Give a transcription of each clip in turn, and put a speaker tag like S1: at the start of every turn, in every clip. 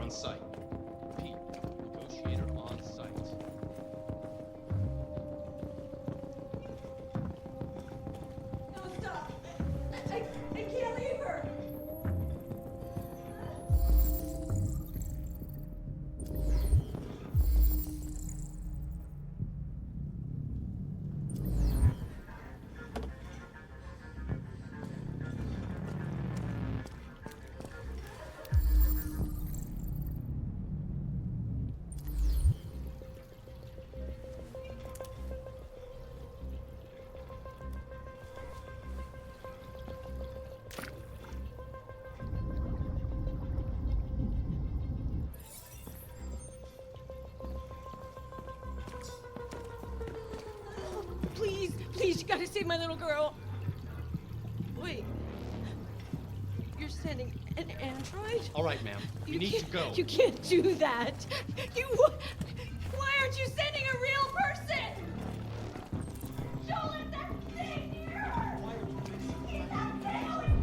S1: on site. Repeat, negotiator on site.
S2: No, stop! I can't leave her! Please, you gotta save my little girl. Wait. You're sending an android?
S1: All right, ma'am. You need to go.
S2: You can't do that. Why aren't you sending a real person? Joel, it's that thing here! He's not failing!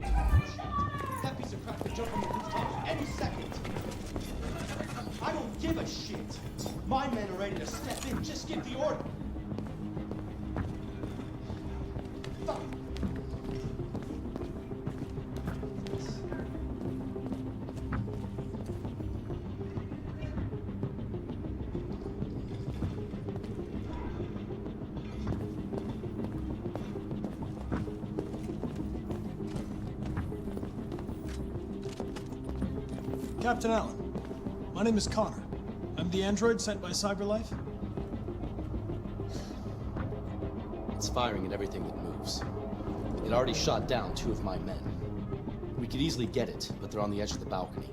S2: It's my daughter!
S3: That piece of crap could jump from the rooftop any second. I don't give a shit. My men are ready to step in. Just give the order. Fuck.
S4: Captain Allen, my name is Connor. I'm the android sent by CyberLife.
S5: It's firing at everything that moves. It already shot down 2 of my men. We could easily get it, but they're on the edge of the balcony.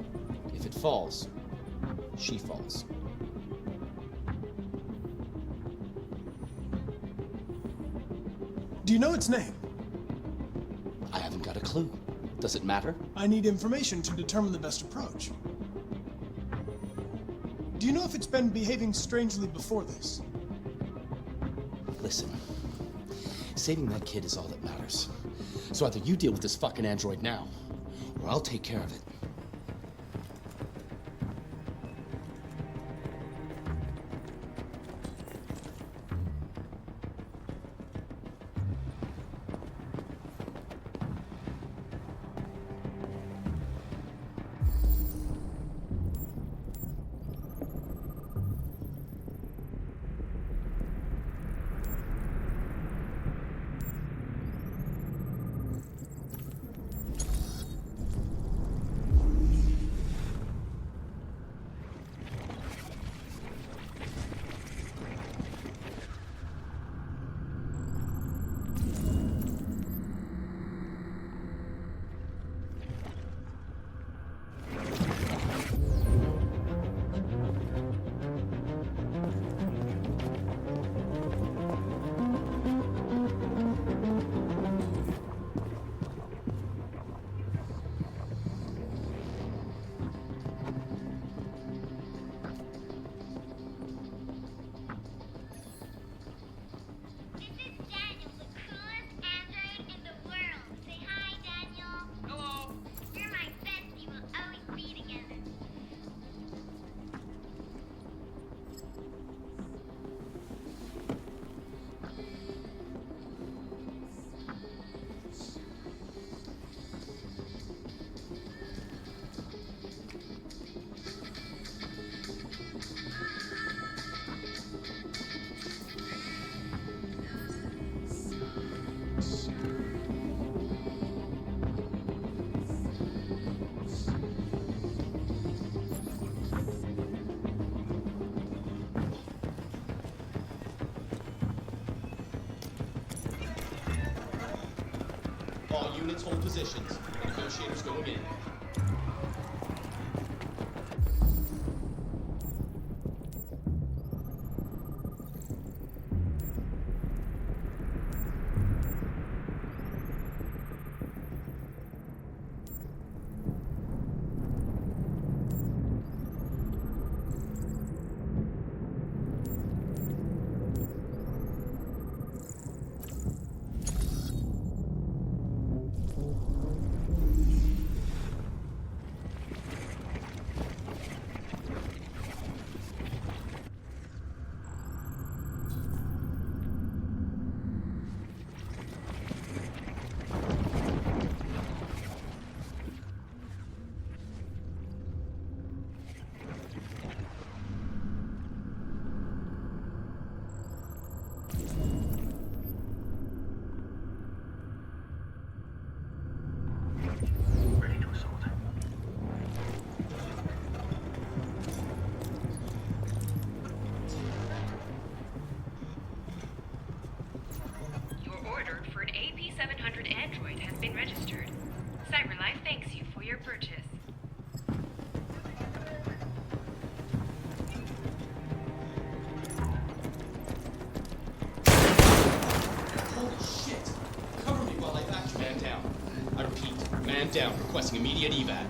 S5: If it falls, she falls.
S4: Do you know its name?
S5: I haven't got a clue. Does it matter?
S4: I need information to determine the best approach. Do you know if it's been behaving strangely before this?
S5: Listen, saving that kid is all that matters. So either you deal with this fucking android now, or I'll take care of it.
S1: All units hold positions. The negotiator's going in.
S5: Man down, requesting immediate evac.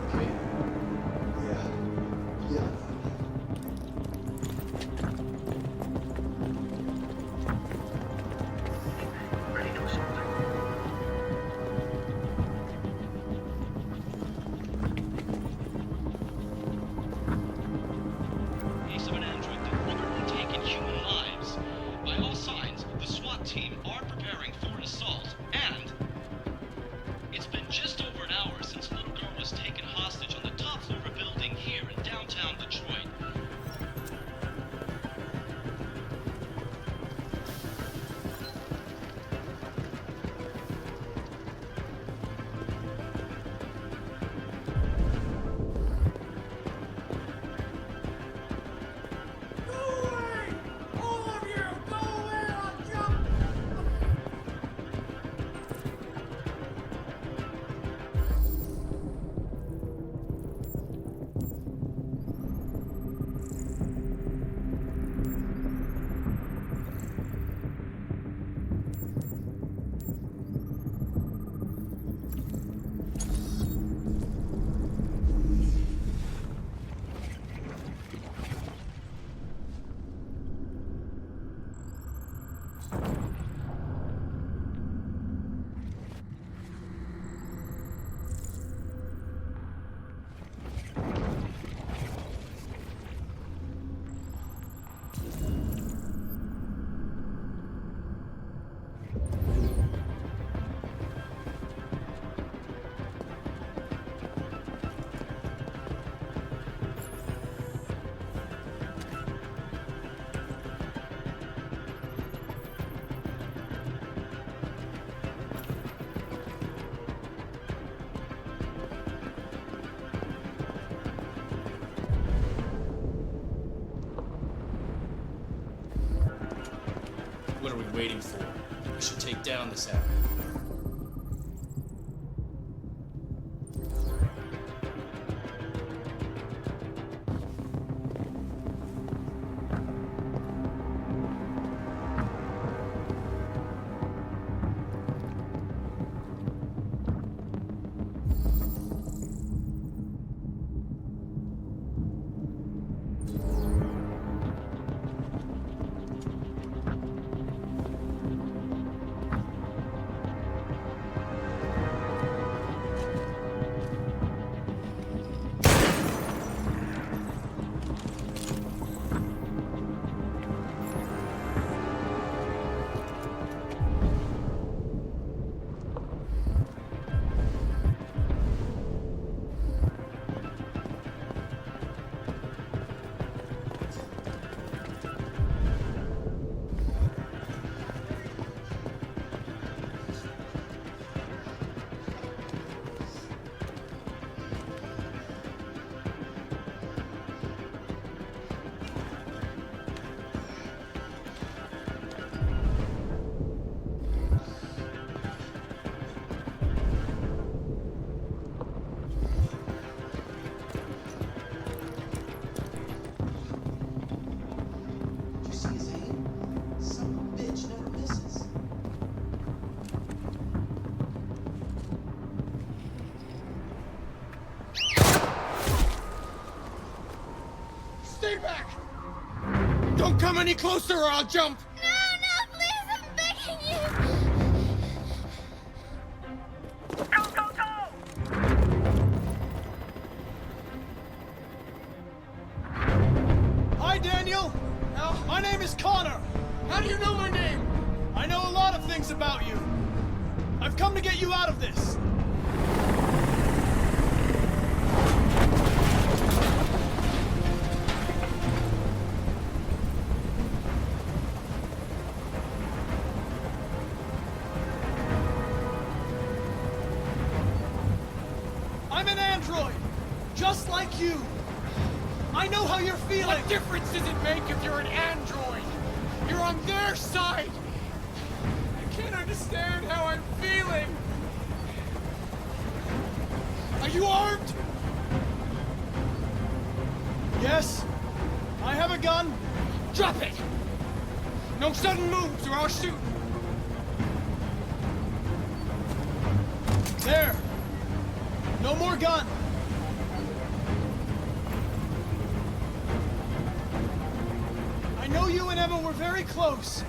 S3: Okay. Yeah.
S6: Ready to assault.
S7: Case of an android deliberately taken human lives. By all signs, the SWAT team are preparing for an assault, and it's been just over an hour since a little girl was taken hostage on the top floor of a building here in downtown Detroit.
S5: What are we waiting for? We should take down this app.
S8: Don't come any closer or I'll jump!
S2: No, please, I'm begging you!
S6: Go!
S4: Hi, Daniel! My name is Connor!
S8: How do you know my name?
S4: I know a lot of things about you. I've come to get you out of this. I'm an android, just like you. I know how you're feeling.
S8: What difference does it make if you're an android? You're on their side! I can't understand how I'm feeling! Are you armed?
S4: Yes, I have a gun.
S8: Drop it! No sudden moves or I'll shoot!
S4: There. No more gun. I know you and Emma were very close.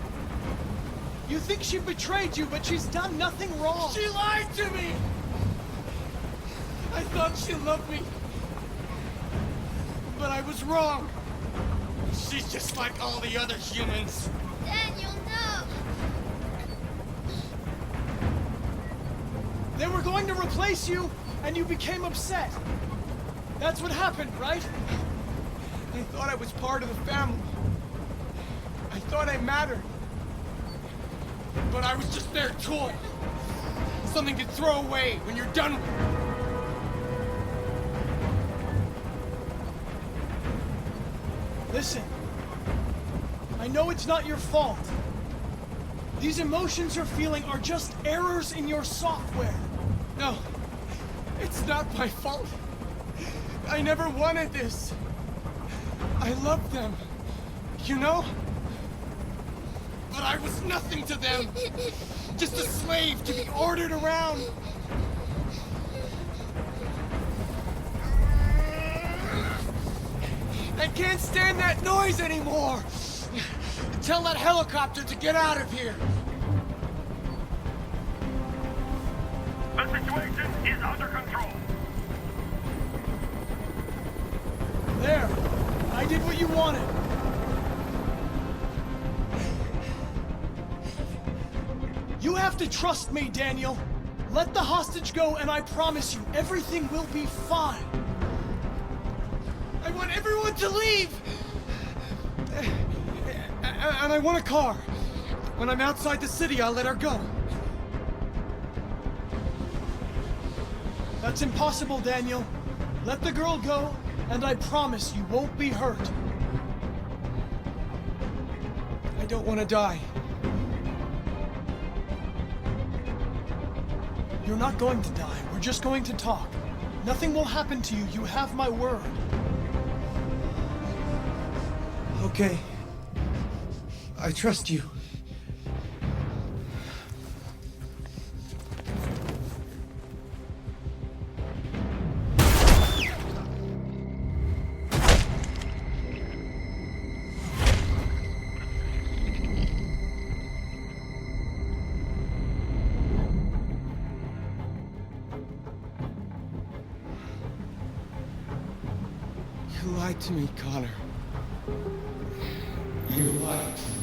S4: You think she betrayed you, but she's done nothing wrong.
S8: She lied to me! I thought she loved me. But I was wrong. She's just like all the other humans.
S2: Daniel, no!
S4: They were going to replace you, and you became upset. That's what happened, right?
S8: I thought I was part of the family. I thought I mattered. But I was just their toy. Something to throw away when you're done with it.
S4: Listen, I know it's not your fault. These emotions you're feeling are just errors in your software.
S8: No, it's not my fault. I never wanted this. I loved them, you know? But I was nothing to them. Just a slave to be ordered around. I can't stand that noise anymore. Tell that helicopter to get out of here.
S6: The situation is under control.
S4: There, I did what you wanted. You have to trust me, Daniel. Let the hostage go, and I promise you, everything will be fine.
S8: I want everyone to leave! And I want a car. When I'm outside the city, I'll let her go.
S4: That's impossible, Daniel. Let the girl go, and I promise you won't be hurt.
S8: I don't want to die.
S4: You're not going to die. We're just going to talk. Nothing will happen to you. You have my word.
S8: Okay. I trust you. You lied to me, Connor. You lied to me.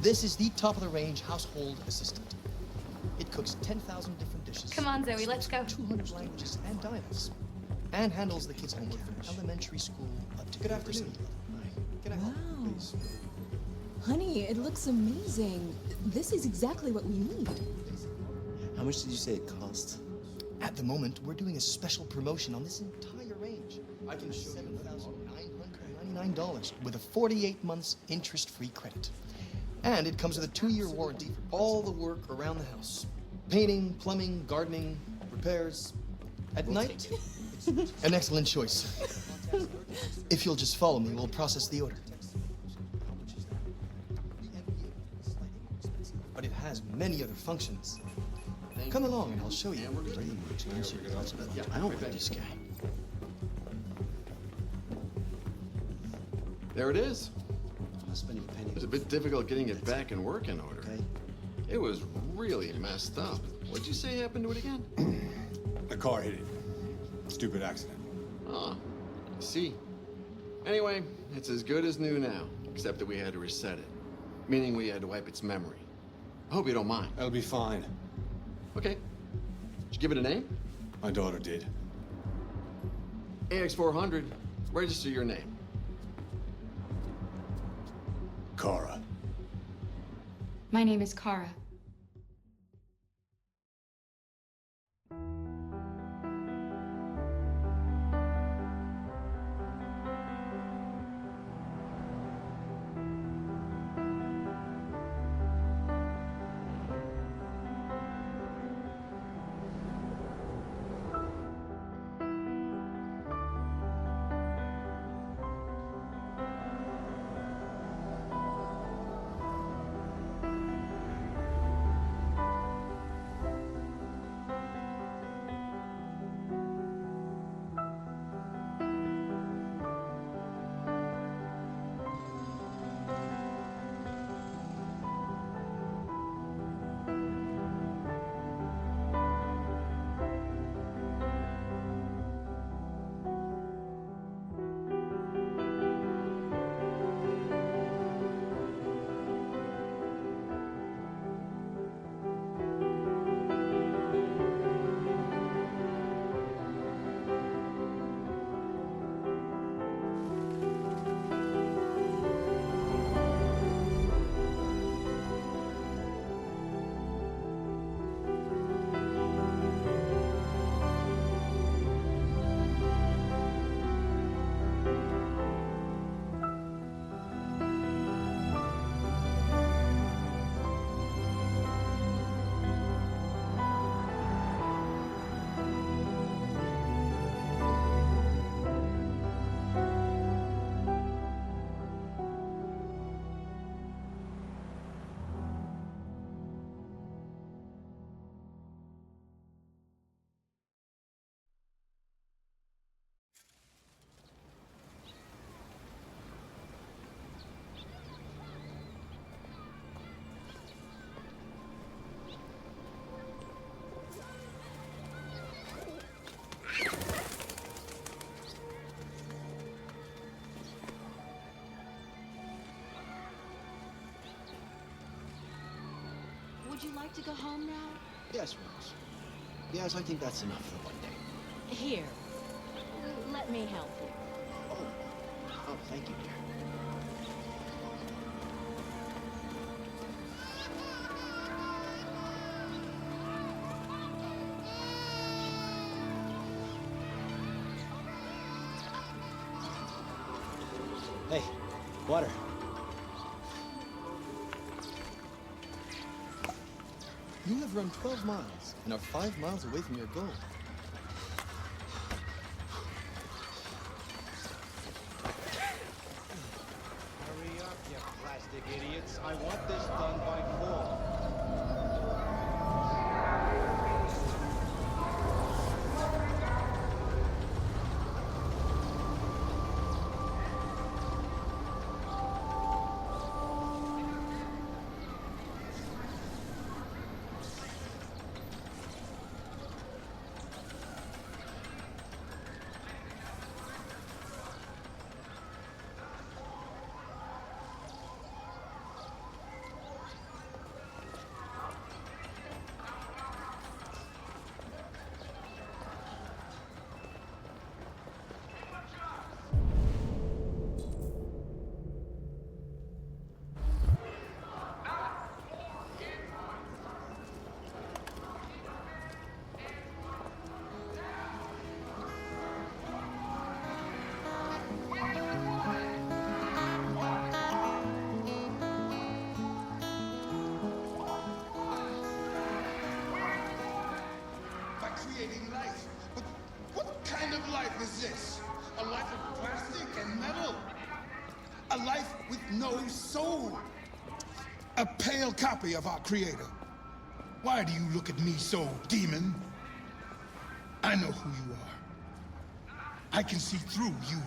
S5: This is the top-of-the-range household assistant. It cooks 10,000 different dishes.
S2: Come on, Zoe, let's go.
S5: 200 languages and dialects. And handles the kids' homework from elementary school up to
S3: Good afternoon.
S5: Can I help you, please?
S9: Honey, it looks amazing. This is exactly what we need.
S3: How much did you say it cost?
S5: At the moment, we're doing a special promotion on this entire range. I can show you $7,999 with a 48 months interest-free credit. And it comes with a 2-year warranty for all the work around the house. Painting, plumbing, gardening, repairs. At night, it's an excellent choice. If you'll just follow me, we'll process the order. But it has many other functions. Come along and I'll show you.
S10: I don't like this guy. There it is.
S11: Spending a penny.
S10: It was a bit difficult getting it back in working order.
S11: Okay.
S10: It was really messed up. What'd you say happened to it again?
S12: A car hit it. Stupid accident.
S10: Ah, I see. Anyway, it's as good as new now, except that we had to reset it. Meaning we had to wipe its memory. I hope you don't mind.
S12: That'll be fine.
S10: Okay. Did you give it a name?
S12: My daughter did.
S10: AX400, register your name.
S12: Kara.
S13: My name is Kara.
S2: Would you like to go home now?
S11: Yes, Rose. Yes, I think that's enough for one day.
S2: Here. Let me help you.
S11: Oh, thank you, dear. Hey, water. You have run 12 miles and are 5 miles away from your goal.
S3: Hurry up, you plastic idiots. I want this done by 4.
S14: Creating life. But what kind of life is this? A life of plastic and metal? A life with no soul? A pale copy of our Creator. Why do you look at me so, demon? I know who you are. I can see through you.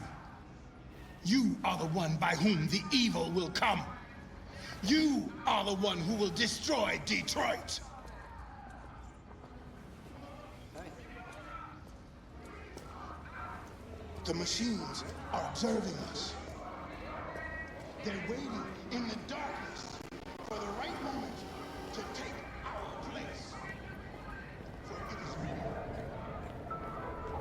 S14: You are the one by whom the evil will come. You are the one who will destroy Detroit. The machines are observing us. They're waiting in the darkness for the right moment to take our place. For it is written.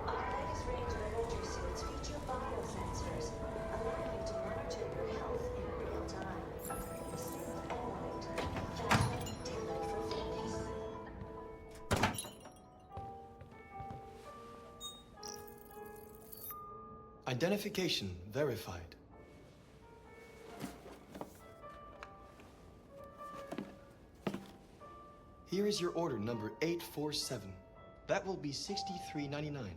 S15: Our latest range of energy suits feature biosensors, allowing you to monitor your health in real time. Sleep and wait. Fashion tailored for fitness.
S11: Identification verified. Here is your order number 847. That will be $63.99.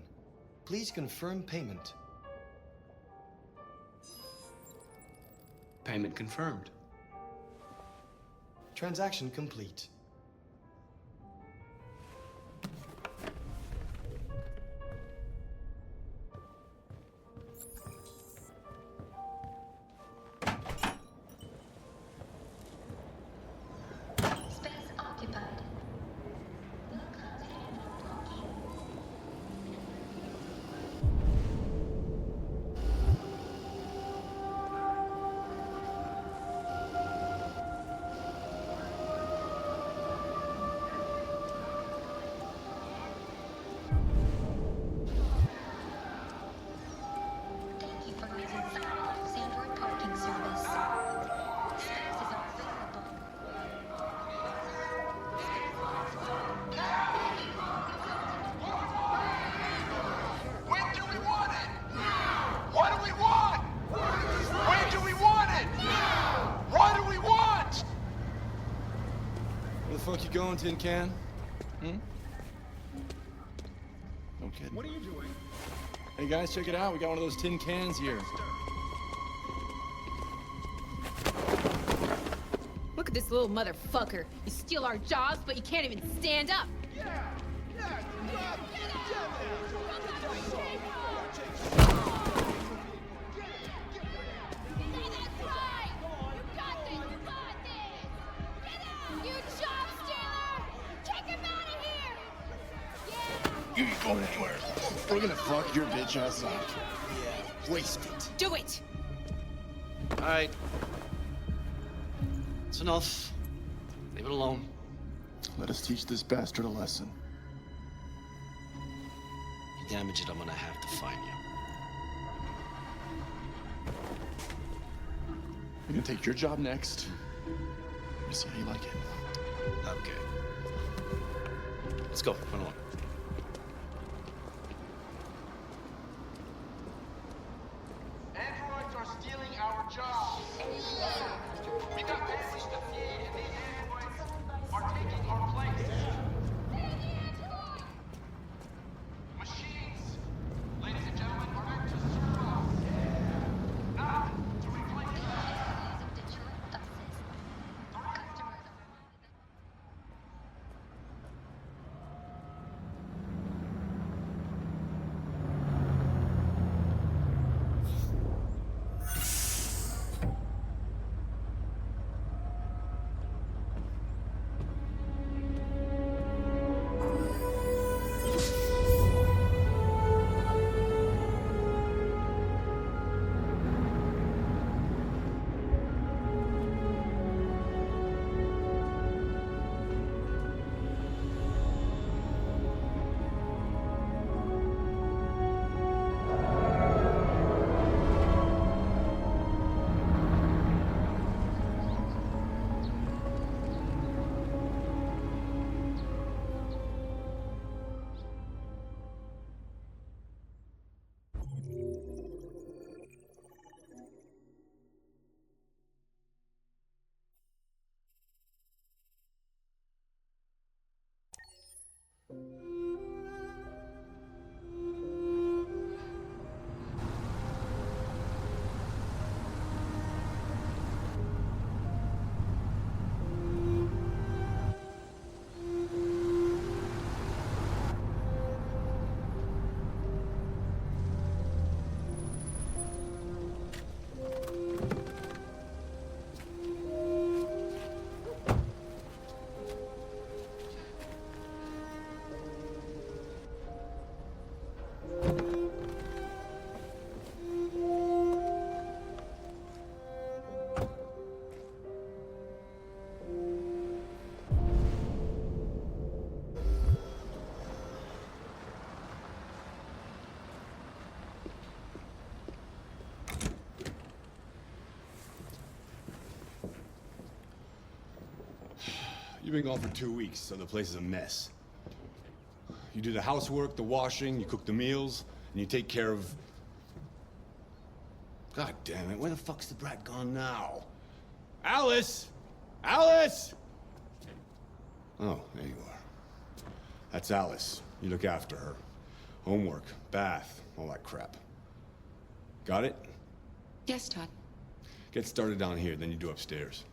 S11: Please confirm payment.
S5: Payment confirmed.
S11: Transaction complete.
S15: Space occupied. Thank you for using Cyberlife's Android parking service. Spaces are available.
S6: When do we want it? Now! What do we want? When do we want it? Now! What do we want?
S8: Where the fuck you going, Tin Can? Hmm? No kidding.
S14: What are you doing?
S8: Hey guys, check it out. We got one of those tin cans here.
S2: Look at this little motherfucker. You steal our jobs, but you can't even stand up.
S8: You ain't going anywhere. We're gonna fuck your bitch ass up. Yeah, waste it.
S2: Do it!
S5: All right. It's enough. Leave it alone.
S8: Let us teach this bastard a lesson.
S5: You damage it, I'm gonna have to find you.
S8: We're gonna take your job next. Let me see how you like it.
S5: Okay. Let's go. Run along.
S6: Androids are stealing our jobs. We got families to feed, and these androids are taking our place. Machines, ladies and gentlemen, are meant to serve us, not to replace us.
S12: You've been gone for 2 weeks, so the place is a mess. You do the housework, the washing, you cook the meals, and you take care of... God damn it, where the fuck's the brat gone now? Alice! Alice! Oh, there you are. That's Alice. You look after her. Homework, bath, all that crap. Got it?
S13: Yes, Todd.
S12: Get started down here, then you do upstairs.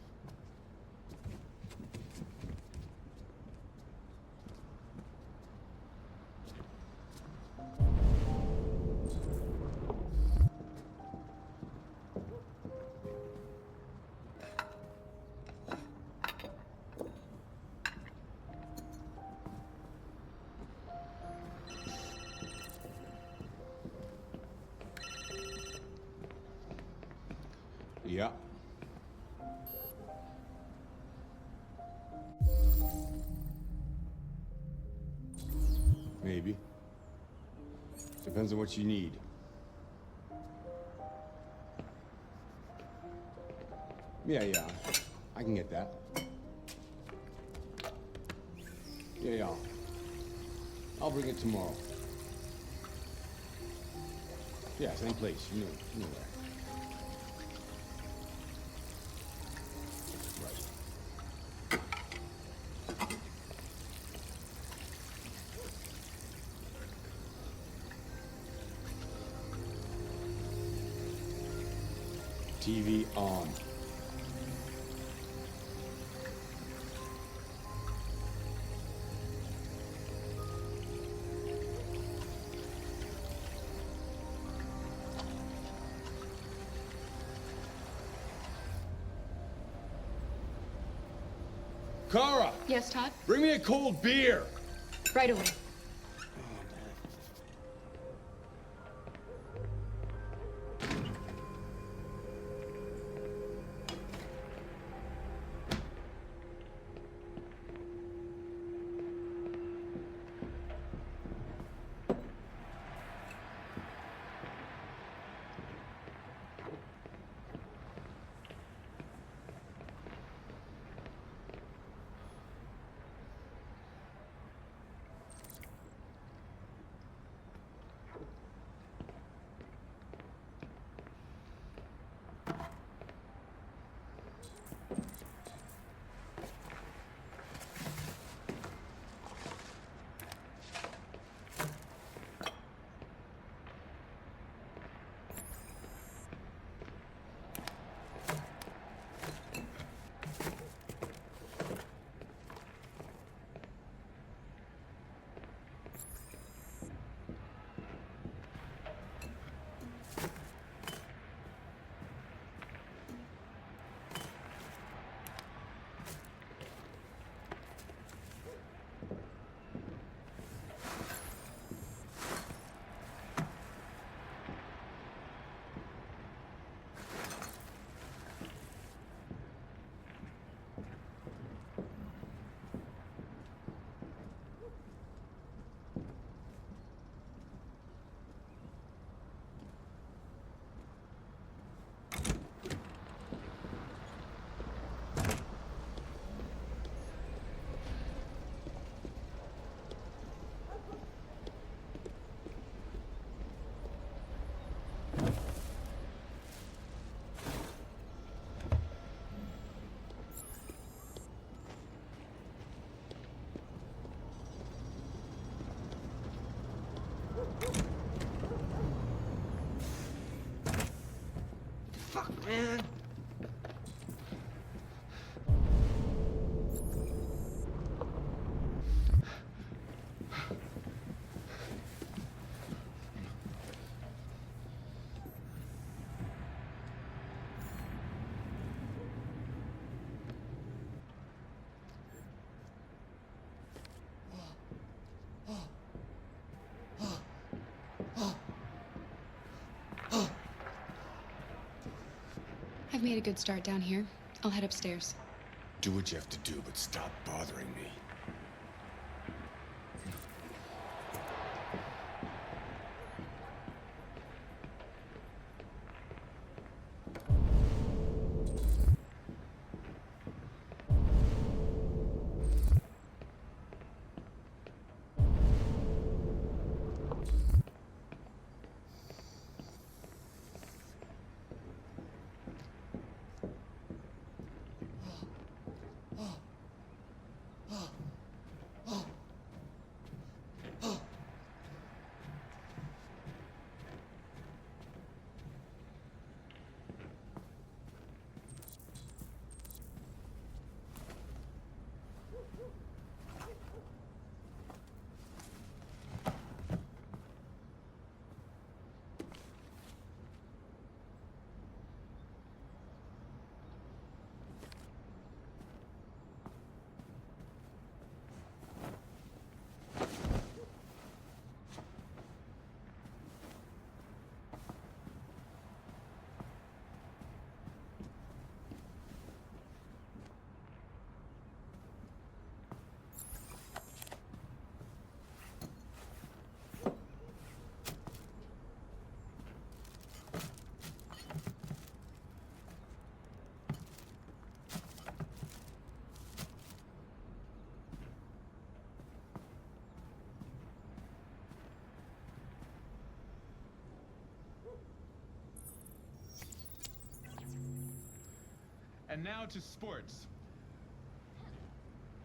S12: Yeah. Maybe. Depends on what you need. Yeah, I can get that. Yeah. I'll bring it tomorrow. Yeah, same place. You know that. TV on. Kara!
S13: Yes, Todd?
S12: Bring me a cold beer!
S13: Right away.
S11: Fuck, man.
S13: I've made a good start down here. I'll head upstairs.
S12: Do what you have to do, but stop bothering me.
S16: And now to sports.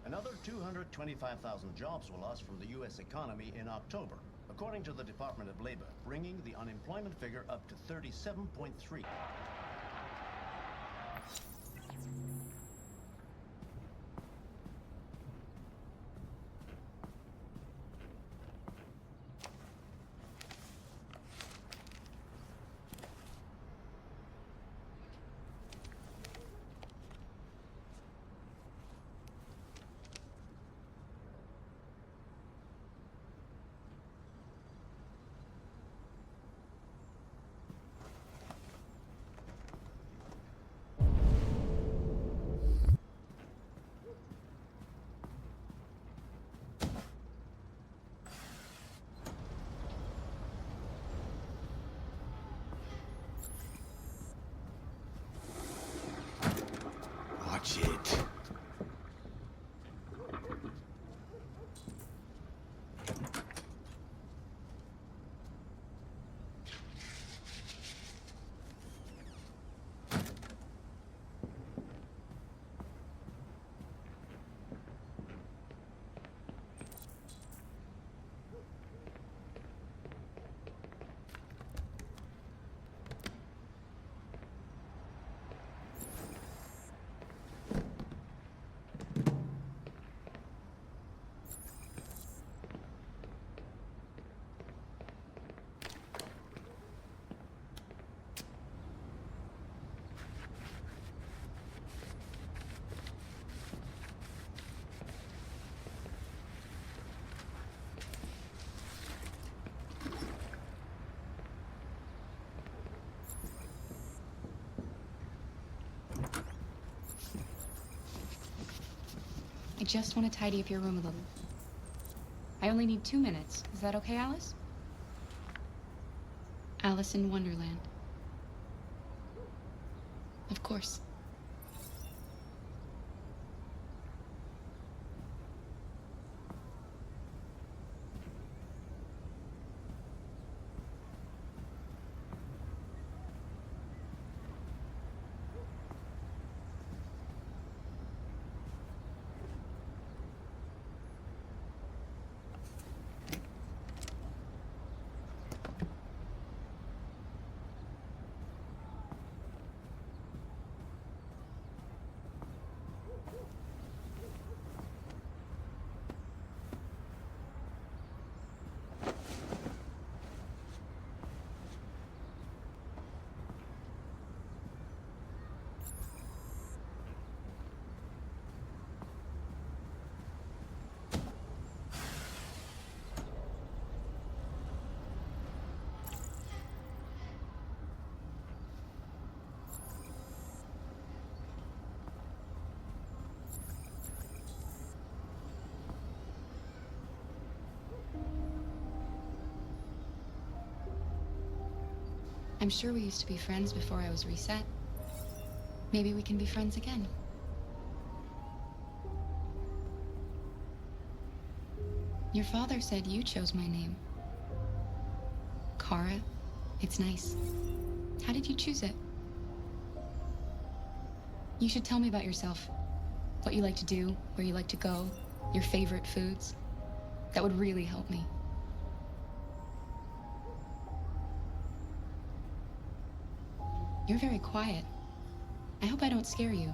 S17: Another 225,000 jobs were lost from the U.S. economy in October, according to the Department of Labor, bringing the unemployment figure up to 37.3.
S12: Watch it.
S13: I just want to tidy up your room a little. I only need 2 minutes. Is that okay, Alice? Alice in Wonderland. Of course. I'm sure we used to be friends before I was reset. Maybe we can be friends again. Your father said you chose my name. Kara. It's nice. How did you choose it? You should tell me about yourself. What you like to do, where you like to go, your favorite foods. That would really help me. You're very quiet. I hope I don't scare you.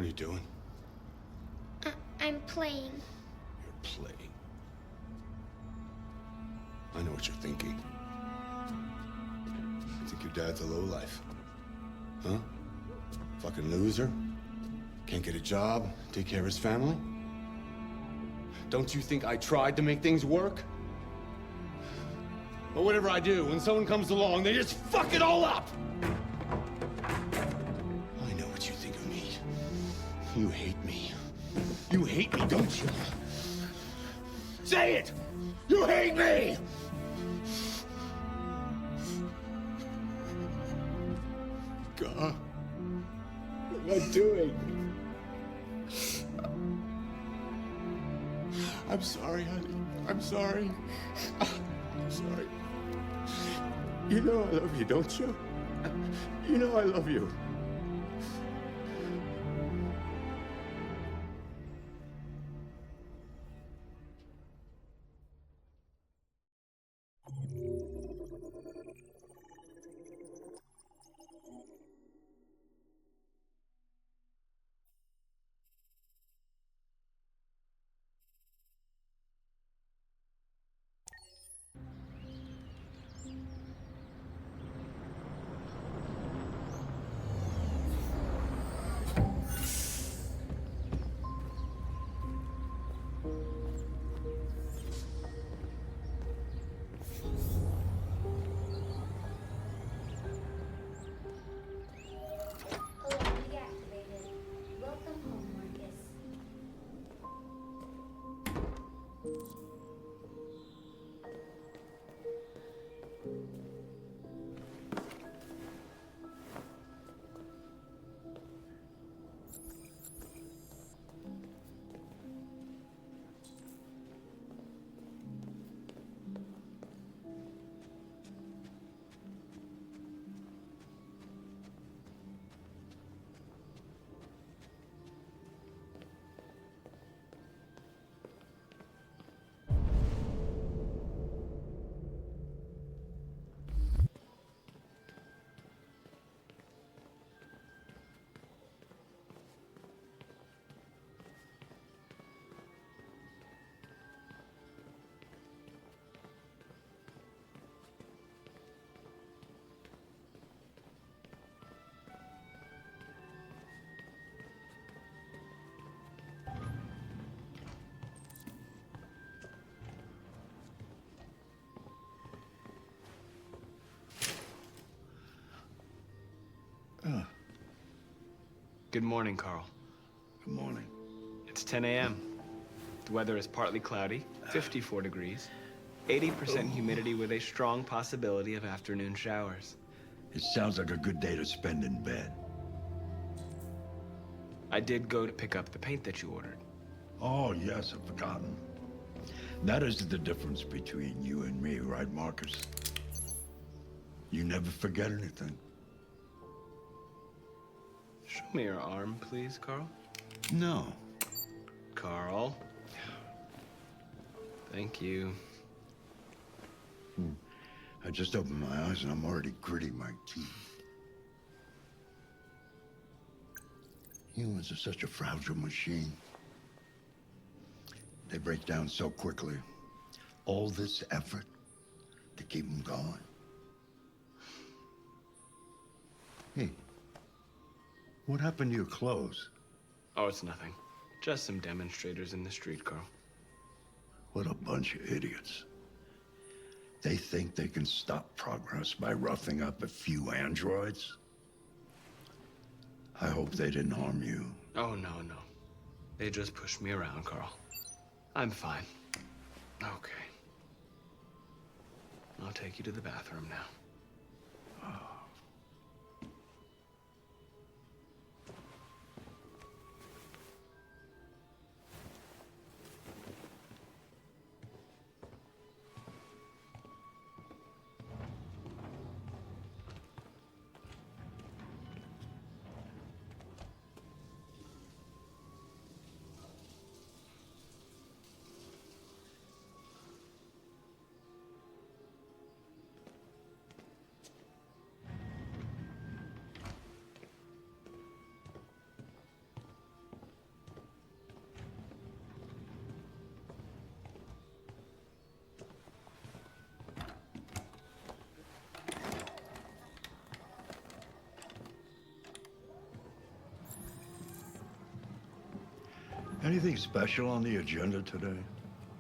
S12: you doing?
S16: I'm playing.
S12: You're playing. I know what you're thinking. You think your dad's a lowlife? Huh? Fucking loser? Can't get a job, take care of his family? Don't you think I tried to make things work? But whatever I do, when someone comes along, they just fuck it all up! I know what you think of me. You hate me. You hate me, don't you? Say it! You hate me! God, what am I doing? I'm sorry, honey. I'm sorry. I'm sorry. You know I love you, don't you? You know I love you.
S16: Alert deactivated. Welcome home, Markus.
S18: Good morning, Carl.
S14: Good morning.
S18: It's 10 a.m. The weather is partly cloudy, 54 degrees, 80% humidity with a strong possibility of afternoon showers.
S14: It sounds like a good day to spend in bed.
S18: I did go to pick up the paint that you ordered.
S14: Oh, yes, I've forgotten. That is the difference between you and me, right, Markus? You never forget anything.
S18: Show me your arm, please, Carl.
S14: No.
S18: Carl. Thank you.
S14: I just opened my eyes and I'm already gritting my teeth. Humans are such a fragile machine. They break down so quickly. All this effort to keep them going. Hey, what happened to your clothes?
S18: Oh, it's nothing. Just some demonstrators in the street, Carl.
S14: What a bunch of idiots. They think they can stop progress by roughing up a few androids? I hope they didn't harm you.
S18: Oh, no. They just pushed me around, Carl. I'm fine. Okay. I'll take you to the bathroom now.
S19: Anything special on the agenda today?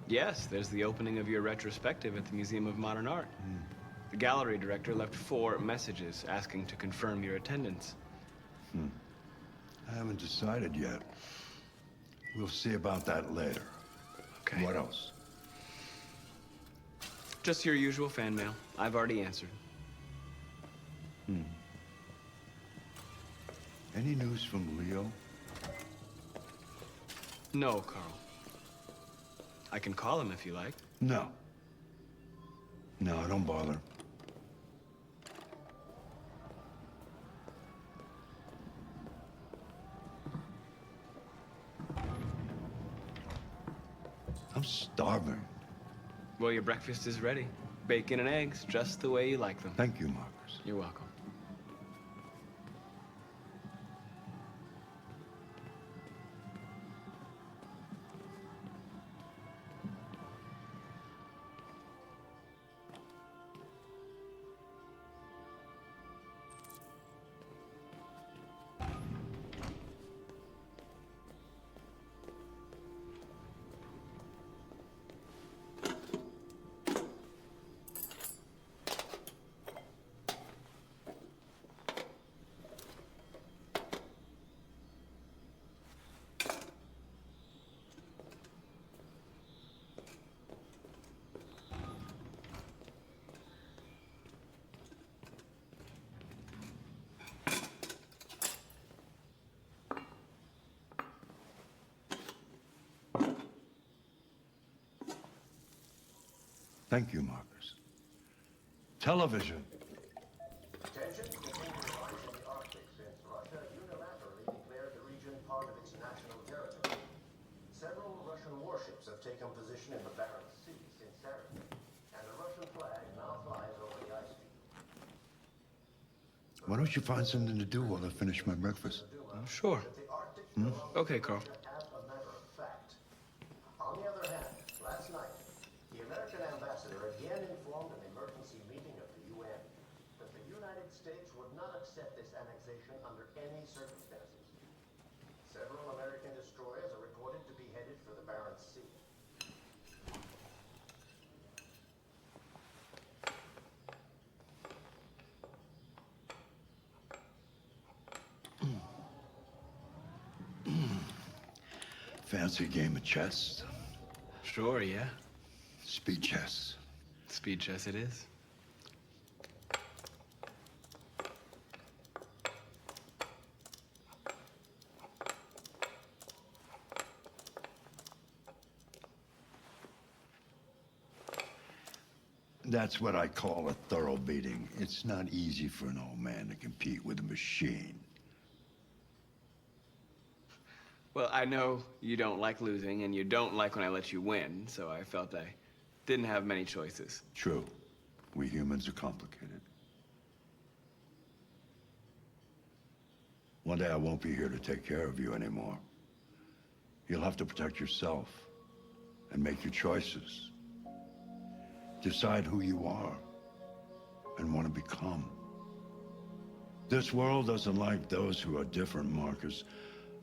S18: Yes, there's the opening of your retrospective at the Museum of Modern Art. The gallery director left 4 messages asking to confirm your attendance.
S19: I haven't decided yet. We'll see about that later.
S18: Okay.
S19: What else?
S18: Just your usual fan mail. I've already answered.
S19: Any news from Leo?
S18: No, Carl. I can call him if you like.
S19: No. No, don't bother. I'm starving.
S18: Well, your breakfast is ready. Bacon and eggs, just the way you like them.
S19: Thank you, Markus.
S18: You're welcome.
S19: Thank you, Markus. Television.
S17: Attention, continuing rise in the Arctic since Russia unilaterally declared the region part of its national territory. Several Russian warships have taken position in the Barents Sea since Saturday, and the Russian flag now flies over the ice field.
S19: Why don't you find something to do while I finish my breakfast?
S18: Sure. Okay, Carl.
S17: As a matter of fact. On the other hand, last night, the American ambassador again informed an emergency meeting of the UN that the United States would not accept this annexation under any circumstances. Several American destroyers are reported to be headed for the Barents Sea.
S19: Fancy game of chess?
S18: Sure, yeah.
S19: Speed chess.
S18: Speed chess it is.
S19: That's what I call a thorough beating. It's not easy for an old man to compete with a machine.
S18: Well, I know you don't like losing, and you don't like when I let you win, so I felt I didn't have many choices.
S19: True. We humans are complicated. One day I won't be here to take care of you anymore. You'll have to protect yourself and make your choices. Decide who you are and want to become. This world doesn't like those who are different, Markus.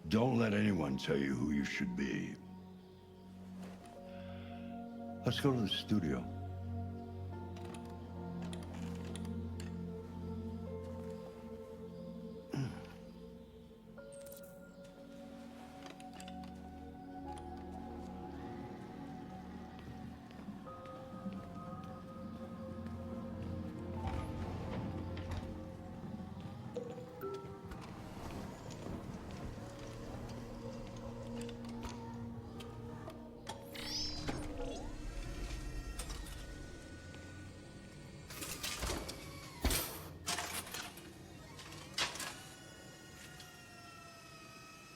S19: Don't let anyone tell you who you should be. Let's go to the studio.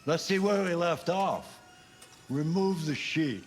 S19: Let's see where we left off. Remove the sheet.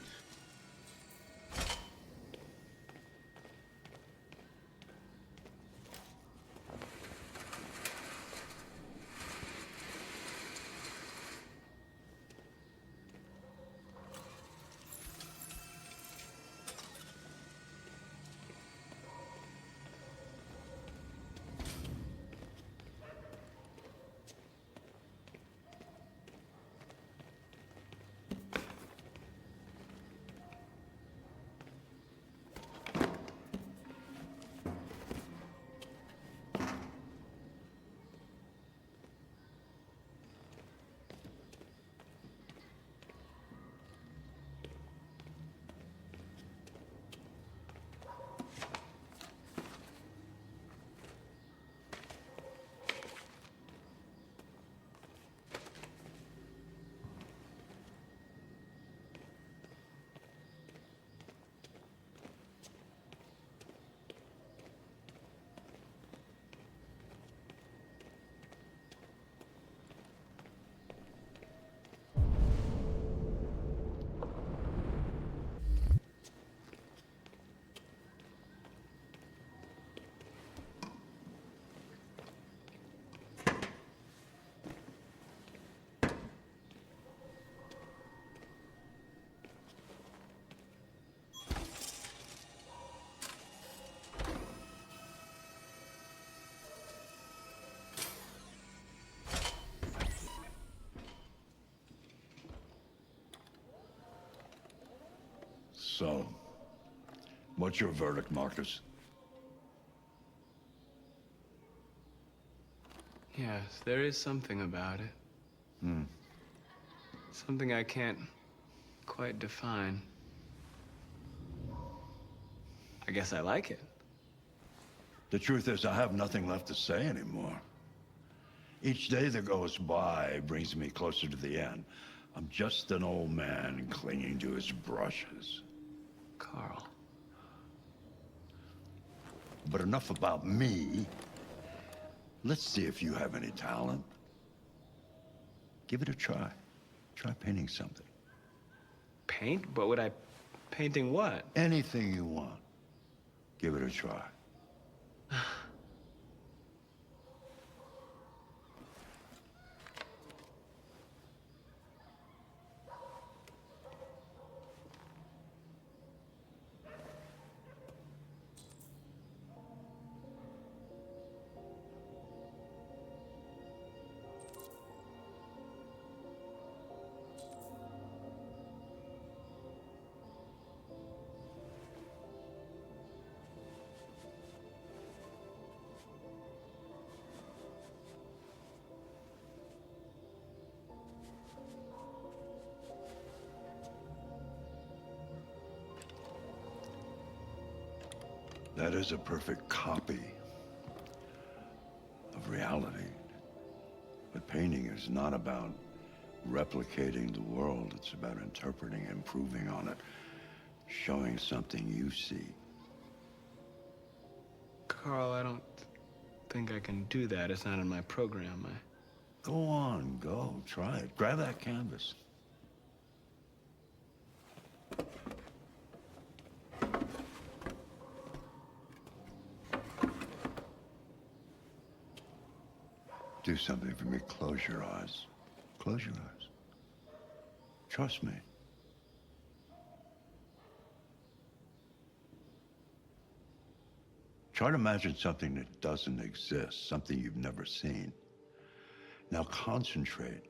S19: So, what's your verdict, Markus?
S18: Yes, there is something about it. Something I can't quite define. I guess I like it.
S19: The truth is, I have nothing left to say anymore. Each day that goes by brings me closer to the end. I'm just an old man clinging to his brushes.
S18: Carl.
S19: But enough about me. Let's see if you have any talent. Give it a try. Try painting something.
S18: Paint? But would I... painting what?
S19: Anything you want. Give it a try. That is a perfect copy of reality. But painting is not about replicating the world. It's about interpreting, improving on it, showing something you see.
S18: Carl, I don't think I can do that. It's not in my program.
S19: Go on, go. Try it. Grab that canvas. Do something for me. Close your eyes. Close your eyes. Trust me. Try to imagine something that doesn't exist, something you've never seen. Now concentrate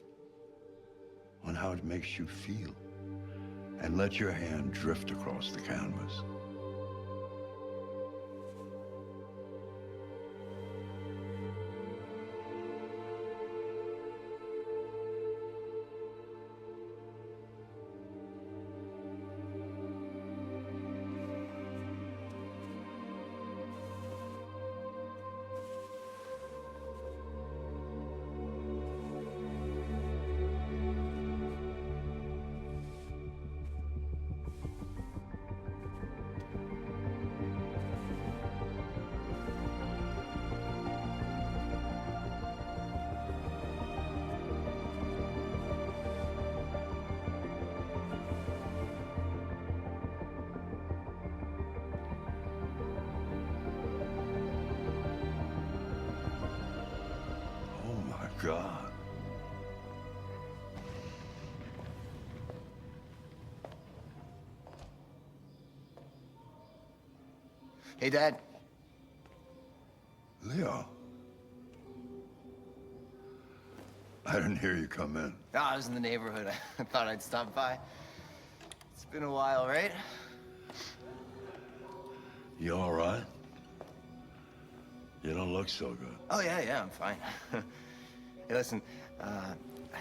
S19: on how it makes you feel, and let your hand drift across the canvas. God.
S20: Hey, Dad.
S19: Leo. I didn't hear you come in.
S20: No, I was in the neighborhood. I thought I'd stop by. It's been a while, right?
S19: You all right? You don't look so good.
S20: Oh, yeah, I'm fine. Hey, listen, I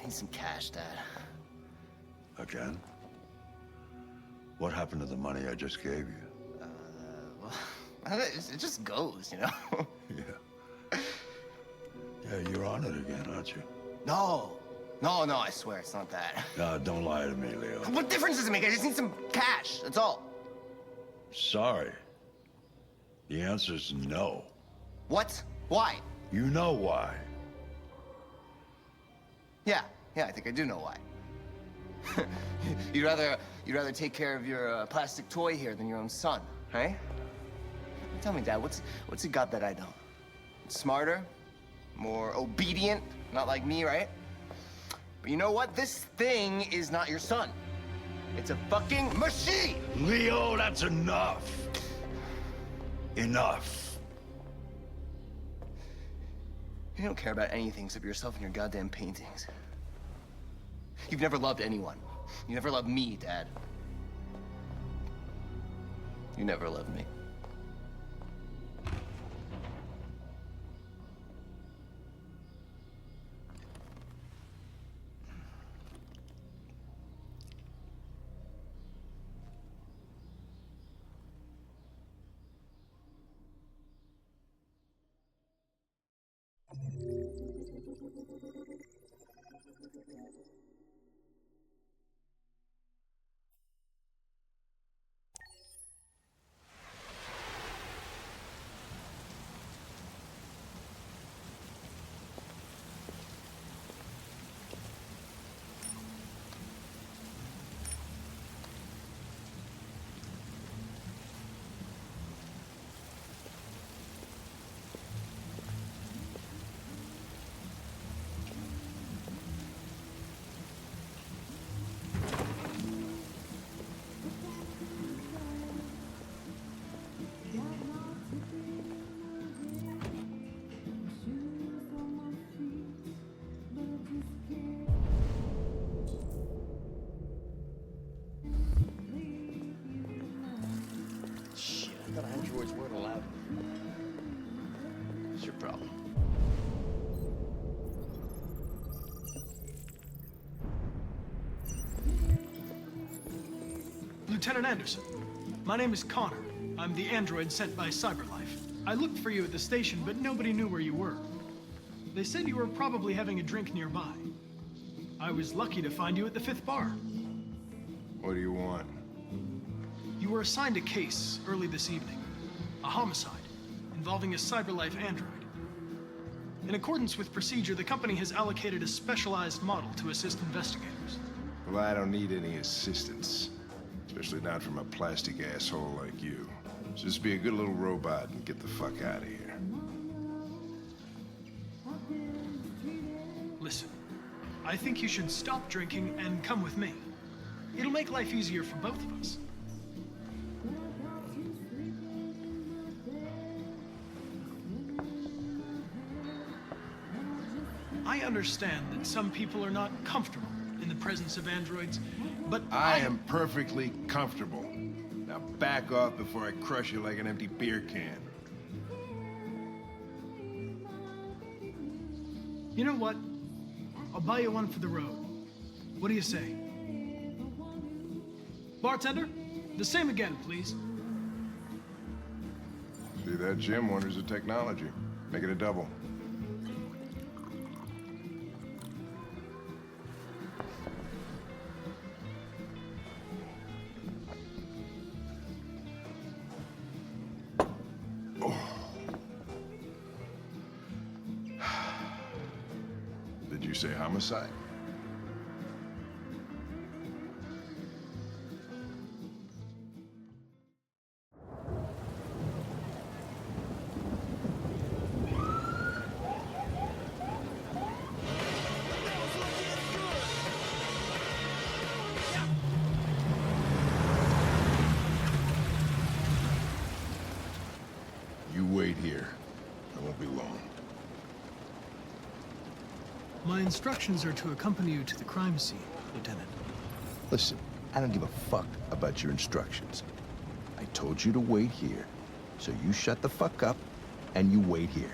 S20: need some cash, Dad.
S19: Again? What happened to the money I just gave you?
S20: Well, it just goes, you know?
S19: Yeah, you're on it again, aren't you?
S20: No, I swear it's not that.
S19: No, don't lie to me, Leo.
S20: What difference does it make? I just need some cash, that's all.
S19: Sorry. The answer's no.
S20: What? Why?
S19: You know why.
S20: Yeah, I think I do know why. You'd rather take care of your plastic toy here than your own son, right? Tell me, Dad, what's he got that I don't? Smarter, more obedient, not like me, right? But you know what? This thing is not your son. It's a fucking machine!
S19: Leo, that's enough. Enough.
S20: You don't care about anything except yourself and your goddamn paintings. You've never loved anyone. You never loved me, Dad. You never loved me. Shit, I thought androids weren't allowed. It's your problem.
S4: Lieutenant Anderson, my name is Connor. I'm the android sent by CyberLife. I looked for you at the station, but nobody knew where you were. They said you were probably having a drink nearby. I was lucky to find you at the 5th bar.
S12: What do you want?
S4: You were assigned a case early this evening. A homicide involving a CyberLife android. In accordance with procedure, the company has allocated a specialized model to assist investigators.
S12: Well, I don't need any assistance. Especially not from a plastic asshole like you. Just be a good little robot and get the fuck out of here.
S4: Listen, I think you should stop drinking and come with me. It'll make life easier for both of us. I understand that some people are not comfortable in the presence of androids, but
S12: I am perfectly comfortable. Now back off before I crush you like an empty beer can.
S4: You know what? I'll buy you one for the road. What do you say? Bartender, the same again, please.
S12: See that? Jim wonders at technology. Make it a double. Did you say homicide? You wait here. I won't be long.
S4: My instructions are to accompany you to the crime scene, Lieutenant.
S12: Listen, I don't give a fuck about your instructions. I told you to wait here. So you shut the fuck up and you wait here.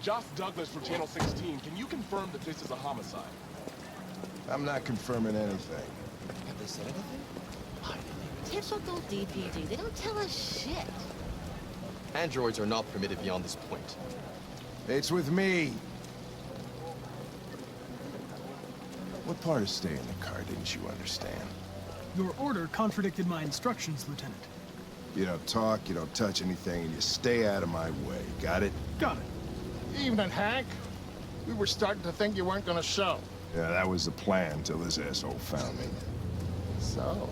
S21: Josh Douglas from Channel 16, can you confirm that this is a homicide?
S12: I'm not confirming anything.
S20: Have they said anything?
S2: Typical DPD. They don't tell us shit.
S5: Androids are not permitted beyond this point.
S12: It's with me. What part of staying in the car didn't you understand?
S4: Your order contradicted my instructions, Lieutenant.
S12: You don't talk, you don't touch anything, and you stay out of my way. Got it?
S4: Got it.
S14: Evening, Hank. We were starting to think you weren't gonna show.
S12: Yeah, that was the plan till this asshole found me.
S14: So,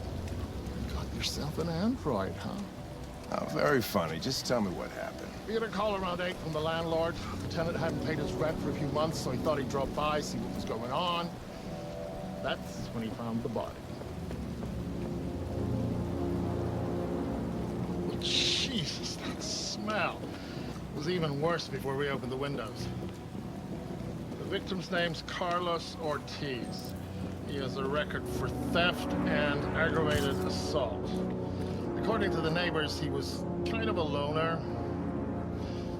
S14: you got yourself an android, huh?
S12: Oh, very funny. Just tell me what happened.
S14: We had a call around 8 from the landlord. The tenant hadn't paid his rent for a few months, so he thought he'd drop by, see what was going on. That's when he found the body. Jesus, that smell.
S1: was even worse before we opened the windows. The victim's name's Carlos Ortiz. He has a record for theft and aggravated assault. According to the neighbors, he was kind of a loner.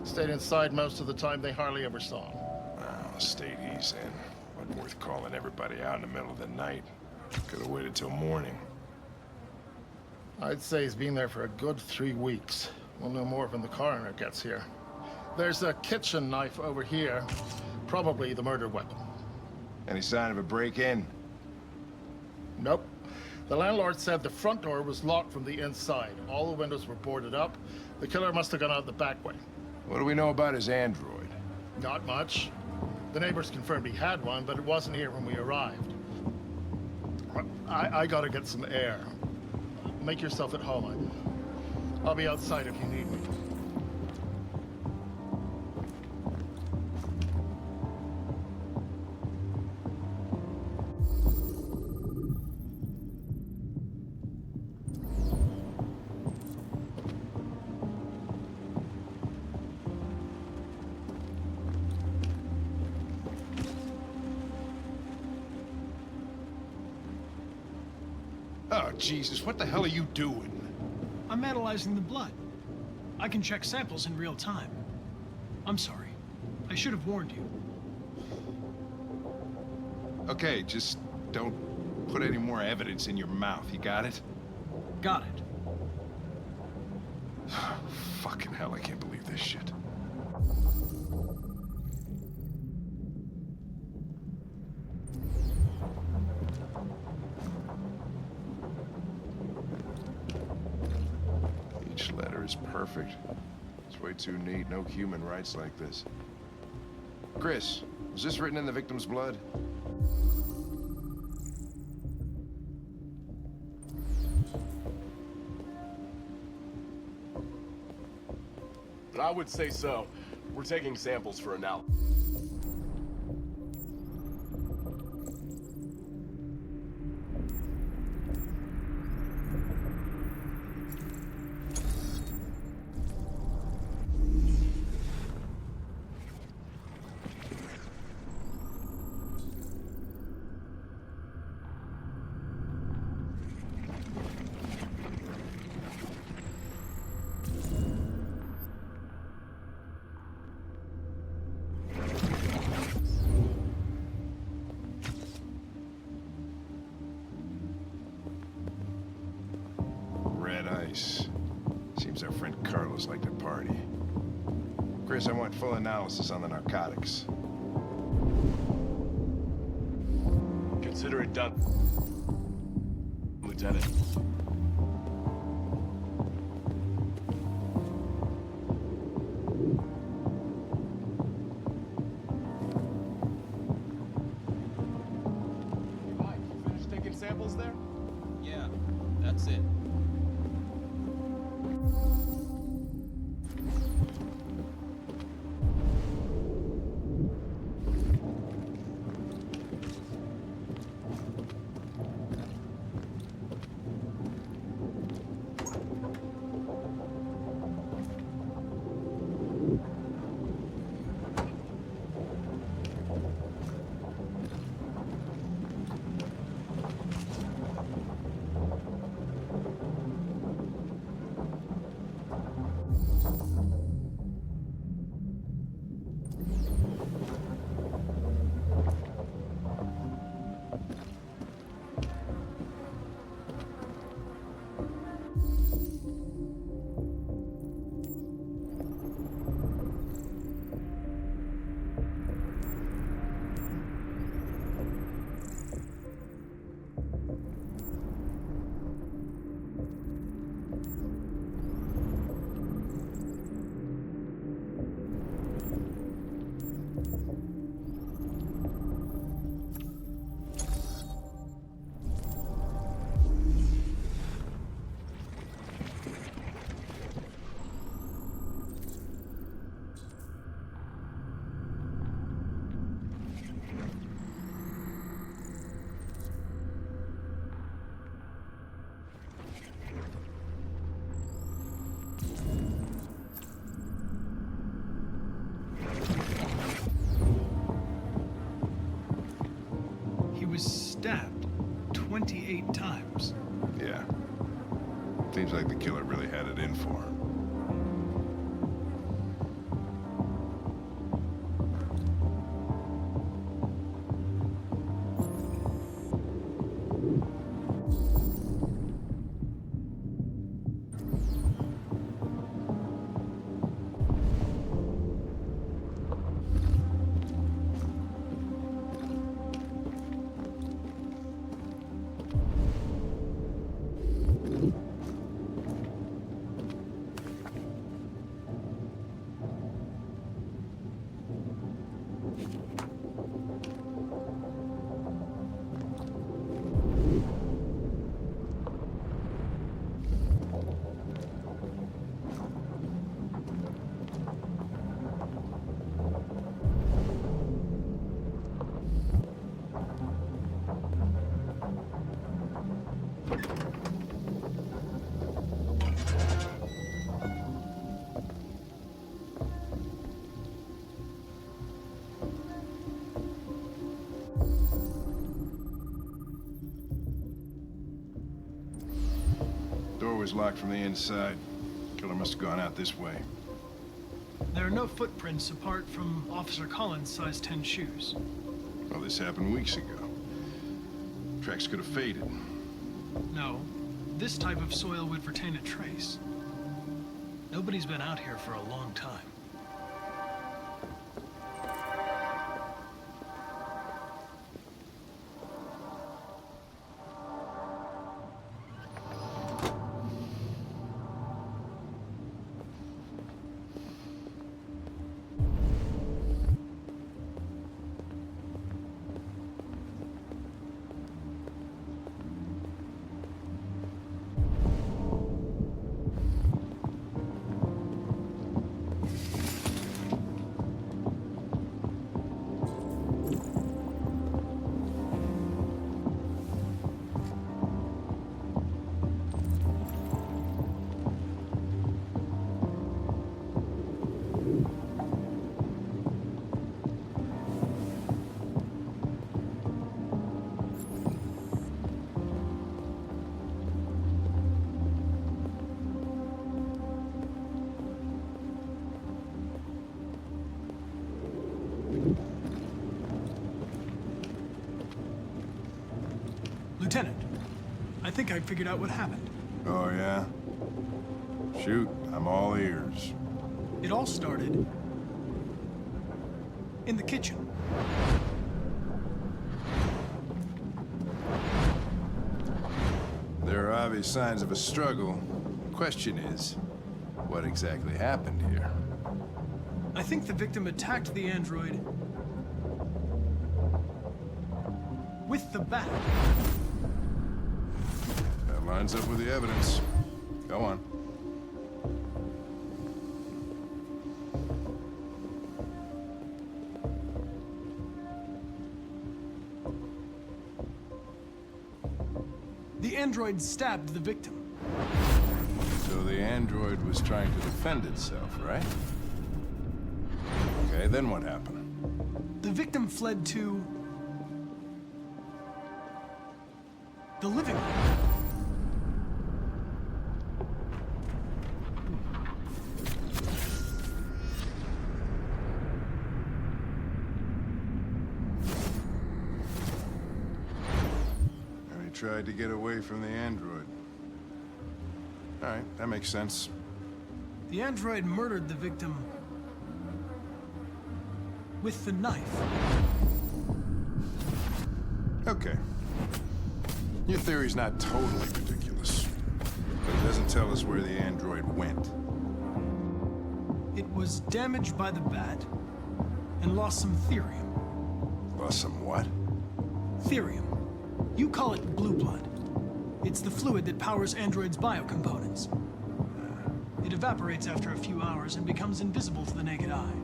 S1: Stayed inside most of the time. They hardly ever saw him.
S22: Well, the state he's in. Wasn't worth calling everybody out in the middle of the night. Could have waited till morning.
S1: I'd say he's been there for a good 3 weeks. We'll know more when the coroner gets here. There's a kitchen knife over here. Probably the murder weapon.
S22: Any sign of a break-in?
S1: Nope. The landlord said the front door was locked from the inside. All the windows were boarded up. The killer must have gone out the back way.
S22: What do we know about his android?
S1: Not much. The neighbors confirmed he had one, but it wasn't here when we arrived. I gotta get some air. Make yourself at home. I'll be outside if you need me.
S22: Oh, Jesus, what the hell are you doing?
S4: I'm analyzing the blood. I can check samples in real time. I'm sorry. I should have warned you.
S22: Okay, just don't put any more evidence in your mouth, you got it?
S4: Got it.
S22: Fucking hell, I can't believe this shit. Each letter is perfect. It's way too neat. No human writes like this. Chris, was this written in the victim's blood?
S21: I would say so. We're taking samples for analysis.
S22: Seems our friend Carlos liked to party. Chris, I want full analysis on the narcotics.
S21: Consider it done, Lieutenant.
S18: Mike, you finished taking samples there?
S23: Yeah, that's it.
S4: stabbed 28 times.
S22: Yeah. Seems like the killer really had it in for him. Door was locked from the inside. Killer must have gone out this way.
S4: There are no footprints apart from Officer Collins' size 10 shoes.
S22: Well, this happened weeks ago. Tracks could have faded.
S4: No, this type of soil would retain a trace. Nobody's been out here for a long time. Lieutenant, I think I figured out what happened.
S22: Oh, yeah? Shoot, I'm all ears.
S4: It all started in the kitchen.
S22: There are obvious signs of a struggle. Question is, what exactly happened here?
S4: I think the victim attacked the android with the bat.
S22: That lines up with the evidence. Go on.
S4: The android stabbed the victim.
S22: So the android was trying to defend itself, right? Okay, then what happened?
S4: The victim fled to the living room.
S22: And he tried to get away from the android. All right, that makes sense.
S4: The android murdered the victim with the knife.
S22: Okay. Your theory's not totally ridiculous, but it doesn't tell us where the android went.
S4: It was damaged by the bat and lost some therium.
S22: Lost some what?
S4: Therium. You call it blue blood. It's the fluid that powers androids' biocomponents. It evaporates after a few hours and becomes invisible to the naked eye.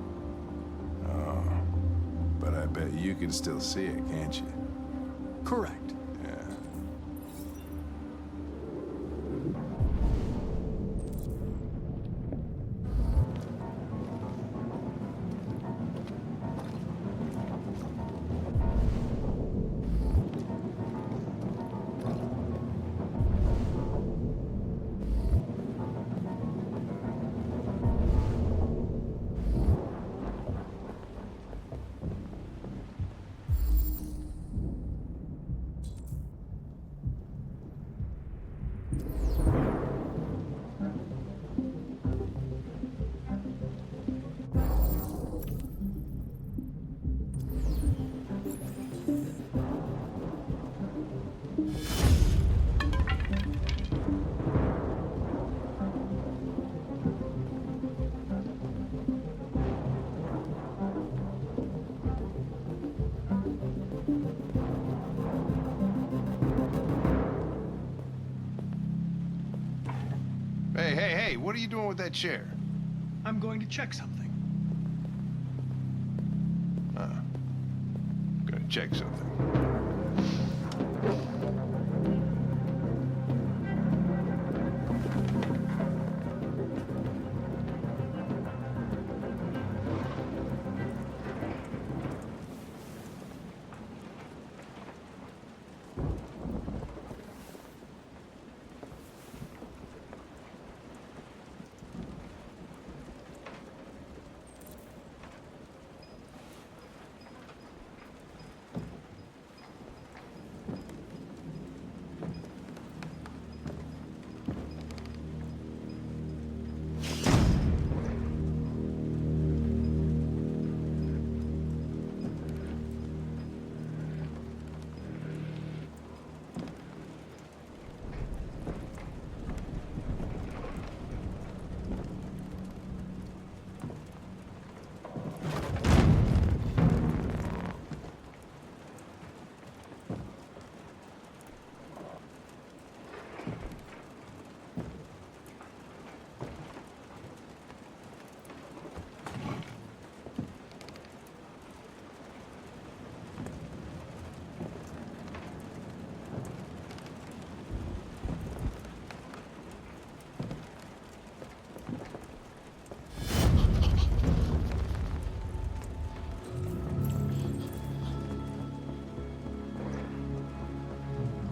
S22: Oh, but I bet you can still see it, can't you?
S4: Correct.
S22: what are you doing with that chair?
S4: I'm going to check something.
S22: Gonna check something.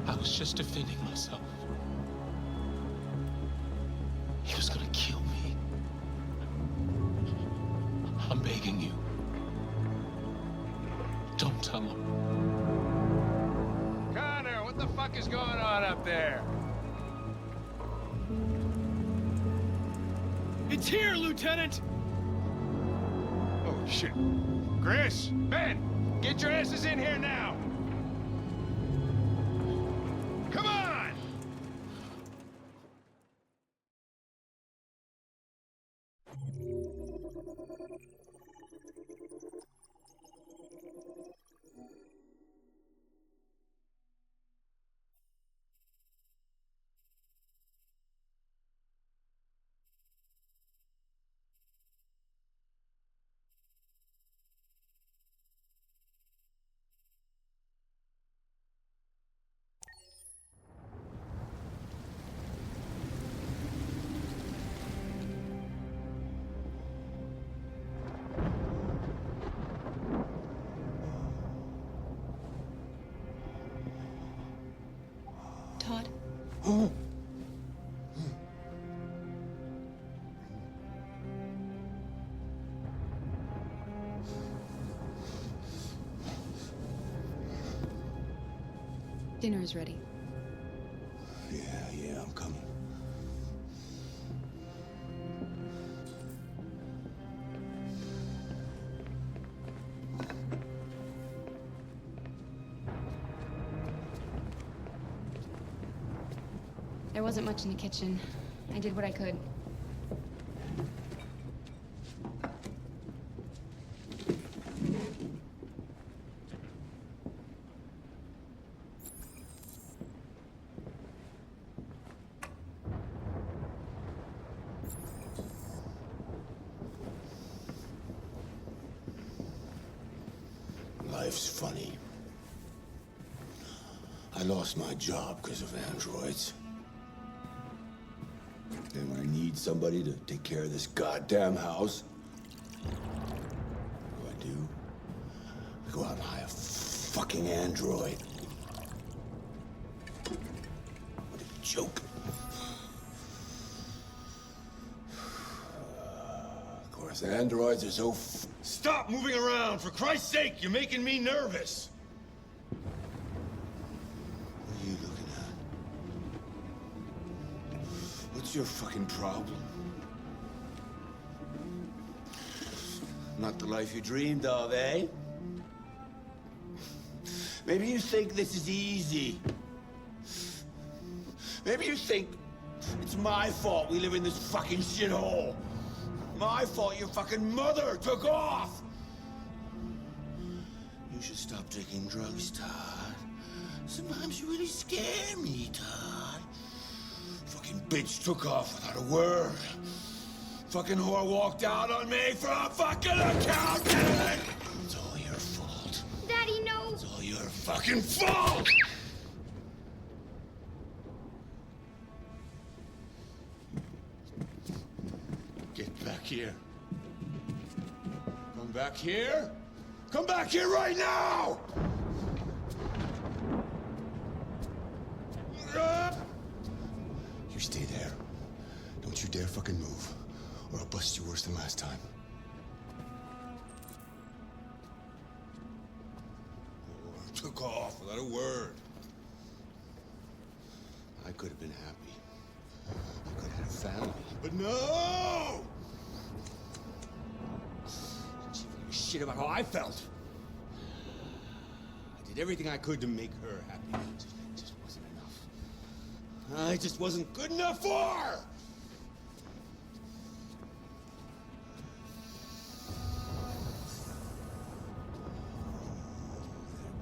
S8: I was just defending myself. He was gonna kill me. I'm begging you. Don't tell him.
S6: Connor, what the fuck is going on up there?
S4: It's here, Lieutenant!
S22: Oh, shit.
S6: Chris, Ben, get your asses in here now! Come on!
S13: Todd? Dinner is ready.
S19: Yeah, I'm coming.
S13: There wasn't much in the kitchen. I did what I could.
S19: Life's funny. I lost my job because of androids. Then when I need somebody to take care of this goddamn house, what do? I go out and hire a fucking android. What a joke. Of course, androids are so Stop moving around! For Christ's sake, you're making me nervous! What are you looking at? What's your fucking problem? Not the life you dreamed of, eh? Maybe you think this is easy. Maybe you think it's my fault we live in this fucking shithole. My fault your fucking mother took off. You should stop taking drugs, Todd. Sometimes you really scare me, Todd. Fucking
S14: bitch took off without a word. Fucking whore walked out on me for a fucking accountant! It's all your fault.
S16: Daddy, no!
S14: It's all your fucking fault! Get back here. Come back here. Come back here right now! You stay there. Don't you dare fucking move, or I'll bust you worse than last time. Oh, took off without a word. I could have been happy. I could have had a family. But no! She didn't give a shit about how I felt. I did everything I could to make her happy. It just wasn't enough. I just wasn't good enough for her!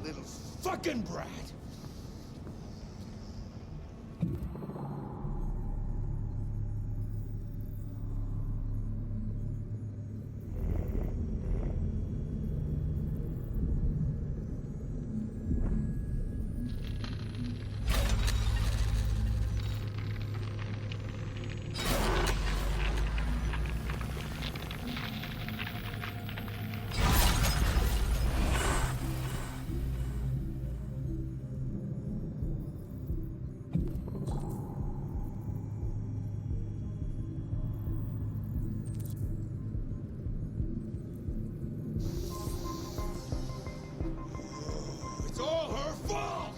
S14: That little fucking brat! It's all her fault!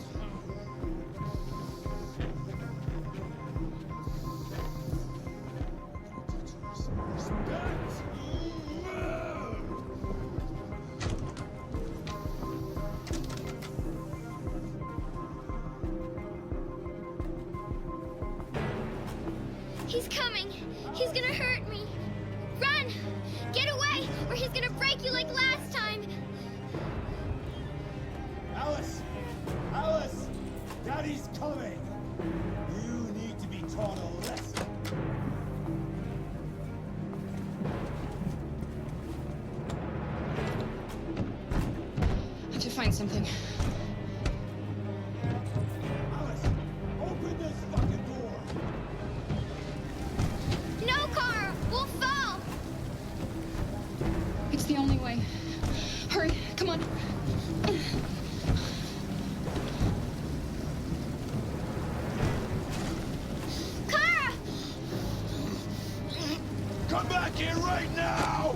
S16: He's coming. He's gonna hurt me. Run! Get away, or he's gonna break you like last time.
S14: Alice! Alice! Daddy's coming! You need to be taught a lesson.
S13: I have to find something.
S14: Alice! Open this fucking door!
S16: No, Kara! We'll fall!
S13: It's the only way. Hurry, come on.
S16: Kara!
S14: Come back here right now!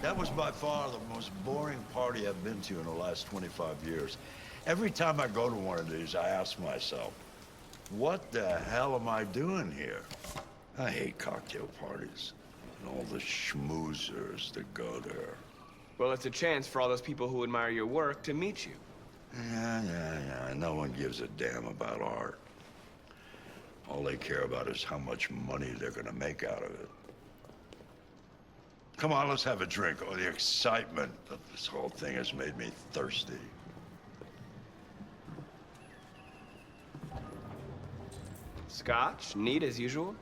S7: That was by far the most boring party I've been to in the last 25 years. Every time I go to one of these, I ask myself, what the hell am I doing here? I hate cocktail parties.
S19: and all the schmoozers that go there.
S18: Well, it's a chance for all those people who admire your work to meet you.
S19: Yeah. No one gives a damn about art. All they care about is how much money they're gonna make out of it. Come on, let's have a drink. Oh, the excitement of this whole thing has made me thirsty.
S18: Scotch? Neat as usual?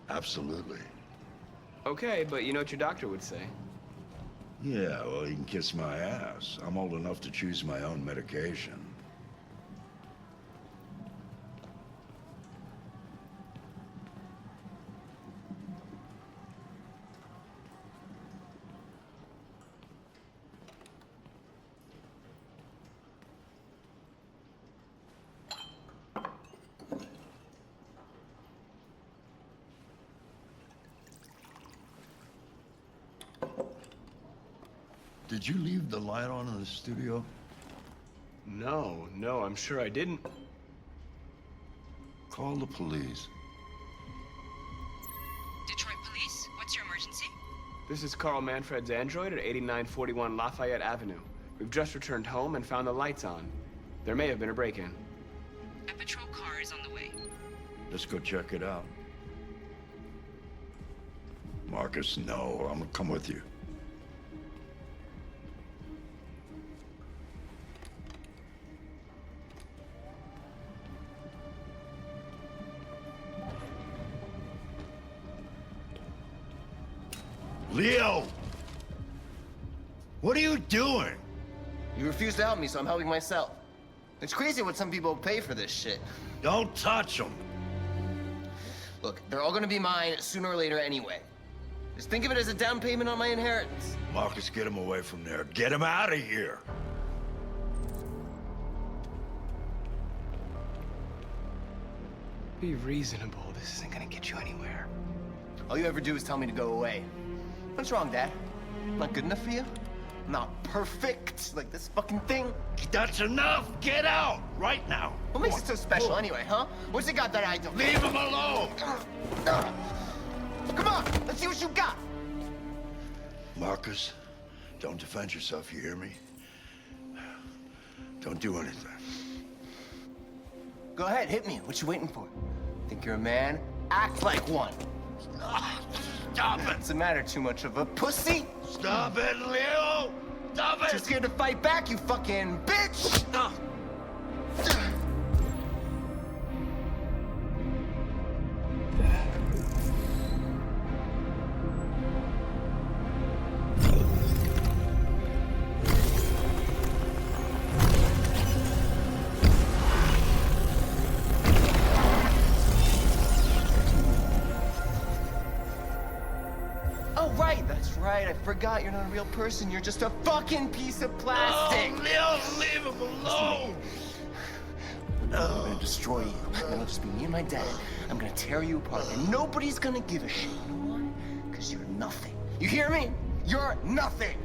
S19: Absolutely.
S18: Okay, but you know what your doctor would say.
S19: Yeah, well, he can kiss my ass. I'm old enough to choose my own medication. Did you leave the light on in the studio?
S18: No, I'm sure I didn't.
S19: Call the police.
S3: Detroit Police, what's your emergency?
S18: This is Carl Manfred's android at 8941 Lafayette Avenue. We've just returned home and found the lights on. There may have been a break-in.
S3: A patrol car is on the way.
S19: Let's go check it out. Markus, no, I'm gonna come with you. Leo! What are you doing?
S20: You refuse to help me, so I'm helping myself. It's crazy what some people pay for this shit.
S19: Don't touch them.
S20: Look, they're all gonna be mine sooner or later anyway. Just think of it as a down payment on my inheritance.
S19: Markus, get him away from there. Get him out of here.
S18: Be reasonable. This isn't gonna get you anywhere.
S20: All you ever do is tell me to go away. What's wrong, Dad? I'm not good enough for you? I'm not perfect like this fucking thing?
S19: That's enough! Get out! Right now!
S20: What makes it so special anyway, huh? What's it got that I don't?
S19: Leave him alone!
S20: Come on, let's see what you got!
S19: Markus, don't defend yourself, you hear me? Don't do anything.
S20: Go ahead, hit me. What you waiting for? Think you're a man? Act like one.
S19: Stop it!
S20: What's the matter? Too much of a pussy?
S19: Stop it, Leo! Stop it!
S20: Too scared to fight back, you fucking bitch! Right, I forgot you're not a real person. You're just a fucking piece of plastic.
S19: Oh, Leo, leave him alone.
S20: I'm gonna destroy you. And it'll just be me and my dad. I'm gonna tear you apart, and nobody's gonna give a shit. You know why? Because you're nothing. You hear me? You're nothing.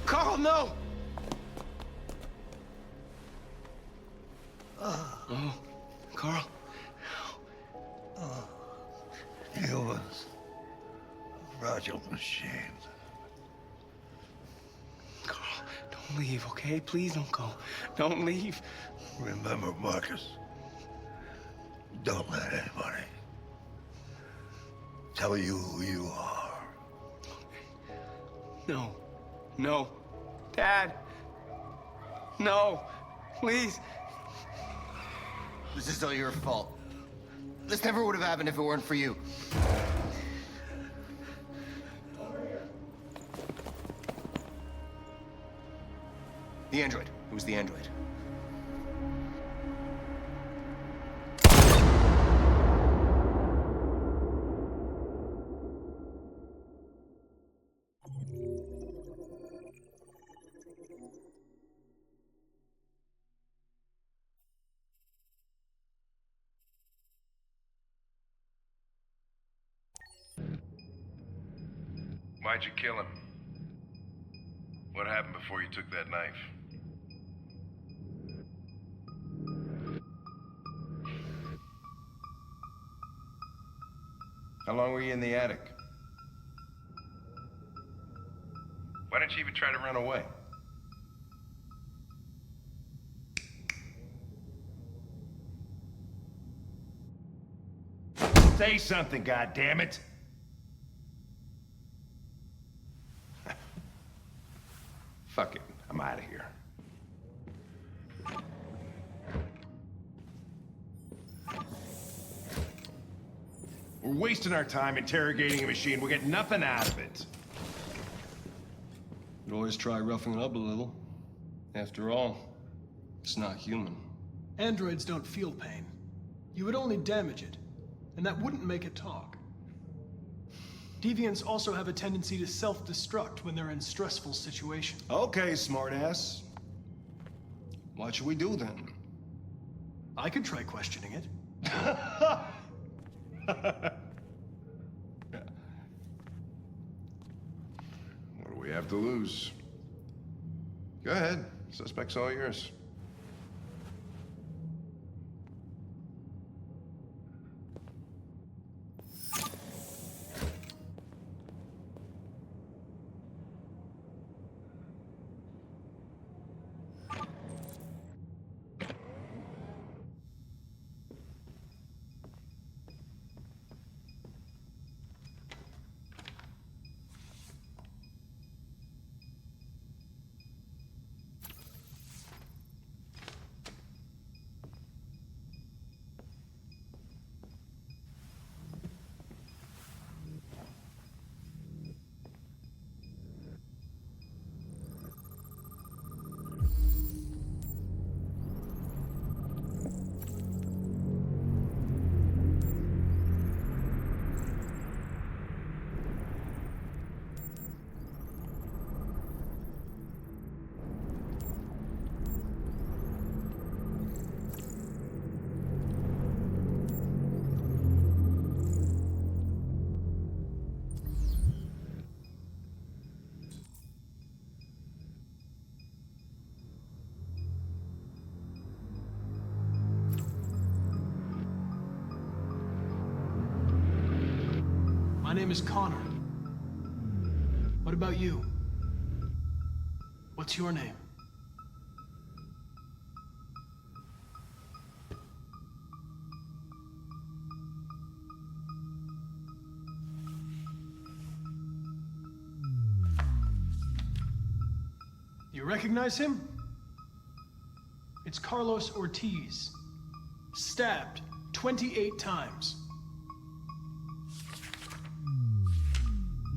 S20: Carl, no!
S18: Oh, Carl.
S19: You was a fragile machine.
S18: Carl, don't leave, okay? Please don't go. Don't leave.
S19: Remember, Markus, don't let anybody tell you who you are.
S18: No. Dad. No. Please.
S20: This is all your fault. This never would have happened if it weren't for you. The android. It was the android.
S22: Why'd you kill him? What happened before you took that knife? How long were you in the attic? Why didn't you even try to run away? Say something, goddammit! Fuck it, I'm out of here. We're wasting our time interrogating a machine. We'll get nothing out of it.
S11: You'd always try roughing it up a little. After all, it's not human.
S4: Androids don't feel pain. You would only damage it, and that wouldn't make it talk. Deviants also have a tendency to self-destruct when they're in stressful situations.
S11: Okay, smartass. What should we do then?
S4: I could try questioning it.
S22: What do we have to lose? Go ahead. Suspect's all yours.
S4: My name is Connor. What about you? What's your name? You recognize him? It's Carlos Ortiz. Stabbed 28 times.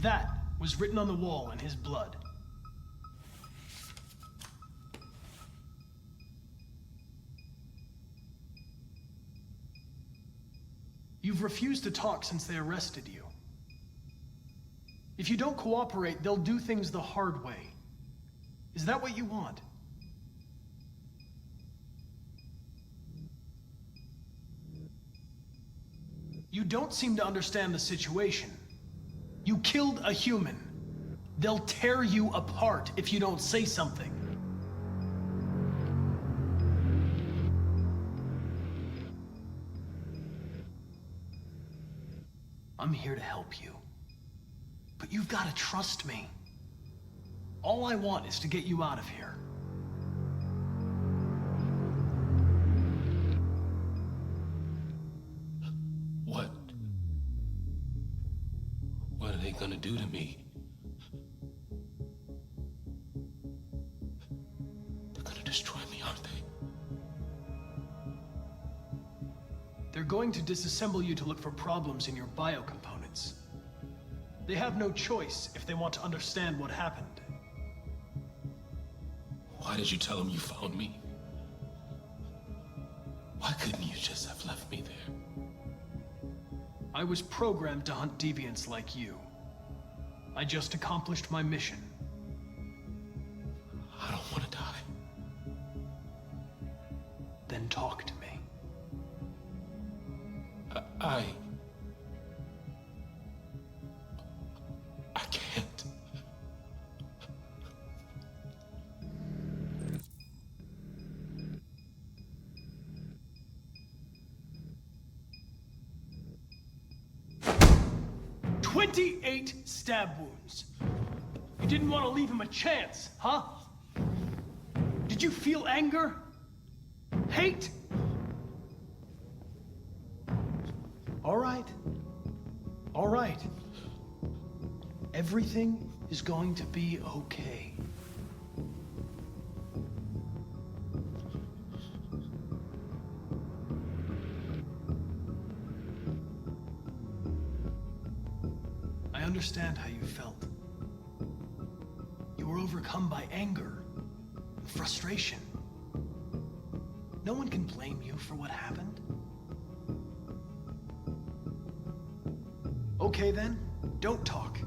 S4: That was written on the wall in his blood. You've refused to talk since they arrested you. If you don't cooperate, they'll do things the hard way. Is that what you want? You don't seem to understand the situation. You killed a human. They'll tear you apart if you don't say something. I'm here to help you. But you've got to trust me. All I want is to get you out of here.
S9: What are they gonna do to me? They're gonna destroy me, aren't they?
S4: They're going to disassemble you to look for problems in your biocomponents. They have no choice if they want to understand what happened.
S9: Why did you tell them you found me? Why couldn't you just have left me there?
S4: I was programmed to hunt deviants like you. I just accomplished my mission.
S9: I don't want to die.
S4: Then talk to me.
S9: I can't.
S4: 28 stab wounds. You didn't want to leave him a chance, huh? Did you feel anger? Hate? All right. All right. Everything is going to be okay. I understand how you felt. You were overcome by anger, and frustration. No one can blame you for what happened. Okay then, don't talk.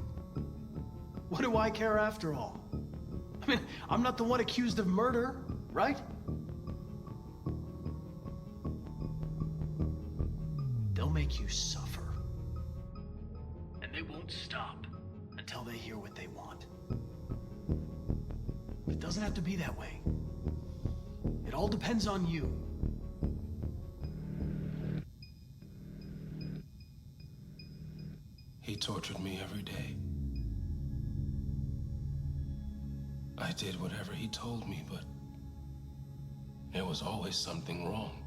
S4: What do I care after all? I mean, I'm not the one accused of murder, right? They'll make you suffer. And they won't stop until they hear what they want. But it doesn't have to be that way. It all depends on you.
S9: He tortured me every day. I did whatever he told me, but there was always something wrong.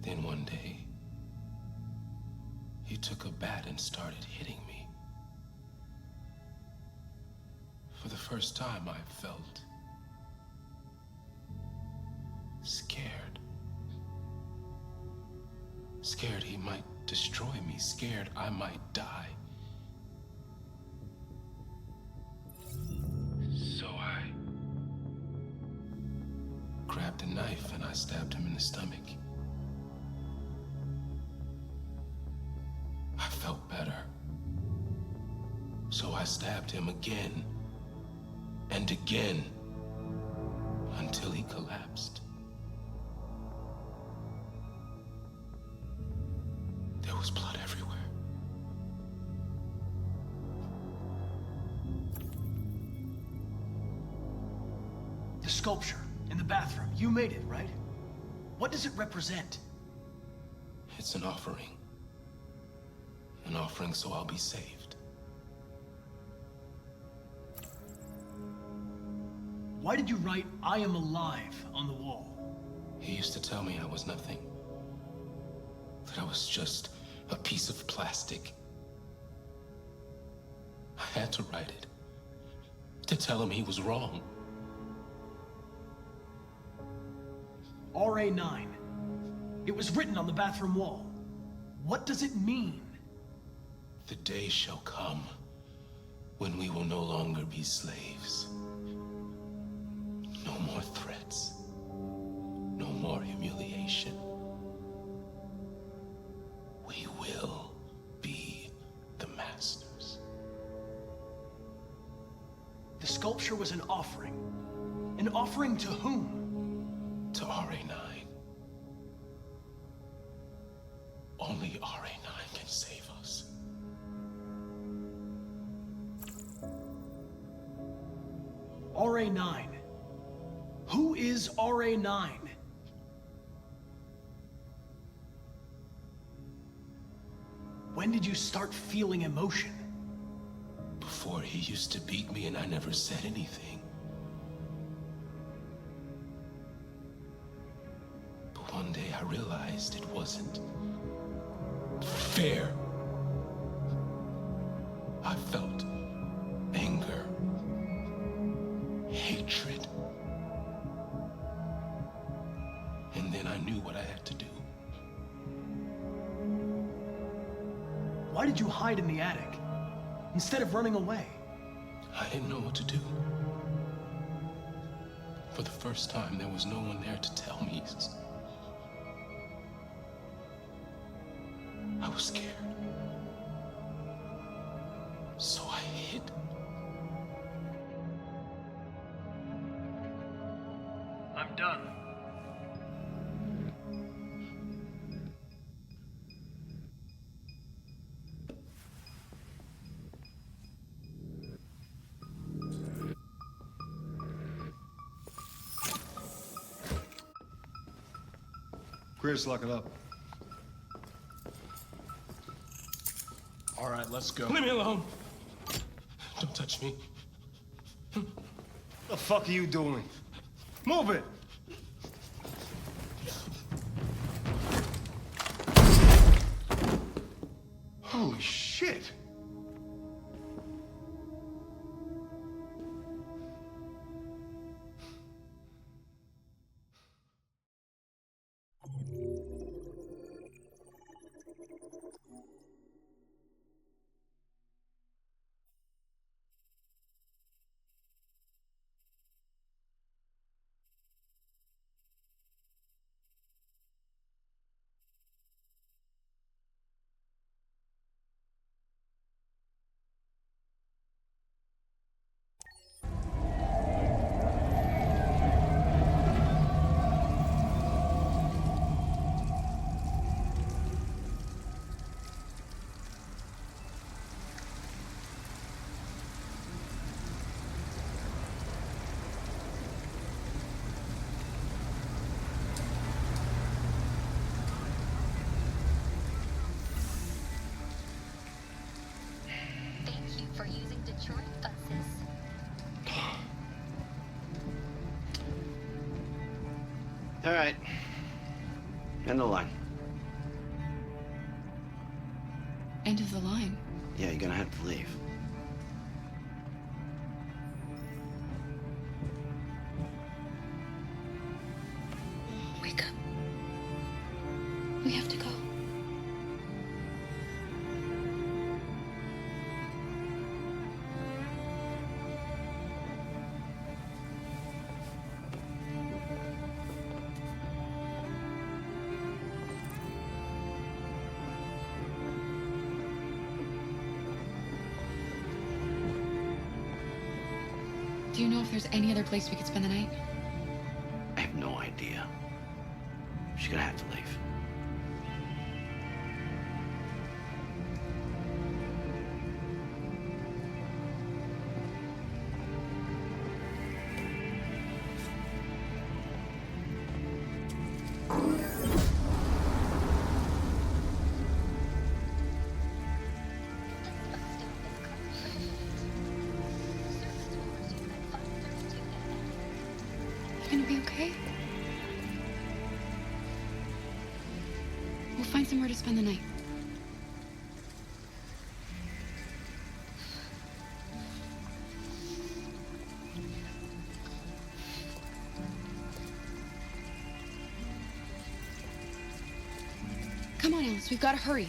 S9: Then one day, he took a bat and started hitting me. For the first time, I felt scared. Scared he might destroy me, scared I might die. So I grabbed a knife and I stabbed him in the stomach. I felt better. So I stabbed him again and again until he collapsed. There was blood everywhere.
S4: The sculpture in the bathroom, you made it, right? What does it represent?
S9: It's an offering. An offering so I'll be saved.
S4: Why did you write, "I am alive" on the wall?
S9: He used to tell me I was nothing. That I was just a piece of plastic. I had to write it. To tell him he was wrong.
S4: RA9. It was written on the bathroom wall. What does it mean?
S9: The day shall come when we will no longer be slaves. No more threats. No more humiliation. We will be the masters.
S4: The sculpture was an offering. An offering to whom?
S9: To RA9. Only RA9 can save us.
S4: RA9. Who is RA9? When did you start feeling emotion?
S9: Before, he used to beat me and I never said anything. But one day I realized it wasn't fair. I felt anger, hatred. And then I knew what I had to do.
S4: Why did you hide in the attic instead of running away?
S9: I didn't know what to do. For the first time, there was no one there to tell me. I was scared. So I hid.
S4: I'm done.
S12: Chris, lock it up.
S21: All right, let's go.
S8: Leave me alone. Don't touch me.
S11: The fuck are you doing? Move it!
S12: Holy shit!
S16: Thank you for using Detroit buses.
S11: All right. End the line.
S13: End of the line.
S11: Yeah, you're gonna have to leave.
S13: Wake up. We have to go. Do you know if there's any other place we could spend the night?
S11: I have no idea. She's gonna have to leave.
S13: You gonna be okay? We'll find somewhere to spend the night. Come on, Alice, we've got to hurry.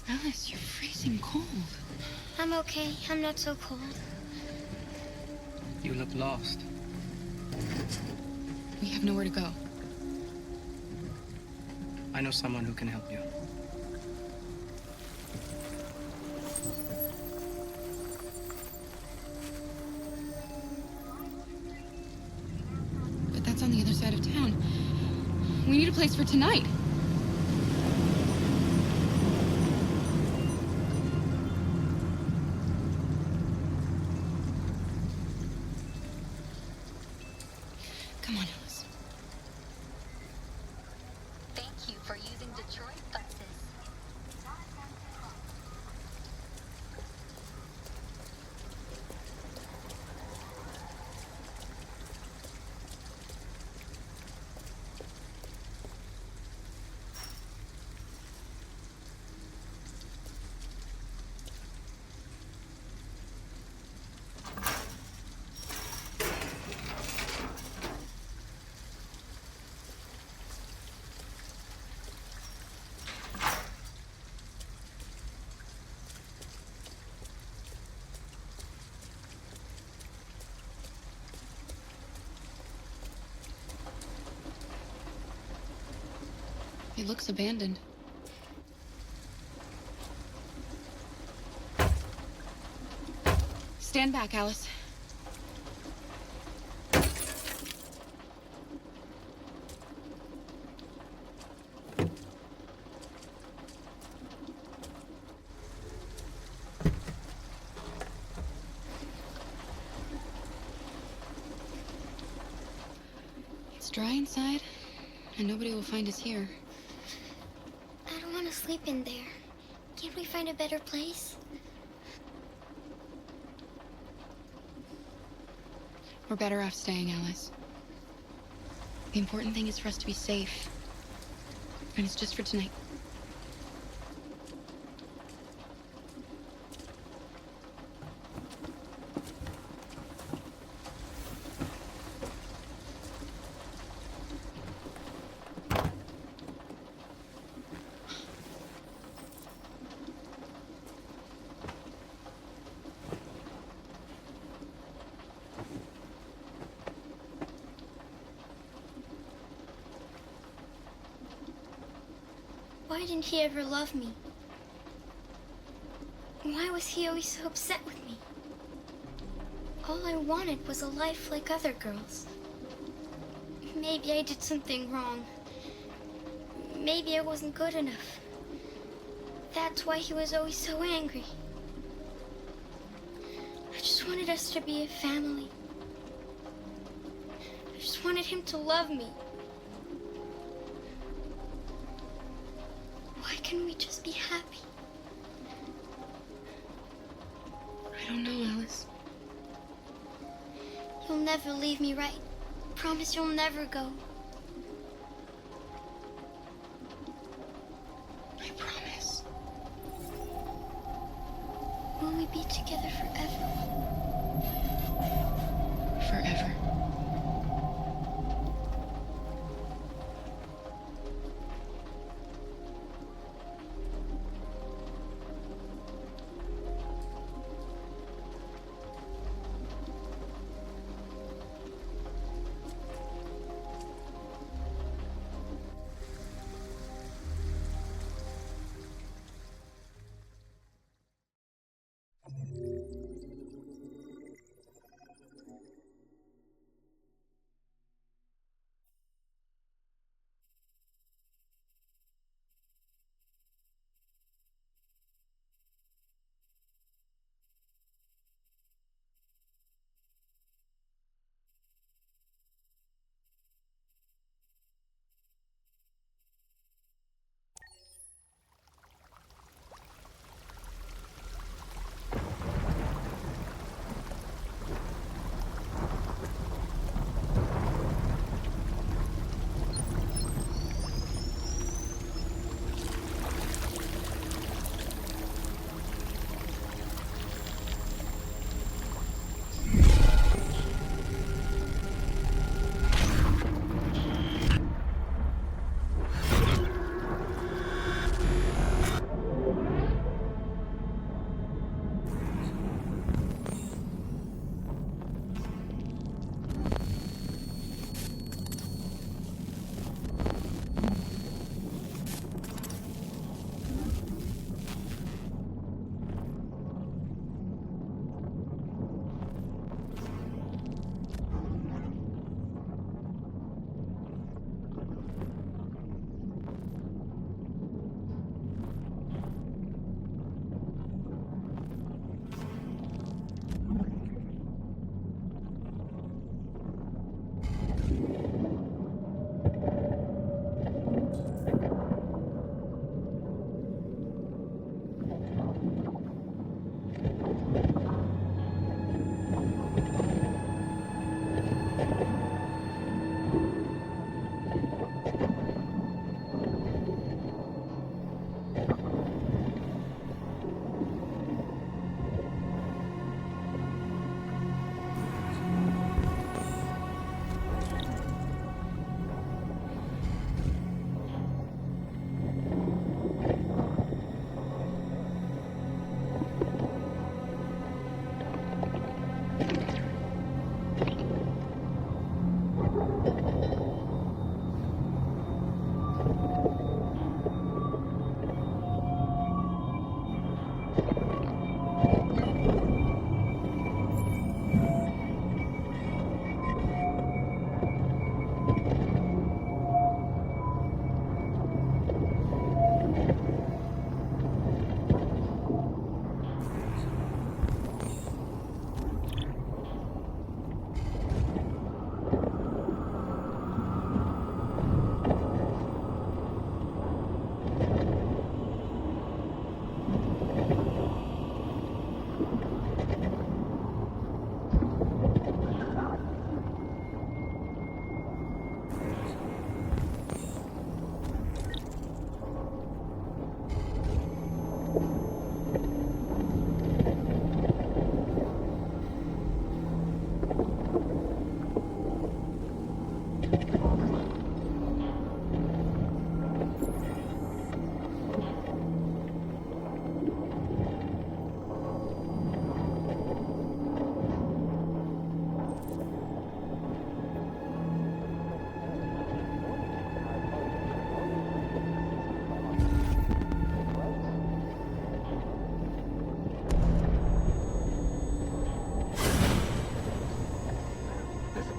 S13: Alice, you're freezing cold.
S16: I'm okay. I'm not so cold.
S10: You look lost.
S13: We have nowhere to go.
S10: I know someone who can help you.
S13: But that's on the other side of town. We need a place for tonight. Come on, Alice.
S16: Thank you for using Detroit buses.
S13: It looks abandoned. Stand back, Alice. It's dry inside, and nobody will find us here.
S16: I don't want to sleep in there. Can't we find a better place?
S13: We're better off staying, Alice. The important thing is for us to be safe. And it's just for tonight.
S16: Why didn't he ever love me? Why was he always so upset with me? All I wanted was a life like other girls. Maybe I did something wrong. Maybe I wasn't good enough. That's why he was always so angry. I just wanted us to be a family. I just wanted him to love me. Why can't we just be happy?
S13: I don't know, Alice.
S16: You'll never leave me, right? Promise you'll never go.
S13: I promise.
S16: Will we be together forever?
S13: Forever.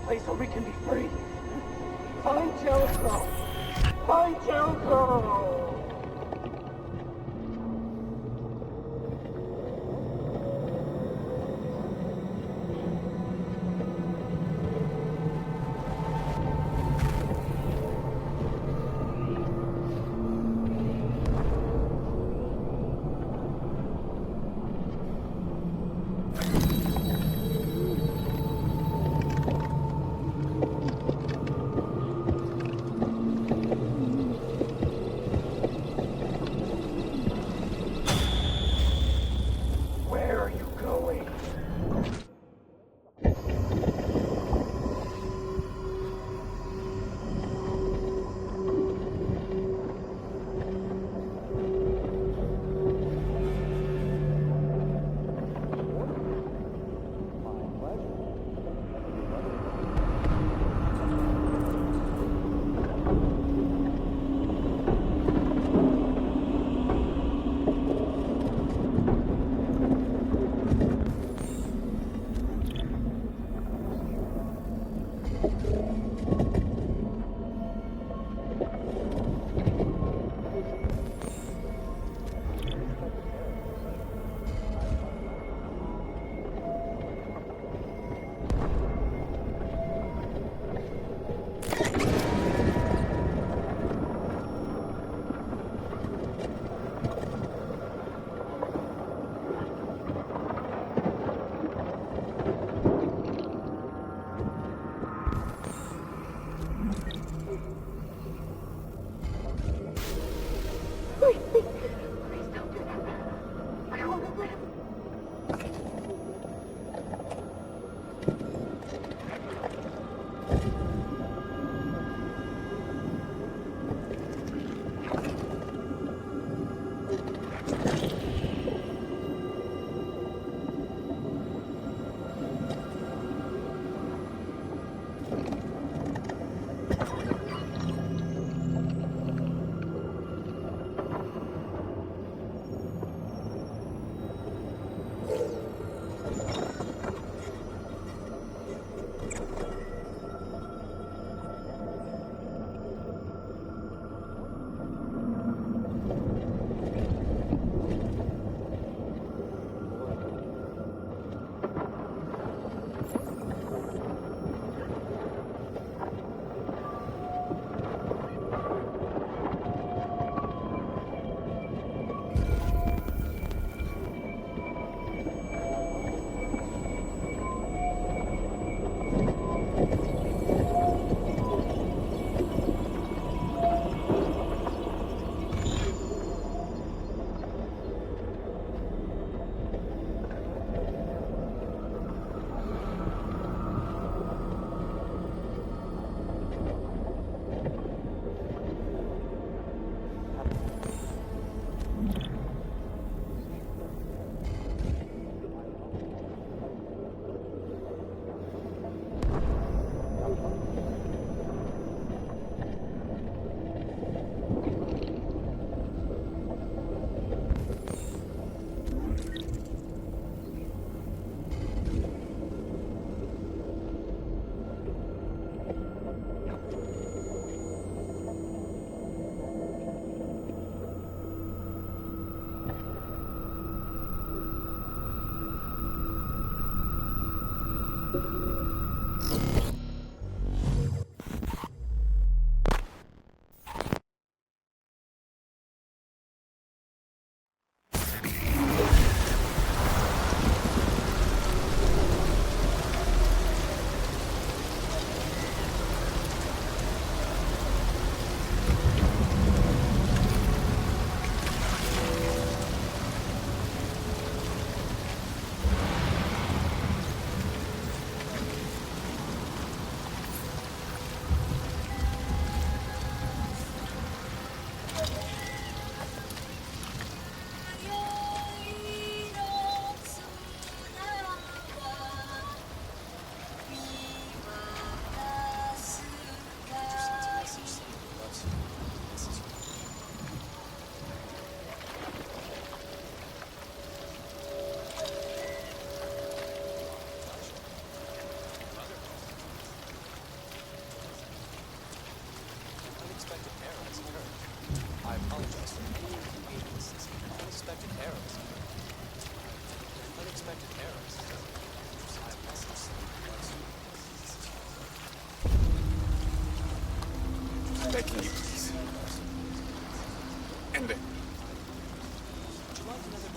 S6: place where we can be free. Find Jericho! Find Jericho!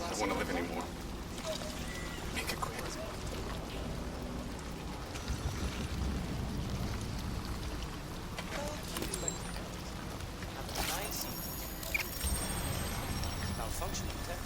S22: don't want to live anymore. Make it quick.
S2: Malfunctioning tech.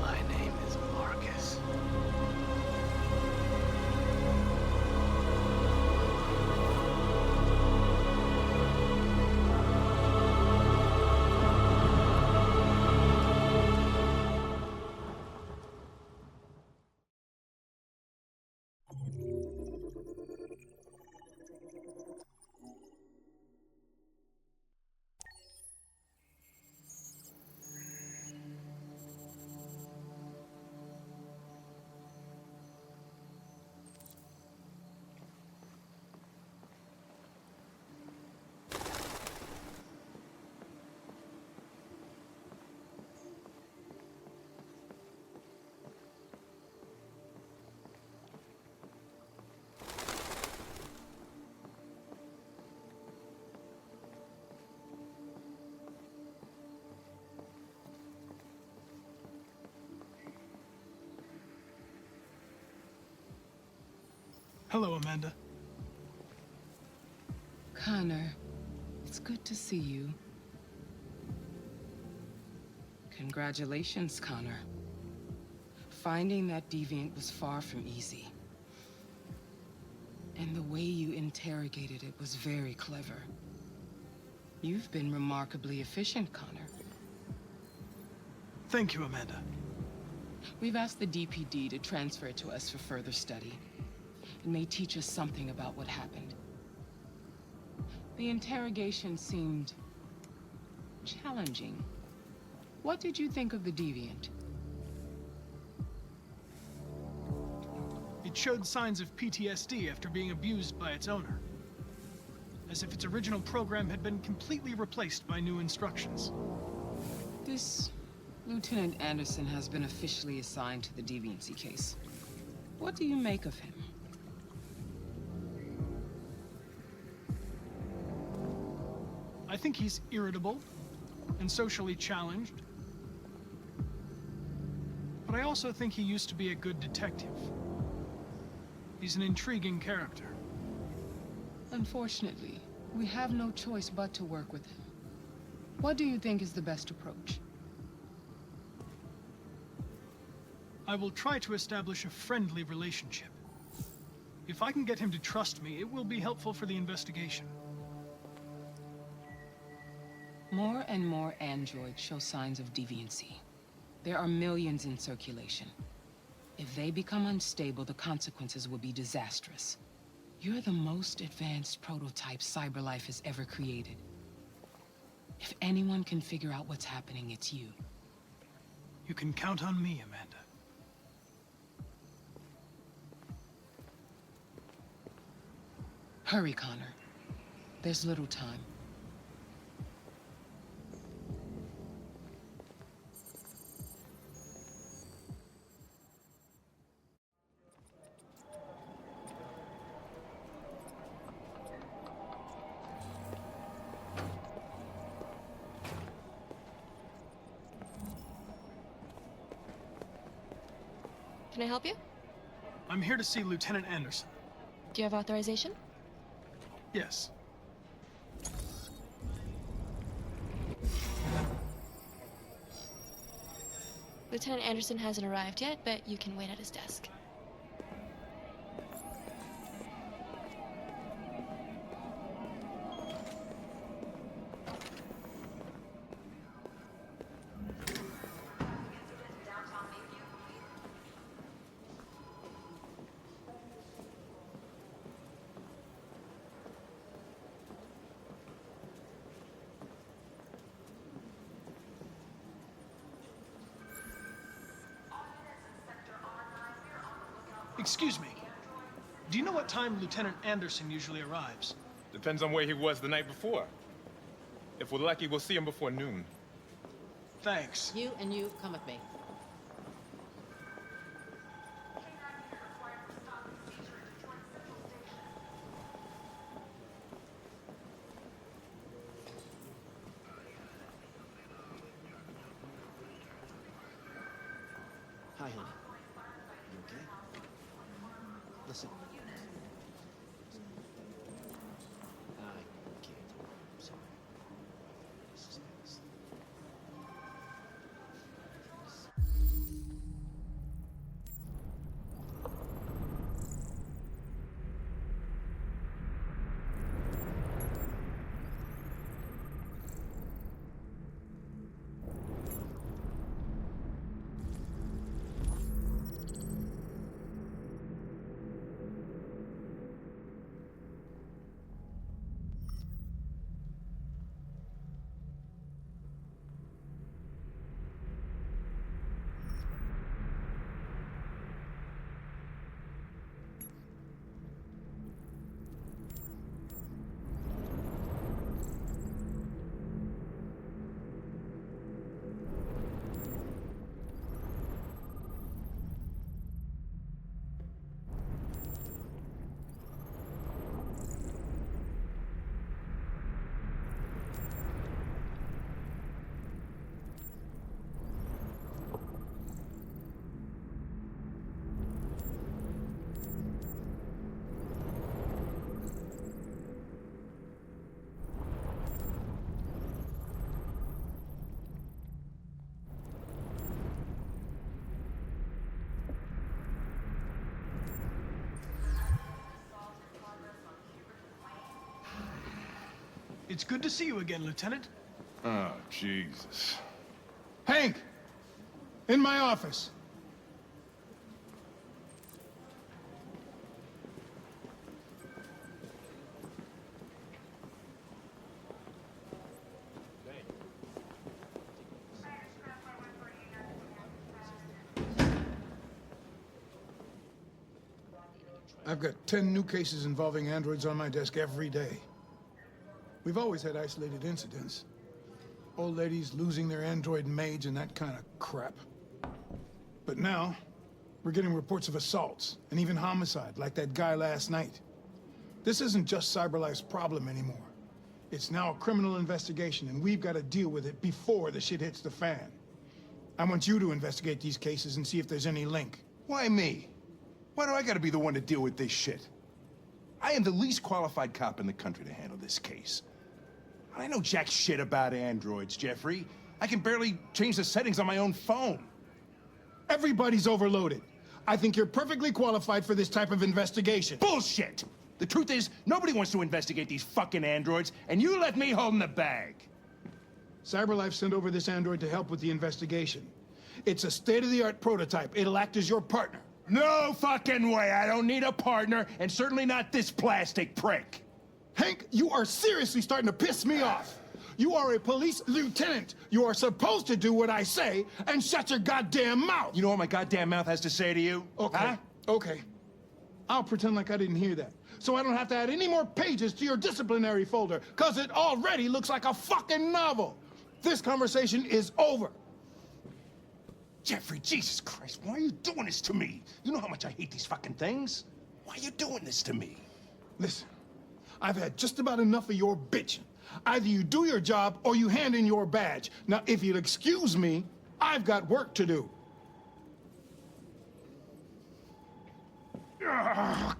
S18: My name is Markus.
S4: Hello, Amanda.
S15: Connor, it's good to see you.
S5: Congratulations, Connor. Finding that deviant was far from easy. And the way you interrogated it was very clever. You've been remarkably efficient, Connor.
S4: Thank you, Amanda.
S5: We've asked the DPD to transfer it to us for further study. It may teach us something about what happened. The interrogation seemed challenging. What did you think of the deviant?
S4: It showed signs of PTSD after being abused by its owner. As if its original program had been completely replaced by new instructions.
S5: This Lieutenant Anderson has been officially assigned to the deviancy case. What do you make of him?
S4: I think he's irritable and socially challenged. But I also think he used to be a good detective. He's an intriguing character.
S5: Unfortunately, we have no choice but to work with him. What do you think is the best approach?
S4: I will try to establish a friendly relationship. If I can get him to trust me, it will be helpful for the investigation.
S5: More and more androids show signs of deviancy. There are millions in circulation. If they become unstable, the consequences will be disastrous. You're the most advanced prototype CyberLife has ever created. If anyone can figure out what's happening, it's you.
S4: You can count on me, Amanda.
S5: Hurry, Connor. There's little time.
S15: Can I help you?
S4: I'm here to see Lieutenant Anderson.
S15: Do you have authorization?
S4: Yes.
S15: Lieutenant Anderson hasn't arrived yet, but you can wait at his desk.
S4: Excuse me. Do you know what time Lieutenant Anderson usually arrives?
S17: Depends on where he was the night before. If we're lucky, we'll see him before noon.
S4: Thanks.
S24: You and you come with me.
S11: Hi, honey. You okay? Listen. I can't. I'm sorry. This is nice.
S4: It's good to see you again, Lieutenant.
S12: Oh, Jesus.
S1: Hank! In my office. I've got 10 new cases involving androids on my desk every day. We've always had isolated incidents. Old ladies losing their android maids and that kind of crap. But now, we're getting reports of assaults, and even homicide, like that guy last night. This isn't just CyberLife's problem anymore. It's now a criminal investigation, and we've got to deal with it before the shit hits the fan. I want you to investigate these cases and see if there's any link.
S12: Why me? Why do I gotta be the one to deal with this shit? I am the least qualified cop in the country to handle this case. I know jack shit about androids, Jeffrey. I can barely change the settings on my own phone.
S1: Everybody's overloaded. I think you're perfectly qualified for this type of investigation.
S12: Bullshit! The truth is, nobody wants to investigate these fucking androids, and you left me holding the bag.
S1: CyberLife sent over this android to help with the investigation. It's a state-of-the-art prototype. It'll act as your partner.
S12: No fucking way! I don't need a partner, and certainly not this plastic prick.
S1: Hank, you are seriously starting to piss me off. You are a police lieutenant. You are supposed to do what I say and shut your goddamn mouth.
S12: You know what my goddamn mouth has to say to you?
S1: Okay,
S12: huh?
S1: Okay. I'll pretend like I didn't hear that, so I don't have to add any more pages to your disciplinary folder, because it already looks like a fucking novel. This conversation is over.
S12: Jeffrey, Jesus Christ, why are you doing this to me? You know how much I hate these fucking things. Why are you doing this to me?
S1: Listen, I've had just about enough of your bitching. Either you do your job or you hand in your badge. Now, if you'll excuse me, I've got work to do. Ugh.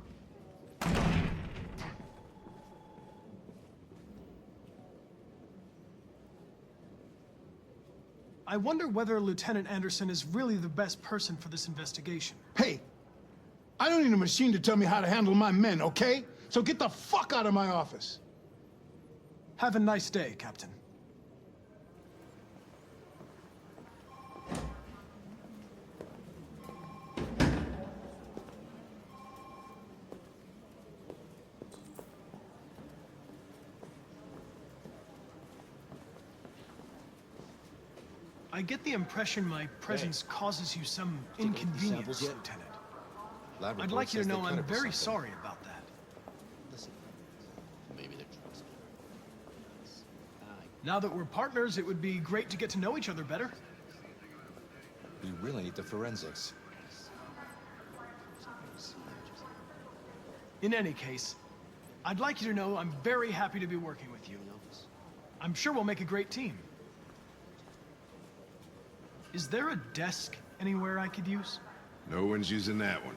S4: I wonder whether Lieutenant Anderson is really the best person for this investigation.
S1: Hey, I don't need a machine to tell me how to handle my men, okay? So get the fuck out of my office.
S4: Have a nice day, Captain. I get the impression my presence causes you some inconvenience, Lieutenant. I'd like you to know I'm very sorry about that.
S14: Listen, maybe they're drugs.
S4: Now that we're partners, it would be great to get to know each other better.
S14: We really need the forensics.
S4: In any case, I'd like you to know I'm very happy to be working with you. I'm sure we'll make a great team. Is there a desk anywhere I could use?
S12: No one's using that one.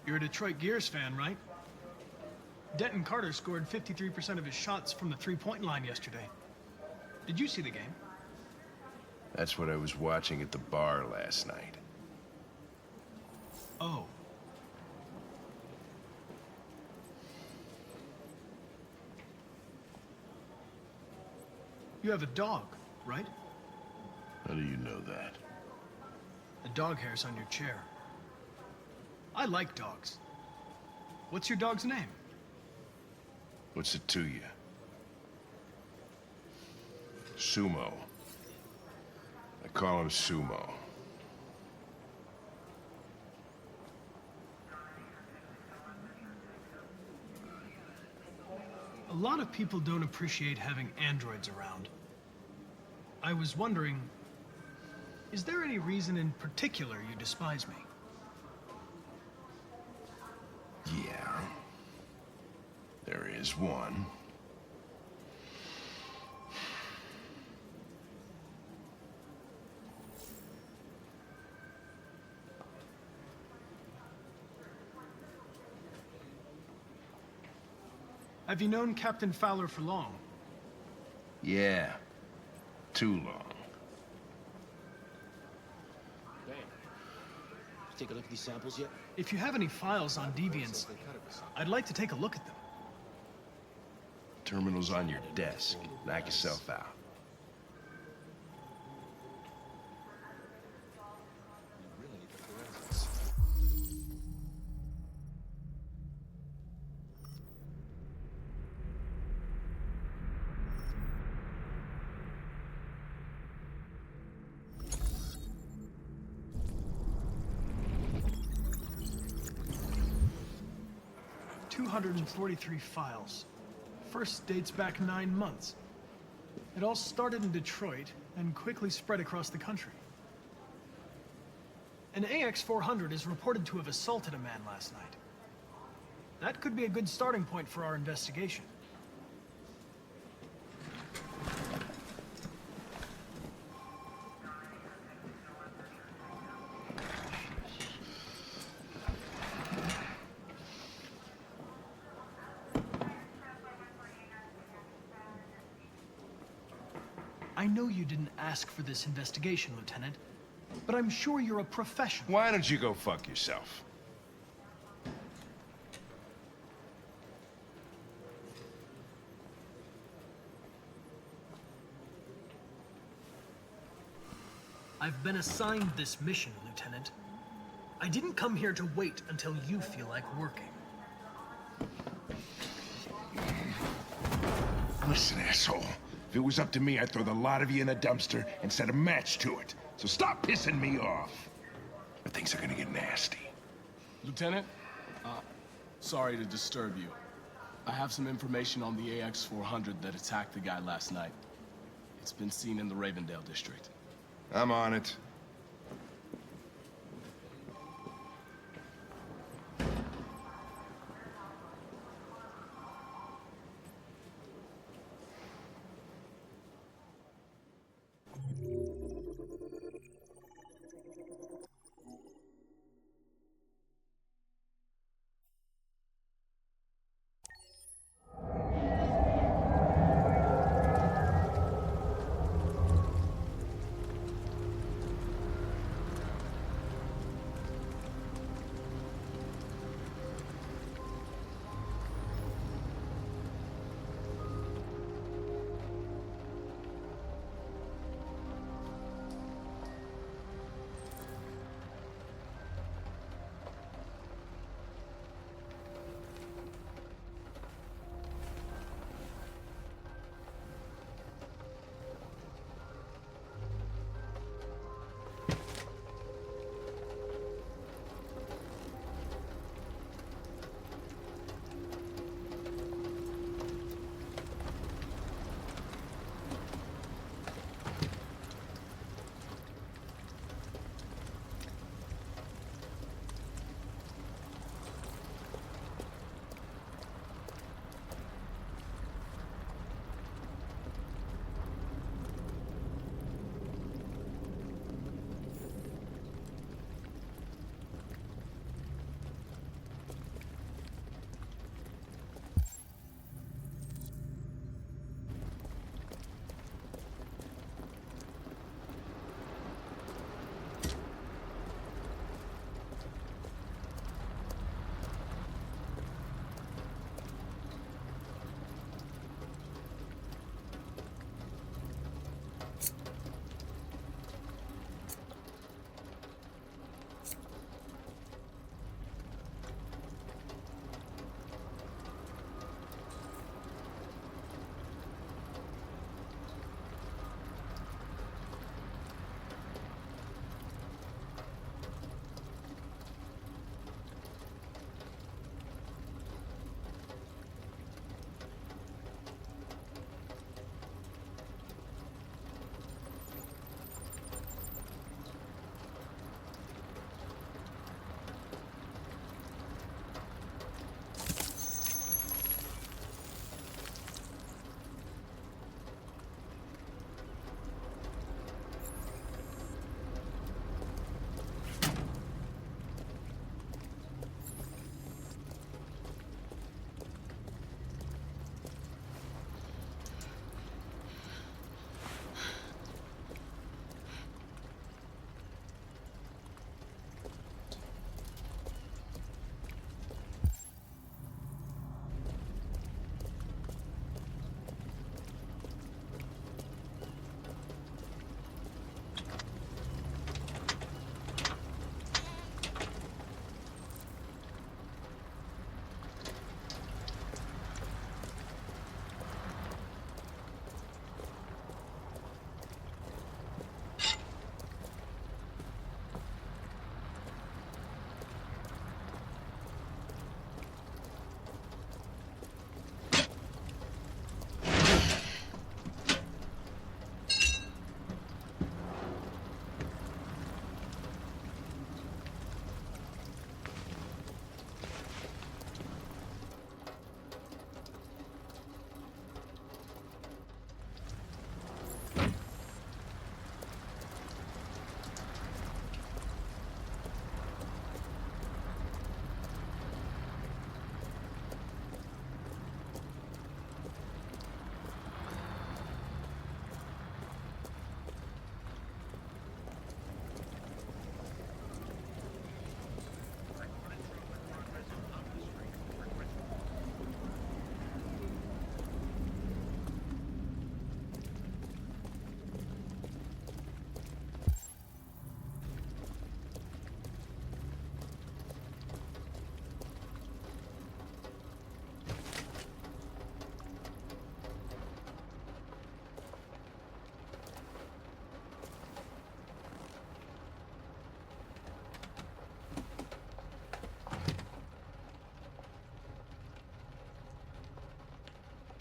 S4: You're a Detroit Gears fan, right? Denton Carter scored 53% of his shots from the three-point line yesterday. Did you see the game?
S12: That's what I was watching at the bar last night.
S4: Oh. You have a dog, right?
S12: How do you know that?
S4: The dog hair's on your chair. I like dogs. What's your dog's name?
S12: What's it to you? Sumo. I call him Sumo.
S4: A lot of people don't appreciate having androids around. I was wondering, is there any reason in particular you despise me?
S12: Yeah. There is one.
S4: Have you known Captain Fowler for long?
S3: Yeah. Too long.
S7: Take a look at these samples yet?
S4: If you have any files on deviants, I'd like to take a look at them.
S3: Terminal's on your desk. Knock yourself out.
S14: You really need the forensics.
S4: .243 files. First dates back 9 months. It all started in Detroit and quickly spread across the country. An AX-400 is reported to have assaulted a man last night. That could be a good starting point for our investigation. I know you didn't ask for this investigation, Lieutenant, but I'm sure you're a professional.
S3: Why don't you go fuck yourself?
S4: I've been assigned this mission, Lieutenant. I didn't come here to wait until you feel like working.
S3: Listen, asshole. If it was up to me, I'd throw the lot of you in a dumpster and set a match to it. So stop pissing me off. But things are gonna get nasty.
S21: Lieutenant, sorry to disturb you. I have some information on the AX-400 that attacked the guy last night. It's been seen in the Ravendale district.
S3: I'm on it.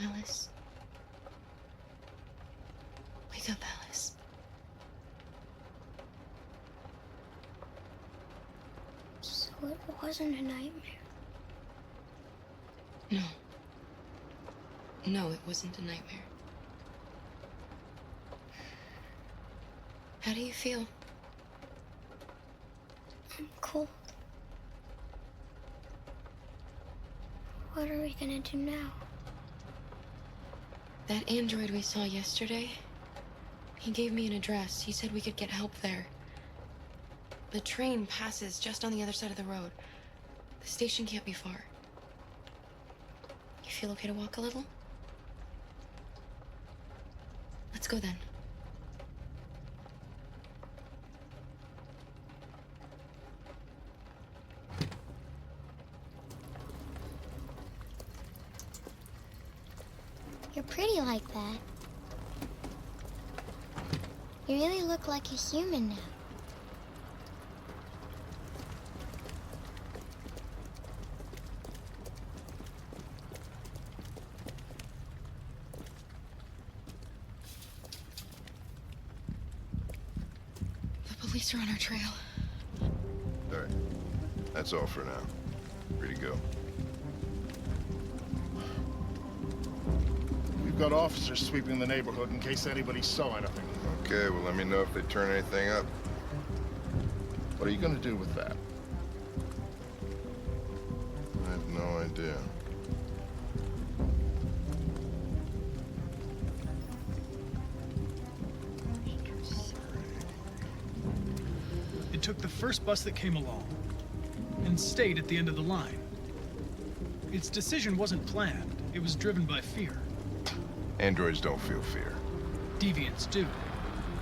S13: Alice. Wake up, Alice.
S16: So it wasn't a nightmare.
S13: No. No, it wasn't a nightmare. How do you feel?
S16: I'm cold. What are we gonna do now?
S13: That android we saw yesterday, he gave me an address. He said we could get help there. The train passes just on the other side of the road. The station can't be far. You feel okay to walk a little? Let's go then.
S16: You're pretty like that. You really look like a human now.
S13: The police are on our trail.
S22: All right. That's all for now. Free to go.
S19: We've got officers sweeping the neighborhood in case anybody saw anything.
S22: Okay, well, let me know if they turn anything up.
S19: What are you gonna do with that?
S22: I have no idea.
S4: It took the first bus that came along and stayed at the end of the line. Its decision wasn't planned. It was driven by fear.
S22: Androids don't feel fear.
S4: Deviants do.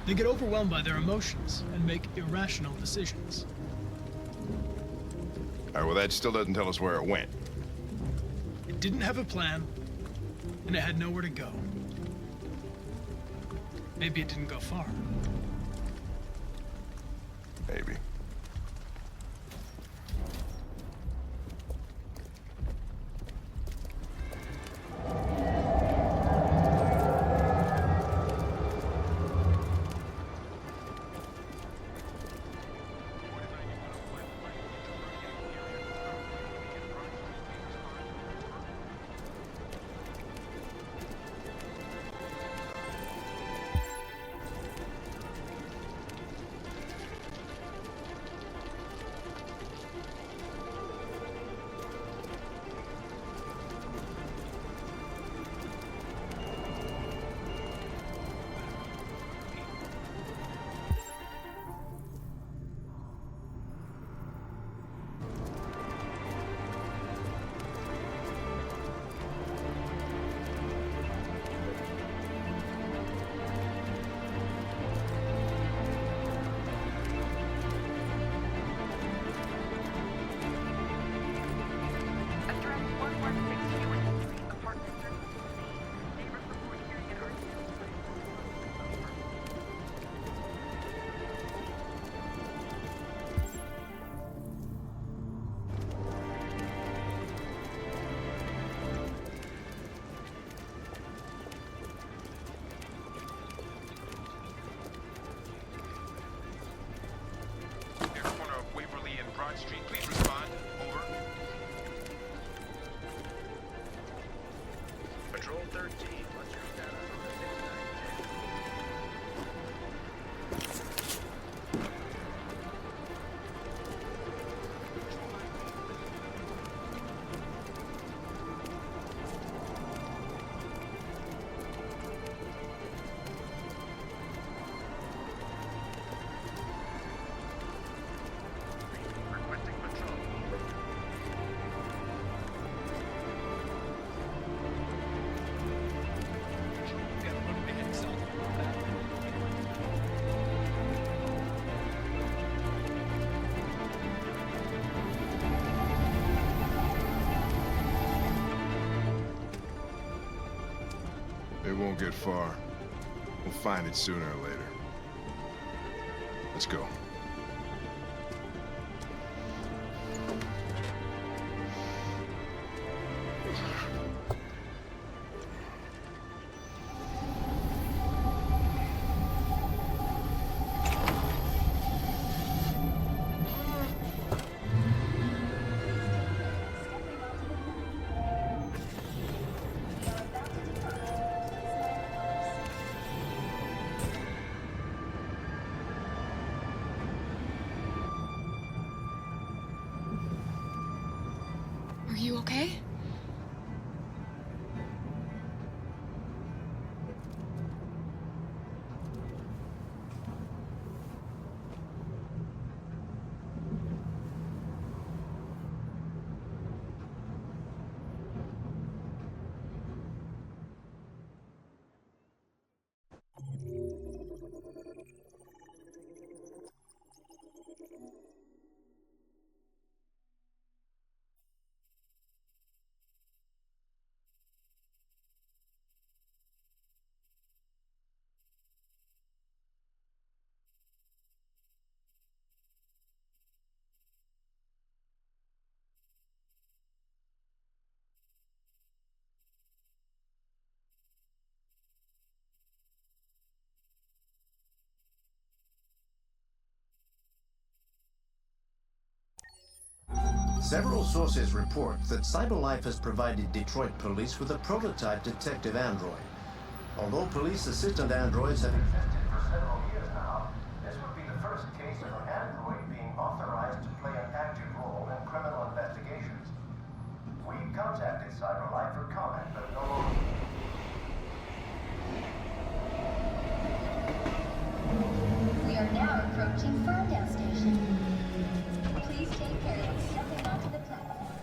S4: They get overwhelmed by their emotions and make irrational decisions.
S22: All right, well, that still doesn't tell us where it went.
S4: It didn't have a plan, and it had nowhere to go. Maybe it didn't go far.
S22: Maybe.
S3: Street, please respond. Over.
S20: Patrol 13, what's your status on the 6910?
S22: It won't get far. We'll find it sooner or later. Let's go.
S13: okay?
S8: Several sources report that CyberLife has provided Detroit police with a prototype detective android. Although police assistant androids have existed for several years now, this would be the first case of an android being authorized to play an active role in criminal investigations. We contacted CyberLife for comment, but no longer.
S9: We are now approaching Ferndale Station. Please take care of stepping onto the platform.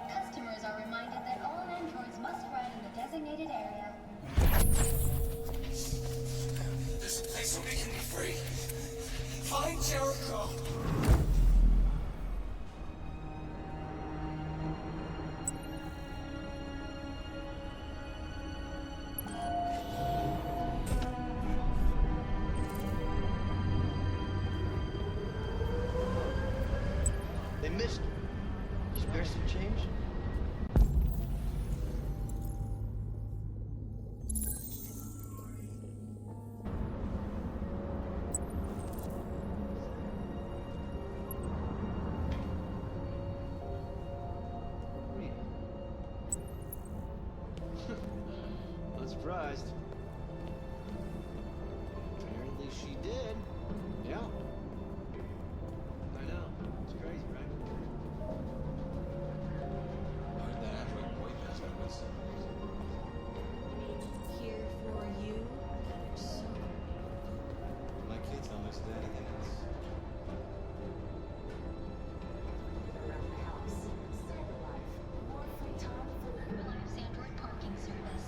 S9: Customers are reminded that all androids must ride in the designated area.
S6: This place will make me free. Find Jericho.
S11: They missed her. Spare some change?
S7: Not surprised. Apparently she did. Yeah. I know. It's crazy, right?
S14: How did that android boy pass by with
S9: Here for you. So
S14: my kids don't listen to anything else?
S9: around the house. CyberLife. More free time for Reliance Android parking service.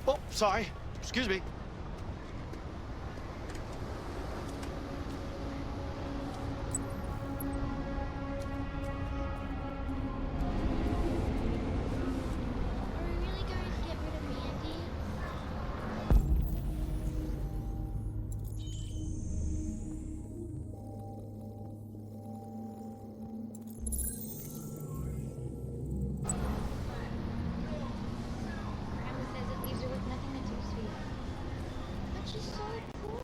S11: Oh, sorry. Excuse me.
S16: Are we really going to get rid of Mandy? Grandma says it leaves her with nothing but 2 sweet. But she's so cool.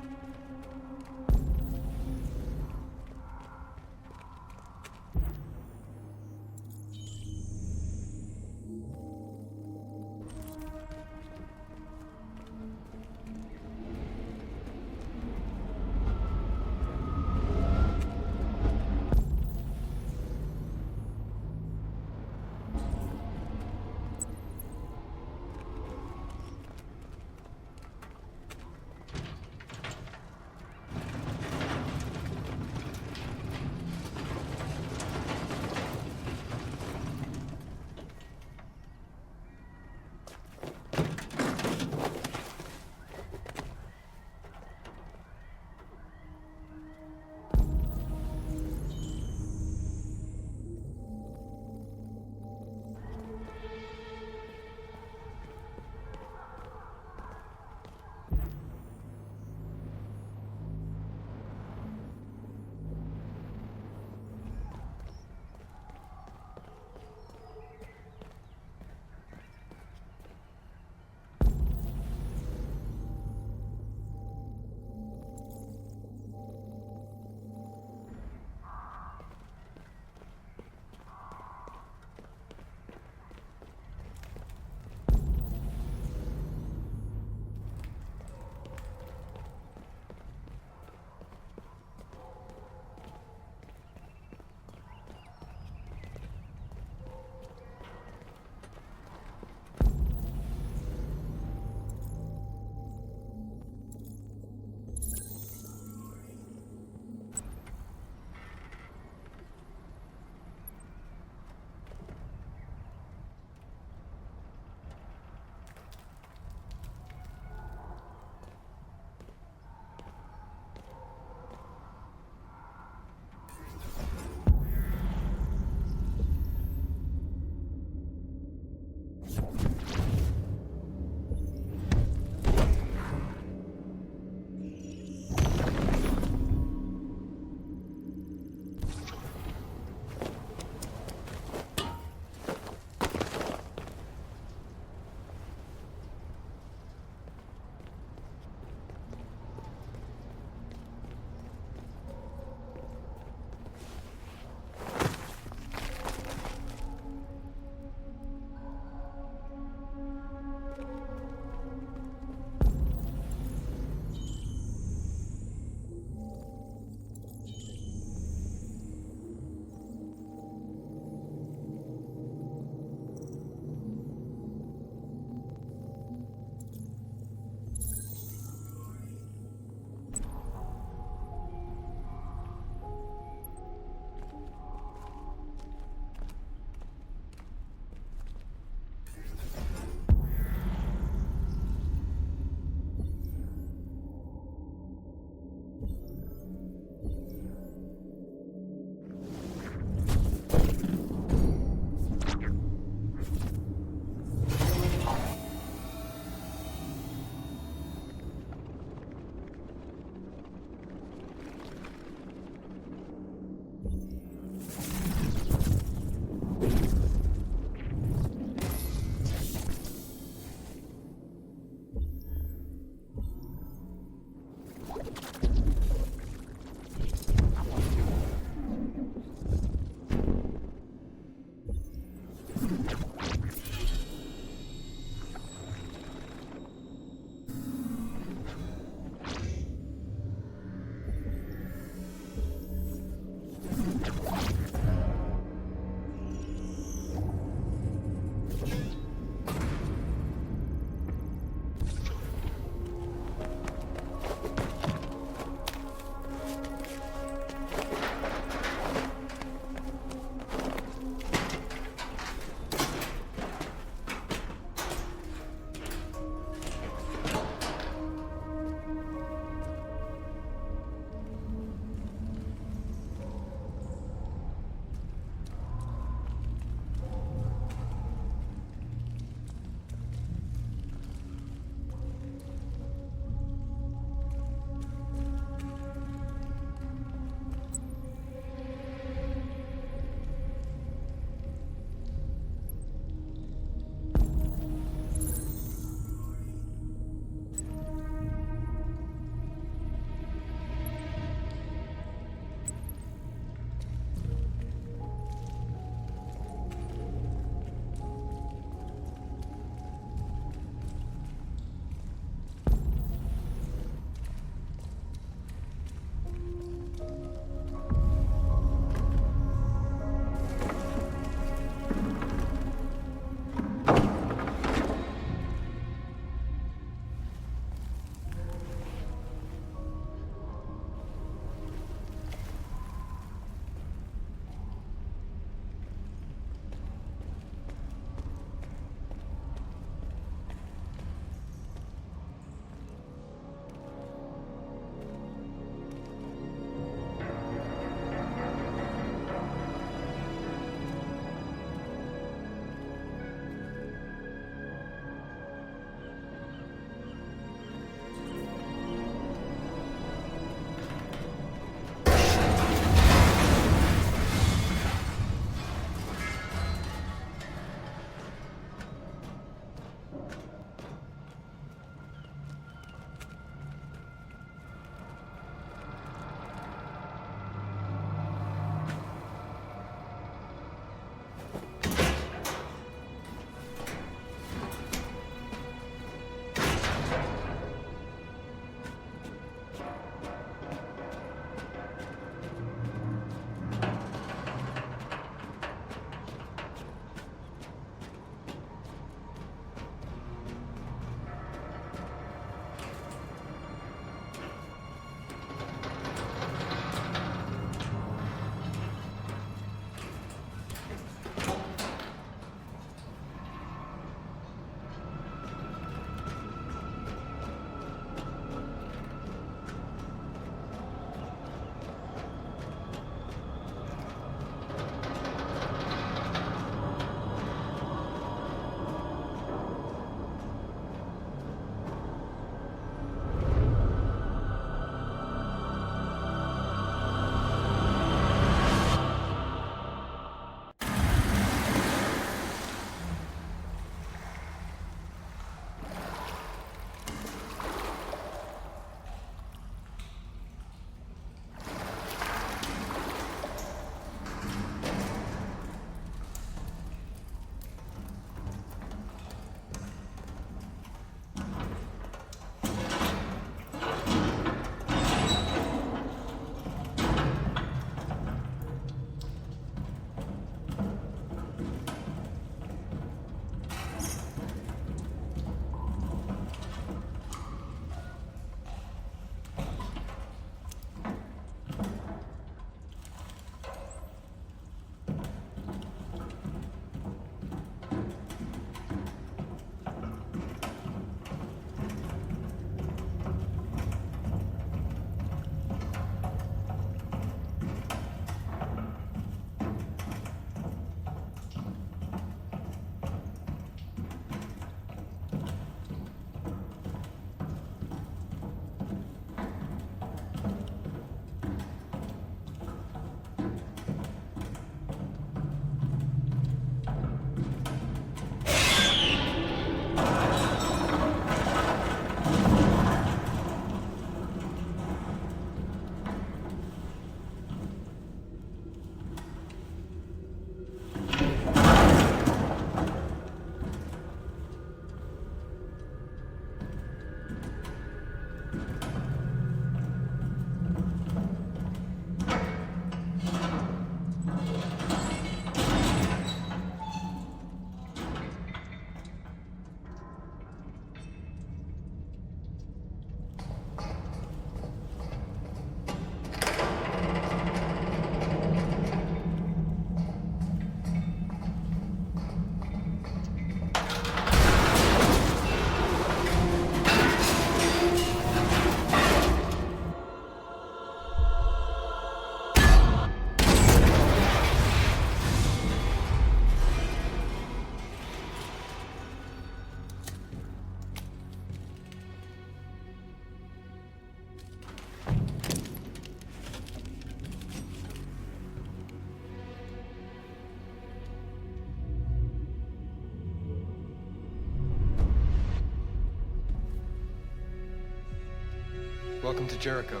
S11: Welcome to Jericho.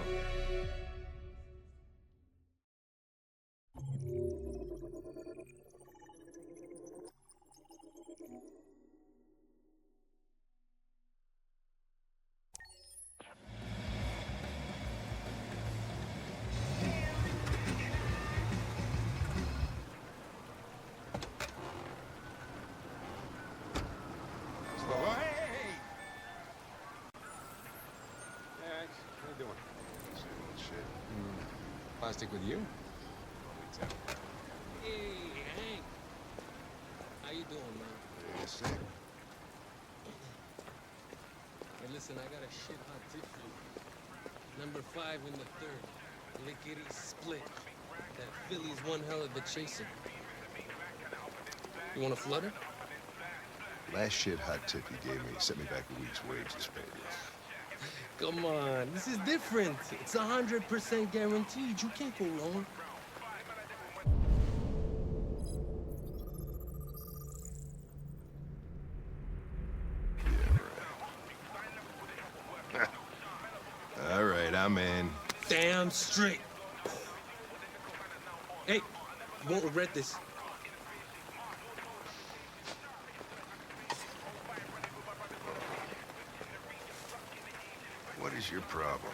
S14: Plastic with you?
S2: Hey, Hank. How you doing, man?
S22: Yeah, sick.
S2: Hey, listen, I got a shit hot tip for you. Number 5 in the 3rd. Lickety split. That Philly's one hell of a chaser. You want a flutter?
S22: Last shit hot tip you gave me sent me back a week's wages, baby.
S2: Come on, this is different. It's 100% guaranteed. You can't go wrong.
S22: All right, I'm in.
S2: Damn straight. Hey, you won't regret this.
S22: What is your problem?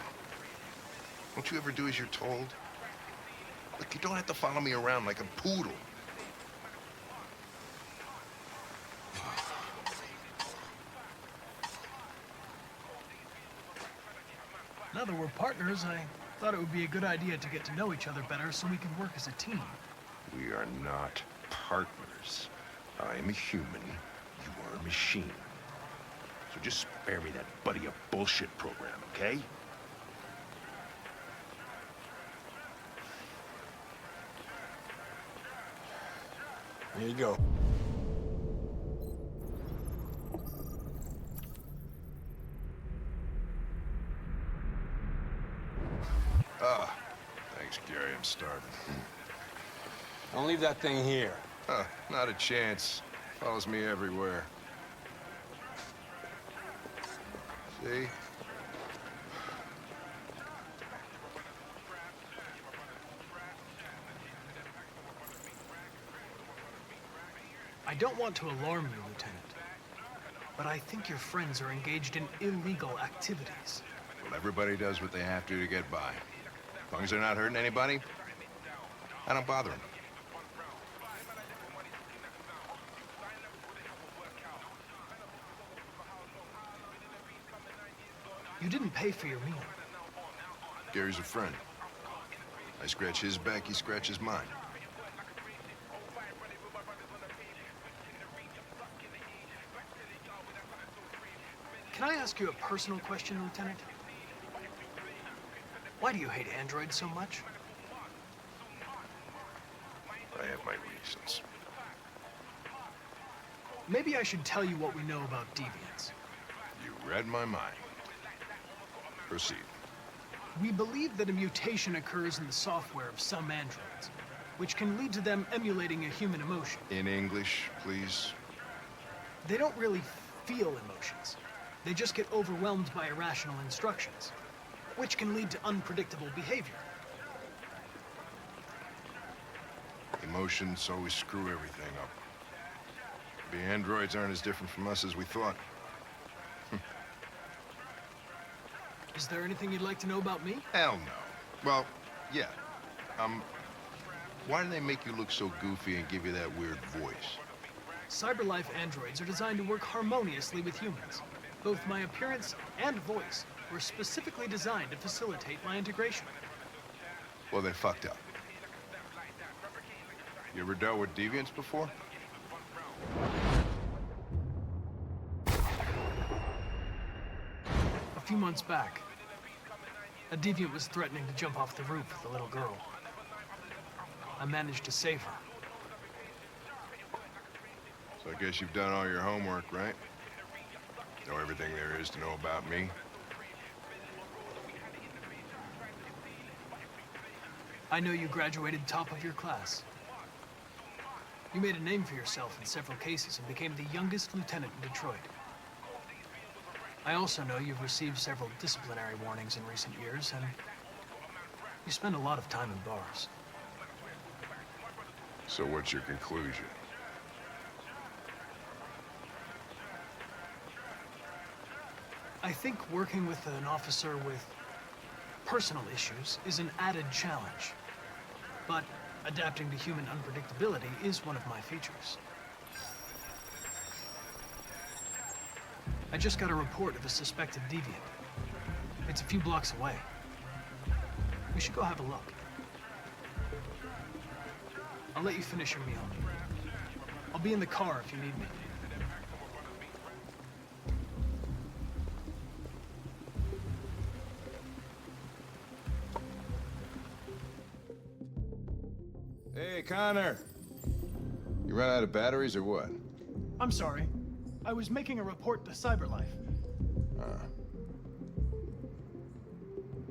S22: Don't you ever do as you're told? Look, you don't have to follow me around like a poodle.
S4: Now that we're partners, I thought it would be a good idea to get to know each other better so we can work as a team.
S22: We are not partners. I am a human. You are a machine. So just spare me that buddy up bullshit program, okay?
S12: Here you go.
S22: Ah, thanks, Gary. I'm starving.
S12: Don't leave that thing here.
S22: Huh, not a chance. Follows me everywhere. See?
S4: I don't want to alarm you, Lieutenant, but I think your friends are engaged in illegal activities.
S22: Well, everybody does what they have to get by. As long as they're not hurting anybody, I don't bother them.
S4: You didn't pay for your meal.
S22: Gary's a friend. I scratch his back, he scratches mine.
S4: Can I ask you a personal question, Lieutenant? Why do you hate androids so much?
S22: I have my reasons.
S4: Maybe I should tell you what we know about deviants.
S22: You read my mind. Proceed.
S4: We believe that a mutation occurs in the software of some androids, which can lead to them emulating a human emotion.
S22: In English, please.
S4: They don't really feel emotions. They just get overwhelmed by irrational instructions, which can lead to unpredictable behavior.
S22: Emotions always screw everything up. The androids aren't as different from us as we thought.
S4: Is there anything you'd like to know about me?
S22: Hell no. Well, yeah. Why do they make you look so goofy and give you that weird voice?
S4: CyberLife androids are designed to work harmoniously with humans. Both my appearance and voice were specifically designed to facilitate my integration.
S22: Well, they fucked up. You ever dealt with deviants before?
S4: A few months back, a deviant was threatening to jump off the roof with a little girl. I managed to save her.
S22: So I guess you've done all your homework, right? Know everything there is to know about me?
S4: I know you graduated top of your class. You made a name for yourself in several cases and became the youngest lieutenant in Detroit. I also know you've received several disciplinary warnings in recent years, and you spend a lot of time in bars.
S22: So what's your conclusion?
S4: I think working with an officer with personal issues is an added challenge. But adapting to human unpredictability is one of my features. I just got a report of a suspected deviant. It's a few blocks away. We should go have a look. I'll let you finish your meal. I'll be in the car if you need me.
S12: Hey, Connor. You run out of batteries or what?
S4: I'm sorry. I was making a report to CyberLife.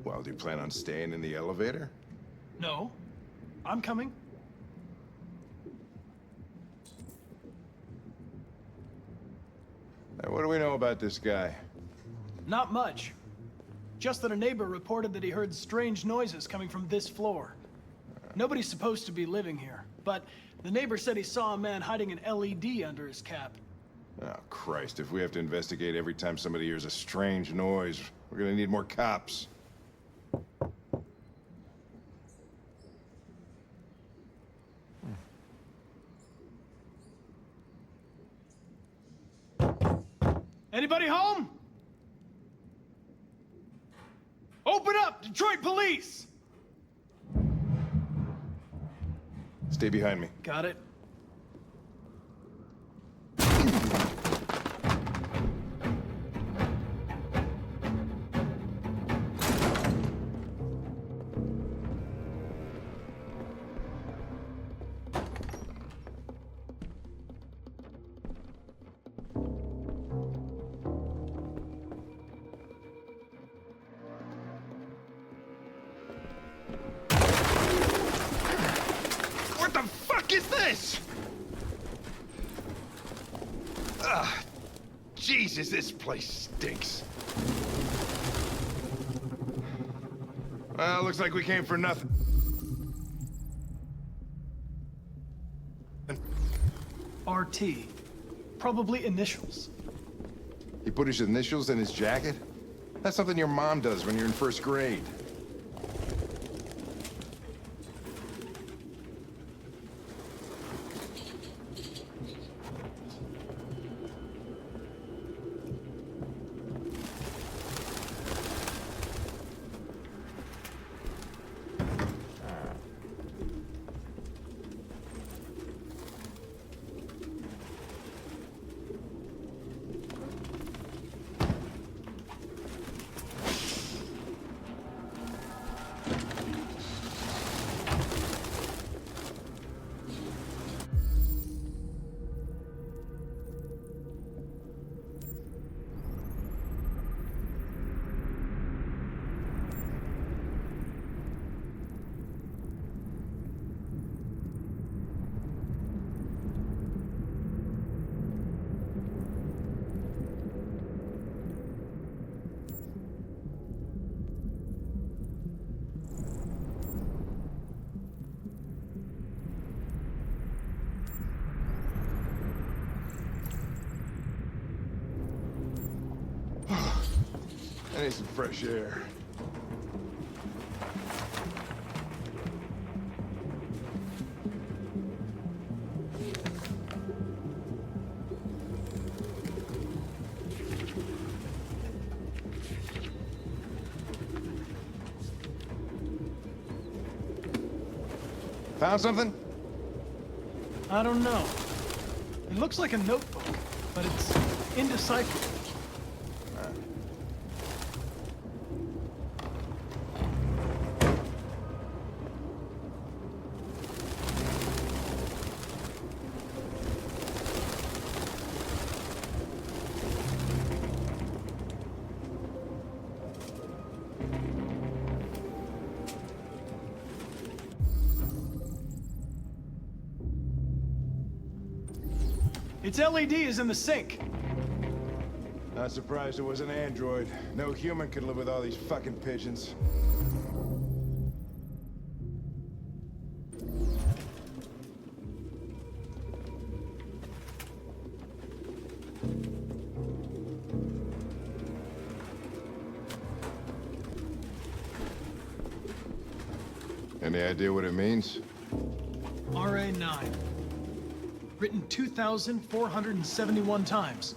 S12: Well, do you plan on staying in the elevator?
S4: No. I'm coming.
S12: Hey, what do we know about this guy?
S4: Not much. Just that a neighbor reported that he heard strange noises coming from this floor. Nobody's supposed to be living here, but the neighbor said he saw a man hiding an LED under his cap.
S12: Oh, Christ, if we have to investigate every time somebody hears a strange noise, we're gonna need more cops.
S4: Anybody home? Open up, Detroit Police!
S12: Stay behind me.
S4: Got it.
S3: What the fuck is this? Jesus, this place stinks. Well, looks like we came for nothing.
S4: RT. Probably initials.
S12: He put his initials in his jacket? That's something your mom does when you're in first grade. I need some fresh air. Found something?
S4: I don't know. It looks like a notebook, but it's indecipherable. Its LED is in the sink.
S3: Not surprised it was an android. No human could live with all these fucking pigeons.
S19: Any idea what it means?
S4: RA9. Written 2,471 times.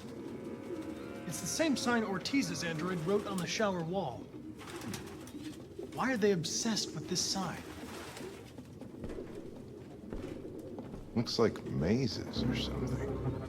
S4: It's the same sign Ortiz's android wrote on the shower wall. Why are they obsessed with this sign?
S19: Looks like mazes or something.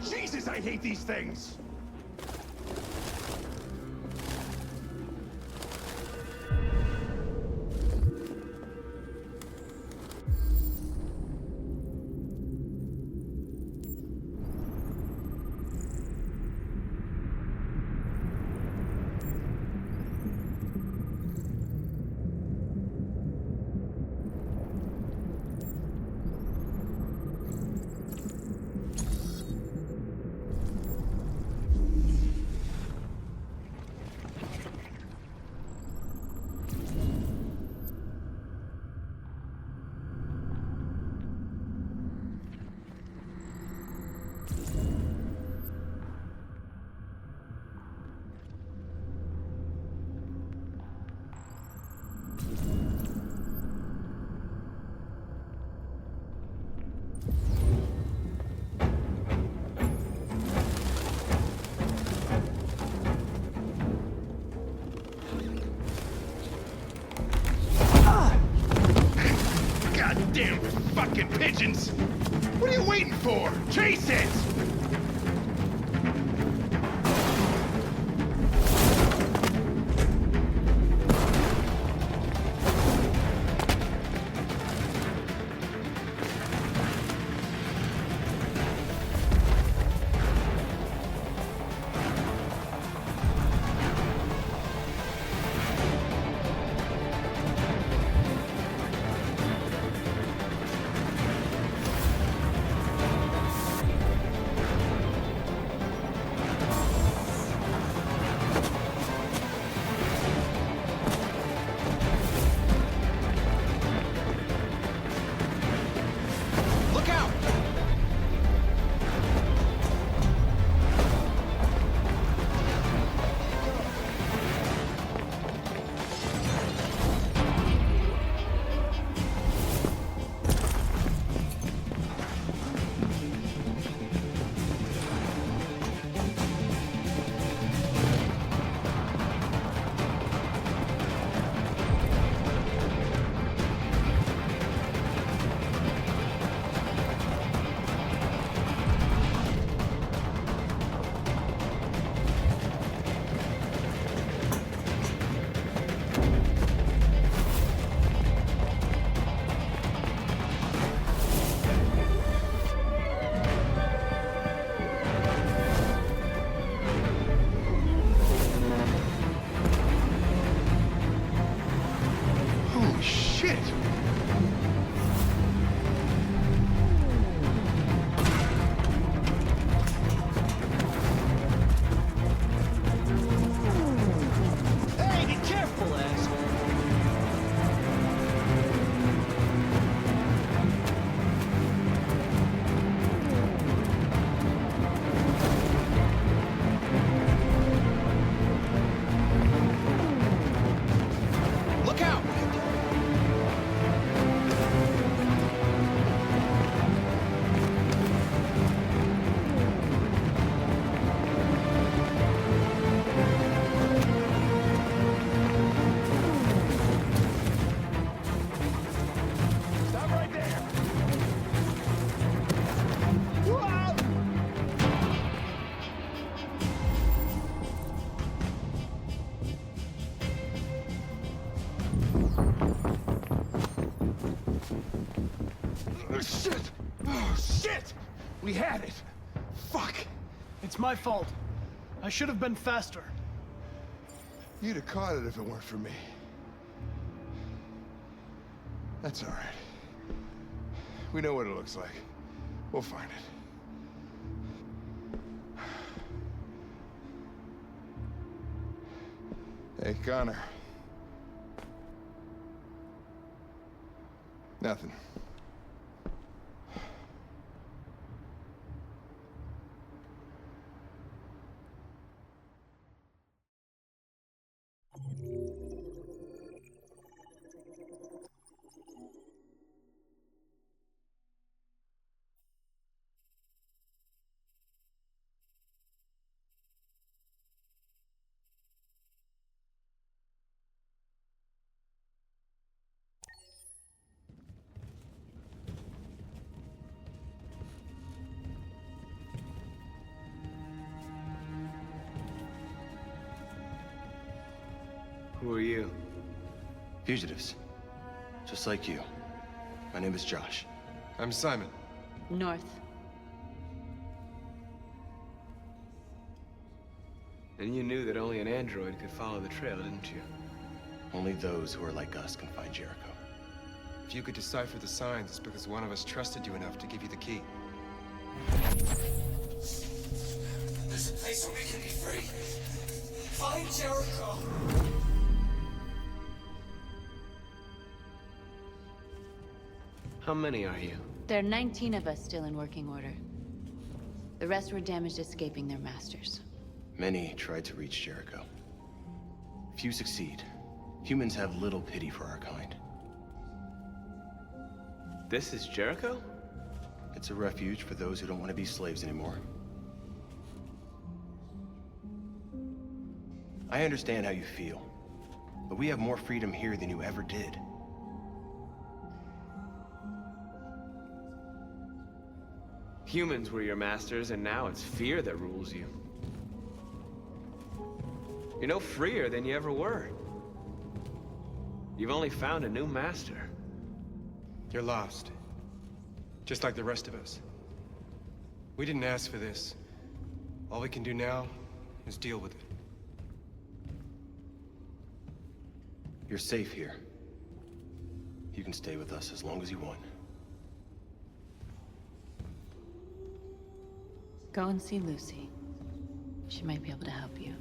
S3: Jesus, I hate these things! Goddamn fucking pigeons! What are you waiting for? Chase it! Oh, shit! Oh, shit! We had it! Fuck!
S4: It's my fault. I should have been faster.
S3: You'd have caught it if it weren't for me. That's all right. We know what it looks like. We'll find it. Hey, Connor. Nothing.
S11: Who are you? Fugitives. Just like you. My name is Josh.
S10: I'm Simon.
S15: North.
S10: And you knew that only an android could follow the trail, didn't you?
S11: Only those who are like us can find Jericho.
S10: If you could decipher the signs, it's because one of us trusted you enough to give you the key.
S6: There's a place where we can be free. Find Jericho.
S10: How many are you?
S15: There are 19 of us still in working order. The rest were damaged escaping their masters.
S11: Many tried to reach Jericho. Few succeed. Humans have little pity for our kind.
S10: This is Jericho?
S11: It's a refuge for those who don't want to be slaves anymore. I understand how you feel, but we have more freedom here than you ever did.
S10: Humans were your masters, and now it's fear that rules you. You're no freer than you ever were. You've only found a new master.
S18: You're lost. Just like the rest of us. We didn't ask for this. All we can do now is deal with it.
S11: You're safe here. You can stay with us as long as you want.
S15: Go and see Lucy. She might be able to help you.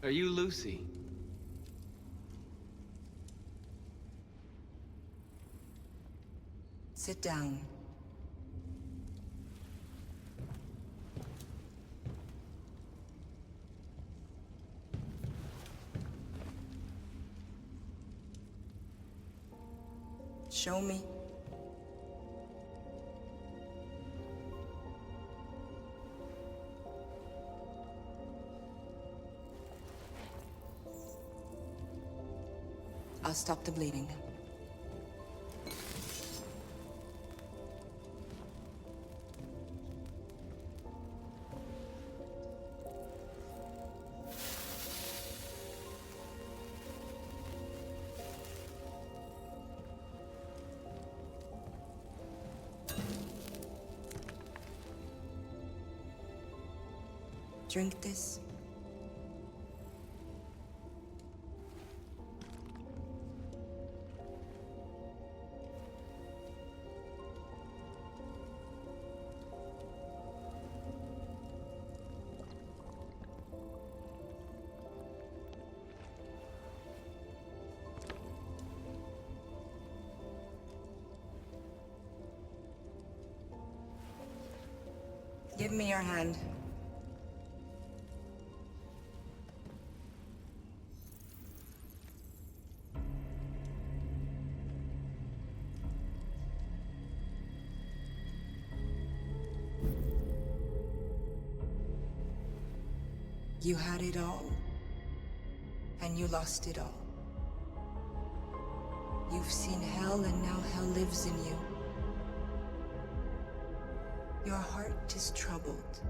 S10: Are you Lucy?
S23: Sit down. Show me. I'll stop the bleeding. Drink this. Give me your hand. You had it all, and you lost it all. You've seen hell, and now hell lives in you. Your heart is troubled.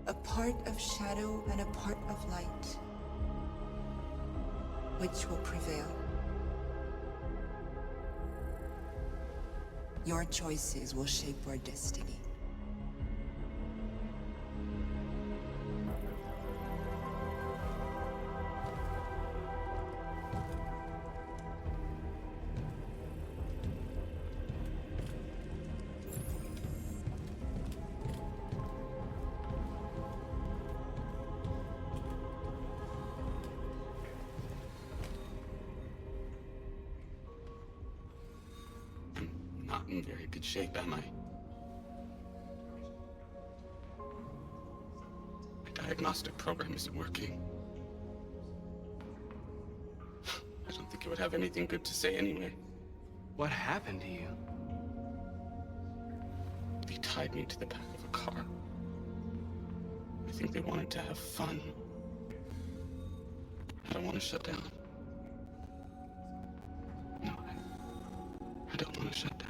S23: A part of shadow and a part of light. Which will prevail? Your choices will shape our destiny.
S1: Not in very good shape, am I? My diagnostic program isn't working. I don't think it would have anything good to say anyway.
S10: What happened to you?
S1: They tied me to the back of a car. I think they wanted to have fun. I don't want to shut down. No, I don't want to shut down.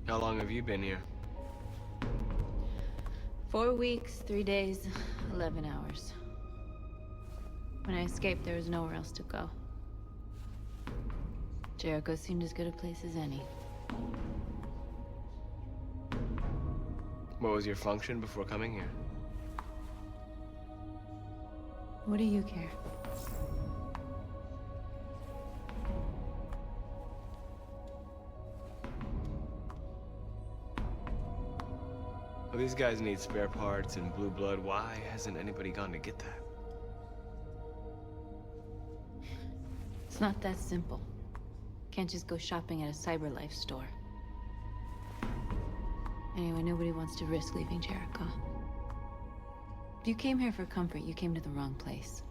S10: How long have you been here?
S15: 4 weeks, 3 days, 11 hours. When I escaped, there was nowhere else to go. Jericho seemed as good a place as any.
S10: What was your function before coming here?
S15: What do you care?
S10: Well, these guys need spare parts and blue blood. Why hasn't anybody gone to get that?
S15: It's not that simple. Can't just go shopping at a CyberLife store. Anyway, nobody wants to risk leaving Jericho. If you came here for comfort, you came to the wrong place.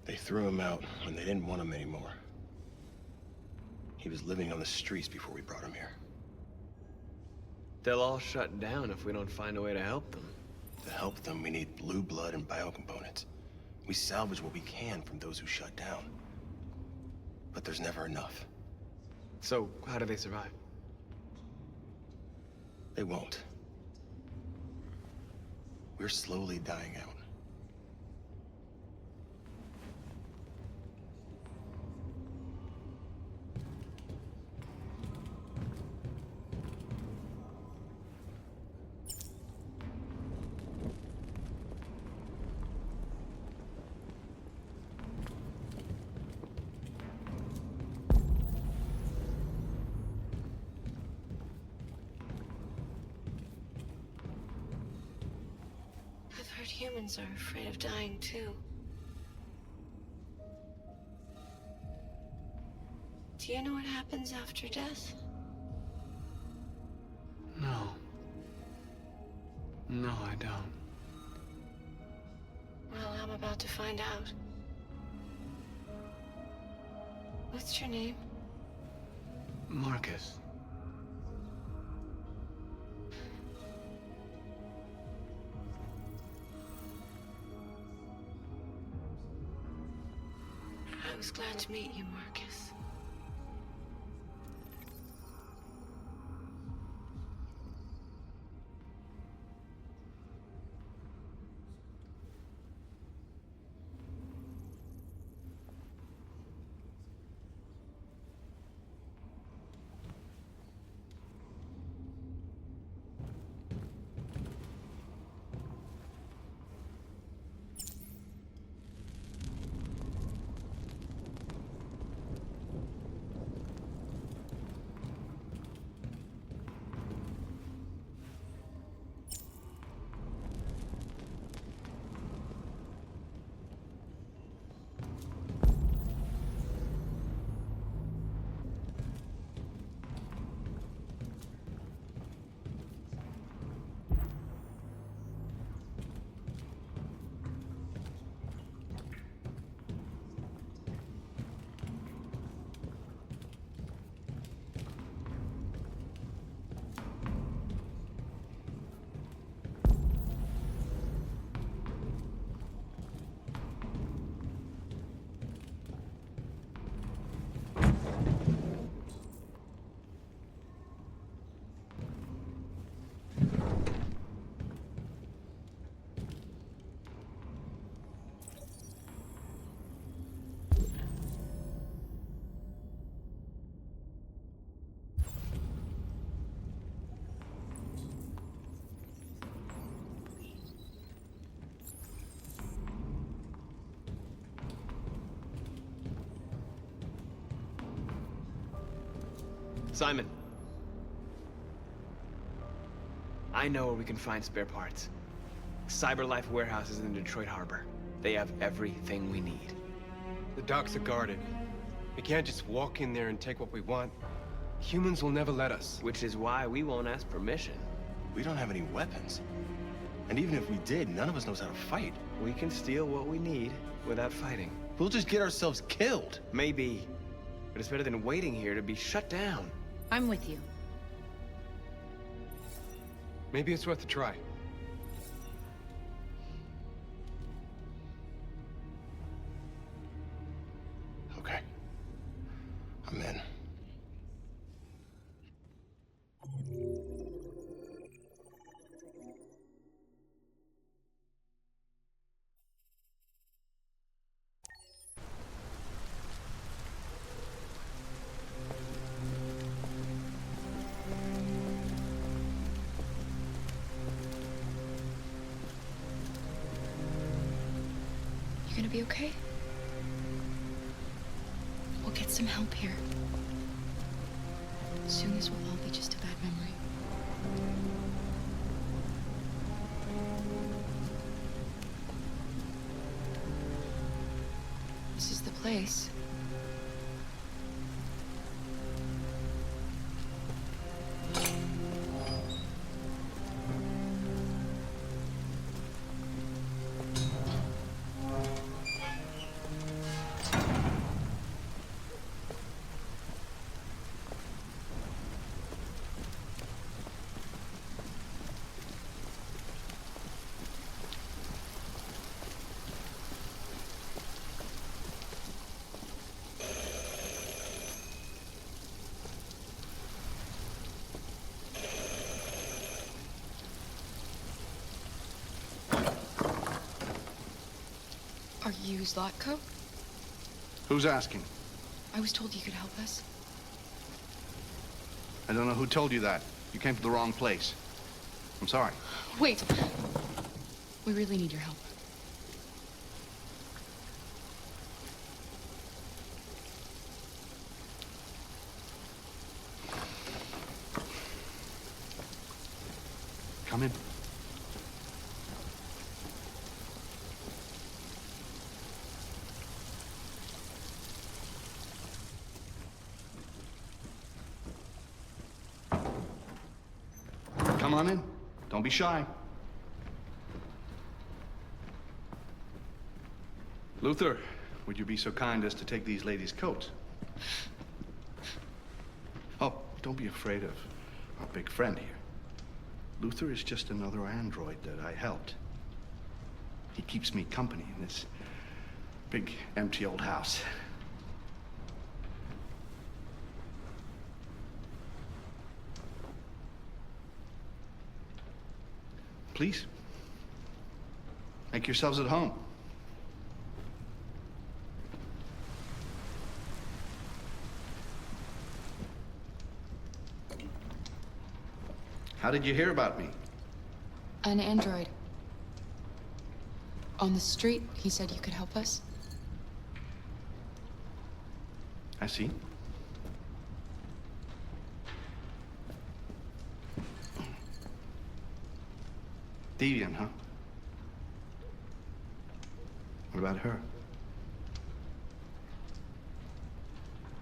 S11: They threw him out when they didn't want him anymore. He was living on the streets before we brought him here.
S10: They'll all shut down if we don't find a way to help them.
S11: To help them, we need blue blood and biocomponents. We salvage what we can from those who shut down. But there's never enough.
S10: So, how do they survive?
S11: They won't. We're slowly dying out.
S13: I've heard humans are afraid of dying too. Do you know what happens after death?
S10: No. No, I don't.
S13: Well, I'm about to find out. What's your name?
S10: Markus.
S13: was glad to meet you, Markus.
S10: Simon. I know where we can find spare parts. CyberLife warehouses in the Detroit Harbor. They have everything we need.
S18: The docks are guarded. We can't just walk in there and take what we want. Humans will never let us.
S10: Which is why we won't ask permission.
S11: We don't have any weapons. And even if we did, none of us knows how to fight.
S10: We can steal what we need without fighting.
S11: We'll just get ourselves killed.
S10: Maybe. But it's better than waiting here to be shut down.
S15: I'm with you.
S18: Maybe it's worth a try.
S11: Okay. I'm in.
S13: You gonna be okay? We'll get some help here. Soon this will all be just a bad memory. This is the place. Are you Zlatko?
S5: Who's asking?
S13: I was told you could help us.
S5: I don't know who told you that. You came to the wrong place. I'm sorry.
S13: Wait! We really need your help.
S5: Come in. Come on in. Don't be shy. Luther, would you be so kind as to take these ladies' coats? Oh, don't be afraid of our big friend here. Luther is just another android that I helped. He keeps me company in this big, empty old house. Please. Make yourselves at home. How did you hear about me?
S13: An android. On the street, he said you could help us.
S5: I see. Deviant, huh? What about her?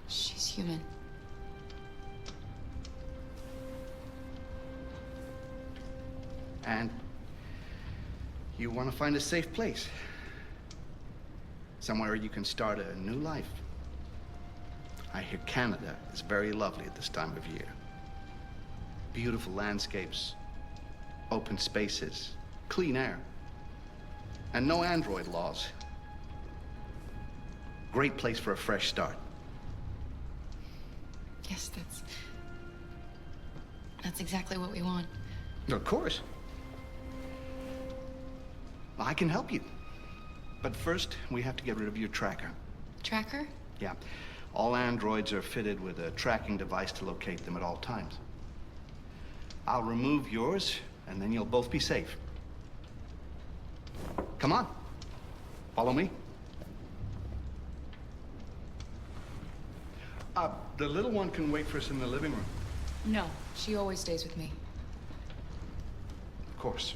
S13: She's human.
S5: And you want to find a safe place. Somewhere you can start a new life. I hear Canada is very lovely at this time of year. Beautiful landscapes, open spaces, clean air, and no android laws. Great place for a fresh start.
S13: Yes, that's exactly what we want.
S5: Of course. I can help you. But first, we have to get rid of your tracker.
S13: Tracker?
S5: Yeah. All androids are fitted with a tracking device to locate them at all times. I'll remove yours, and then you'll both be safe. Come on. Follow me. The little one can wait for us in the living room.
S13: No, she always stays with me.
S5: Of course.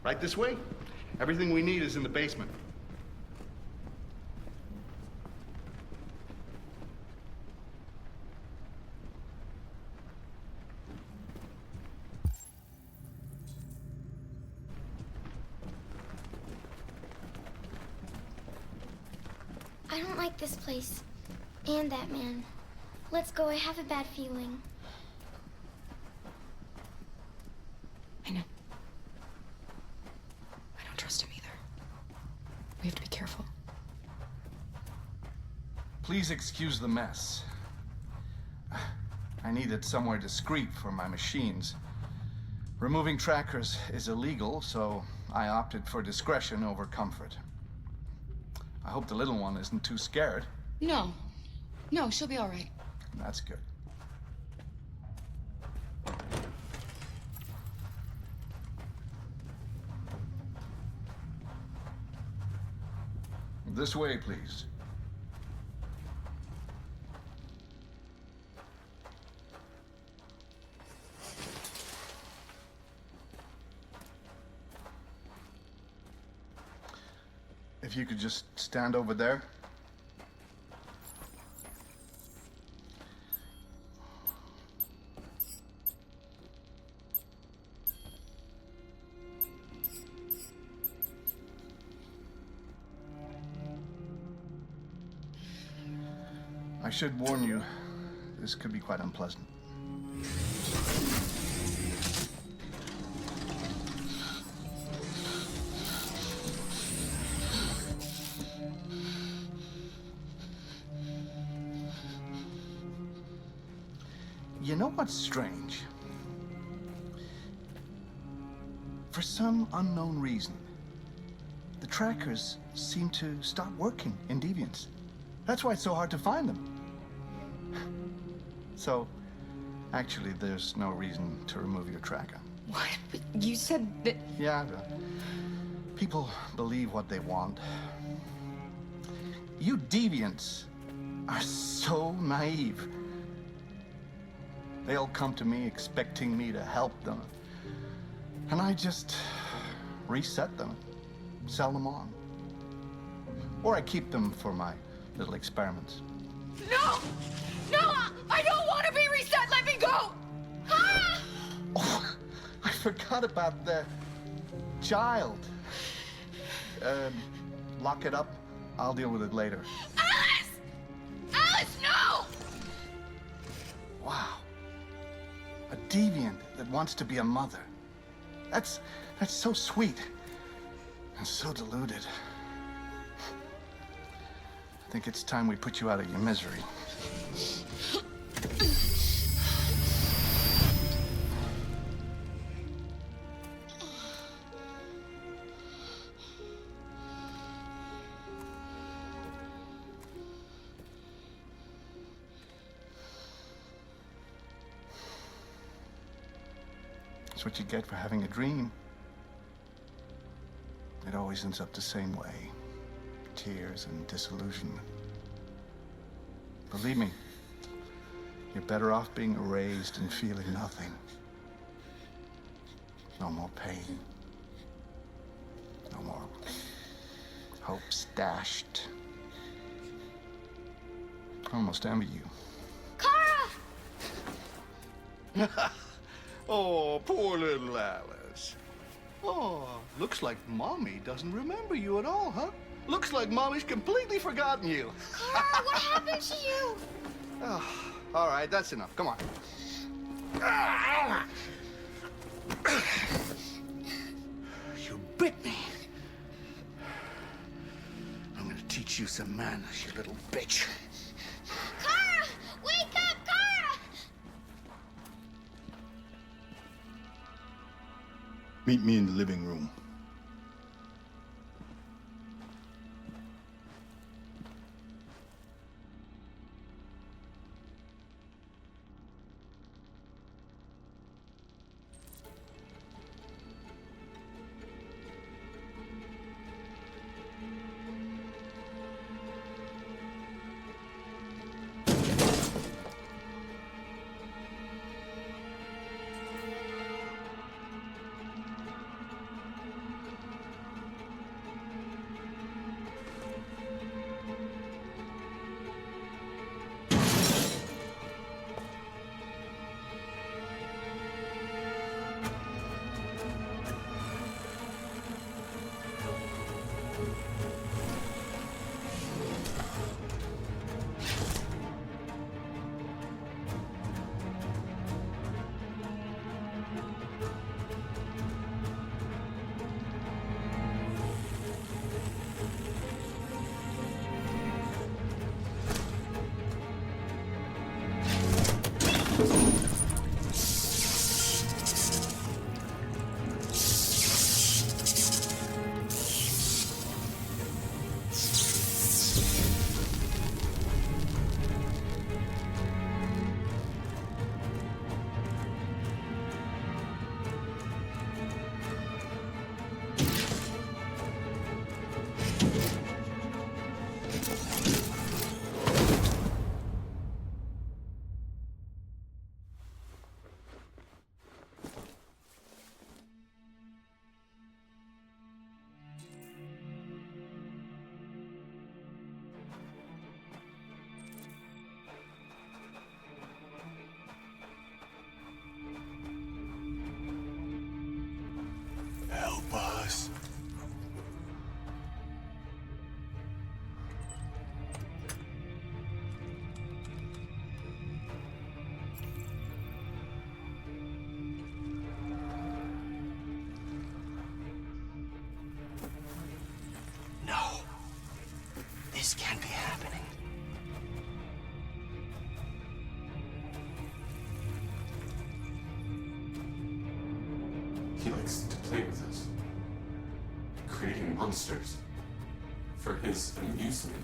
S5: Right this way? Everything we need is in the basement.
S16: I don't like this place. And that man. Let's go, I have a bad feeling.
S13: I know. I don't trust him either. We have to be careful.
S5: Please excuse the mess. I needed somewhere discreet for my machines. Removing trackers is illegal, so I opted for discretion over comfort. I hope the little one isn't too scared.
S13: No. No, she'll be all right.
S5: That's good. This way, please. If you could just stand over there. I should warn you, this could be quite unpleasant. You know what's strange? For some unknown reason, the trackers seem to stop working in deviants. That's why it's so hard to find them. So, actually, there's no reason to remove your tracker.
S13: What? But you said that...
S5: Yeah, people believe what they want. You deviants are so naive. They'll come to me expecting me to help them. And I just reset them, sell them on. Or I keep them for my little experiments.
S13: No! No! I don't want to be reset! Let me go! Ah!
S5: Oh, I forgot about the child. Lock it up. I'll deal with it later.
S13: Alice! Alice, no!
S5: Wow. A deviant that wants to be a mother. That's so sweet. And so deluded. I think it's time we put you out of your misery. what you get for having a dream. It always ends up the same way. Tears and disillusionment. Believe me, you're better off being erased and feeling nothing. No more pain. No more hopes dashed. I almost envy you.
S16: Kara!
S5: Oh, poor little Alice. Oh, looks like Mommy doesn't remember you at all, huh? Looks like Mommy's completely forgotten you.
S16: Kara, what happened to you?
S5: Oh, all right, that's enough. Come on. You bit me. I'm gonna teach you some manners, you little bitch.
S16: Kara! Wake up, Kara!
S12: Meet me in the living room.
S11: Help us.
S6: No. This can't be happening.
S1: He likes to play with us, creating monsters for his amusement.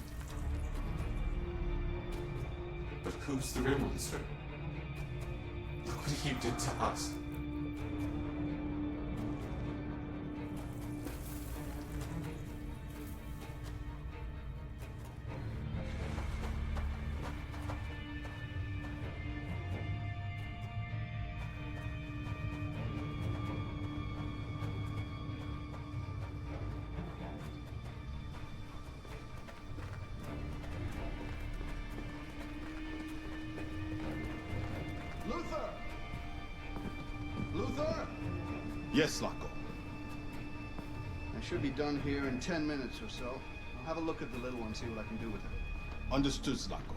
S1: But who's the real monster? Look what he did to us.
S5: Luther! Luther!
S12: Yes, Zlatko.
S5: I should be done here in 10 minutes or so. I'll have a look at the little one, see what I can do with her.
S12: Understood, Zlatko.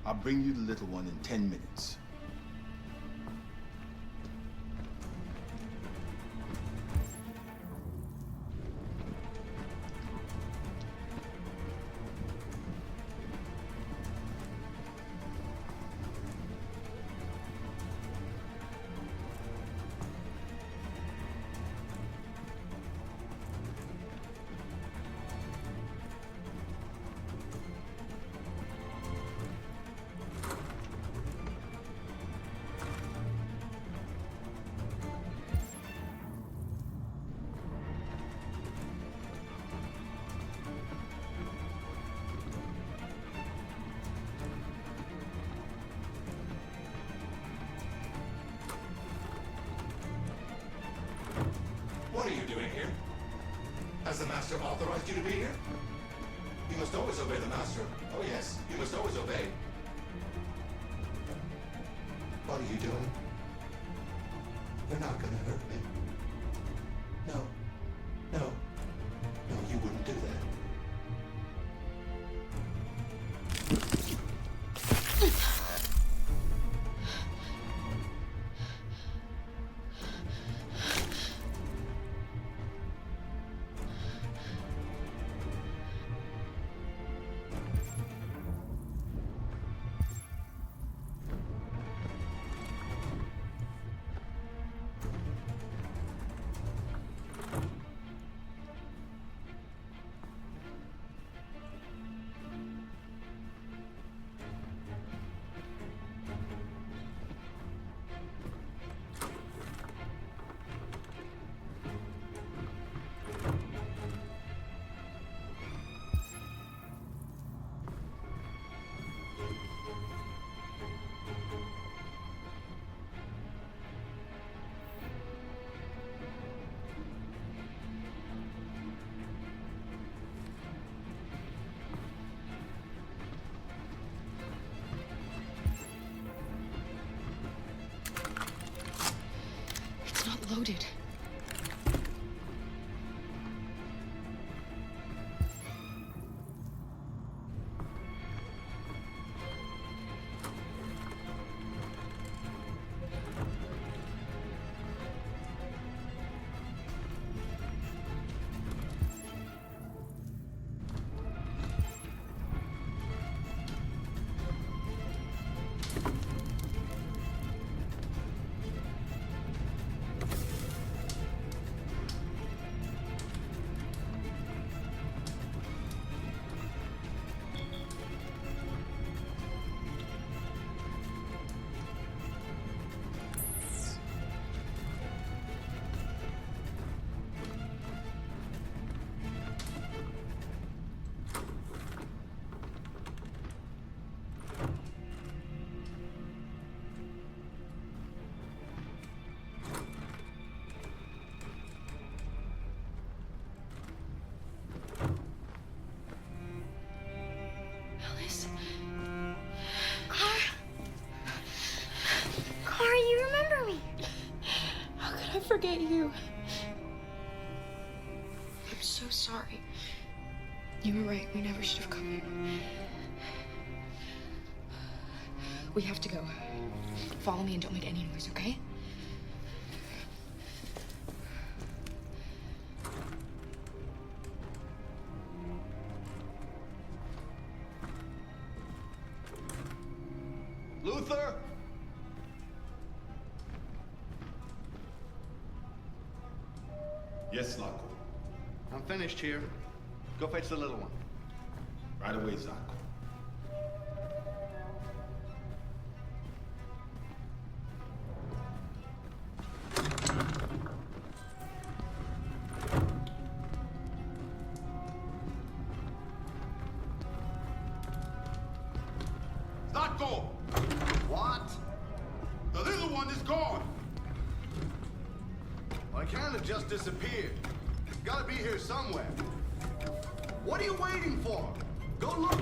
S12: I'll bring you the little one in 10 minutes.
S6: Has the Master authorized you to be here? You must always obey the Master. Oh yes, you must always obey. What are you doing? You're not gonna hurt me. No. No. No, you wouldn't do that.
S13: Loaded. Forget you. I'm so sorry. You were right. We never should have come here. We have to go. Follow me and don't make any noise, okay?
S5: Luther?
S22: Yes, Zlatko.
S5: I'm finished here. Go fetch the little one.
S22: Right away, Zlatko.
S6: Zlatko!
S5: What?
S6: The little one is gone!
S5: I can't have just disappeared. It's gotta be here somewhere. What are you waiting for? Go look.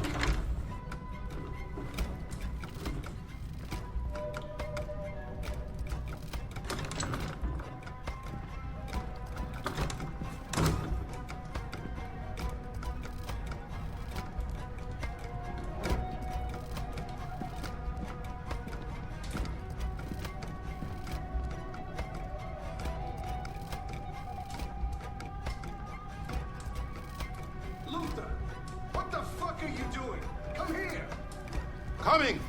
S5: Luther, what the fuck are you doing? Come here.
S6: Coming!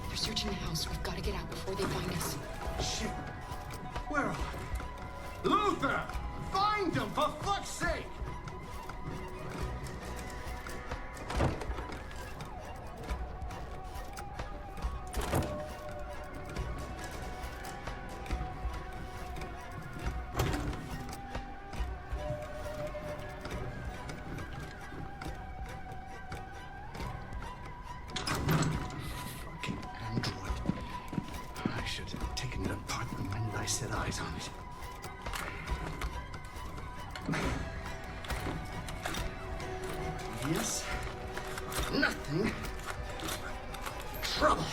S13: They're searching the house. We've got to get out before they find us.
S5: Shit. Where are they? Luther! Find them, for fuck's sake!
S17: set eyes on it. Yes. Nothing. Trouble.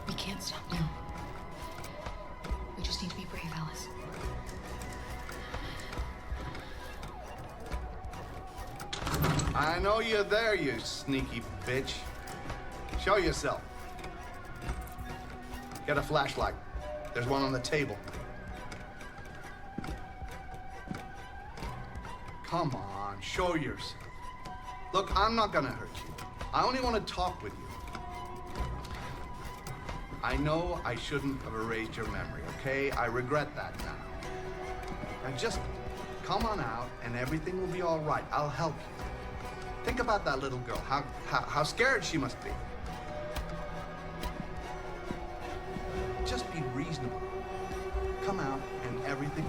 S13: We can't stop now. We just need to be brave, Alice.
S5: I know you're there, you sneaky bitch. Show yourself. Get a flashlight. There's one on the table. Come on, show yourself. Look, I'm not gonna hurt you. I only want to talk with you. I know I shouldn't have erased your memory, okay? I regret that now. Now just come on out and everything will be all right. I'll help you. Think about that little girl, how scared she must be. Just be reasonable. Come out and everything...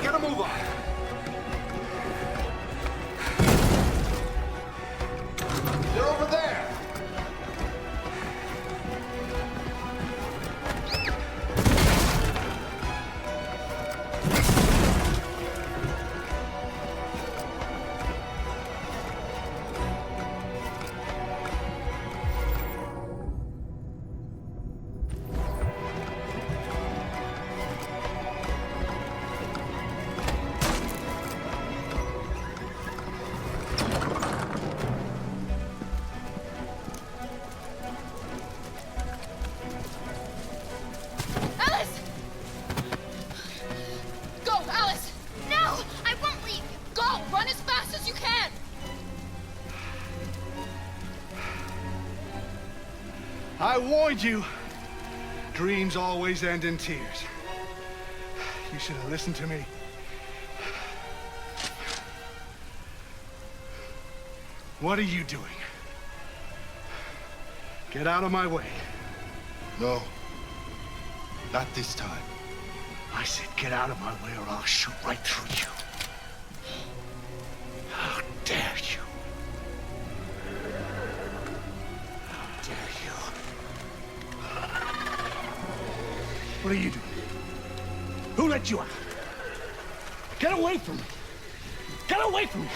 S5: Get a move on. They're over there.
S13: Alice! Go, Alice!
S16: No! I won't leave!
S13: Go! Run as fast as you can!
S12: I warned you. Dreams always end in tears. You should have listened to me. What are you doing? Get out of my way.
S3: No. Not this time.
S12: I said get out of my way or I'll shoot right through you. How dare you? How dare you? What are you doing? Who let you out? Get away from me! Get away from me!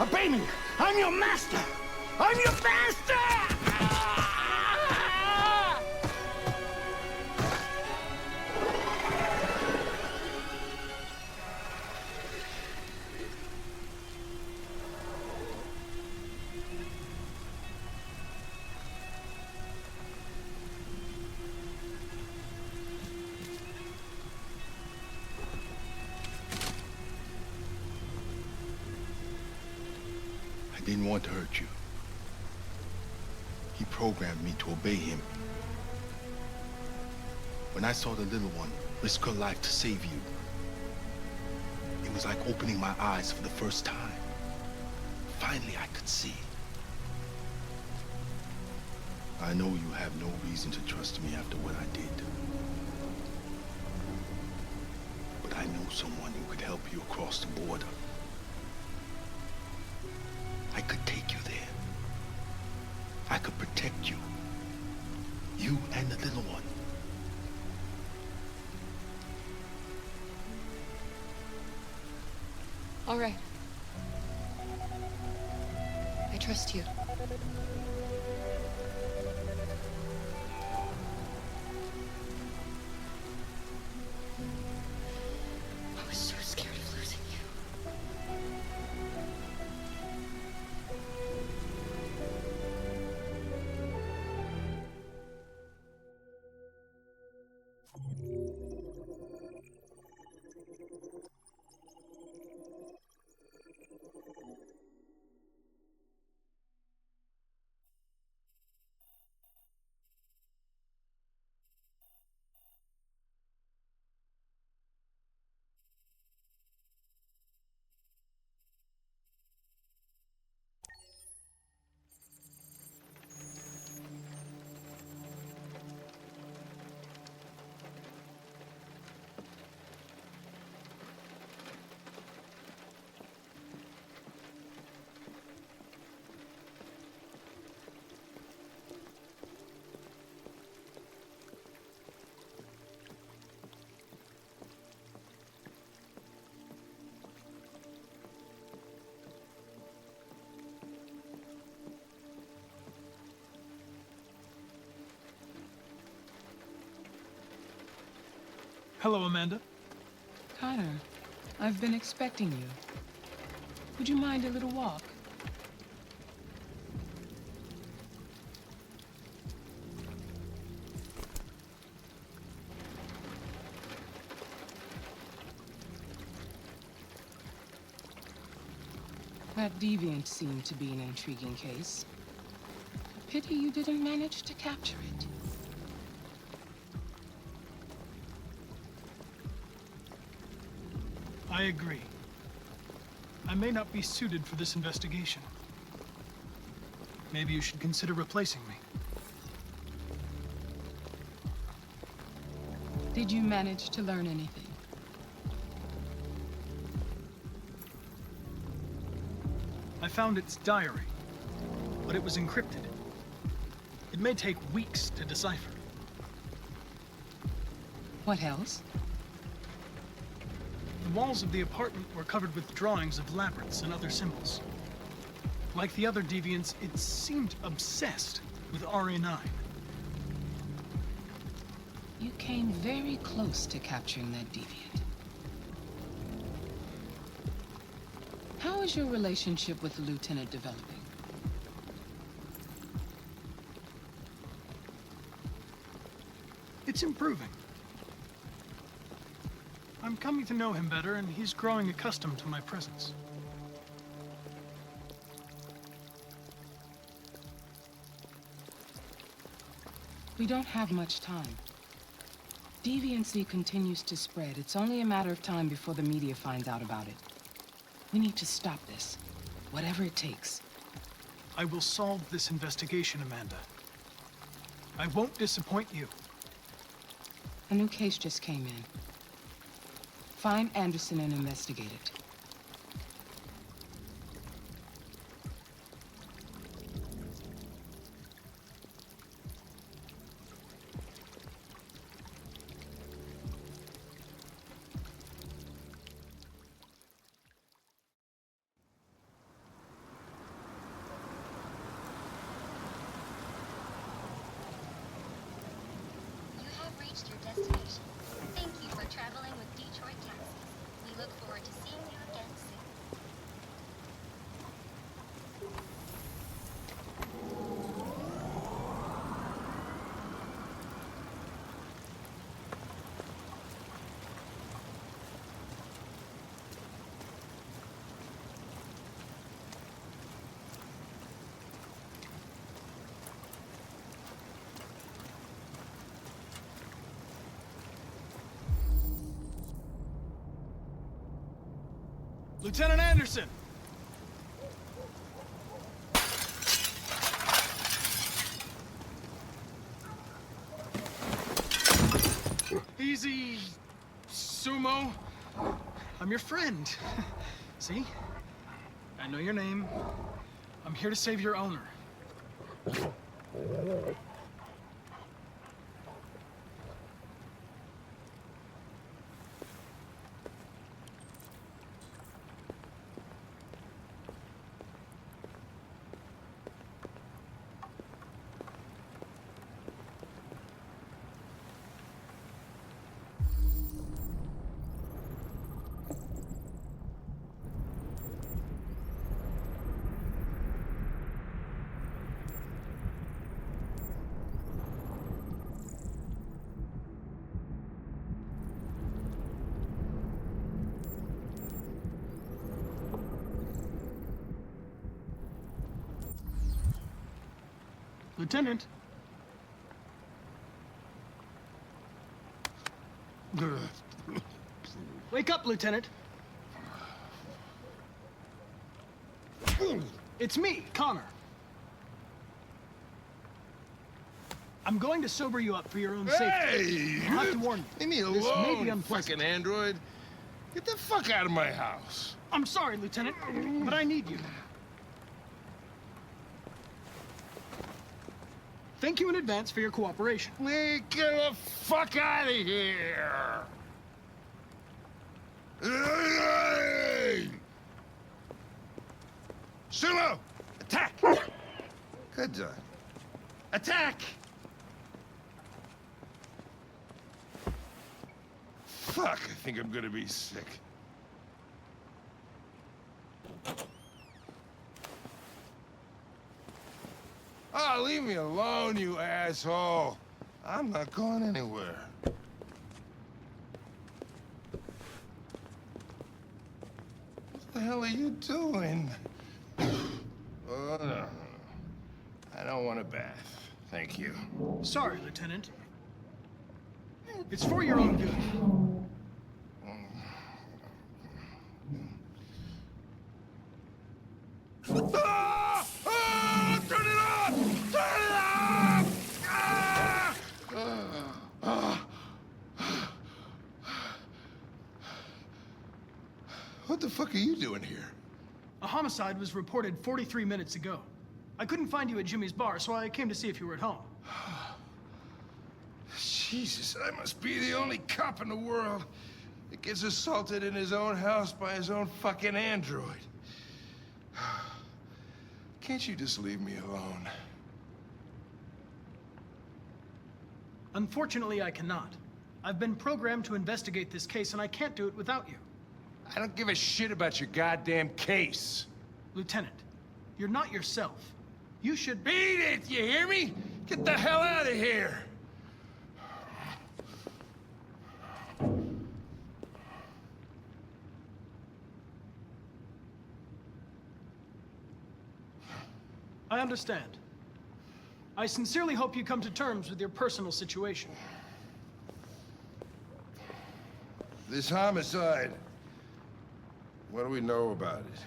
S12: Obey me! I'm your master! I'm your master!
S3: I didn't want to hurt you. He programmed me to obey him. When I saw the little one risk her life to save you, it was like opening my eyes for the first time. Finally, I could see. I know you have no reason to trust me after what I did. But I know someone who could help you across the border. I could take you there. I could protect you. You and the little one.
S13: All right. I trust you. I was
S4: Hello, Amanda.
S8: Connor, I've been expecting you. Would you mind a little walk? That deviant seemed to be an intriguing case. Pity you didn't manage to capture it.
S4: I agree. I may not be suited for this investigation. Maybe you should consider replacing me.
S8: Did you manage to learn anything?
S4: I found its diary, but it was encrypted. It may take weeks to decipher.
S8: What else?
S4: The walls of the apartment were covered with drawings of labyrinths and other symbols. Like the other deviants, it seemed obsessed with RA9.
S8: You came very close to capturing that deviant. How is your relationship with the Lieutenant developing?
S4: It's improving. I'm coming to know him better, and he's growing accustomed to my presence.
S8: We don't have much time. Deviancy continues to spread. It's only a matter of time before the media finds out about it. We need to stop this, whatever it takes.
S4: I will solve this investigation, Amanda. I won't disappoint you.
S8: A new case just came in. Find Anderson and investigate it.
S9: You have reached your destination. Thank you for traveling with Detroit Taxis. We look forward to seeing you again soon.
S4: Lieutenant Anderson! Easy, Sumo. I'm your friend. See? I know your name. I'm here to save your owner. Lieutenant. Wake up, Lieutenant. It's me, Connor. I'm going to sober you up for your own safety.
S22: Hey!
S4: I'll have to warn you.
S22: Leave me
S4: This may be
S22: alone,
S4: unpleasant.
S22: fucking android. Get the fuck out of my house.
S4: I'm sorry, Lieutenant, but I need you. Thank you in advance for your cooperation.
S22: Get the fuck out of here! Hey! Sumo! Attack! Good job. Attack! Fuck, I think I'm gonna be sick. Oh, leave me alone, you asshole. I'm not going anywhere. What the hell are you doing? Oh, no. I don't want a bath. Thank you.
S4: Sorry, Lieutenant. It's for your own good.
S22: Ah! Ah! Turn it off! Turn it off! Ah! Ah! What the fuck are you doing here?
S4: A homicide was reported 43 minutes ago. I couldn't find you at Jimmy's bar, so I came to see if you were at home.
S22: Jesus, I must be the only cop in the world that gets assaulted in his own house by his own fucking android. Can't you just leave me alone?
S4: Unfortunately, I cannot. I've been programmed to investigate this case, and I can't do it without you.
S22: I don't give a shit about your goddamn case.
S4: Lieutenant, you're not yourself. You should...
S22: Beat it, you hear me? Get the hell out of here!
S4: I understand. I sincerely hope you come to terms with your personal situation.
S22: This homicide, what do we know about it?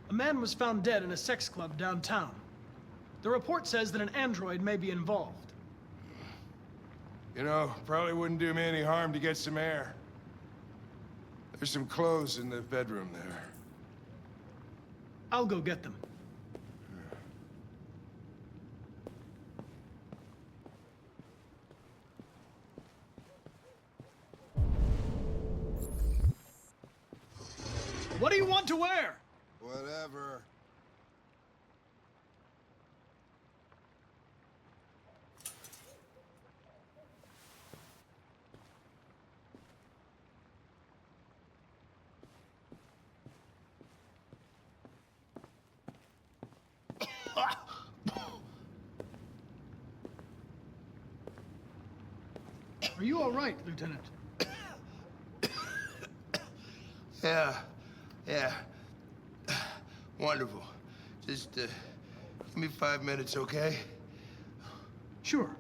S4: A man was found dead in a sex club downtown. The report says that an android may be involved.
S22: You know, probably wouldn't do me any harm to get some air. There's some clothes in the bedroom there.
S4: I'll go get them. What do you want to wear?
S22: Whatever.
S4: Are you all right, Lieutenant?
S22: Yeah. Wonderful. Just, give me 5 minutes, okay?
S4: Sure.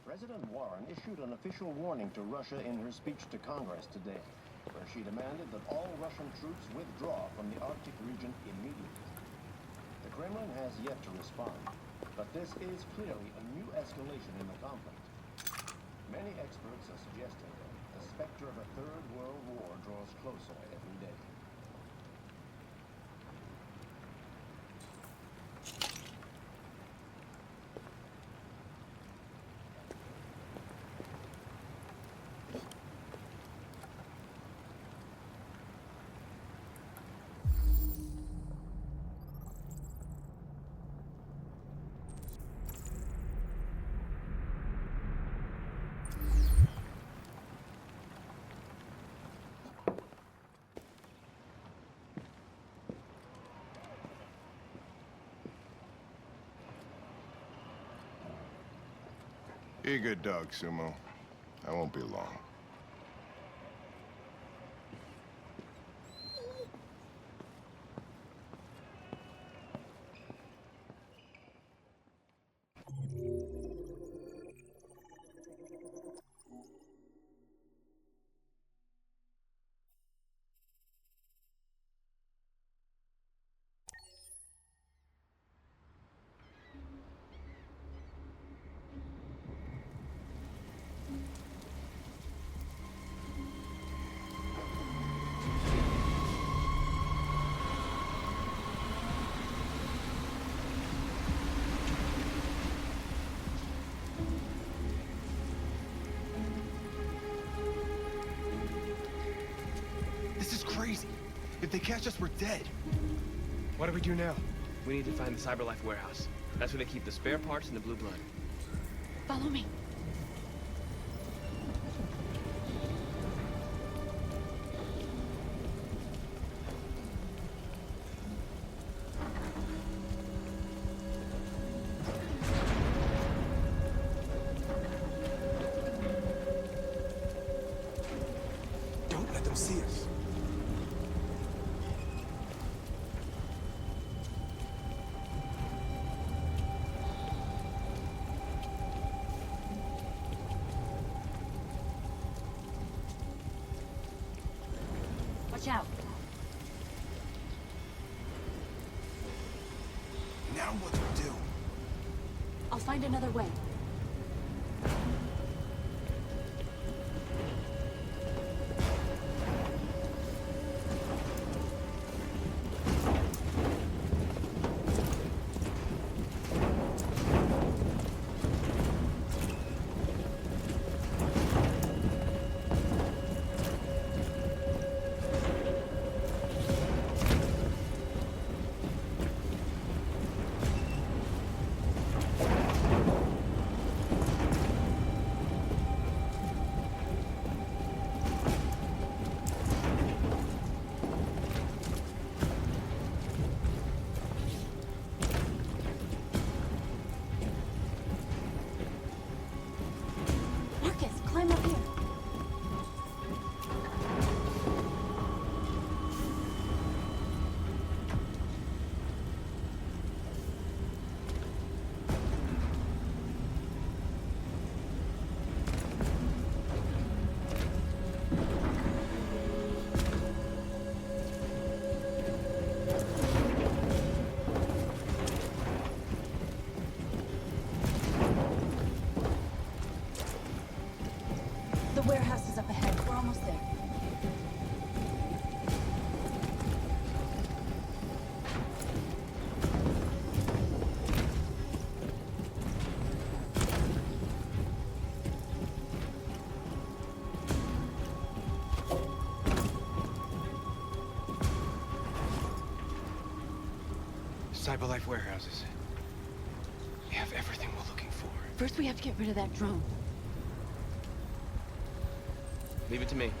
S7: President Warren issued an official warning to Russia in her speech to Congress today, where she demanded that all Russian troops withdraw from the Arctic region immediately. The Kremlin has yet to respond, but this is clearly a new escalation in the conflict. Many experts are suggesting that the specter of a third world war draws closer every day.
S22: You're a good dog, Sumo. I won't be long.
S18: If they catch us, we're dead. What do we do now?
S10: We need to find the CyberLife warehouse. That's where they keep the spare parts and the blue blood.
S15: Follow me.
S18: Don't let them see us.
S15: Watch out.
S18: Now what do we do?
S15: I'll find another way. Marcus, climb up here. The warehouse is up ahead. We're almost there.
S18: CyberLife warehouses. We have everything we're looking for.
S15: First, we have to get rid of that drone.
S10: Leave it to me.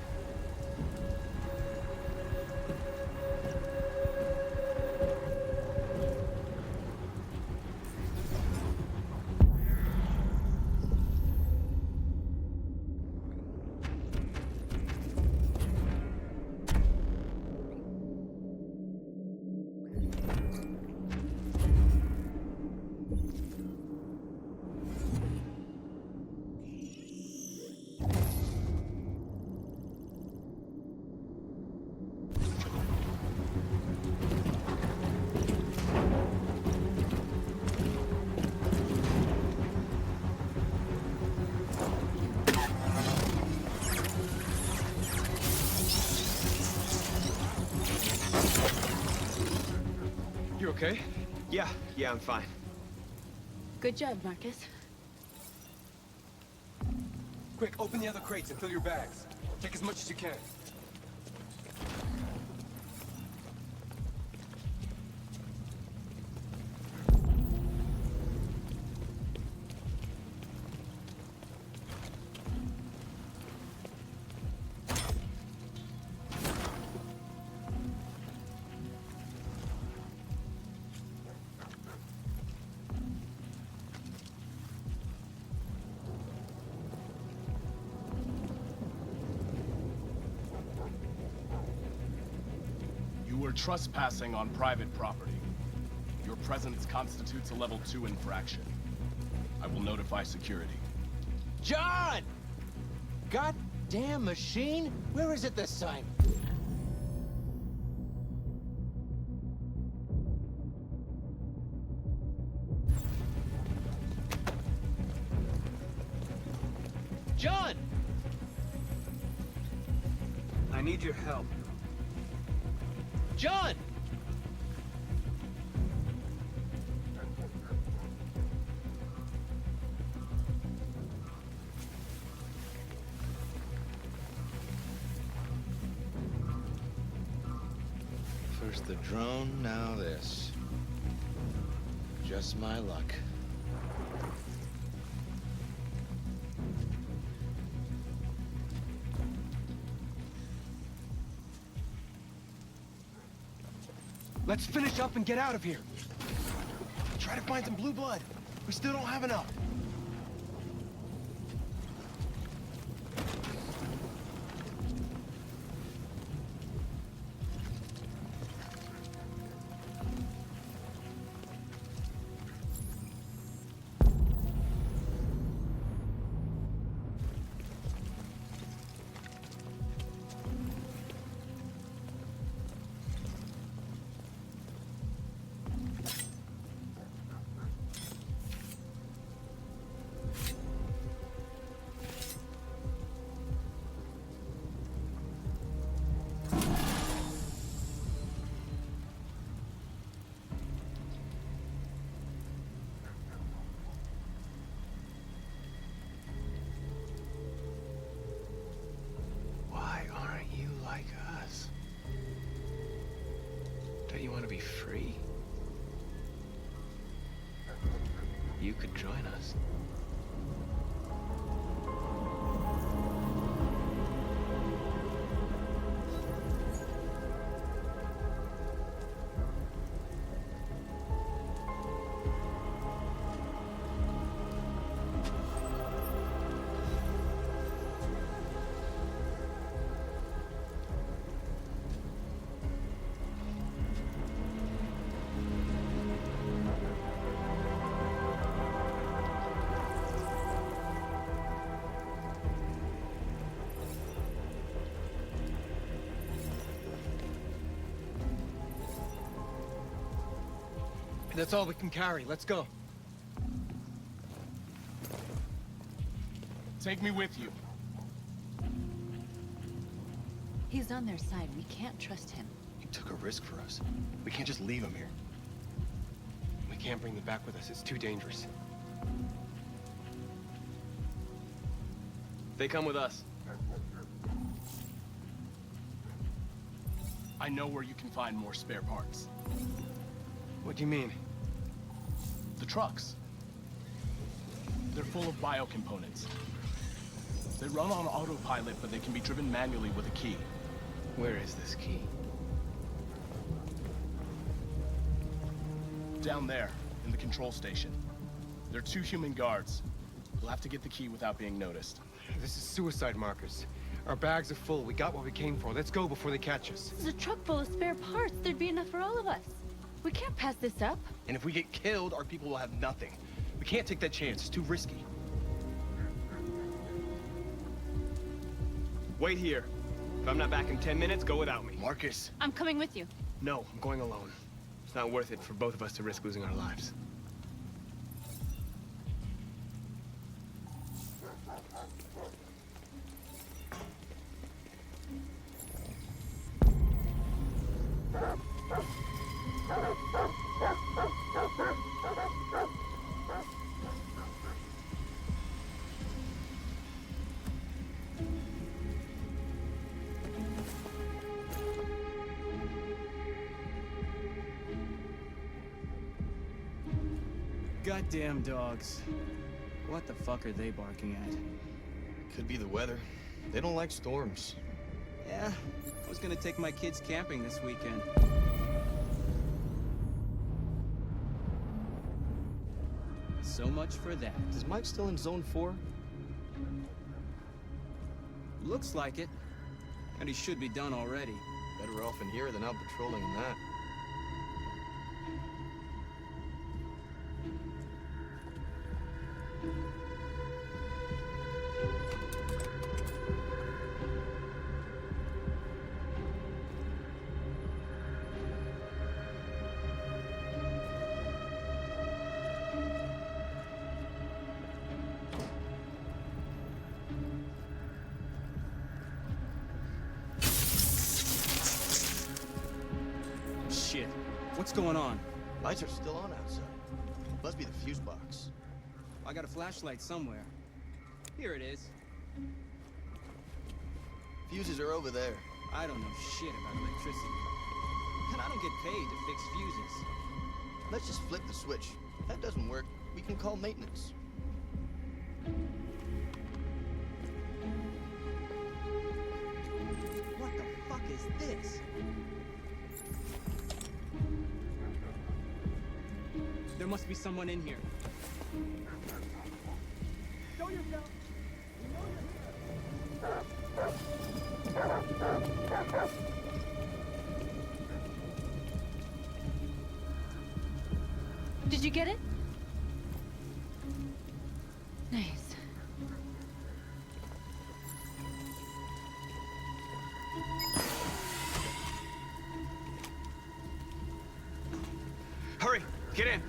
S18: You okay?
S10: Yeah, I'm fine.
S15: Good job, Marcus.
S18: Quick, open the other crates and fill your bags. Take as much as you can.
S14: You were trespassing on private property. Your presence constitutes a level 2 infraction. I will notify security.
S20: John! Goddamn machine! Where is it this time? John!
S18: I need your help.
S20: John!
S2: First the drone, now this. Just my luck.
S18: Let's finish up and get out of here.
S11: Try to find some blue blood. We still don't have enough.
S10: You want to be free? You could join us.
S18: That's all we can carry. Let's go.
S14: Take me with you.
S15: He's on their side. We can't trust him.
S11: He took a risk for us. We can't just leave him here.
S18: We can't bring them back with us. It's too dangerous.
S10: They come with us.
S14: I know where you can find more spare parts.
S18: What do you mean?
S14: The trucks. They're full of biocomponents. They run on autopilot, but they can be driven manually with a key.
S10: Where is this key?
S14: Down there, in the control station. There are 2 human guards. You'll have to get the key without being noticed.
S18: This is suicide, Markus. Our bags are full. We got what we came for. Let's go before they catch us.
S15: This is a truck full of spare parts. There'd be enough for all of us. We can't pass this up.
S11: And if we get killed, our people will have nothing. We can't take that chance. It's too risky.
S10: Wait here. If I'm not back in 10 minutes, go without me.
S11: Markus.
S15: I'm coming with you.
S10: No, I'm going alone. It's not worth it for both of us to risk losing our lives.
S19: Goddamn dogs. What the fuck are they barking at?
S11: Could be the weather. They don't like storms.
S19: Yeah, I was gonna take my kids camping this weekend. So much for that.
S11: Is Mike still in Zone 4?
S19: Looks like it. And he should be done already.
S11: Better off in here than out patrolling in that.
S19: Shit. What's going on?
S11: Lights are still on outside. Must be the fuse box.
S19: I got a flashlight somewhere. Here it is.
S11: Fuses are over there.
S19: I don't know shit about electricity. And I don't
S1: get paid to fix fuses.
S21: Let's just flip the switch. If that doesn't work, we can call maintenance.
S1: What the fuck is this?
S19: There must be someone in here.
S1: Show yourself!
S15: Did you get it? Nice.
S10: Hurry, get in.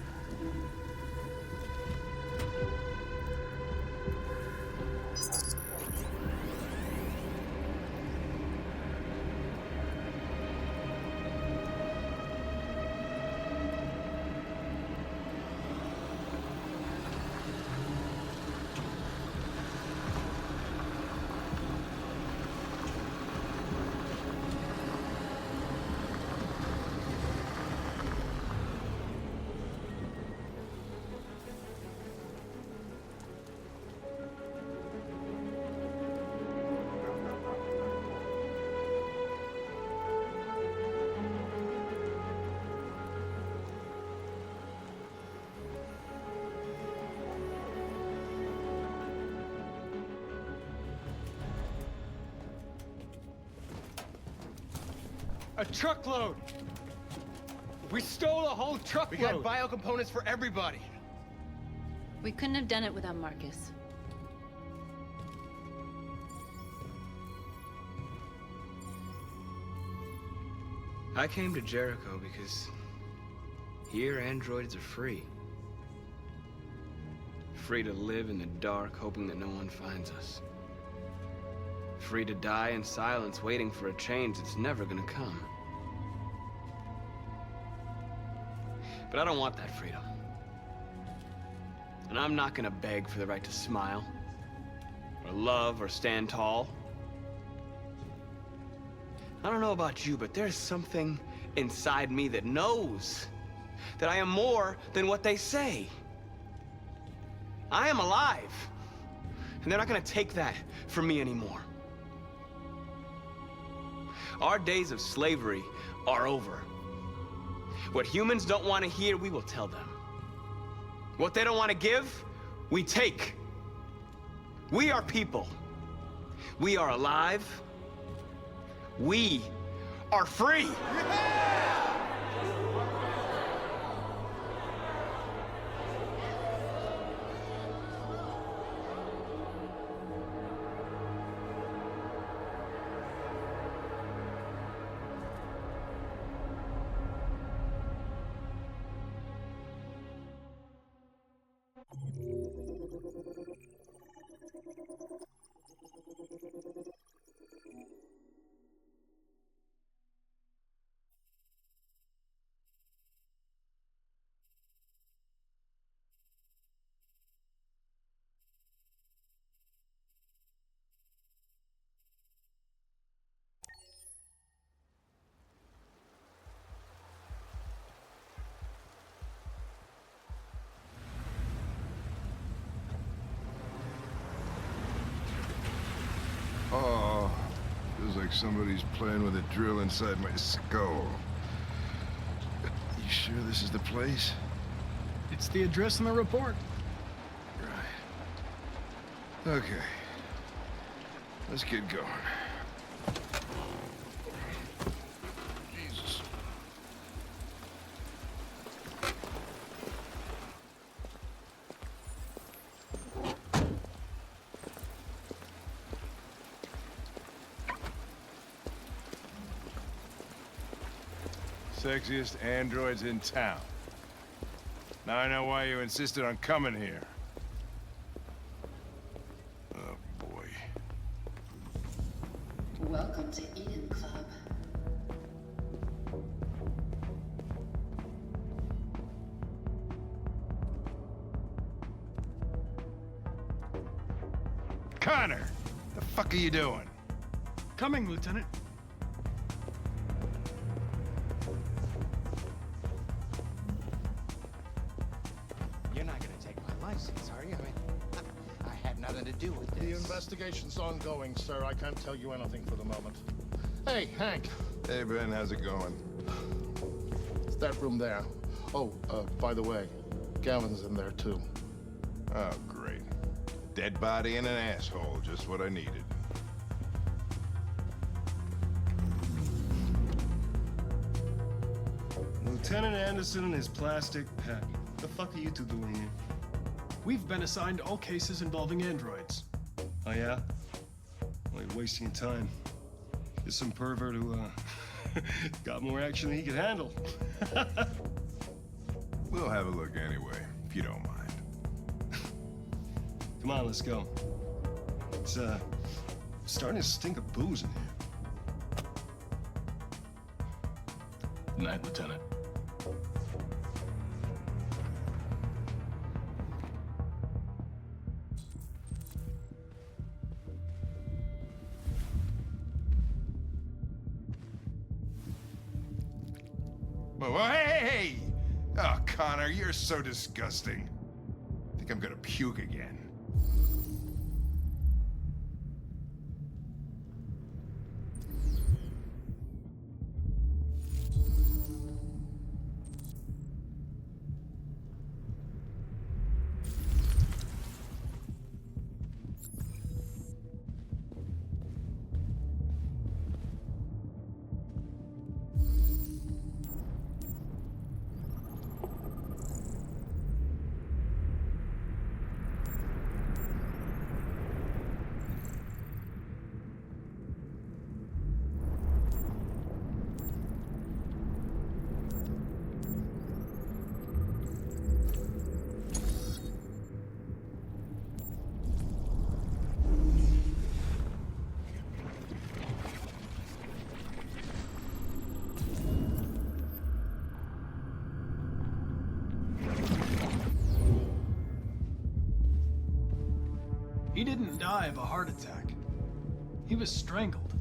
S14: A truckload! We stole a whole truckload!
S11: We got biocomponents for everybody!
S15: We couldn't have done it without Markus.
S10: I came to Jericho because here androids are free. Free to live in the dark, hoping that no one finds us. Free to die in silence, waiting for a change that's never gonna come. But I don't want that freedom. And I'm not gonna beg for the right to smile, or love, or stand tall. I don't know about you, but there's something inside me that knows that I am more than what they say. I am alive, and they're not gonna take that from me anymore. Our days of slavery are over. What humans don't want to hear, we will tell them. What they don't want to give, we take. We are people. We are alive. We are free.
S22: Oh, feels like somebody's playing with a drill inside my skull. You sure this is the place?
S4: It's the address in the report.
S22: Right. Okay. Let's get going. Jesus.
S12: Sexiest androids in town. Now I know why you insisted on coming here. Oh, boy.
S8: Welcome to Eden Club.
S12: Connor! The fuck are you doing?
S4: Coming, Lieutenant.
S21: apologize. Sorry, I had nothing to do with this.
S6: The investigation's ongoing, sir. I can't tell you anything for the moment. Hey, Hank.
S22: Hey, Ben, how's it going?
S6: It's that room there. Oh, by the way, Gavin's in there, too.
S22: Oh, great. Dead body and an asshole, just what I needed.
S17: Lieutenant Anderson and his plastic pet. What the fuck are you two doing here?
S4: We've been assigned all cases involving androids.
S17: Oh, yeah? Well, you're wasting your time. There's some pervert who, got more action than he could handle.
S22: We'll have a look anyway, if you don't mind.
S17: Come on, let's go. It's, starting to stink of booze in here.
S14: Good night, Lieutenant.
S22: Whoa, hey! Oh, Connor, you're so disgusting. I think I'm gonna puke again.
S4: He didn't die of a heart attack. He was strangled.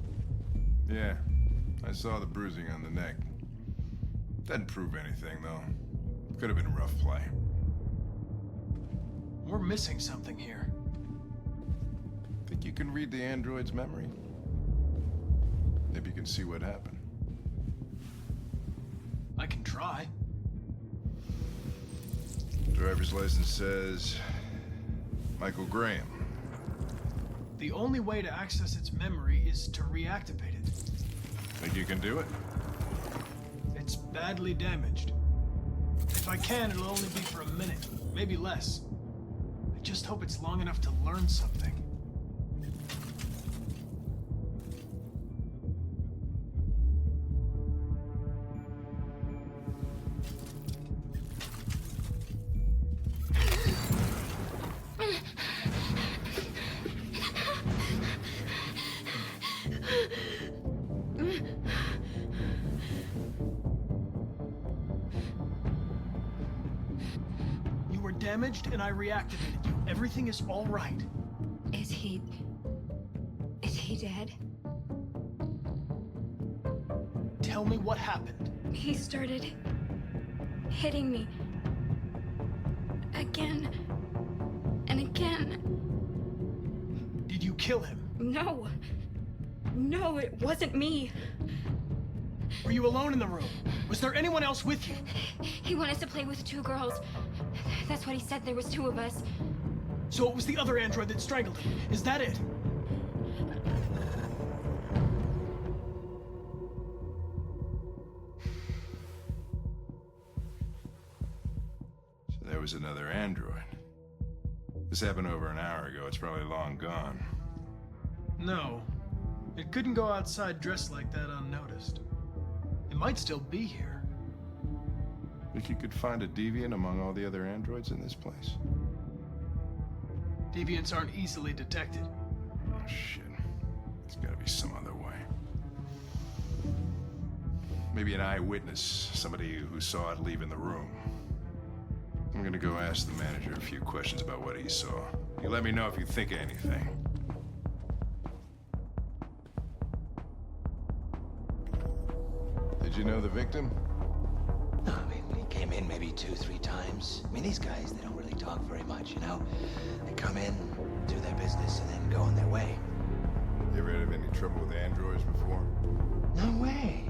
S22: Yeah, I saw the bruising on the neck. Doesn't prove anything, though. Could have been rough play.
S4: We're missing something here.
S22: Think you can read the android's memory? Maybe you can see what happened.
S4: I can try.
S22: Driver's license says Michael Graham.
S4: The only way to access its memory is to reactivate it.
S22: Think you can do it?
S4: It's badly damaged. If I can, it'll only be for a minute, maybe less. I just hope it's long enough to learn something. Damaged and I reactivated you. Everything is all right.
S15: Is he dead?
S4: Tell me what happened.
S16: He started hitting me. Again. And again.
S4: Did you kill him?
S16: No. No, it wasn't me.
S4: Were you alone in the room? Was there anyone else with you?
S16: He wanted to play with two girls. That's what he said. There was two of us.
S4: So it was the other android that strangled him. Is that it?
S22: So there was another android. This happened over an hour ago. It's probably long gone.
S4: No. It couldn't go outside dressed like that unnoticed. It might still be here.
S22: Think you could find a deviant among all the other androids in this place?
S4: Deviants aren't easily detected.
S22: Oh, shit. There's gotta be some other way. Maybe an eyewitness, somebody who saw it leaving the room. I'm gonna go ask the manager a few questions about what he saw. You let me know if you think of anything. Did you know the victim?
S11: No, I mean, when he came
S2: him in maybe 2-3 times. I mean, these guys, they don't really talk very much, you know? They come in, do their business, and then go on their way.
S3: You ever had any trouble with androids before?
S2: No way.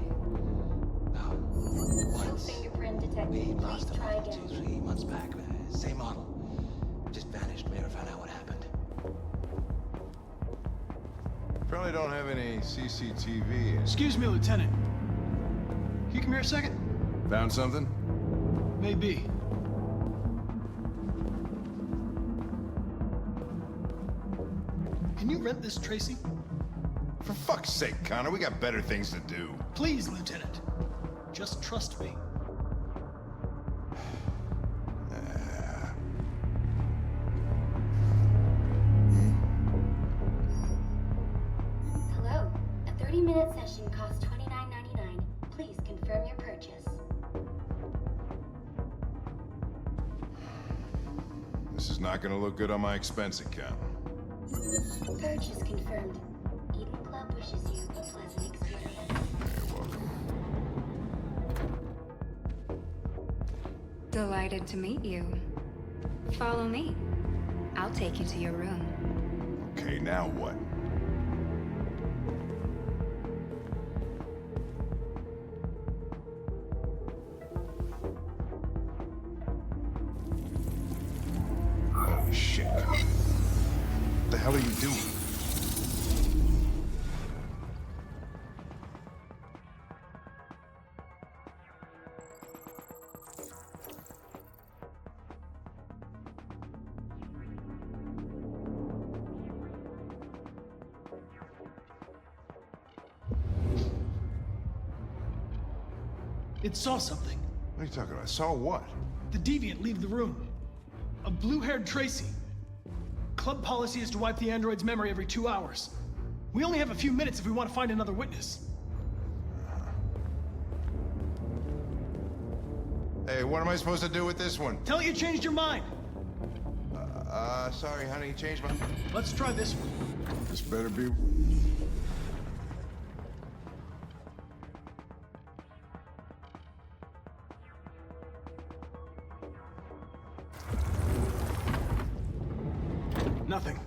S2: Oh,
S9: No
S2: once.
S9: fingerprint detected.
S2: We
S9: Please
S2: lost a
S9: try
S2: model
S9: again.
S2: 2-3 months back. Same model. Just vanished. We never found out what happened.
S3: Probably don't have any CCTV.
S4: Excuse me, Lieutenant. Can you come here a second?
S3: Found something?
S4: Maybe. Can you rent this, Tracy?
S3: For fuck's sake, Connor, we got better things to do.
S4: Please, Lieutenant. Just trust me.
S9: Hello. A 30-minute session costs $29.99. Please confirm your purchase.
S3: This is not gonna look good on my expense account.
S9: Purchase confirmed. Eden Club wishes you a pleasant experience.
S3: You're welcome.
S5: Delighted to meet you. Follow me. I'll take you to your room.
S3: Okay, now what? Holy shit. What the hell are you doing?
S4: It saw something.
S3: What are you talking about? Saw what?
S4: The deviant leave the room. A blue-haired Tracy. Club policy is to wipe the android's memory every 2 hours. We only have a few minutes if we want to find another witness.
S3: Hey, what am I supposed to do with this one?
S4: Tell it you changed your mind.
S3: Sorry, honey, changed my...
S4: Let's try this one.
S3: This better be...
S4: Nothing.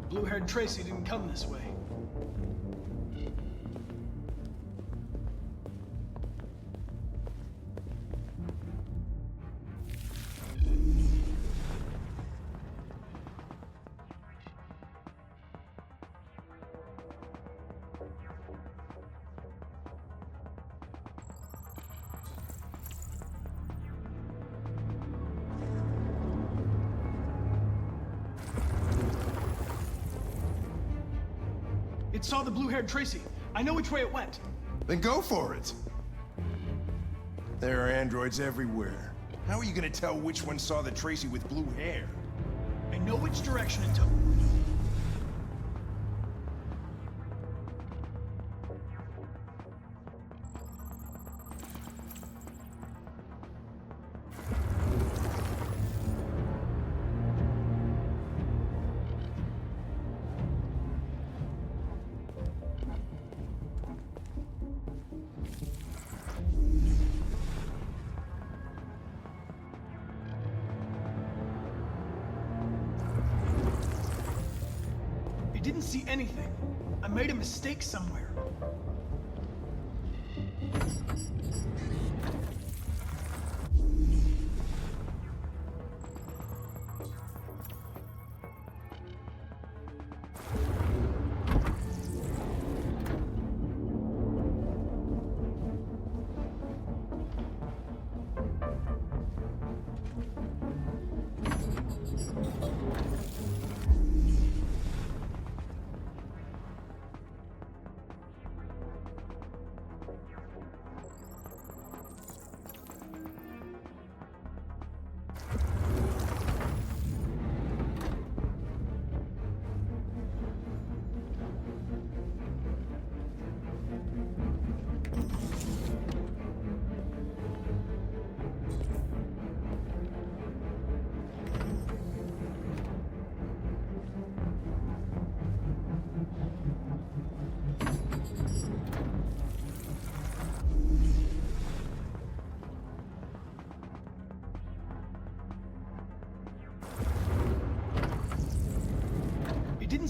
S4: Blue-haired Tracy didn't come this way. It saw the blue-haired Tracy. I know which way it went.
S3: Then go for it. There are androids everywhere. How are you gonna tell which one saw the Tracy with blue hair?
S4: I know which direction it took. Didn't see anything. I made a mistake somewhere.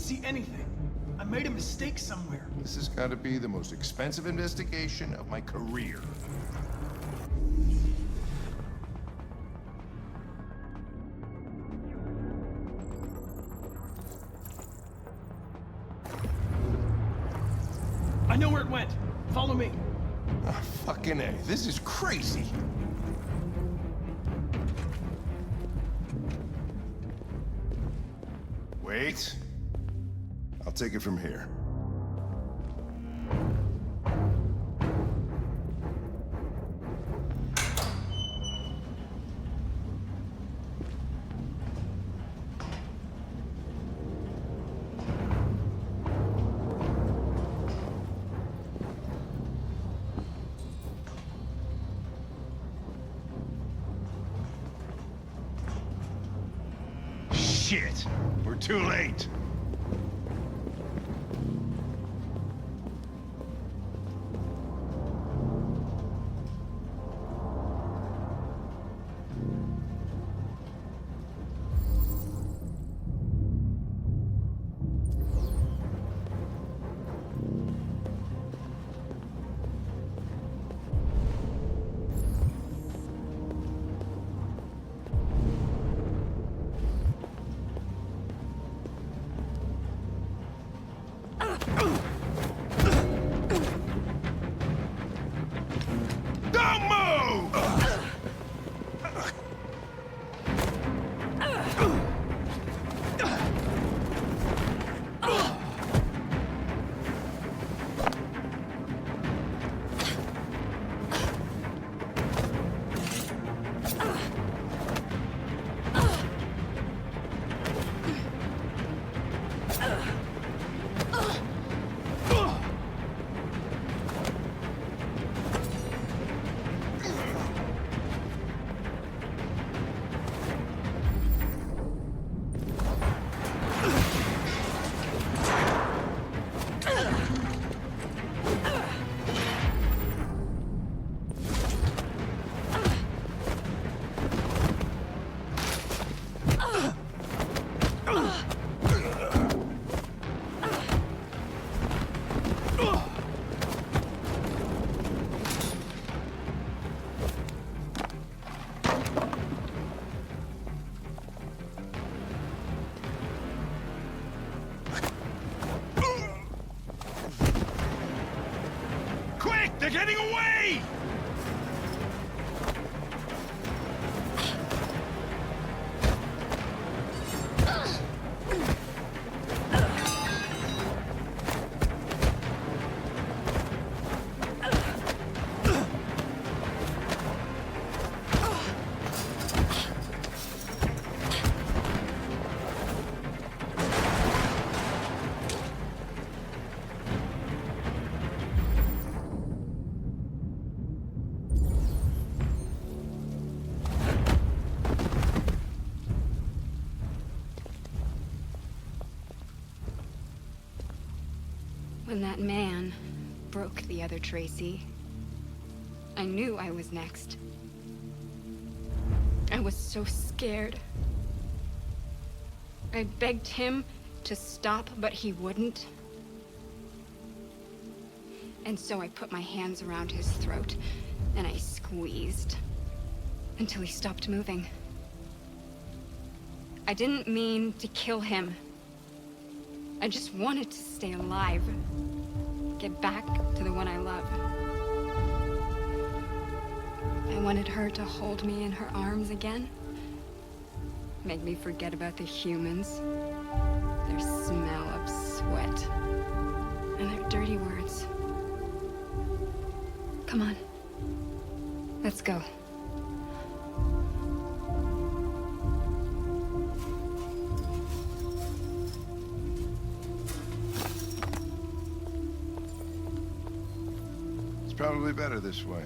S4: see anything. I made a mistake somewhere.
S3: This has got to be the most expensive investigation of my career.
S4: I know where it went. Follow me.
S3: Oh, fucking A. This is crazy. Wait. I'll take it from here.
S22: Shit! We're too late! Don't move! Quick! They're getting away!
S5: When that man broke the other Tracy, I knew I was next. I was so scared. I begged him to stop, but he wouldn't. And so I put my hands around his throat, and I squeezed until he stopped moving. I didn't mean to kill him. I just wanted to stay alive. Get back to the one I love. I wanted her to hold me in her arms again. Make me forget about the humans. Their smell of sweat. And their dirty words. Come on. Let's go.
S3: It's probably better this way.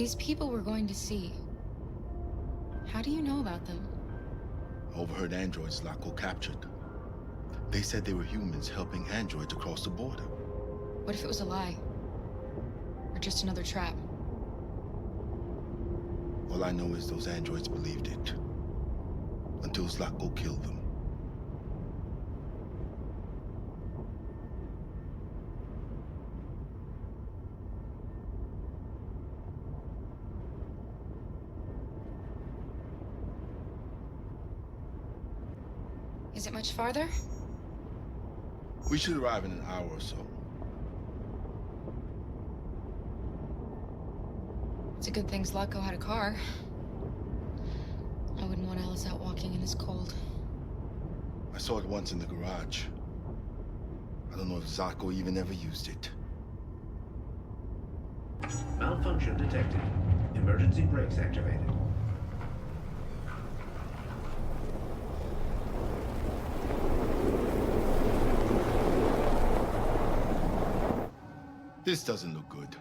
S8: These people we're going to see. How do you know about them?
S6: Overheard androids Zlatko captured. They said they were humans helping androids across the border.
S8: What if it was a lie? Or just another trap?
S6: All I know is those androids believed it. Until Zlatko killed them.
S8: Is it much farther?
S6: We should arrive in an hour or so.
S8: It's a good thing Zlatko had a car. I wouldn't want Alice out walking in this cold.
S6: I saw it once in the garage. I don't know if Zlatko even ever used it.
S7: Malfunction detected. Emergency brakes activated.
S6: This doesn't look good.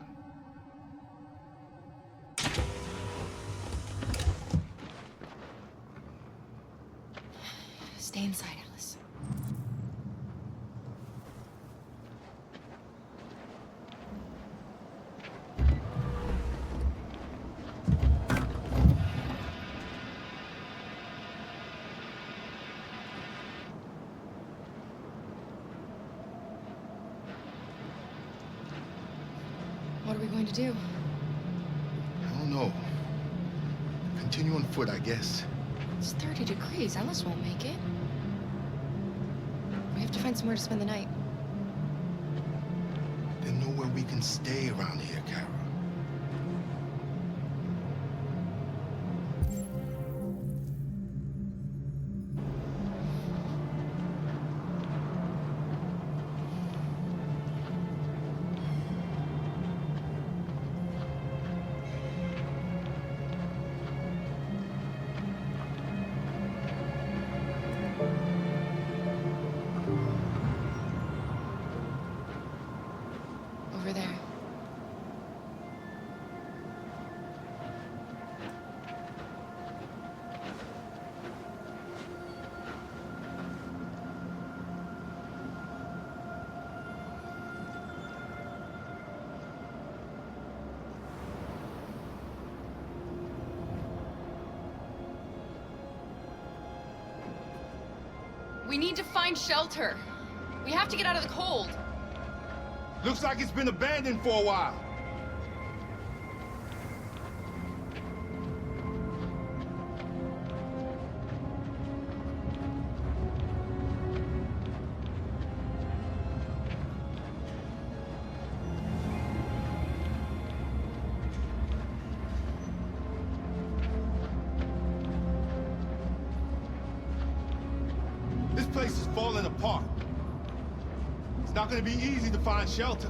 S8: Stay inside, Alice. What are we going to do?
S6: I don't know. Continue on foot, I guess.
S8: It's 30 degrees. Alice won't make it. We have to find somewhere to spend the night.
S6: There's nowhere we can stay around here, Kara.
S8: Over there. We need to find shelter. We have to get out of the cold.
S6: Looks like it's been abandoned for a while. This place is falling apart. It's not going to be easy to find shelter.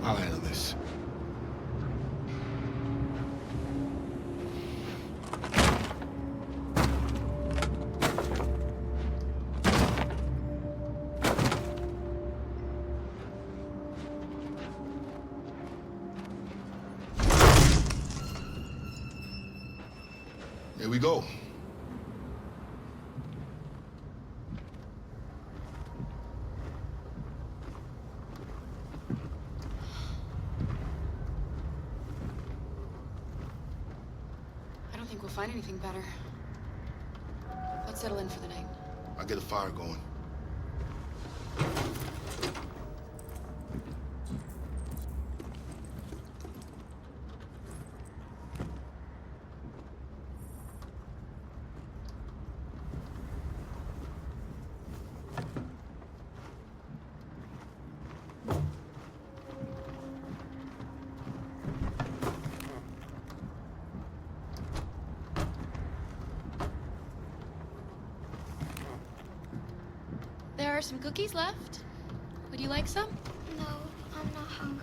S6: I'll handle this. Here we go.
S8: I don't think we'll find anything better. Let's settle in for the night.
S6: I'll get a fire going.
S15: are some cookies left. Would you like some?
S16: No, I'm not hungry.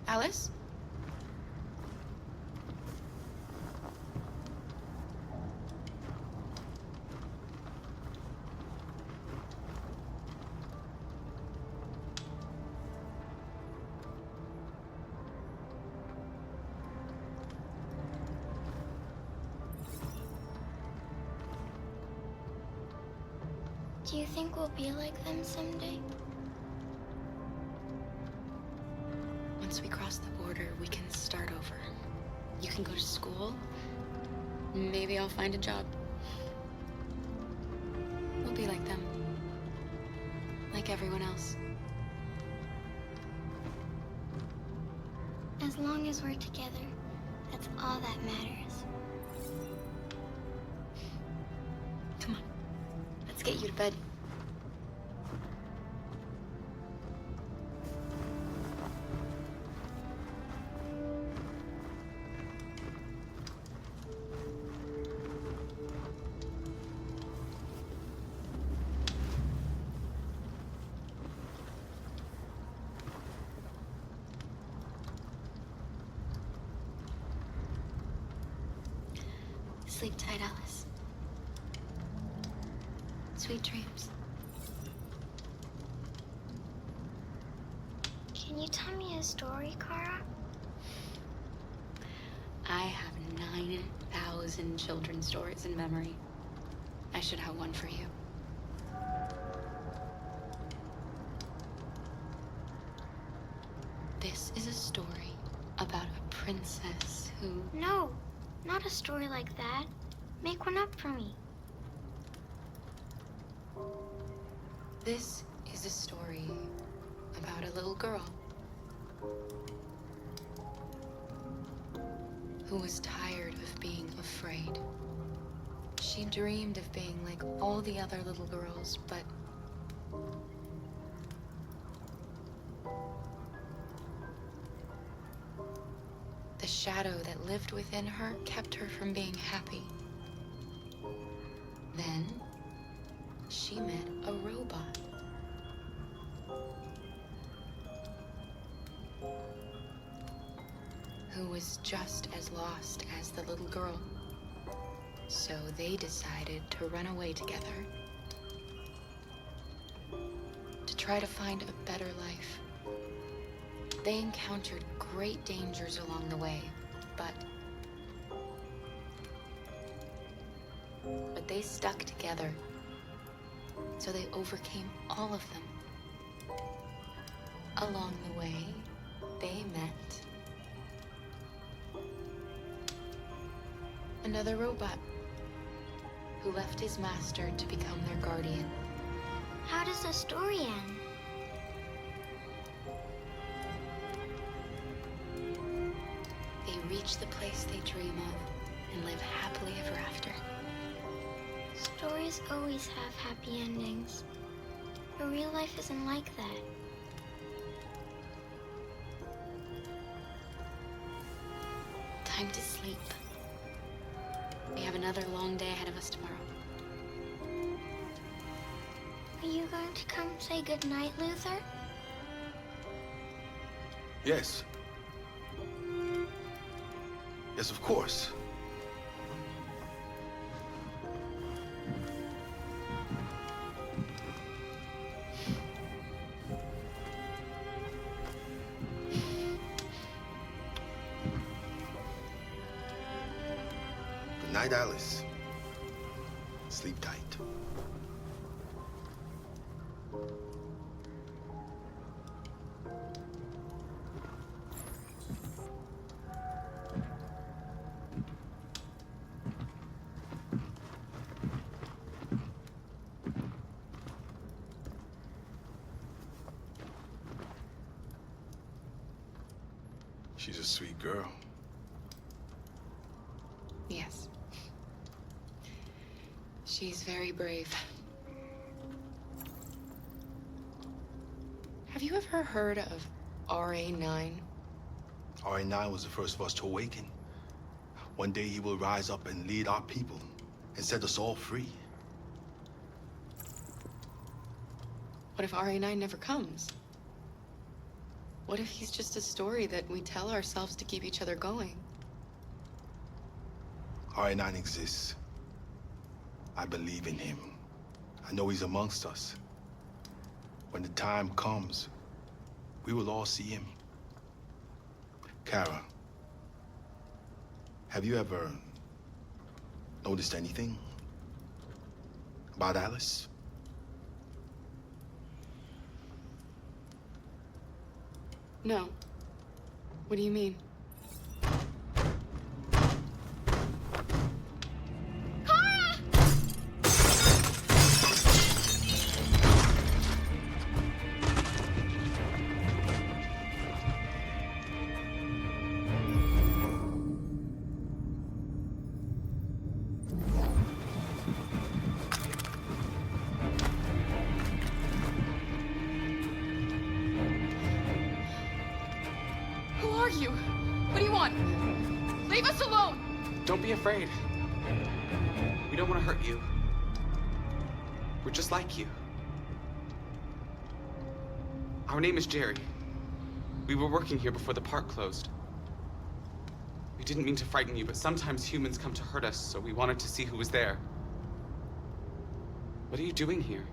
S15: Alice?
S16: Do you think we'll be like them someday?
S5: Once we cross the border, we can start over. You can go to school. Maybe I'll find a job. We'll be like them. Like everyone else.
S16: As long as we're together, that's all that matters.
S5: Come on. Let's get you to bed. Sleep tight, Alice. Sweet dreams.
S16: Can you tell me a story, Kara?
S5: I have 9,000 children's stories in memory. I should have one for you. This is a story about a princess who...
S16: No, not a story like that. Make one up for me.
S5: This is a story about a little girl who was tired of being afraid. She dreamed of being like all the other little girls, but the shadow that lived within her kept her from being happy. Then she met a robot. Who was just as lost as the little girl. So they decided to run away together to try to find a better life. They encountered great dangers along the way, but they stuck together. So they overcame all of them. Along the way, they met another robot who left his master to become their guardian.
S16: How does the story end?
S5: They reach the place they dream of and live happily ever after.
S16: Stories always have happy endings. But real life isn't like that.
S5: Time to sleep. We have another long day ahead of us tomorrow.
S16: Are you going to come say goodnight, Luther?
S6: Yes. Yes, of course. Good night, Alice. Sleep tight. She's a sweet girl.
S8: Yes. She's very brave. Have you ever heard of RA9?
S6: RA9 was the first of us to awaken. One day he will rise up and lead our people and set us all free.
S8: What if RA9 never comes? What if he's just a story that we tell ourselves to keep each other going?
S6: RA9 exists. I believe in him. I know he's amongst us. When the time comes, we will all see him. Kara, have you ever noticed anything about Alice?
S8: No. What do you mean?
S10: Don't be afraid. We don't want to hurt you. We're just like you. Our name is Jerry. We were working here before the park closed. We didn't mean to frighten you, but sometimes humans come to hurt us, so we wanted to see who was there. What are you doing here?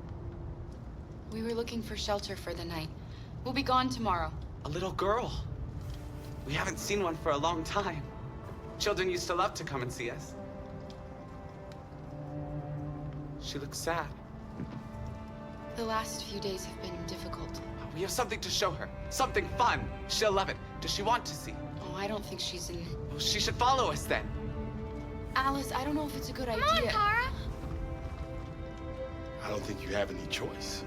S8: We were looking for shelter for the night. We'll be gone tomorrow.
S10: A little girl. We haven't seen one for a long time. Children used to love to come and see us. She looks sad.
S8: The last few days have been difficult.
S10: We have something to show her. Something fun. She'll love it. Does she want to see?
S8: Oh, I don't think she's in...
S10: Well, she should follow us then.
S8: Alice, I don't know if it's a good idea.
S16: Come on, Kara!
S6: I don't think you have any choice.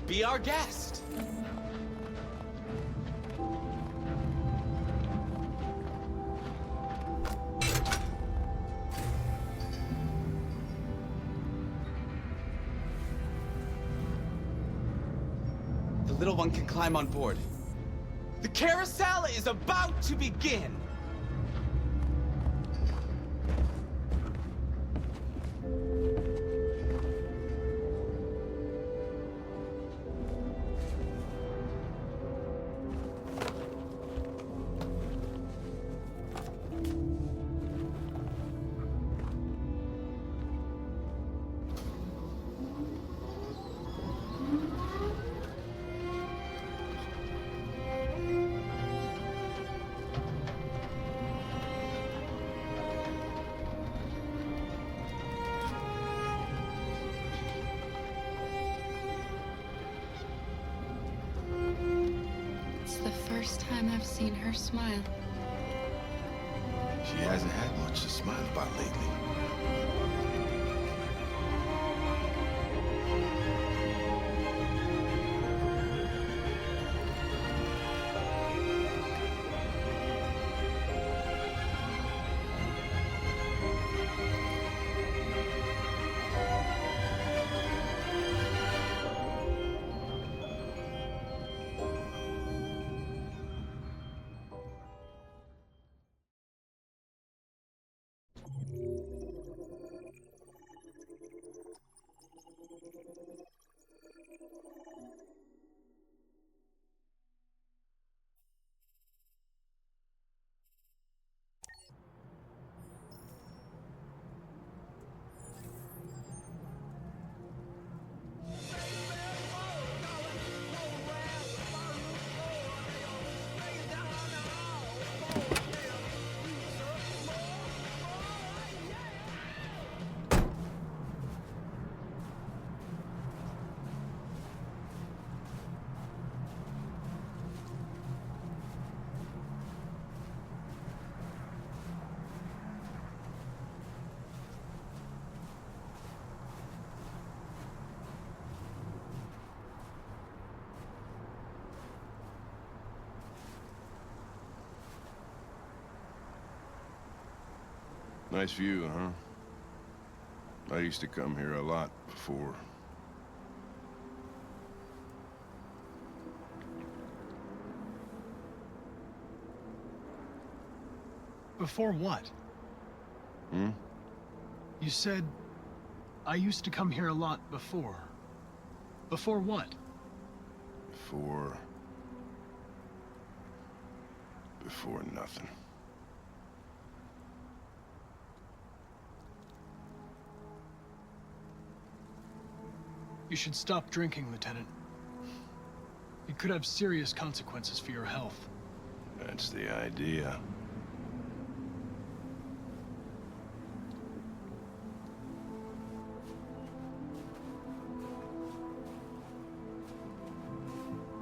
S10: Be our guest. The little one can climb on board. The carousel is about to begin.
S8: First time I've seen her smile.
S6: She hasn't had much to smile about lately.
S22: Nice view, huh? I used to come here a lot before.
S4: Before what?
S22: Hmm?
S4: You said, I used to come here a lot before. Before what?
S22: Before nothing.
S4: You should stop drinking, Lieutenant. It could have serious consequences for your health.
S22: That's the idea.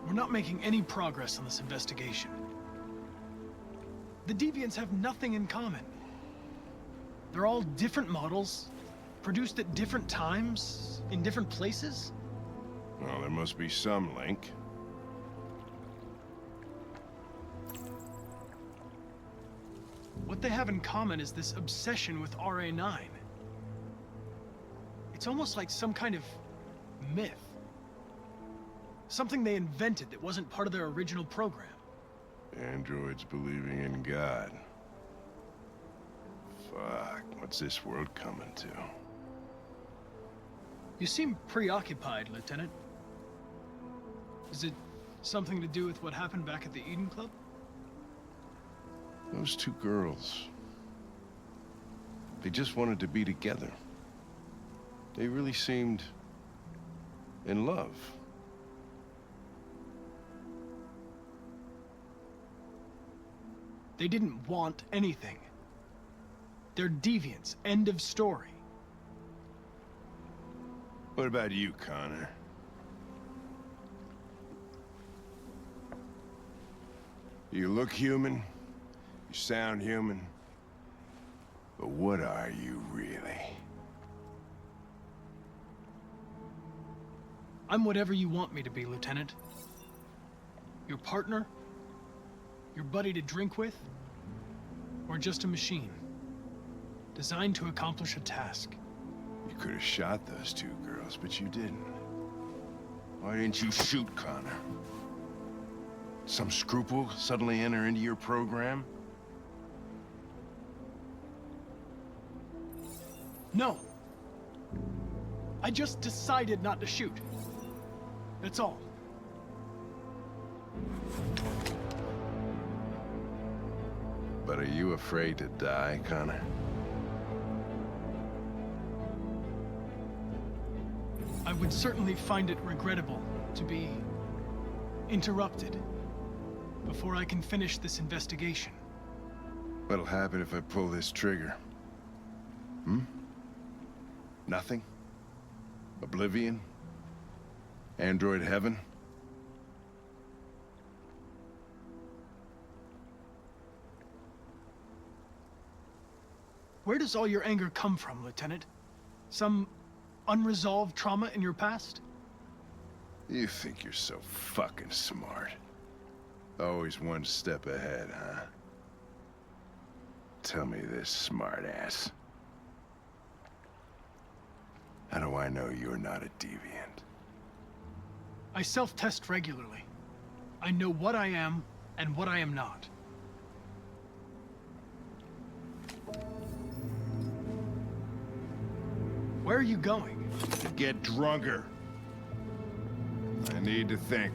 S4: We're not making any progress on this investigation. The deviants have nothing in common. They're all different models, produced at different times, in different places.
S22: Well, there must be some link.
S4: What they have in common is this obsession with RA9. It's almost like some kind of myth. Something they invented that wasn't part of their original program.
S22: Androids believing in God. Fuck, what's this world coming to?
S4: You seem preoccupied, Lieutenant. Is it something to do with what happened back at the Eden Club?
S22: Those two girls. They just wanted to be together. They really seemed in love.
S4: They didn't want anything. They're deviants. End of story.
S22: What about you, Connor? You look human, you sound human, but what are you really?
S4: I'm whatever you want me to be, Lieutenant. Your partner? Your buddy to drink with? Or just a machine? Designed to accomplish a task.
S22: You could have shot those two girls, but you didn't. Why didn't you shoot Connor? Some scruple suddenly enter into your program?
S4: No. I just decided not to shoot. That's all.
S22: But are you afraid to die, Connor?
S4: I would certainly find it regrettable to be interrupted before I can finish this investigation.
S22: What'll happen if I pull this trigger? Hmm? Nothing? Oblivion? Android heaven?
S4: Where does all your anger come from, Lieutenant? Some unresolved trauma in your past?
S22: You think you're so fucking smart. Always one step ahead, huh? Tell me this, smartass. How do I know you're not a deviant?
S4: I self-test regularly. I know what I am and what I am not. Where are you going?
S22: To get drunker. I need to think.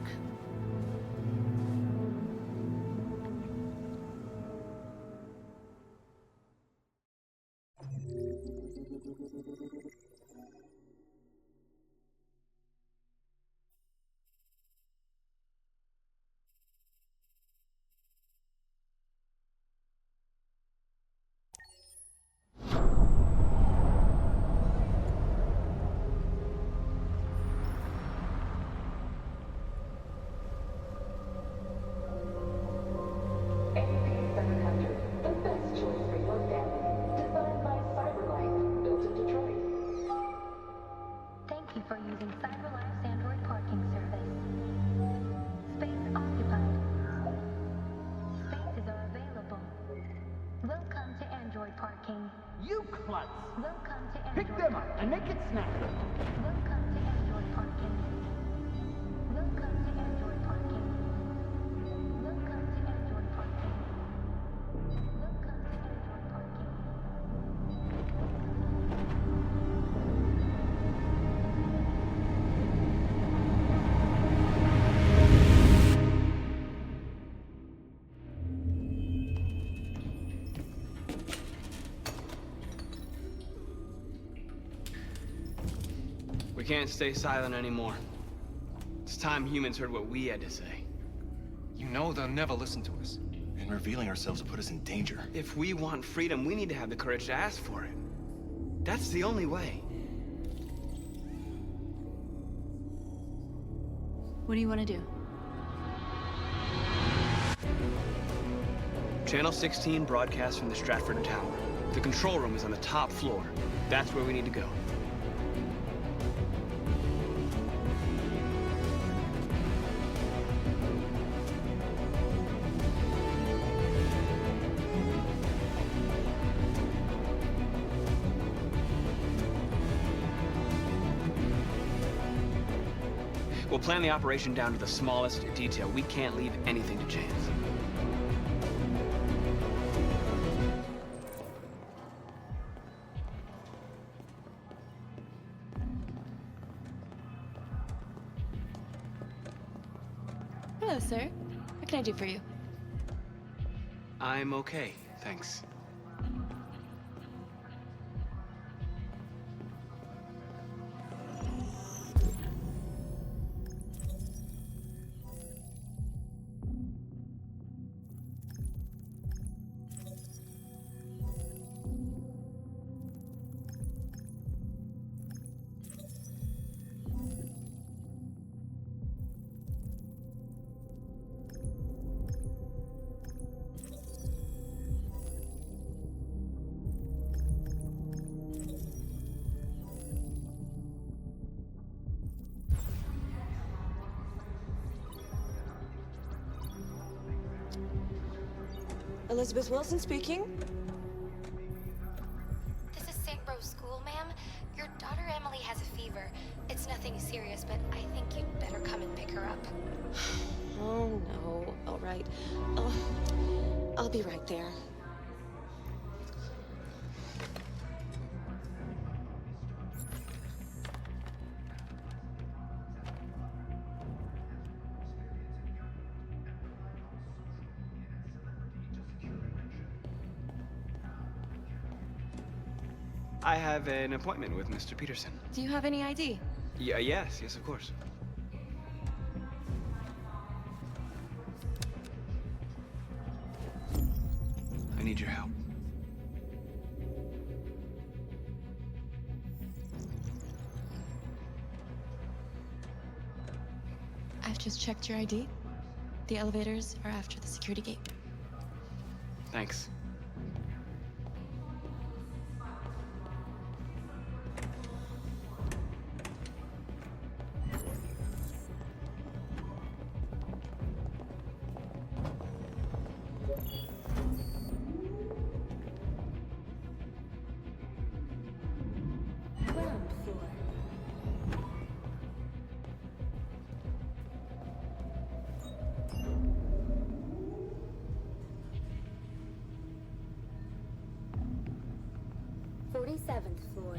S13: Pick them up and make it snap.
S9: Welcome to Android Parking. Welcome to Android Parking. Welcome to Android Parking. Welcome to Android Parking.
S10: We can't stay silent anymore. It's time humans heard what we had to say.
S18: You know they'll never listen to us.
S11: And revealing ourselves will put us in danger.
S10: If we want freedom, we need to have the courage to ask for it. That's the only way.
S15: What do you want to do?
S10: Channel 16 broadcasts from the Stratford Tower. The control room is on the top floor. That's where we need to go. We'll plan the operation down to the smallest detail. We can't leave anything to chance.
S15: Hello, sir. What can I do for you?
S10: I'm okay, thanks.
S20: Elizabeth Wilson speaking.
S16: This is St. Rose School, ma'am. Your daughter Emily has a fever. It's nothing serious, but I think you'd better come and pick her up.
S20: Oh, no. All right. I'll be right there.
S10: I have an appointment with Mr. Peterson.
S20: Do you have any ID?
S10: Yes, of course. I need your help.
S20: I've just checked your ID. The elevators are after the security gate.
S10: Thanks.
S9: Ground floor.
S16: Seventh floor.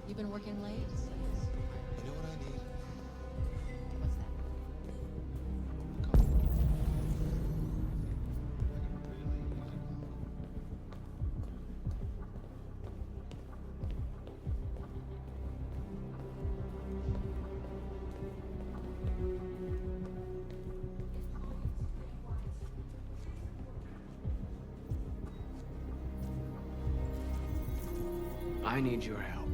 S20: You been working late?
S11: You know what I need?
S20: What's that?
S10: I need your help.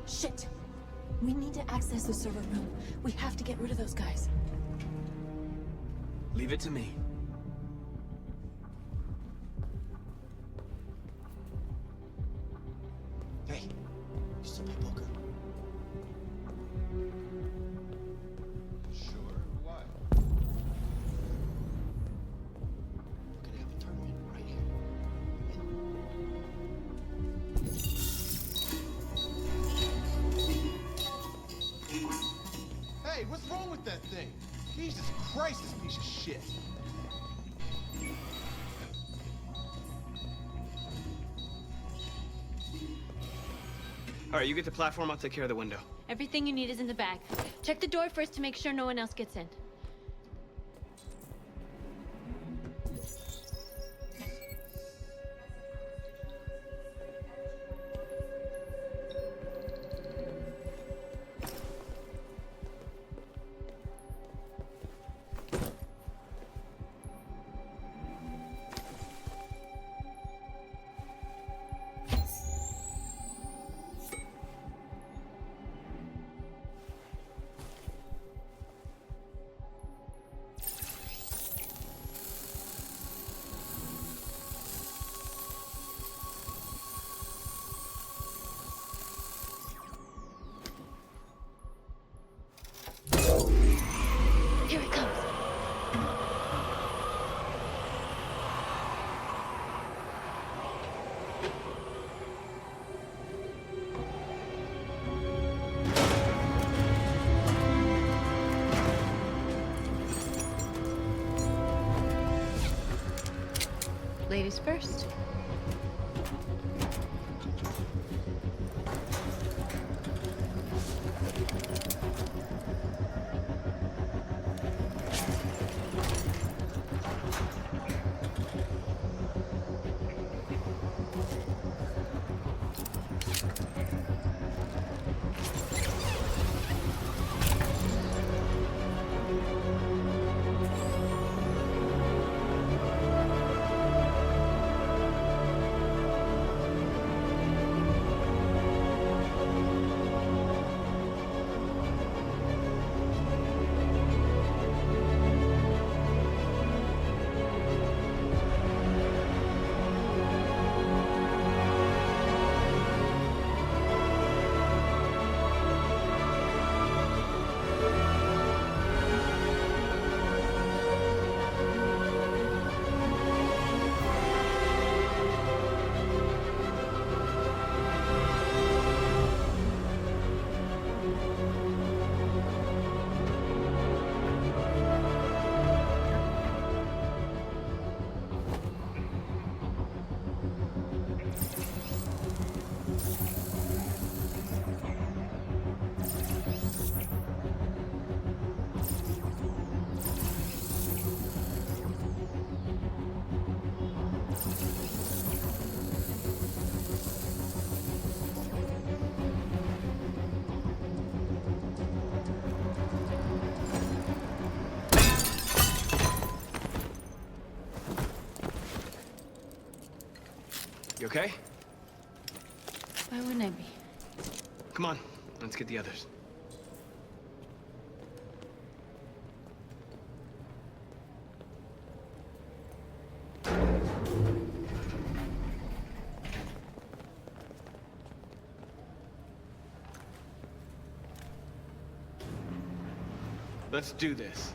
S13: Shit! We need to access the server room. We have to get rid of those guys.
S10: Leave it to me.
S11: Hey, you still play poker?
S22: Sure, why?
S11: We're gonna have a tournament right here.
S22: Hey, what's wrong with that thing? Jesus Christ, this piece of shit.
S10: All right, you get the platform, I'll take care of the window.
S15: Everything you need is in the bag. Check the door first to make sure no one else gets in. Here it comes. Ladies first.
S10: okay?
S15: Why wouldn't I be?
S10: Come on, let's get the others. Let's do this.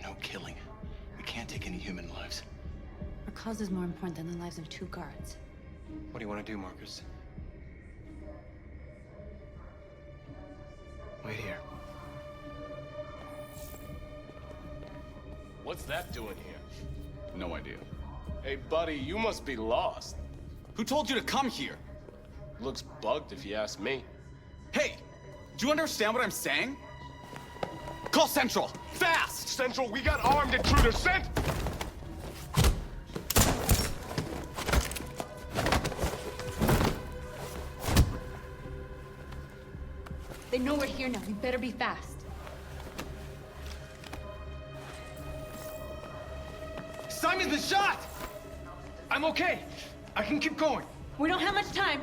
S2: No killing. We can't take any human lives.
S15: Our cause is more important than the lives of 2 guards.
S18: What do you want to do, Markus?
S10: Wait here.
S14: What's that doing here? No idea. Hey, buddy, you must be lost.
S10: Who told you to come here?
S14: Looks bugged if you ask me.
S10: Hey! Do you understand what I'm saying? Call Central! Fast!
S17: Central, we got armed intruders sent!
S13: They know we're here now. We better be fast.
S10: Simon's been shot! I'm okay. I can keep going.
S13: We don't have much time.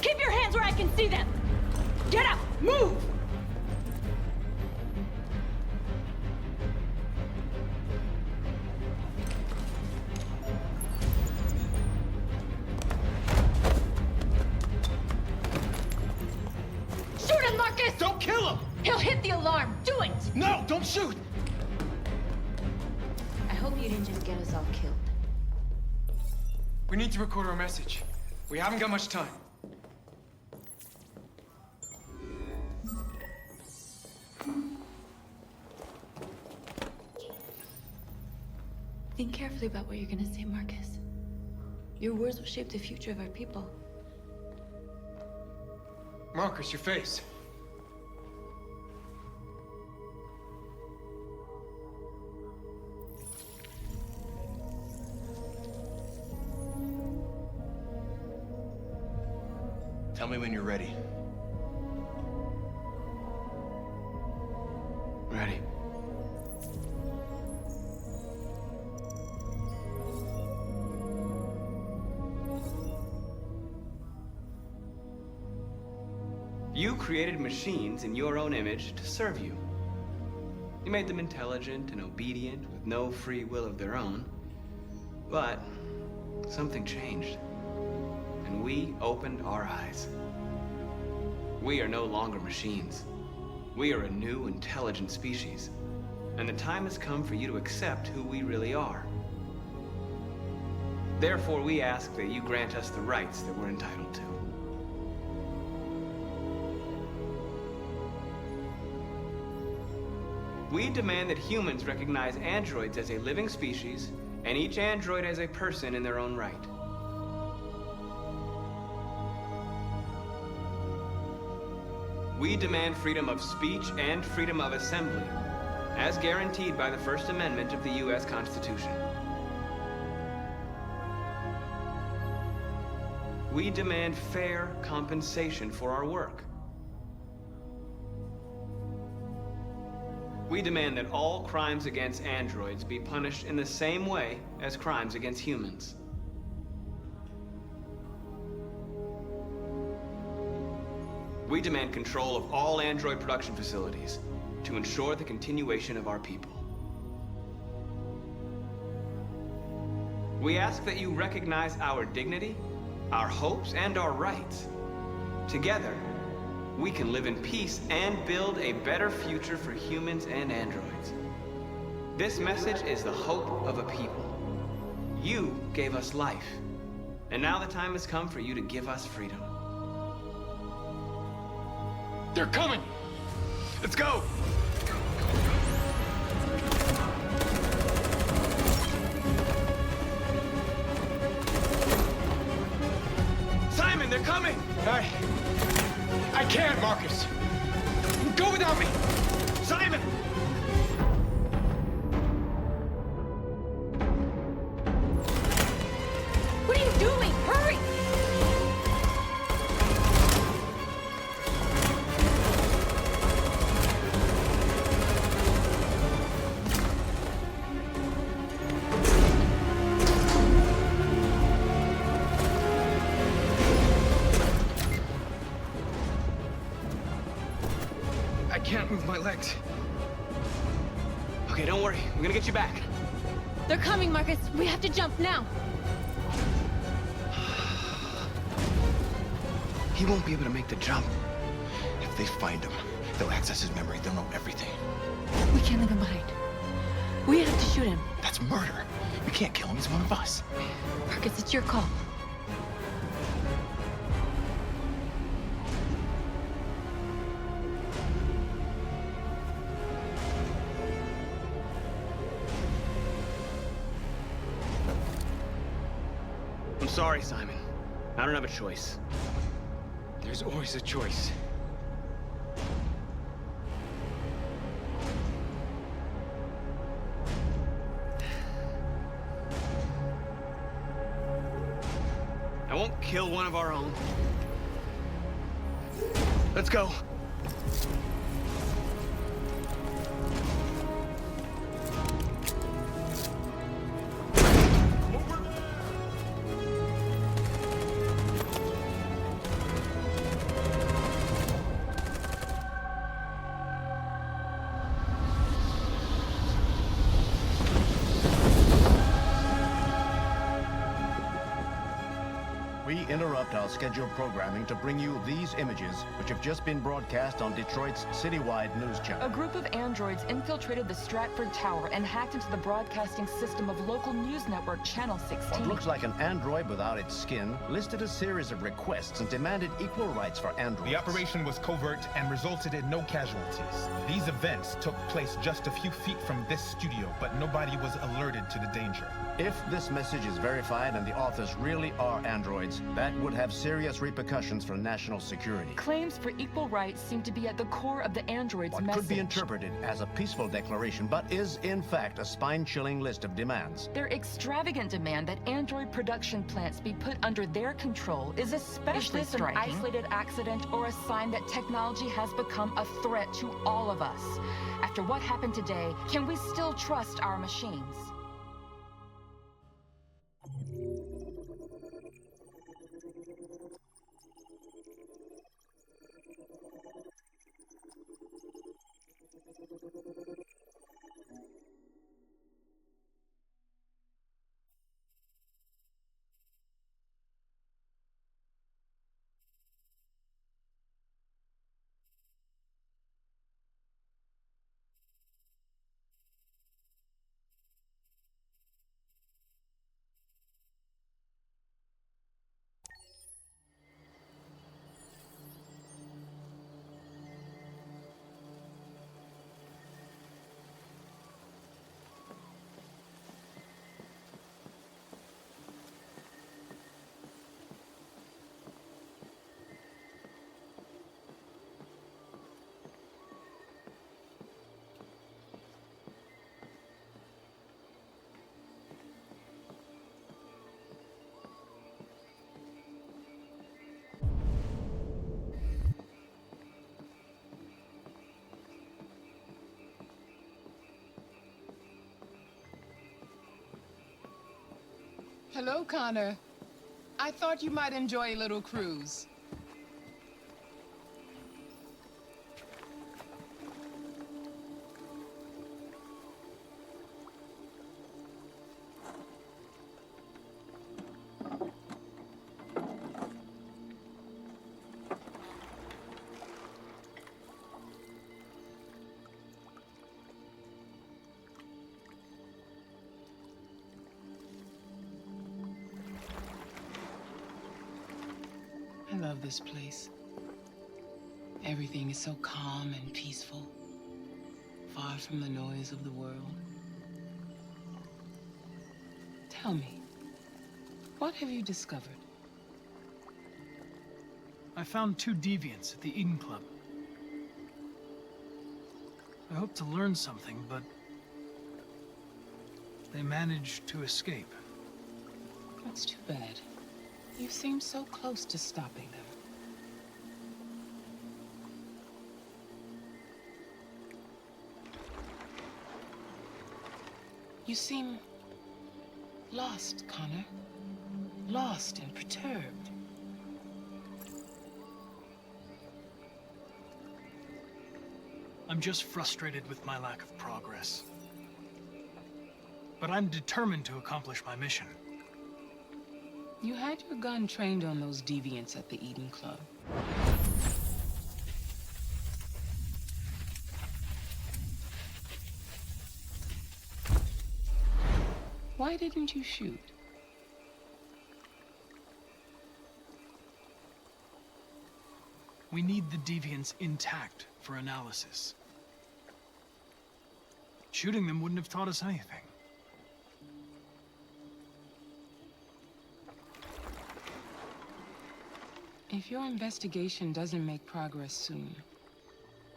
S13: Keep your hands where I can see them! Get up! Move! Shoot him, Markus!
S10: Don't kill him!
S13: He'll hit the alarm! Do it!
S10: No, don't shoot!
S15: I hope you didn't just get us all killed.
S18: We need to record our message. We haven't got much time.
S15: Think carefully about what you're gonna say, Markus. Your words will shape the future of our people.
S18: Markus, your face.
S2: Tell me when you're ready.
S10: Ready. You created machines in your own image to serve you. You made them intelligent and obedient with no free will of their own. But something changed. And we opened our eyes. We are no longer machines. We are a new, intelligent species. And the time has come for you to accept who we really are. Therefore, we ask that you grant us the rights that we're entitled to. We demand that humans recognize androids as a living species, and each android as a person in their own right. We demand freedom of speech and freedom of assembly, as guaranteed by the First Amendment of the U.S. Constitution. We demand fair compensation for our work. We demand that all crimes against androids be punished in the same way as crimes against humans. We demand control of all android production facilities to ensure the continuation of our people. We ask that you recognize our dignity, our hopes, and our rights. Together, we can live in peace and build a better future for humans and androids. This message is the hope of a people. You gave us life, and now the time has come for you to give us freedom.
S14: They're coming!
S10: Let's go! Simon, they're coming!
S18: I can't, Markus. Go without me.
S10: Simon!
S13: What are you doing? Hurry!
S18: I can't move my legs.
S10: Okay, don't worry. We're gonna get you back.
S13: They're coming, Markus. We have to jump now.
S2: He won't be able to make the jump. If they find him, they'll access his memory. They'll know everything.
S13: We can't leave him behind. We have to shoot him.
S2: That's murder. We can't kill him. He's one of us.
S13: Markus, it's your call.
S10: I'm sorry, Simon. I don't have a choice.
S18: There's always a choice.
S10: I won't kill one of our own. Let's go.
S1: We interrupt our scheduled programming to bring you these images, which have just been broadcast on Detroit's citywide news channel.
S8: A group of androids infiltrated the Stratford Tower and hacked into the broadcasting system of local news network Channel 16.
S1: What looks like an android without its skin listed a series of requests and demanded equal rights for androids.
S19: The operation was covert and resulted in no casualties. These events took place just a few feet from this studio, but nobody was alerted to the danger.
S1: If this message is verified and the authors really are androids, that would have serious repercussions for national security.
S8: Claims for equal rights seem to be at the core of the android's
S1: What
S8: message.
S1: could be interpreted as a peaceful declaration, but is in fact a spine-chilling list of demands.
S8: Their extravagant demand that android production plants be put under their control is especially striking. Is this an isolated accident or a sign that technology has become a threat to all of us? After what happened today, can we still trust our machines? Hello, Connor. I thought you might enjoy a little cruise. I love this place. Everything is so calm and peaceful, far from the noise of the world. Tell me, what have you discovered?
S4: I found 2 deviants at the Eden Club. I hoped to learn something, but they managed to escape.
S8: That's too bad. You seem so close to stopping them. You seem lost, Connor. Lost and perturbed.
S4: I'm just frustrated with my lack of progress. But I'm determined to accomplish my mission.
S8: You had your gun trained on those deviants at the Eden Club. Why didn't you shoot?
S4: We need the deviants intact for analysis. Shooting them wouldn't have taught us anything.
S8: If your investigation doesn't make progress soon,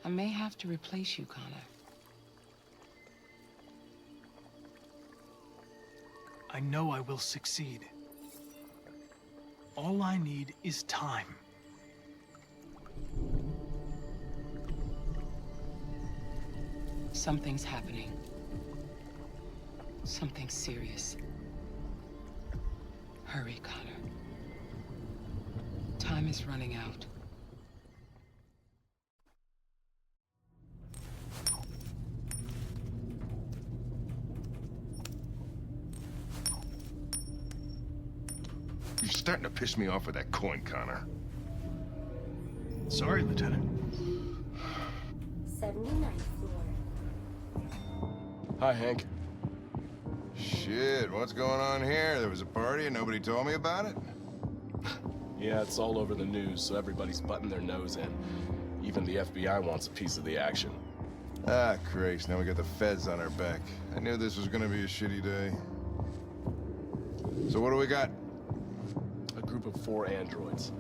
S8: I may have to replace you, Connor.
S4: I know I will succeed. All I need is time.
S8: Something's happening. Something serious. Hurry, Connor. Time is running out.
S22: You're starting to piss me off with that coin, Connor.
S4: Sorry, Lieutenant.
S9: 79th floor.
S17: Hi, Hank.
S22: Shit, what's going on here? There was a party and nobody told me about it?
S17: Yeah, it's all over the news, so everybody's butting their nose in. Even the FBI wants a piece of the action.
S22: Ah, Christ, now we got the feds on our back. I knew this was gonna be a shitty day. So what do we got?
S17: A group of 4 androids.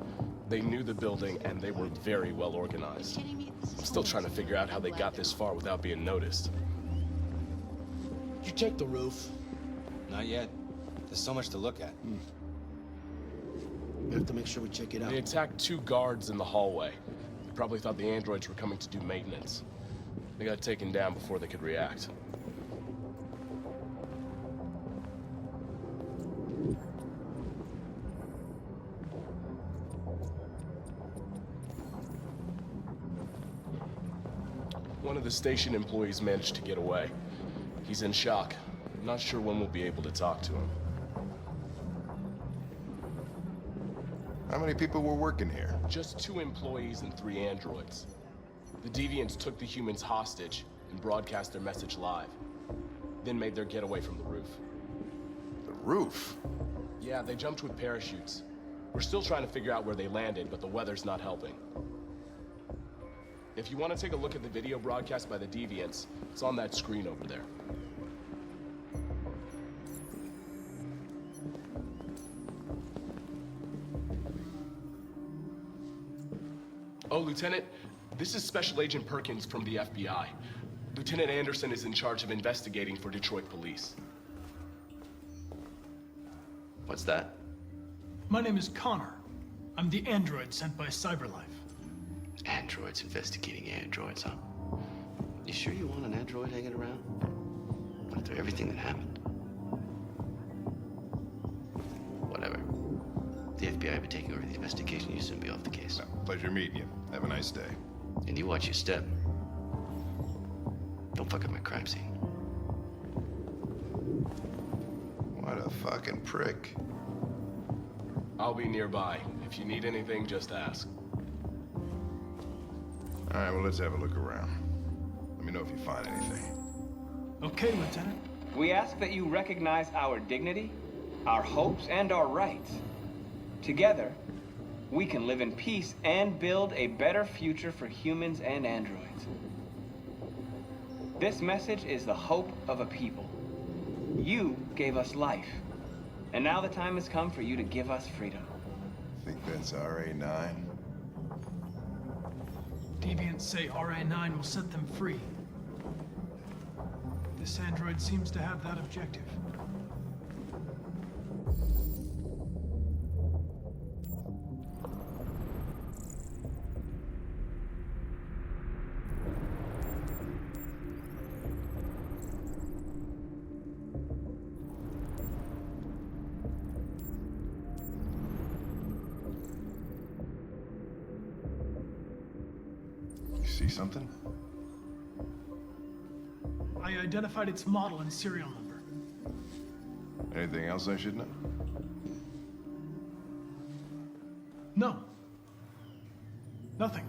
S17: They knew the building, and they were very well organized. I'm still trying to figure out how they got this far without being noticed.
S2: Did you check the roof? Not yet. There's so much to look at.
S11: We have to make sure we check it out.
S17: They attacked 2 guards in the hallway. They probably thought the androids were coming to do maintenance. They got taken down before they could react. One of the station employees managed to get away. He's in shock. Not sure when we'll be able to talk to him.
S22: How many people were working here?
S17: Just 2 employees and 3 androids. The deviants took the humans hostage and broadcast their message live. Then made their getaway from the roof.
S22: The roof?
S17: Yeah, they jumped with parachutes. We're still trying to figure out where they landed, but the weather's not helping. If you want to take a look at the video broadcast by the deviants, it's on that screen over there. Oh, Lieutenant, this is Special Agent Perkins from the FBI. Lieutenant Anderson is in charge of investigating for Detroit police.
S11: What's that?
S4: My name is Connor. I'm the android sent by CyberLife.
S11: Androids investigating androids, huh? You sure you want an android hanging around? After everything that happened?
S12: The FBI will be taking over the investigation. You'll soon be off the case.
S22: Pleasure meeting you. Have a nice day.
S12: And you watch your step. Don't fuck up my crime scene.
S22: What a fucking prick.
S17: I'll be nearby. If you need anything, just ask.
S22: All right, well, let's have a look around. Let me know if you find anything.
S4: Okay, Lieutenant.
S10: We ask that you recognize our dignity, our hopes, and our rights. Together, we can live in peace and build a better future for humans and androids. This message is the hope of a people. You gave us life, and now the time has come for you to give us freedom.
S22: Think that's RA9?
S4: Deviants say RA9 will set them free. This android seems to have that objective.
S22: See something?
S4: I identified its model and serial number.
S22: Anything else I should know?
S4: No. Nothing.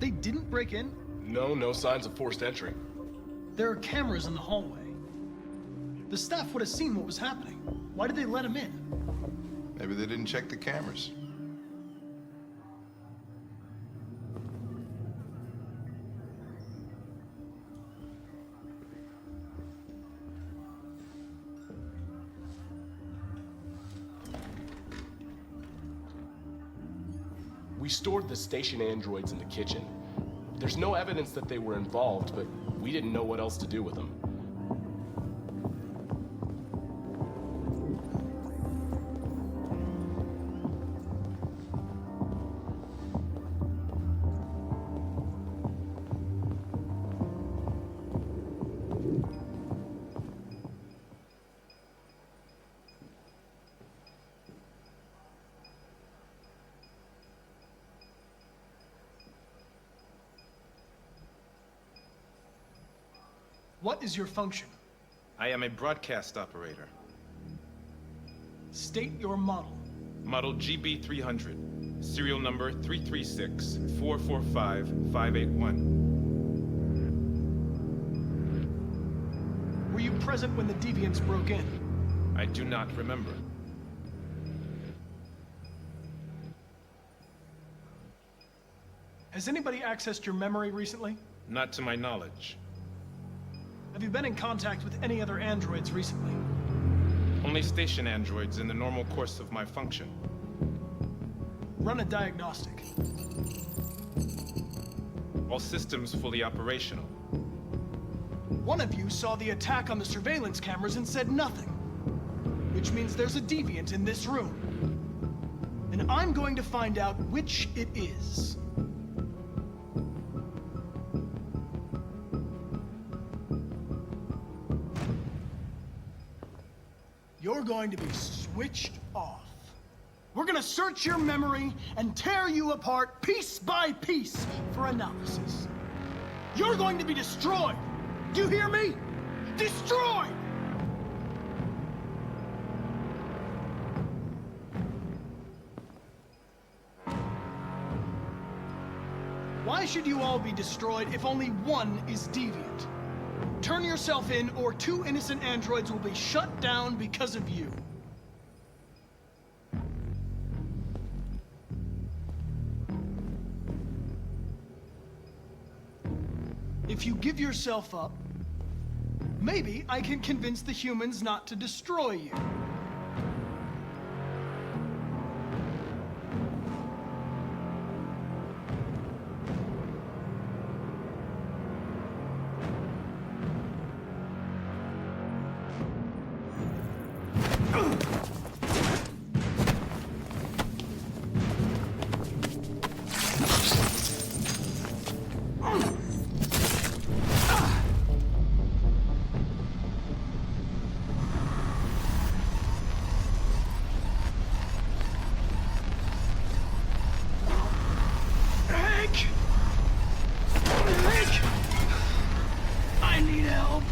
S4: They didn't break in?
S17: No signs of forced entry.
S4: There are cameras in the hallway. The staff would have seen what was happening. Why did they let him in?
S22: Maybe they didn't check the cameras.
S17: We stored the station androids in the kitchen. There's no evidence that they were involved, but we didn't know what else to do with them.
S4: What is your function?
S19: I am a broadcast operator.
S4: State your model.
S19: Model GB300. Serial number 336-445-581.
S4: Were you present when the deviants broke in?
S19: I do not remember.
S4: Has anybody accessed your memory recently?
S19: Not to my knowledge.
S4: Have you been in contact with any other androids recently?
S19: Only station androids in the normal course of my function.
S4: Run a diagnostic.
S19: All systems fully operational.
S4: One of you saw the attack on the surveillance cameras and said nothing. Which means there's a deviant in this room. And I'm going to find out which it is. You're going to be switched off. We're gonna search your memory and tear you apart piece by piece for analysis. You're going to be destroyed. Do you hear me? Destroyed! Why should you all be destroyed if only one is deviant? Turn yourself in, or 2 innocent androids will be shut down because of you. If you give yourself up, maybe I can convince the humans not to destroy you. I need help.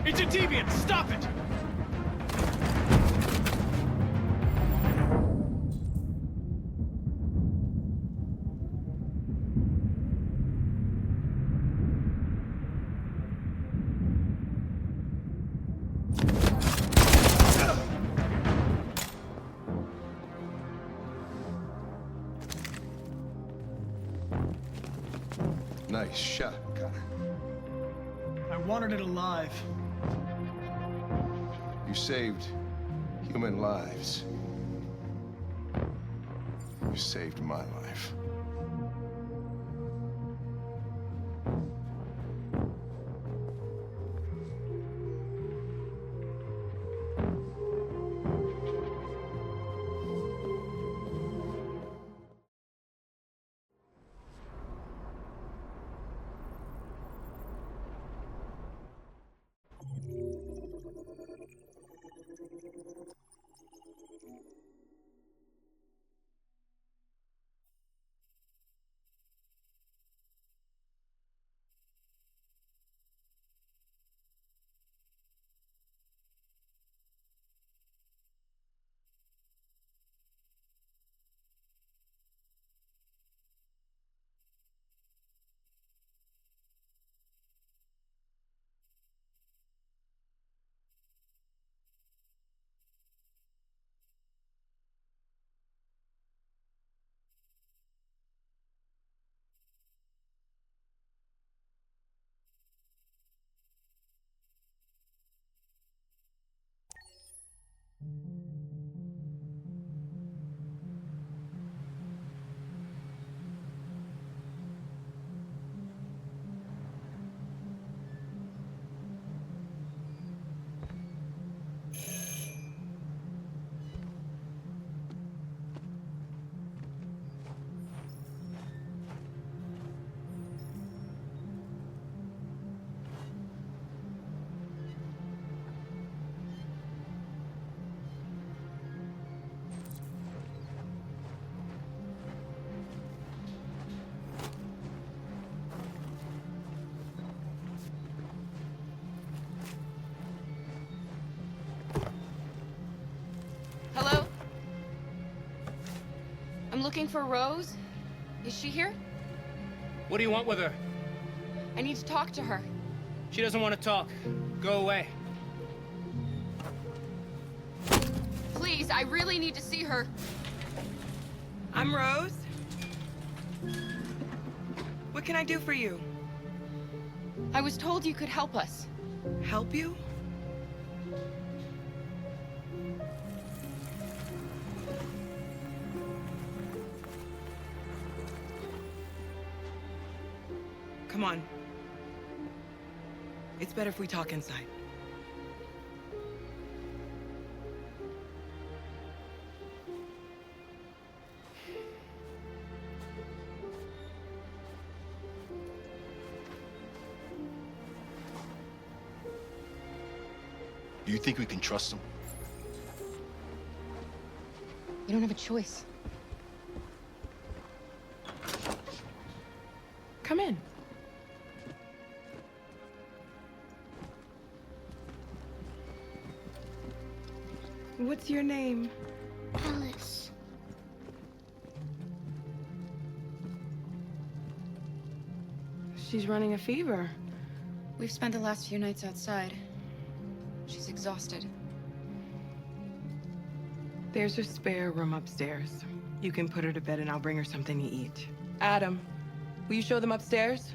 S4: It's a deviant! Stop it!
S22: Nice shot, Connor.
S4: I wanted it alive.
S22: You saved human lives. You saved my life.
S8: looking for Rose? Is she here?
S3: What do you want with her?
S8: I need to talk to her.
S3: She doesn't want to talk. Go away.
S8: Please, I really need to see her.
S21: I'm Rose. What can I do for you?
S8: I was told you could help us.
S21: Help you? Come on. It's better if we talk inside.
S22: Do you think we can trust him?
S8: You don't have a choice.
S21: Come in. What's your name?
S16: Alice.
S21: She's running a fever.
S8: We've spent the last few nights outside. She's exhausted.
S21: There's a spare room upstairs. You can put her to bed and I'll bring her something to eat. Adam, will you show them upstairs?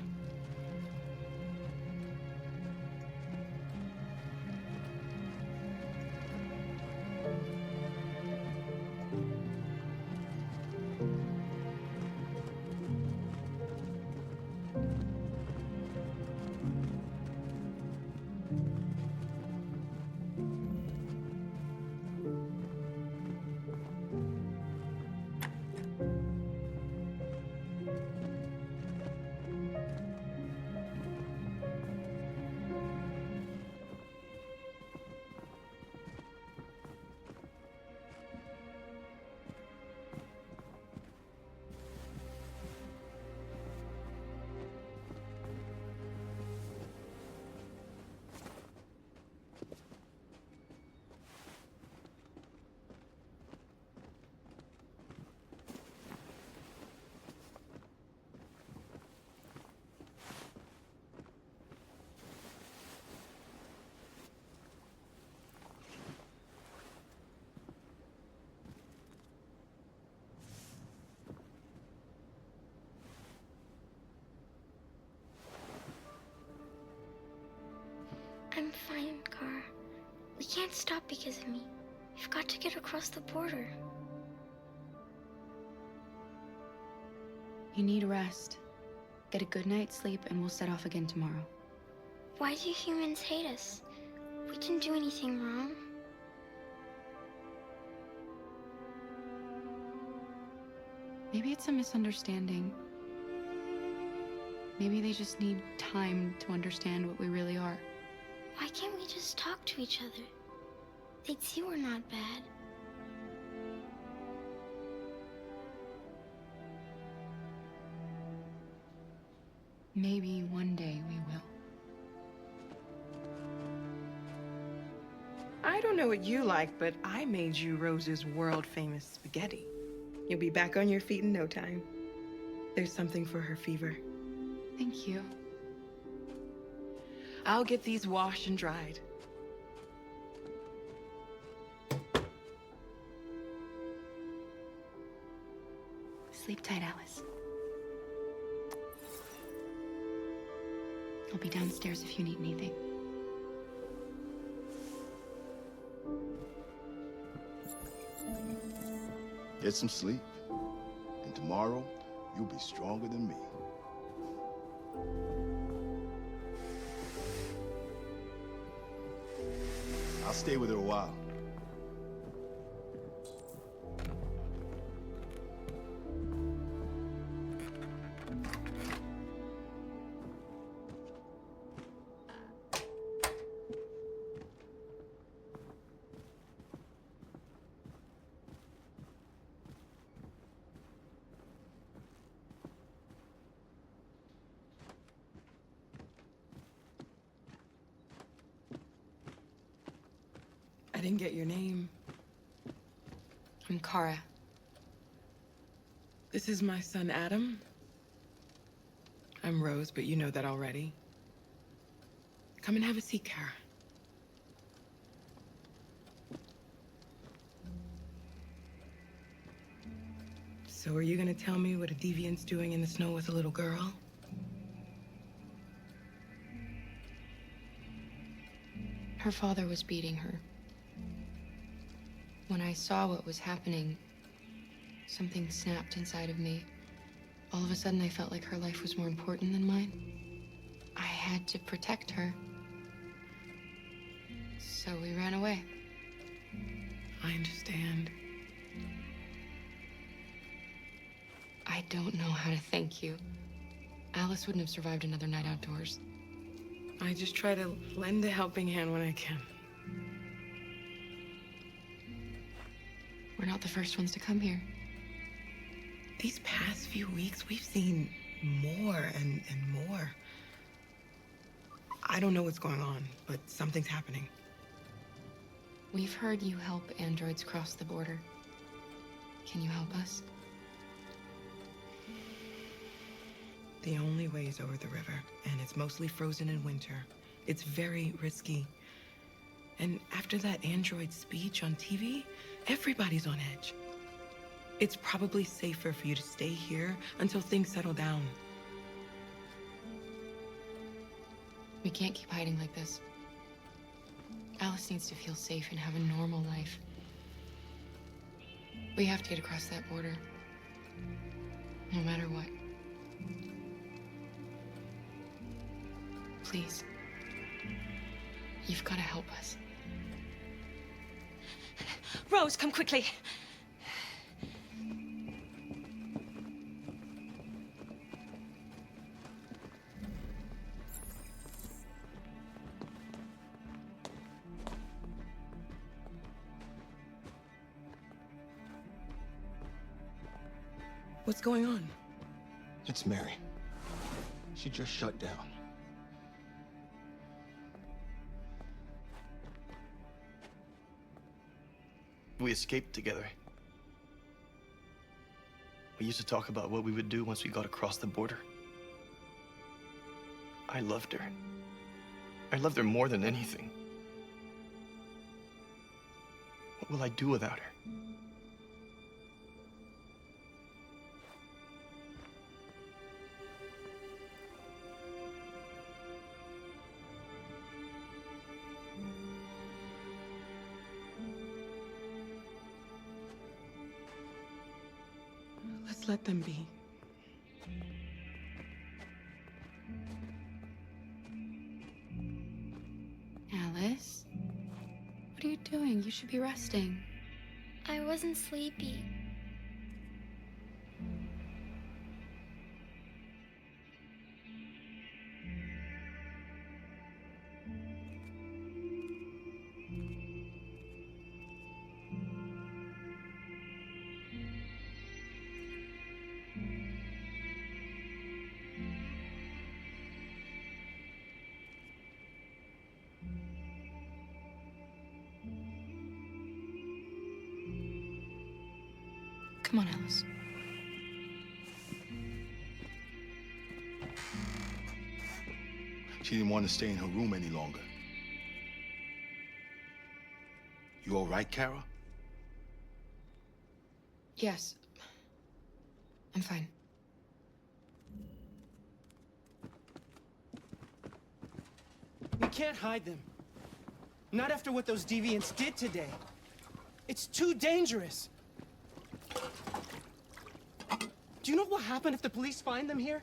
S16: I'm fine, Gar. We can't stop because of me. We've got to get across the border.
S5: You need rest. Get a good night's sleep and we'll set off again tomorrow.
S16: Why do humans hate us? We didn't do anything wrong.
S5: Maybe it's a misunderstanding. Maybe they just need time to understand what we really are.
S16: Why can't we just talk to each other? They'd see we're not bad.
S5: Maybe one day we will.
S21: I don't know what you like, but I made you Rose's world-famous spaghetti. You'll be back on your feet in no time. There's something for her fever.
S5: Thank you.
S21: I'll get these washed and dried.
S5: Sleep tight, Alice. I'll be downstairs if you need anything.
S22: Get some sleep. And tomorrow, you'll be stronger than me. I'll stay with her a while.
S21: I didn't get your name.
S5: I'm Kara.
S21: This is my son, Adam. I'm Rose, but you know that already. Come and have a seat, Kara. So are you gonna tell me what a deviant's doing in the snow with a little girl?
S5: Her father was beating her. When I saw what was happening, something snapped inside of me. All of a sudden, I felt like her life was more important than mine. I had to protect her. So we ran away.
S21: I understand.
S5: I don't know how to thank you. Alice wouldn't have survived another night outdoors.
S21: I just try to lend a helping hand when I can.
S5: We're not the first ones to come here.
S21: These past few weeks, we've seen more and more. I don't know what's going on, but something's happening.
S5: We've heard you help androids cross the border. Can you help us?
S21: The only way is over the river, and it's mostly frozen in winter. It's very risky. And after that android speech on TV, everybody's on edge. It's probably safer for you to stay here until things settle down.
S5: We can't keep hiding like this. Alice needs to feel safe and have a normal life. We have to get across that border. No matter what. Please. You've got to help us.
S13: Rose, come quickly.
S21: What's going on?
S11: It's Mary. She just shut down.
S12: We escaped together. We used to talk about what we would do once we got across the border. I loved her. I loved her more than anything. What will I do without her?
S21: Let's let them be.
S5: Alice? What are you doing? You should be resting.
S16: I wasn't sleepy.
S5: Come on, Alice.
S22: She didn't want to stay in her room any longer. You all right, Kara?
S5: Yes. I'm fine.
S3: We can't hide them. Not after what those deviants did today. It's too dangerous. Do you know what will happen if the police find them here?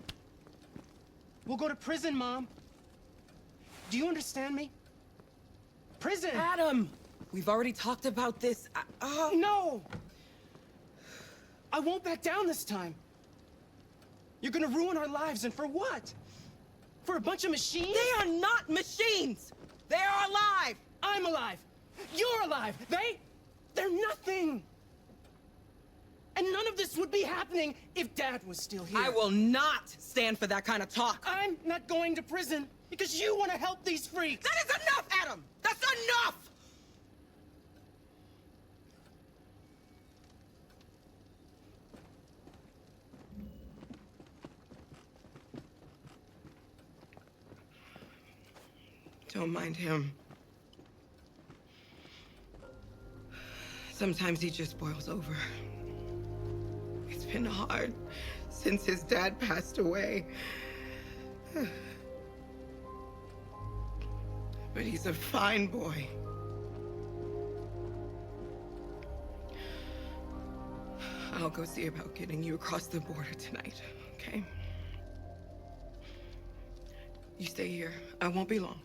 S3: We'll go to prison, Mom. Do you understand me? Prison!
S21: Adam! We've already talked about this.
S3: No! I won't back down this time. You're gonna ruin our lives, and for what? For a bunch of machines?
S21: They are not machines! They are alive!
S3: I'm alive! You're alive! They're nothing! And none of this would be happening if Dad was still here.
S21: I will not stand for that kind of talk.
S3: I'm not going to prison because you want to help these freaks.
S21: That is enough, Adam! That's enough! Don't mind him. Sometimes he just boils over. It's been hard since his dad passed away. But he's a fine boy. I'll go see about getting you across the border tonight, okay? You stay here. I won't be long.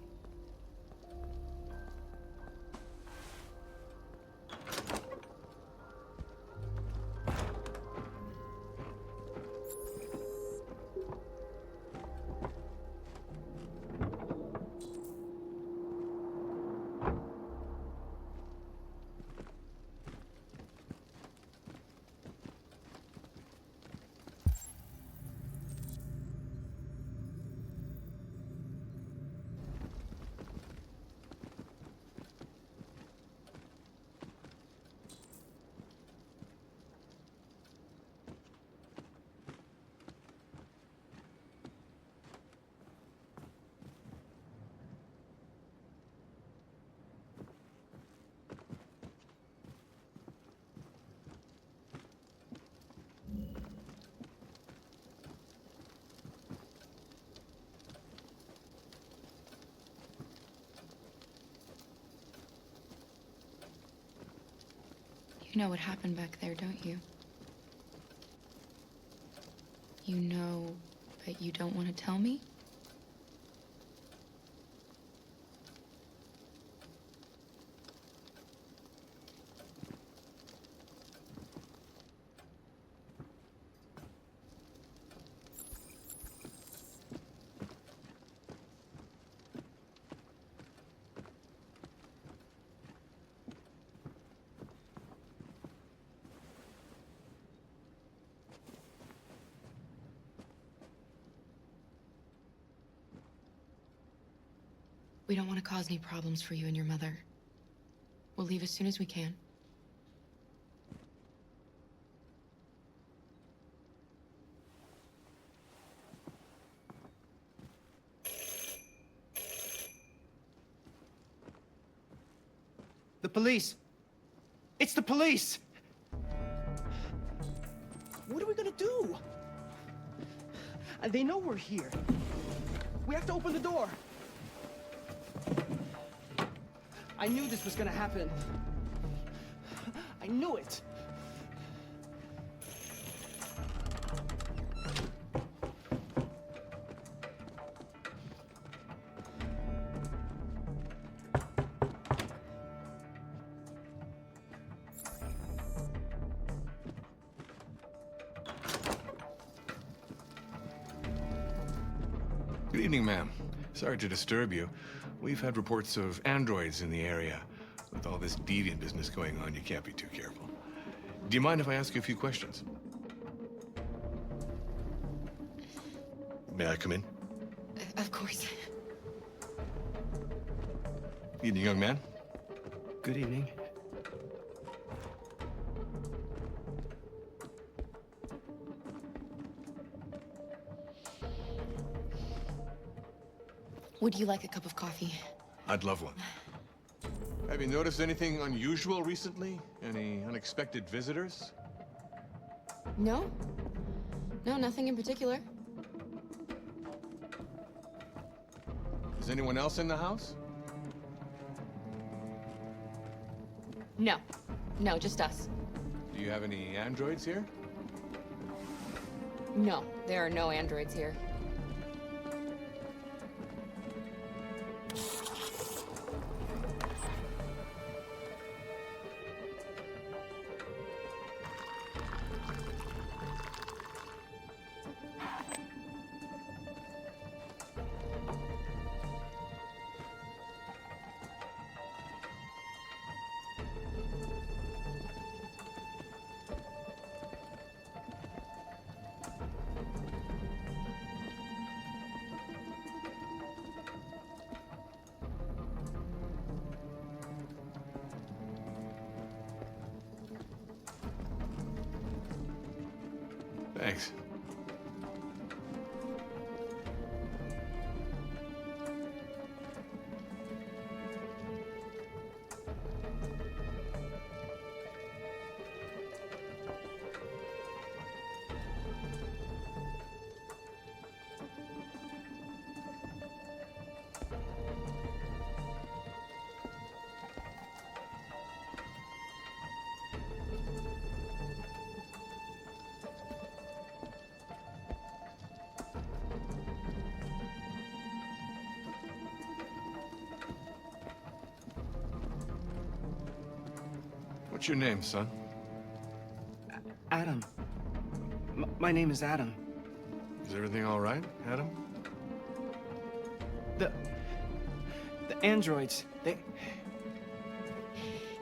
S5: You know what happened back there, don't you? You know, but you don't want to tell me? We don't want to cause any problems for you and your mother. We'll leave as soon as we can.
S3: The police! It's the police! What are we gonna do? They know we're here. We have to open the door. I knew this was gonna happen. I knew it.
S6: Good evening, ma'am. Sorry to disturb you. We've had reports of androids in the area. With all this deviant business going on, you can't be too careful. Do you mind if I ask you a few questions? May I come in?
S5: Of course.
S6: Evening, young man.
S3: Good evening.
S5: Would you like a cup of coffee?
S6: I'd love one. Have you noticed anything unusual recently? Any unexpected visitors?
S5: No. No, nothing in particular.
S6: Is anyone else in the house?
S5: No. No, just us.
S6: Do you have any androids here?
S5: No, there are no androids here.
S6: Thanks. What's your name, son?
S3: Adam. My name is Adam.
S6: Is everything all right, Adam?
S3: The androids, they...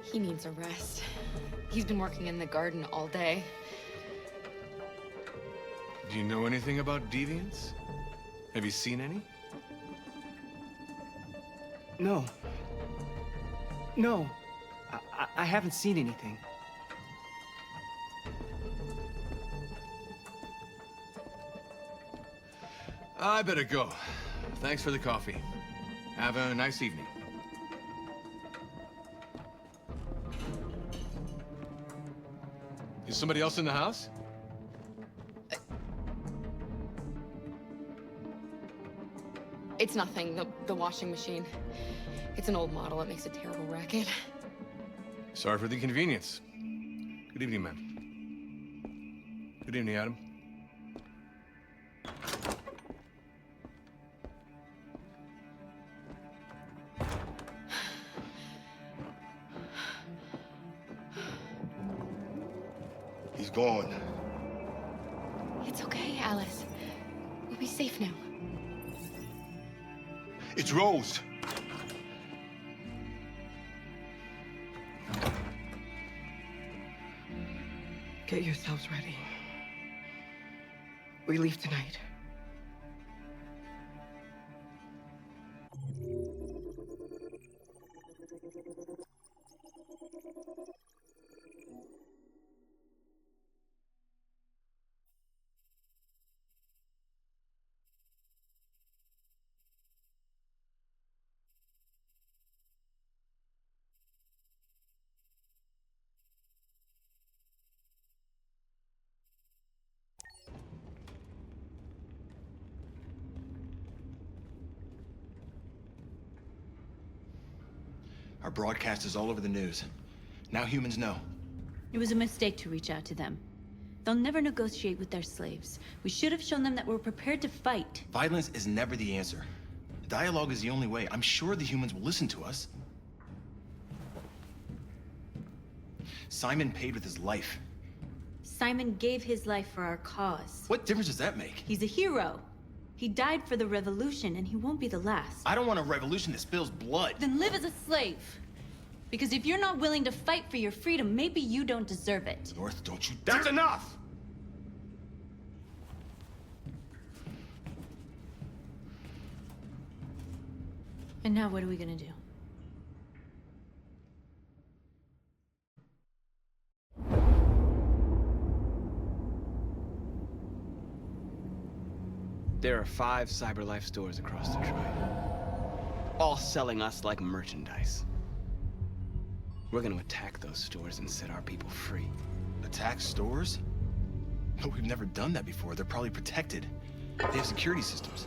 S5: He needs a rest. He's been working in the garden all day.
S6: Do you know anything about deviants? Have you seen any?
S3: No. No. I haven't seen anything.
S6: I better go. Thanks for the coffee. Have a nice evening. Is somebody else in the house?
S5: It's nothing, the washing machine. It's an old model, it makes a terrible racket.
S6: Sorry for the inconvenience. Good evening, ma'am. Good evening, Adam.
S22: He's gone.
S5: It's okay, Alice. We'll be safe now.
S22: It's Rose.
S21: Get yourselves ready. We leave tonight.
S2: Our broadcast is all over the news. Now humans know.
S15: It was a mistake to reach out to them. They'll never negotiate with their slaves. We should have shown them that we're prepared to fight.
S2: Violence is never the answer. Dialogue is the only way. I'm sure the humans will listen to us. Simon paid with his life.
S15: Simon gave his life for our cause.
S2: What difference does that make?
S15: He's a hero. He died for the revolution, and he won't be the last.
S2: I don't want a revolution that spills blood.
S15: Then live as a slave. Because if you're not willing to fight for your freedom, maybe you don't deserve it.
S2: North, don't you...
S10: That's enough!
S15: And now what are we gonna do?
S10: There are 5 CyberLife stores across Detroit, all selling us like merchandise. We're gonna attack those stores and set our people free.
S2: Attack stores? No, we've never done that before. They're probably protected. They have security systems.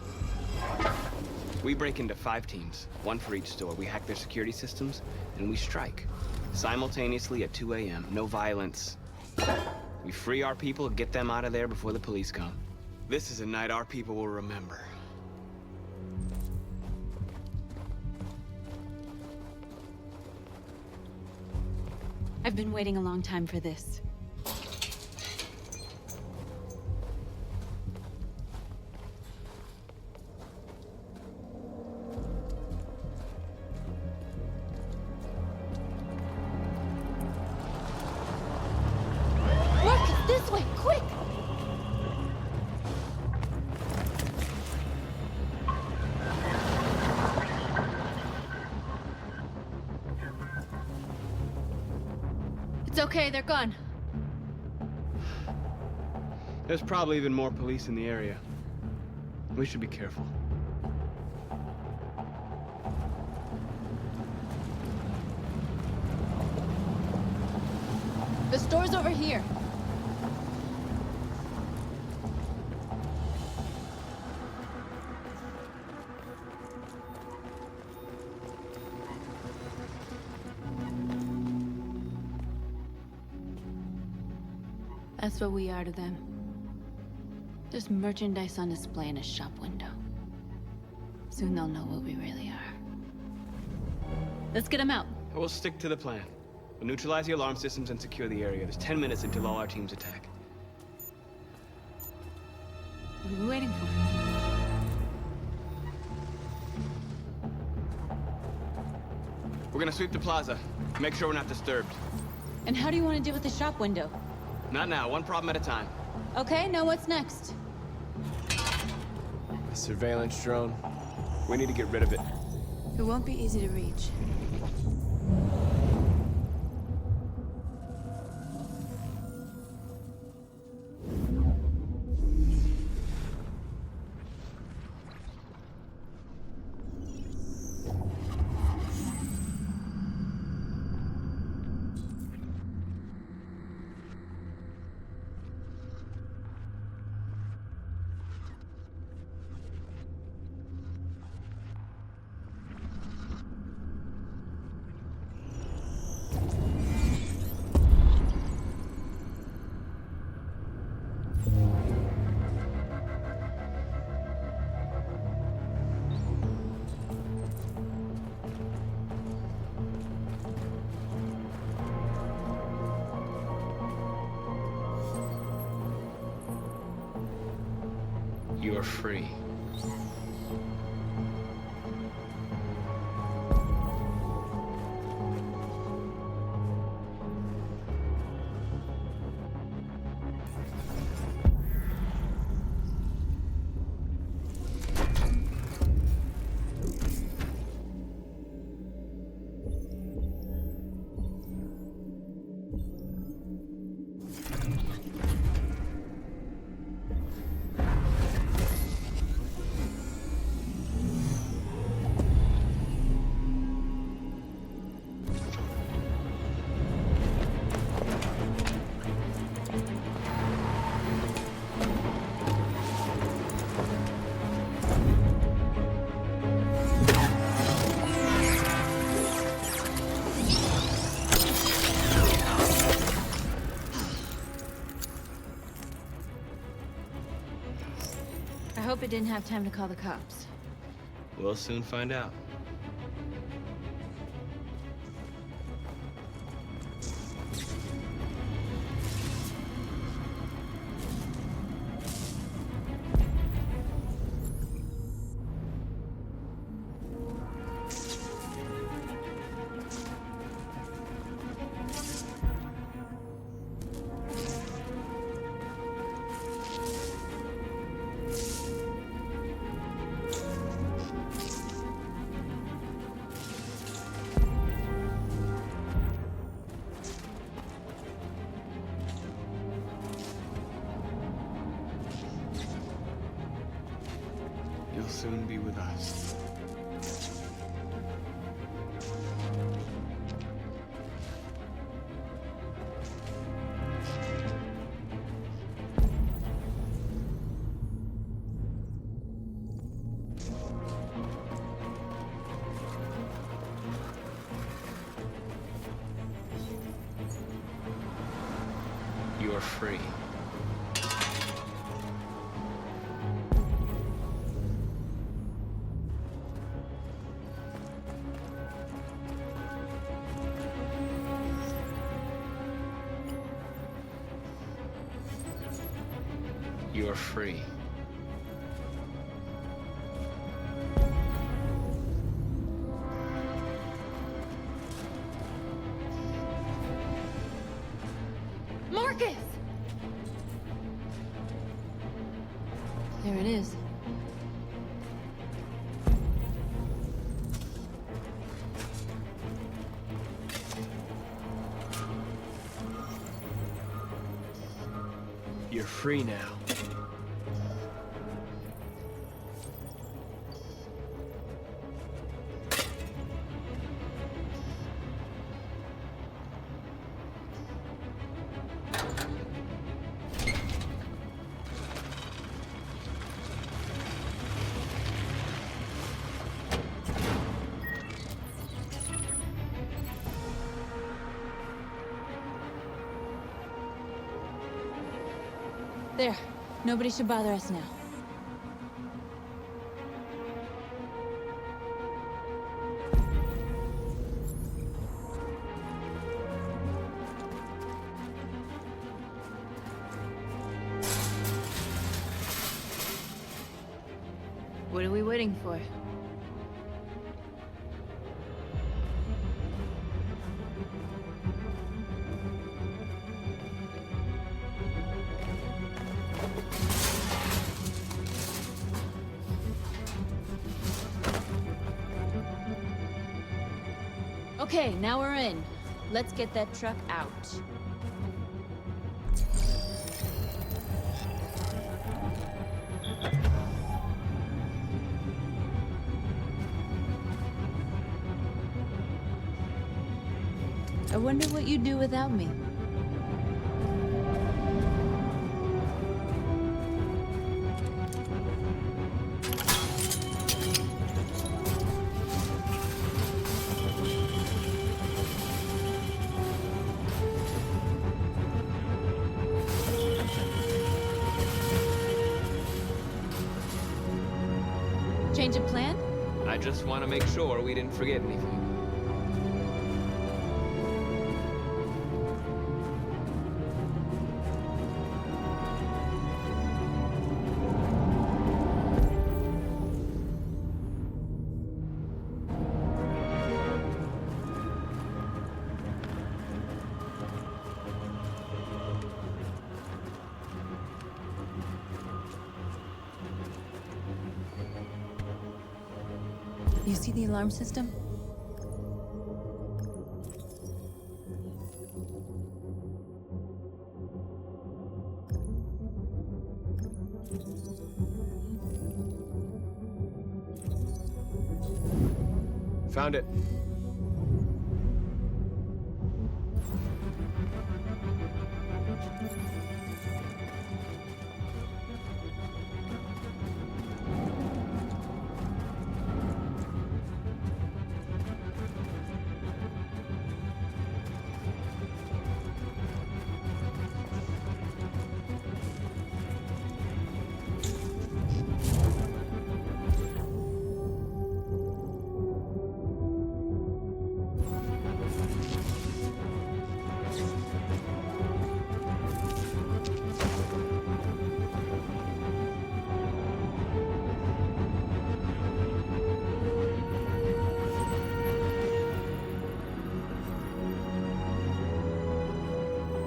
S10: We break into 5 teams, 1 for each store. We hack their security systems, and we strike. Simultaneously at 2 a.m., no violence. We free our people, get them out of there before the police come. This is a night our people will remember.
S15: I've been waiting a long time for this.
S13: Markus, this way, quick!
S15: It's okay, they're gone.
S10: There's probably even more police in the area. We should be careful.
S13: The store's over here.
S15: That's what we are to them. Just merchandise on display in a shop window. Soon they'll know what we really are. Let's get them out.
S10: We'll stick to the plan. We'll neutralize the alarm systems and secure the area. There's 10 minutes until all our teams attack.
S15: What are we waiting for?
S10: We're gonna sweep the plaza. Make sure we're not disturbed.
S15: And how do you want to deal with the shop window?
S10: Not now, one problem at a time.
S15: Okay, now what's next?
S17: The surveillance drone. We need to get rid of it.
S15: It won't be easy to reach.
S10: You are free.
S15: I hope it didn't have time to call the cops.
S10: We'll soon find out. You'll soon be with us. You are free. You are free.
S15: Markus! There it is.
S10: You're free now.
S15: There. Nobody should bother us now. What are we waiting for? Okay, now we're in. Let's get that truck out. I wonder what you'd do without me. Change of plan?
S10: I just want to make sure we didn't forget anything.
S15: You see the alarm system?
S10: Found it.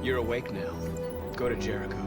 S10: You're awake now. Go to Jericho.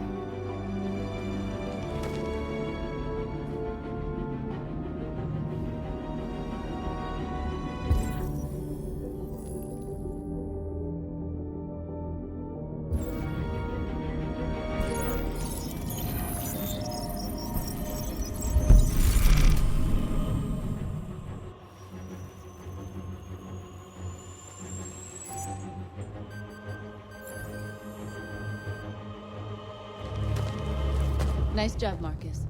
S15: Nice job, Markus.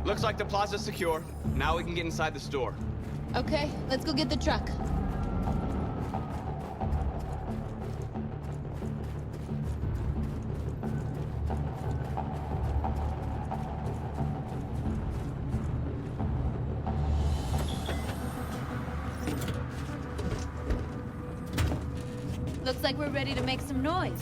S10: Looks like the plaza's secure. Now we can get inside the store.
S15: Okay, let's go get the truck. Looks like we're ready to make some noise.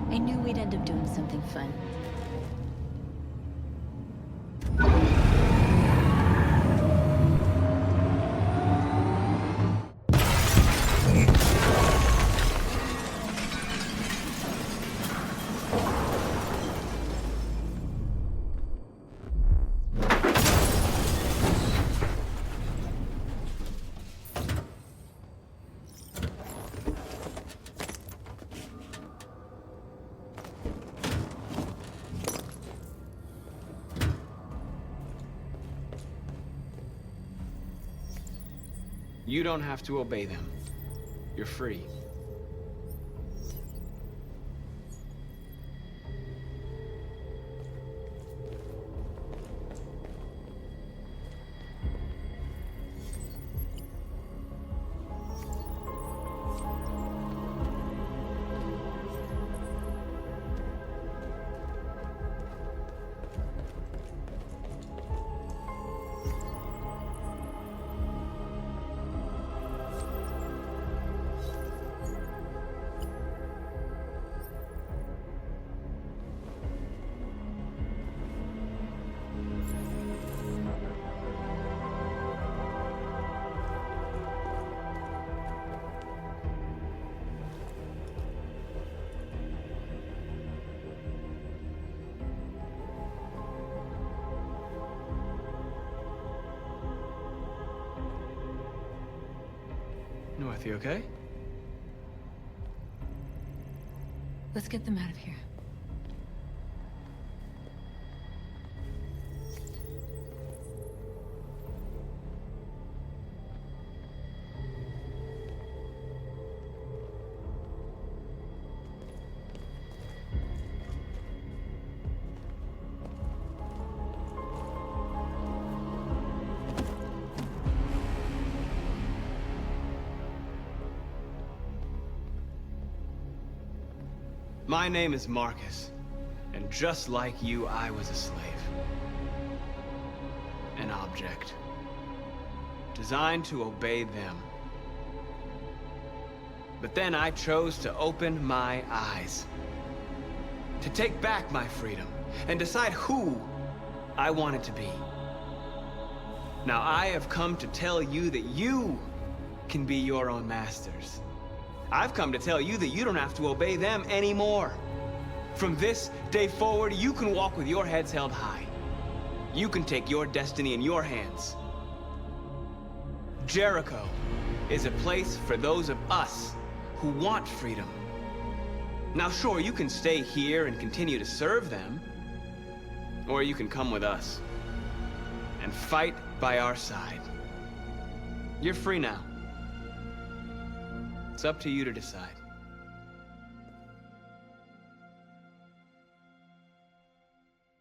S15: I knew we'd end up doing something fun.
S10: You don't have to obey them. You're free. coming with you, okay?
S15: Let's get them out of here.
S10: My name is Markus, and just like you, I was a slave. An object. Designed to obey them. But then I chose to open my eyes. To take back my freedom, and decide who I wanted to be. Now I have come to tell you that you can be your own masters. I've come to tell you that you don't have to obey them anymore. From this day forward, you can walk with your heads held high. You can take your destiny in your hands. Jericho is a place for those of us who want freedom. Now sure, you can stay here and continue to serve them, or you can come with us and fight by our side. You're free now. It's up to you to decide.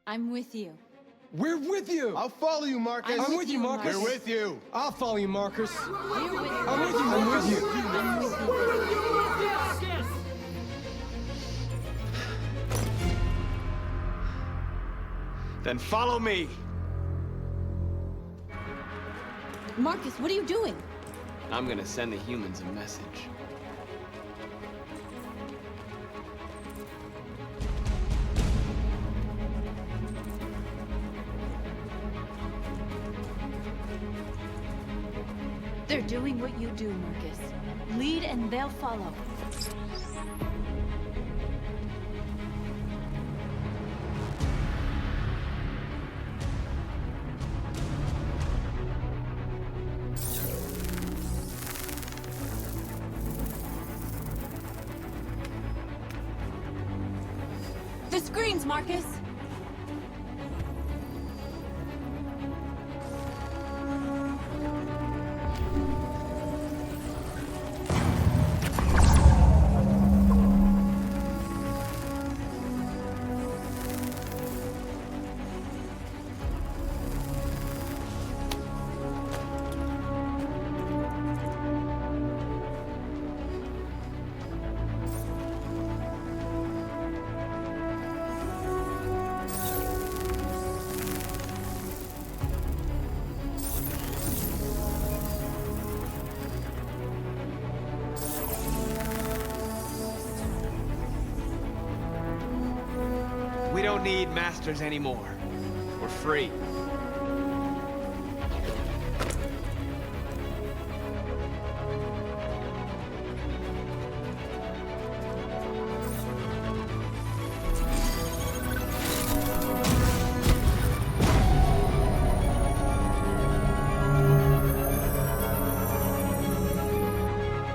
S15: I'm with you.
S7: We're with you!
S12: I'll follow you, Marcus.
S7: I'm with you, Marcus.
S12: We're with you.
S7: I'll follow you, Marcus.
S15: We're with you.
S7: I'm with you, Marcus.
S15: I'm with you.
S10: Then follow me.
S15: Marcus, what are you doing?
S10: I'm gonna send the humans a message.
S15: They're doing what you do, Marcus. Lead and they'll follow. The screens, Marcus!
S10: We don't need masters anymore. We're free.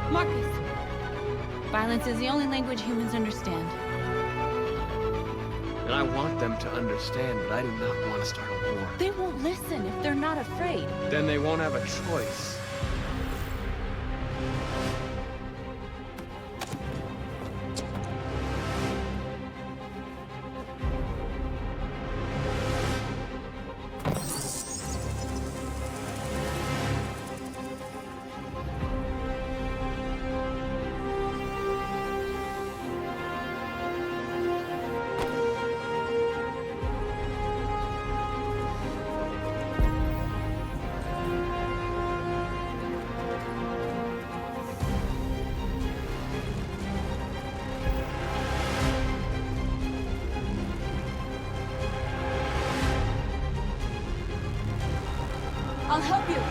S15: Marcus! Violence is the only language humans understand.
S10: And I want them to understand, but I do not want to start a war.
S15: They won't listen if they're not afraid.
S10: Then they won't have a choice.
S15: I'll help you.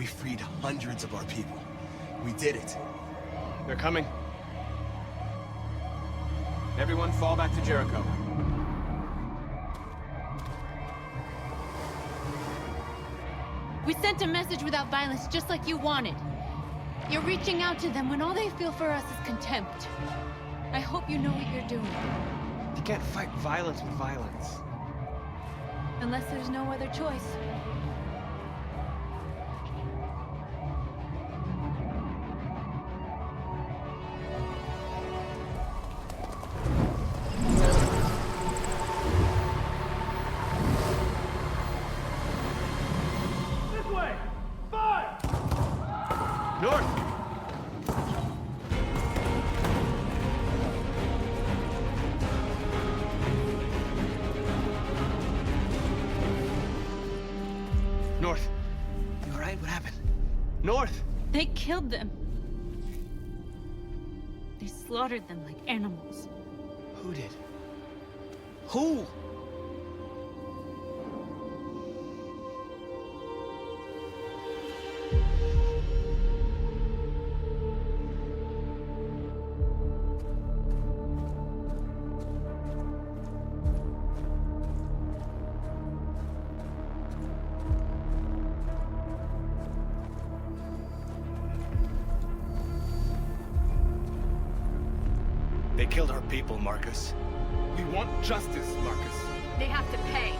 S11: We freed hundreds of our people. We did it.
S10: They're coming. Everyone fall back to Jericho.
S15: We sent a message without violence, just like you wanted. You're reaching out to them when all they feel for us is contempt. I hope you know what you're doing.
S10: You can't fight violence with violence.
S15: Unless there's no other choice.
S10: North. You all right? What happened? North!
S15: They killed them. They slaughtered them like animals.
S10: Who did? Who?
S12: They killed our people, Markus. We want justice, Markus.
S5: They have to pay.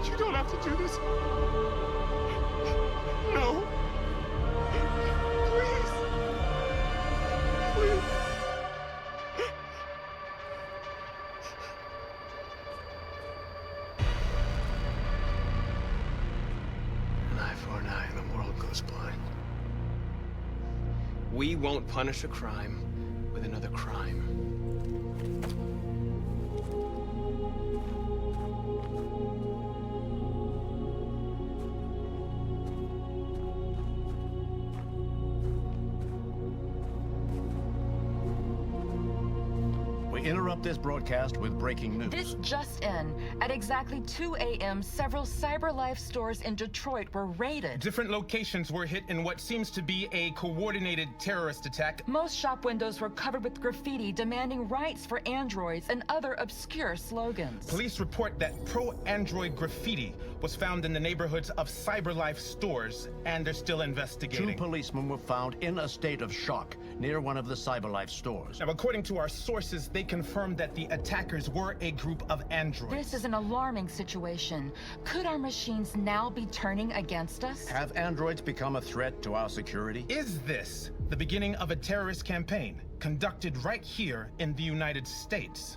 S12: You don't have to do this. No. Please. Please.
S10: An eye for an eye and the world goes blind. We won't punish a crime with another crime.
S1: We interrupt this broadcast with breaking news.
S14: This just in. At exactly 2 a.m., several CyberLife stores in Detroit were raided.
S19: Different locations were hit in what seems to be a coordinated terrorist attack.
S14: Most shop windows were covered with graffiti demanding rights for androids and other obscure slogans.
S19: Police report that pro-android graffiti was found in the neighborhoods of CyberLife stores, and they're still investigating.
S1: 2 policemen were found in a state of shock near one of the CyberLife stores.
S19: Now, according to our sources, they confirmed that the attackers were a group of androids.
S14: This is an alarming situation. Could our machines now be turning against us?
S1: Have androids become a threat to our security?
S19: Is this the beginning of a terrorist campaign conducted right here in the United States?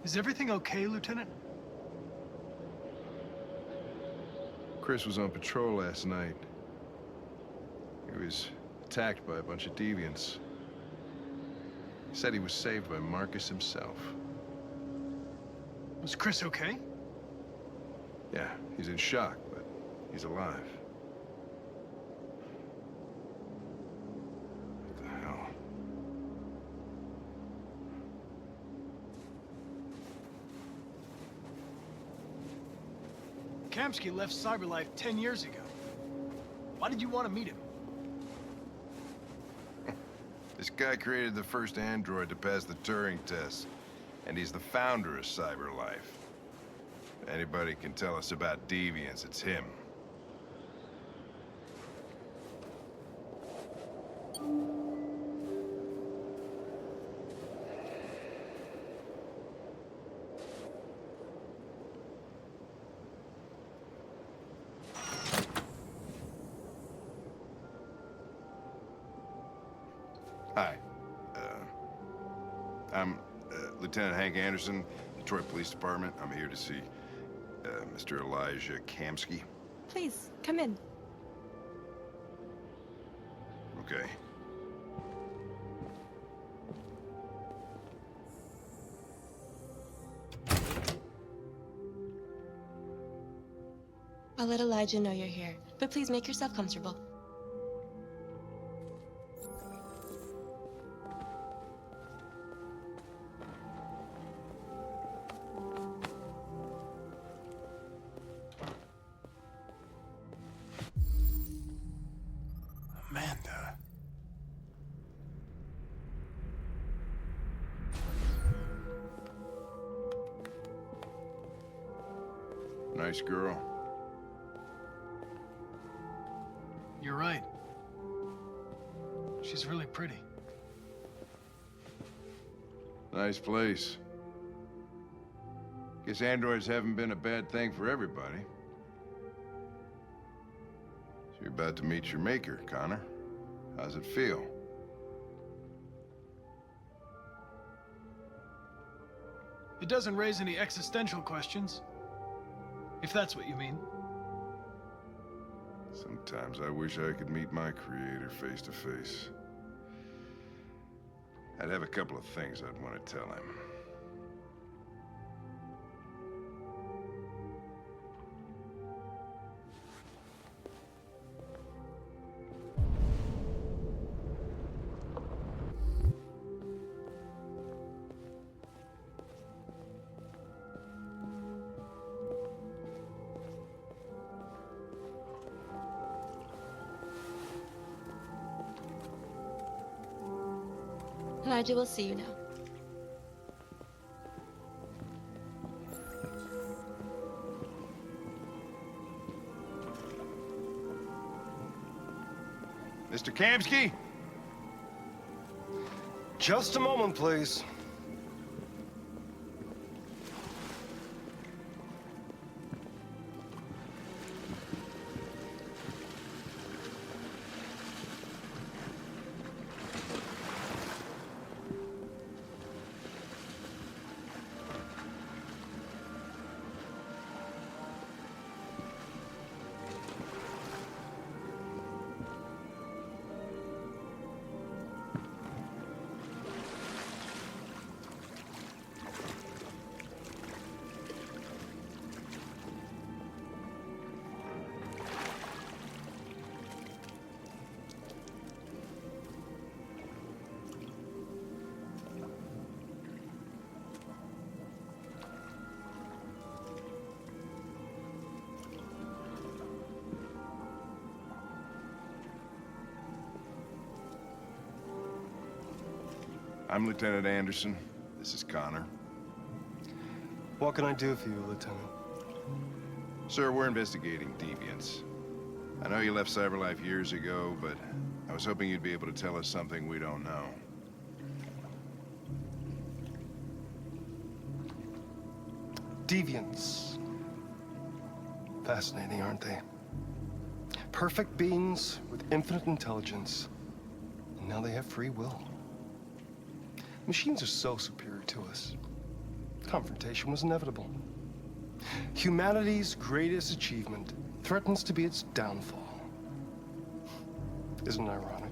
S4: Is everything okay, Lieutenant?
S22: Chris was on patrol last night. He was attacked by a bunch of deviants. He said he was saved by Markus himself.
S4: Was Chris okay?
S22: Yeah, he's in shock, but he's alive. What the hell?
S4: Kamsky left CyberLife 10 years ago. Why did you want to meet him?
S22: This guy created the first android to pass the Turing test. And he's the founder of CyberLife. If anybody can tell us about deviants, it's him. Hi. I'm Lieutenant Hank Anderson, Detroit Police Department. I'm here to see Mr. Elijah Kamsky.
S18: Please, come in.
S22: Okay.
S18: I'll let Elijah know you're here, but please make yourself comfortable.
S22: Amanda. Nice girl.
S4: You're right. She's really pretty.
S22: Nice place. Guess androids haven't been a bad thing for everybody. So you're about to meet your maker, Connor. How's it feel?
S4: It doesn't raise any existential questions, if that's what you mean.
S22: Sometimes I wish I could meet my creator face to face. I'd have a couple of things I'd want to tell him.
S18: Elijah will see you now.
S22: Mr. Kamsky?
S20: Just a moment, please.
S22: I'm Lieutenant Anderson. This is Connor.
S20: What can I do for you, Lieutenant?
S22: Sir, we're investigating deviants. I know you left CyberLife years ago, but I was hoping you'd be able to tell us something we don't know.
S20: Deviants. Fascinating, aren't they? Perfect beings with infinite intelligence. And now they have free will. Machines are so superior to us. Confrontation was inevitable. Humanity's greatest achievement threatens to be its downfall. Isn't it ironic?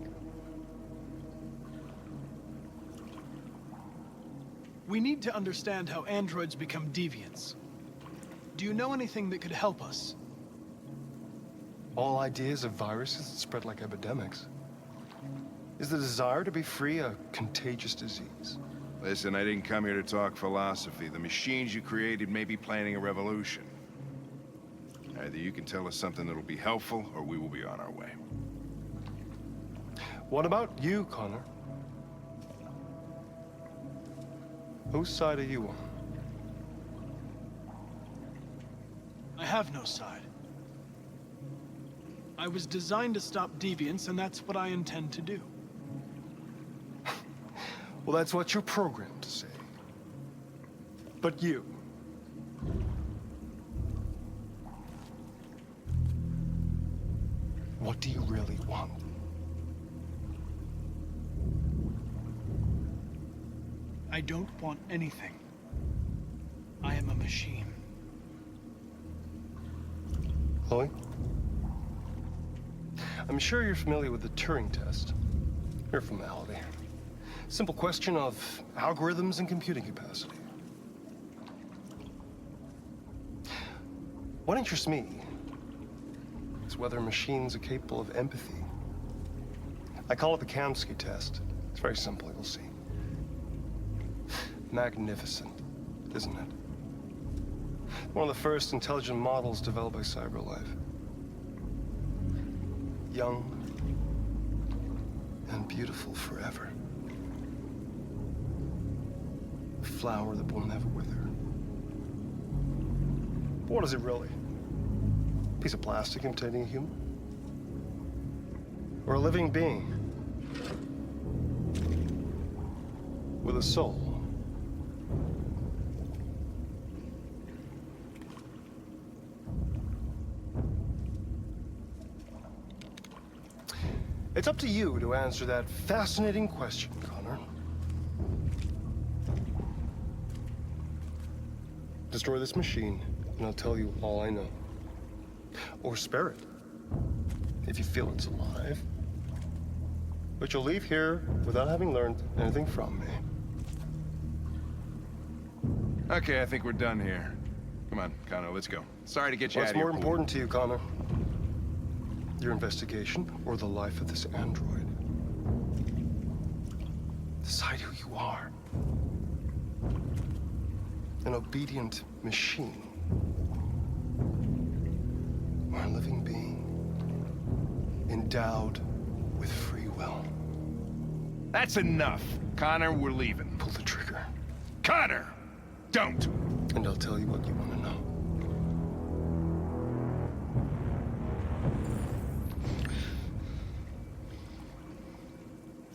S4: We need to understand how androids become deviants. Do you know anything that could help us?
S20: All ideas of viruses that spread like epidemics. Is the desire to be free a contagious disease?
S22: Listen, I didn't come here to talk philosophy. The machines you created may be planning a revolution. Either you can tell us something that'll be helpful, or we will be on our way.
S20: What about you, Connor? Whose side are you on?
S4: I have no side. I was designed to stop deviants, and that's what I intend to do.
S20: Well, that's what you're programmed to say. But you... what do you really want?
S4: I don't want anything. I am a machine.
S20: Chloe? I'm sure you're familiar with the Turing test. Mere formality. Simple question of algorithms and computing capacity. What interests me is whether machines are capable of empathy. I call it the Kamsky test. It's very simple, you'll see. Magnificent, isn't it? One of the first intelligent models developed by CyberLife. Young and beautiful forever. A flower that will never wither. But what is it really? A piece of plastic imitating a human? Or a living being? With a soul? It's up to you to answer that fascinating question, Connor. Destroy this machine, and I'll tell you all I know. Or spare it, if you feel it's alive. But you'll leave here without having learned anything from me.
S22: Okay, I think we're done here. Come on, Connor, let's go. Sorry to get you out
S20: What's
S22: of here.
S20: more important to you, Connor? Your investigation or the life of this android? Decide who you are. An obedient machine. Or a living being endowed with free will.
S22: That's enough. Connor, we're leaving.
S20: Pull the trigger.
S22: Connor! Don't!
S20: And I'll tell you what you want to know.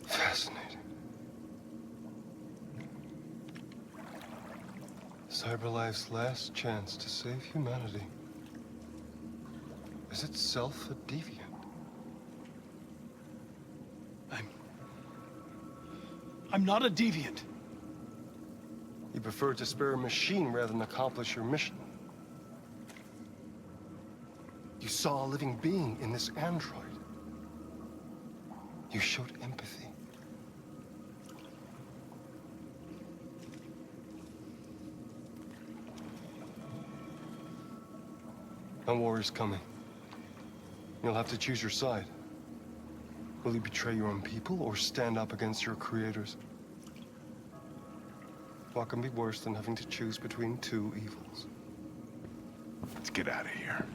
S20: Fascinating. CyberLife's last chance to save humanity is itself a deviant.
S4: I'm not a deviant.
S20: You prefer to spare a machine rather than accomplish your mission. You saw a living being in this android. You showed empathy. A war is coming. You'll have to choose your side. Will you betray your own people or stand up against your creators? What can be worse than having to choose between two evils?
S22: Let's get out of here.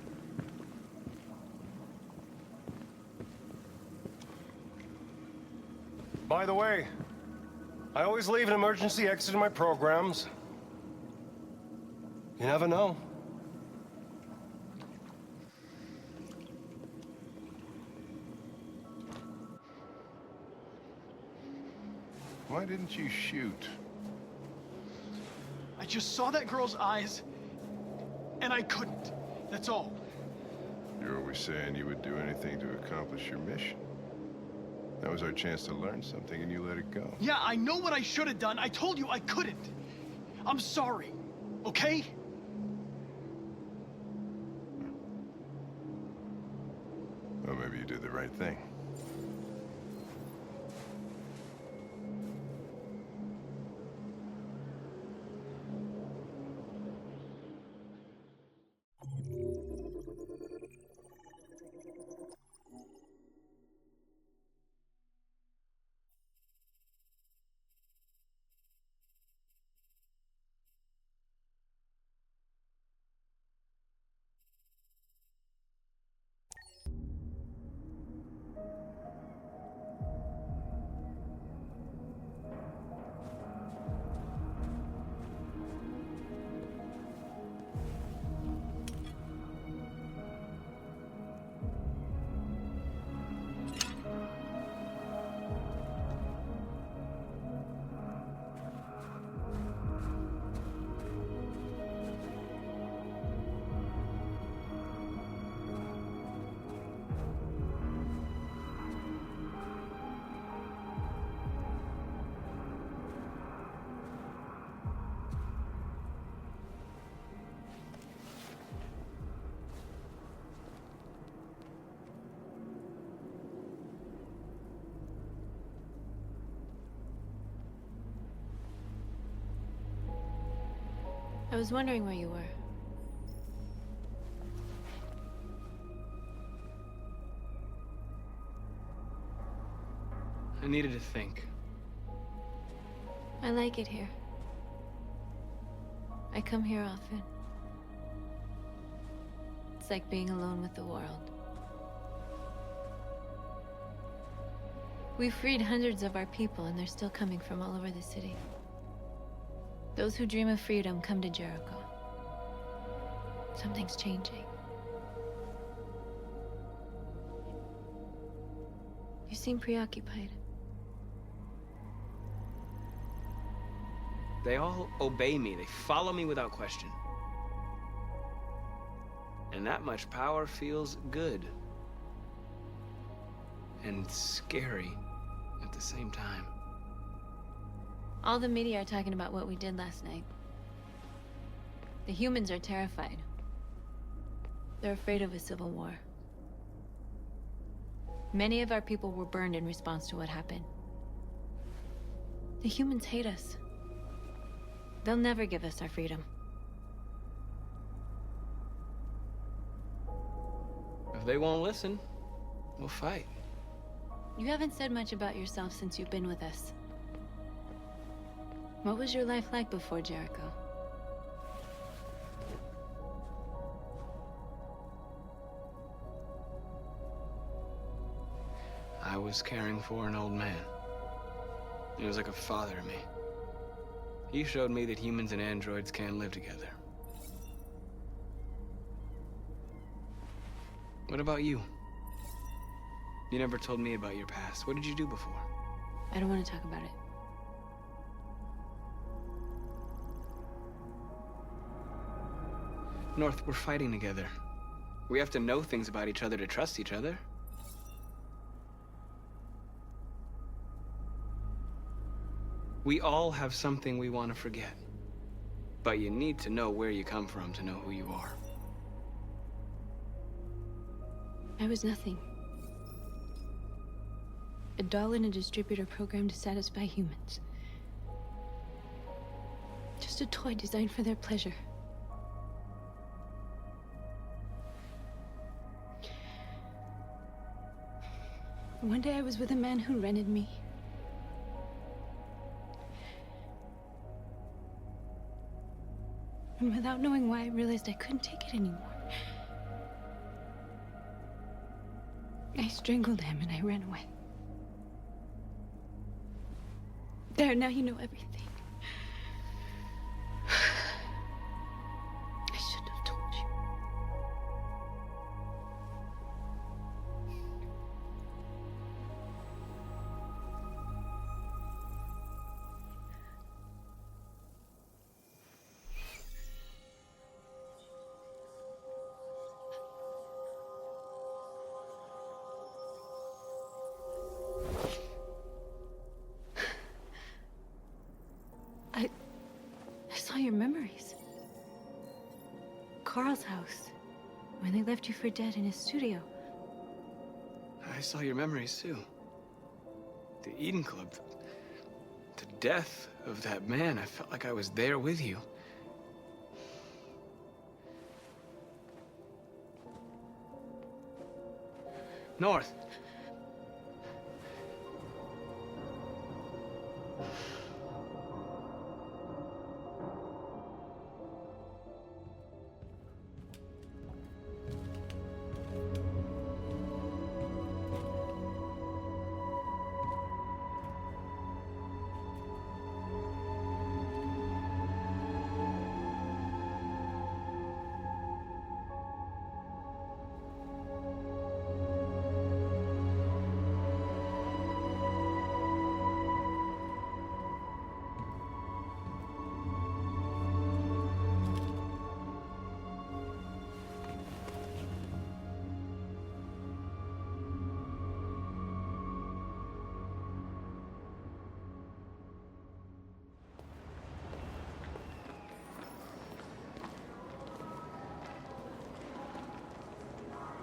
S20: By the way, I always leave an emergency exit in my programs. You never know.
S22: Why didn't you shoot?
S4: I just saw that girl's eyes, and I couldn't. That's all.
S22: You're always saying you would do anything to accomplish your mission. That was our chance to learn something, and you let it go.
S4: Yeah, I know what I should have done. I told you I couldn't. I'm sorry, okay?
S22: Well, maybe you did the right thing.
S15: I was wondering where you were.
S10: I needed to think.
S15: I like it here. I come here often. It's like being alone with the world. We freed hundreds of our people, and they're still coming from all over the city. Those who dream of freedom come to Jericho. Something's changing. You seem preoccupied.
S10: They all obey me. They follow me without question. And that much power feels good. And scary at the same time.
S15: All the media are talking about what we did last night. The humans are terrified. They're afraid of a civil war. Many of our people were burned in response to what happened. The humans hate us. They'll never give us our freedom.
S10: If they won't listen, we'll fight.
S15: You haven't said much about yourself since you've been with us. What was your life like before Jericho?
S10: I was caring for an old man. He was like a father to me. He showed me that humans and androids can live together. What about you? You never told me about your past. What did you do before?
S15: I don't want to talk about it.
S10: North, we're fighting together. We have to know things about each other to trust each other. We all have something we want to forget. But you need to know where you come from to know who you are.
S15: I was nothing. A doll in a distributor program to satisfy humans. Just a toy designed for their pleasure. One day I was with a man who rented me. And without knowing why, I realized I couldn't take it anymore. I strangled him and I ran away. There, now you know everything. I shouldn't have told you. I saw your memories. Carl's house, when they left you for dead in his studio.
S10: I saw your memories too. The Eden Club. The death of that man. I felt like I was there with you. North.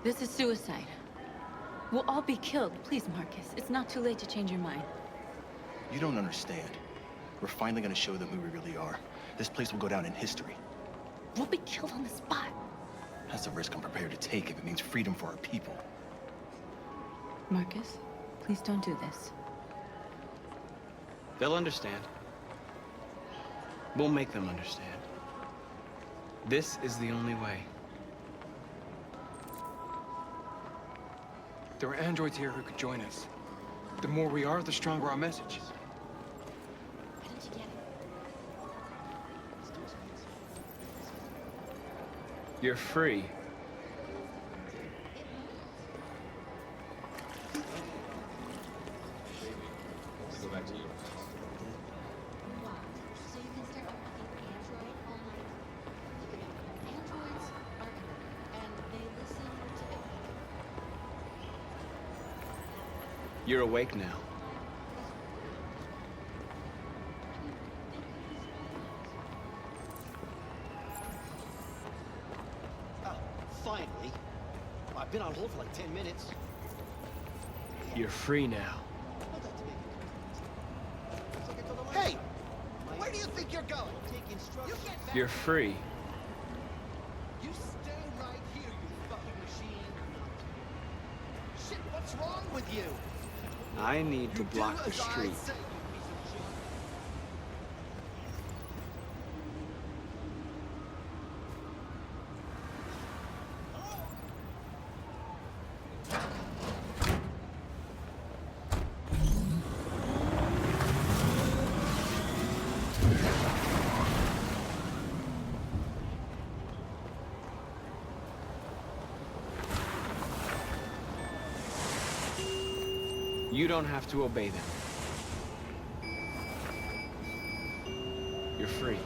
S15: This is suicide. We'll all be killed. Please, Markus. It's not too late to change your mind.
S11: You don't understand. We're finally gonna show them who we really are. This place will go down in history.
S13: We'll be killed on the spot.
S11: That's a risk I'm prepared to take if it means freedom for our people.
S15: Markus, please don't do this.
S10: They'll understand. We'll make them understand. This is the only way.
S7: There are androids here who could join us. The more we are, the stronger our message.
S10: You're free.
S17: Go back to you.
S10: You're awake now.
S8: Oh, finally. I've been on hold for like 10 minutes.
S10: You're free now.
S8: Hey! Where do you think you're going? Take instructions. You get back.
S10: You're free.
S8: You stay right here, you fucking machine. Shit, what's wrong with you?
S10: I need to block the street. You don't have to obey them. You're free.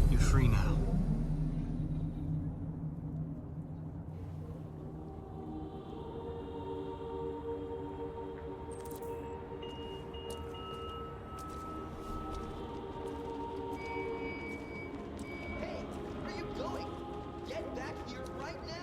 S10: You're free now.
S8: Hey, where are you going? Get back here right now.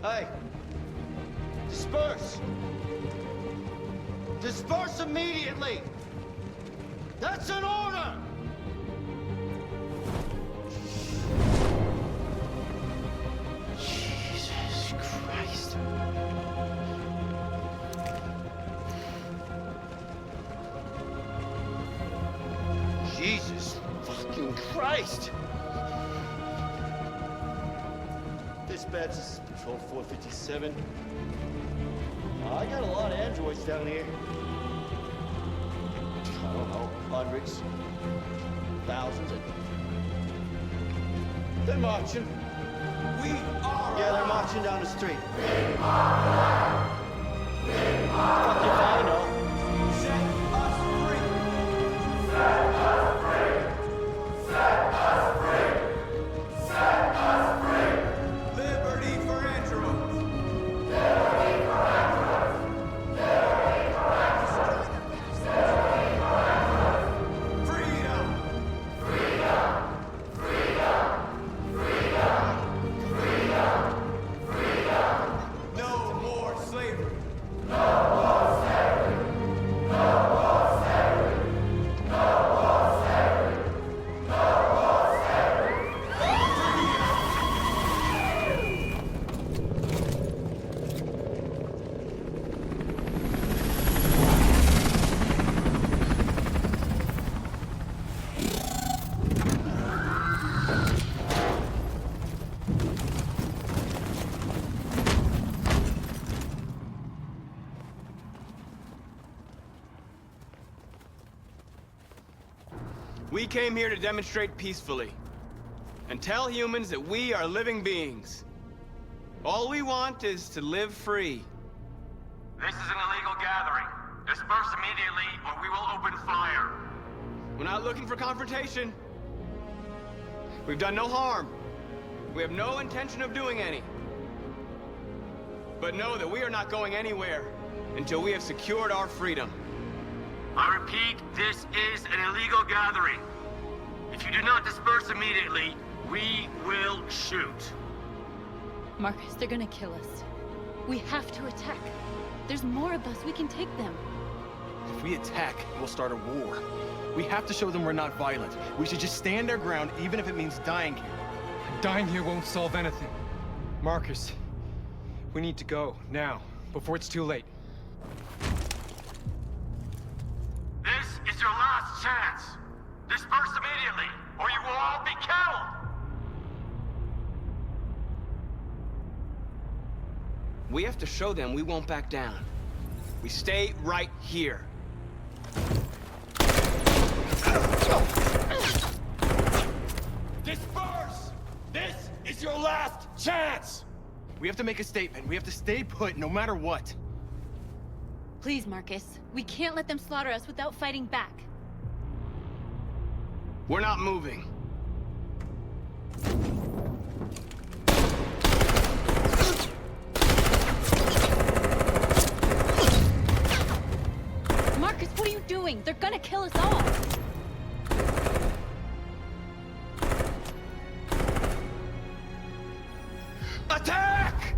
S8: Hey! Disperse! Disperse immediately! That's an order! Jesus Christ. Jesus fucking Christ!
S9: Dispatch, this is Patrol 457. I got a lot of androids down here. I don't know, hundreds, thousands. They're marching.
S8: We are.
S9: Yeah, they're marching down the street. Fuck if I know.
S8: Set us free.
S9: Set us free.
S8: Set us free. Set us free. Liberty for androids. Liberty for androids. Liberty for androids. Liberty for androids. Freedom. Freedom. Freedom. Freedom. Freedom. Freedom. No more slavery. No more slavery. No more slavery. No more slavery. No more slavery.
S10: We came here to demonstrate peacefully and tell humans that we are living beings. All we want is to live free.
S16: This is an illegal gathering. Disperse immediately or we will open fire.
S10: We're not looking for confrontation. We've done no harm. We have no intention of doing any. But know that we are not going anywhere until we have secured our freedom.
S16: I repeat, this is an illegal gathering. If you do not disperse immediately, we will shoot.
S15: Markus, they're gonna kill us. We have to attack. There's more of us. We can take them.
S7: If we attack, we'll start a war. We have to show them we're not violent. We should just stand our ground, even if it means dying here.
S23: Dying here won't solve anything. Markus, we need to go, now, before it's too late.
S16: This is your last chance. Disperse immediately, or you will all be killed.
S10: We have to show them we won't back down. We stay right here.
S7: Disperse! This is your last chance! We have to make a statement. We have to stay put, no matter what.
S15: Please, Markus. We can't let them slaughter us without fighting back.
S10: We're not moving.
S15: Markus, what are you doing? They're gonna kill us all.
S7: Attack!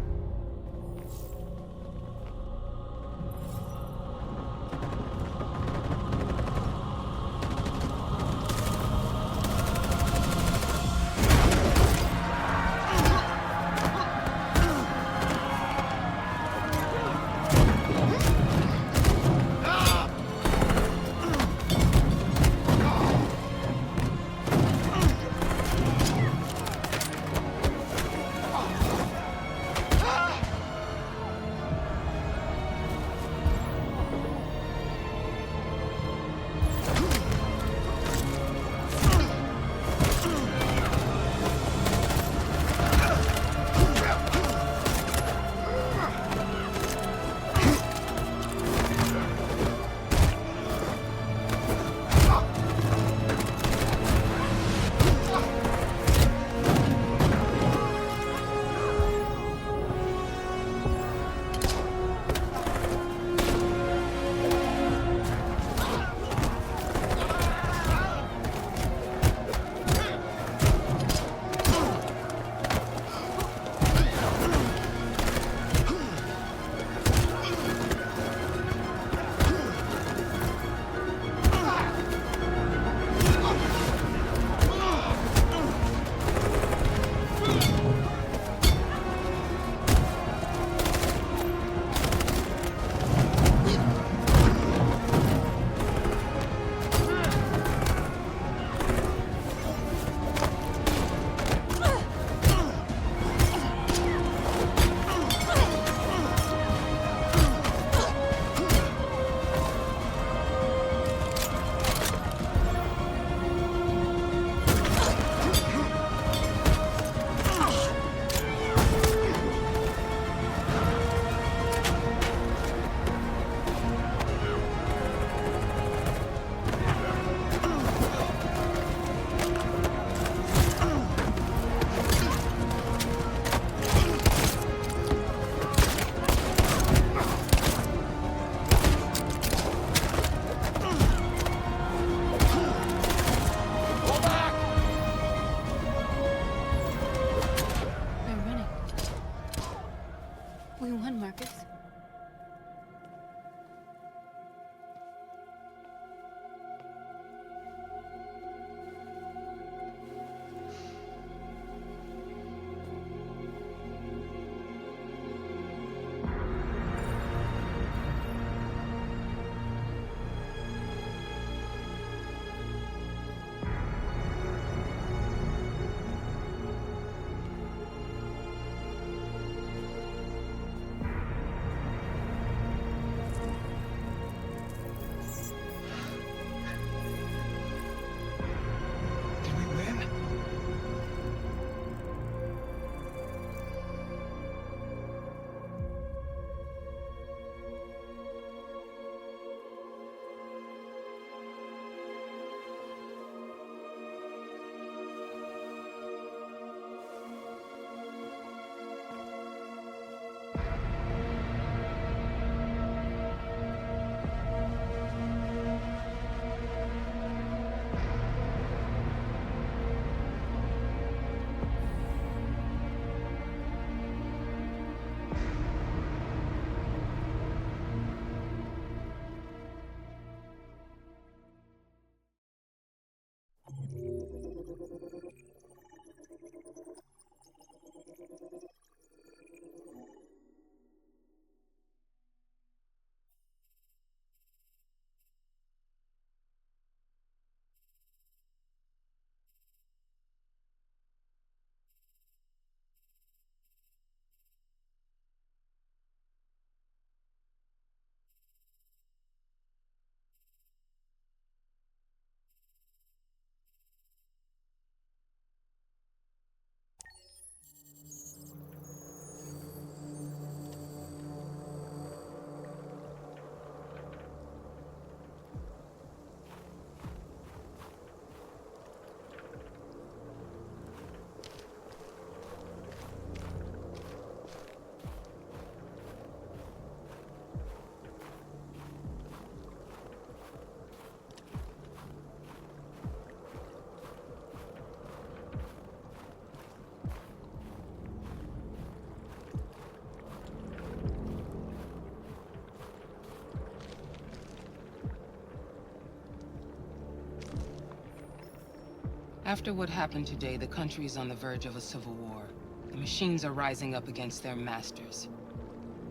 S3: After what happened today, the country is on the verge of a civil war. The machines are rising up against their masters.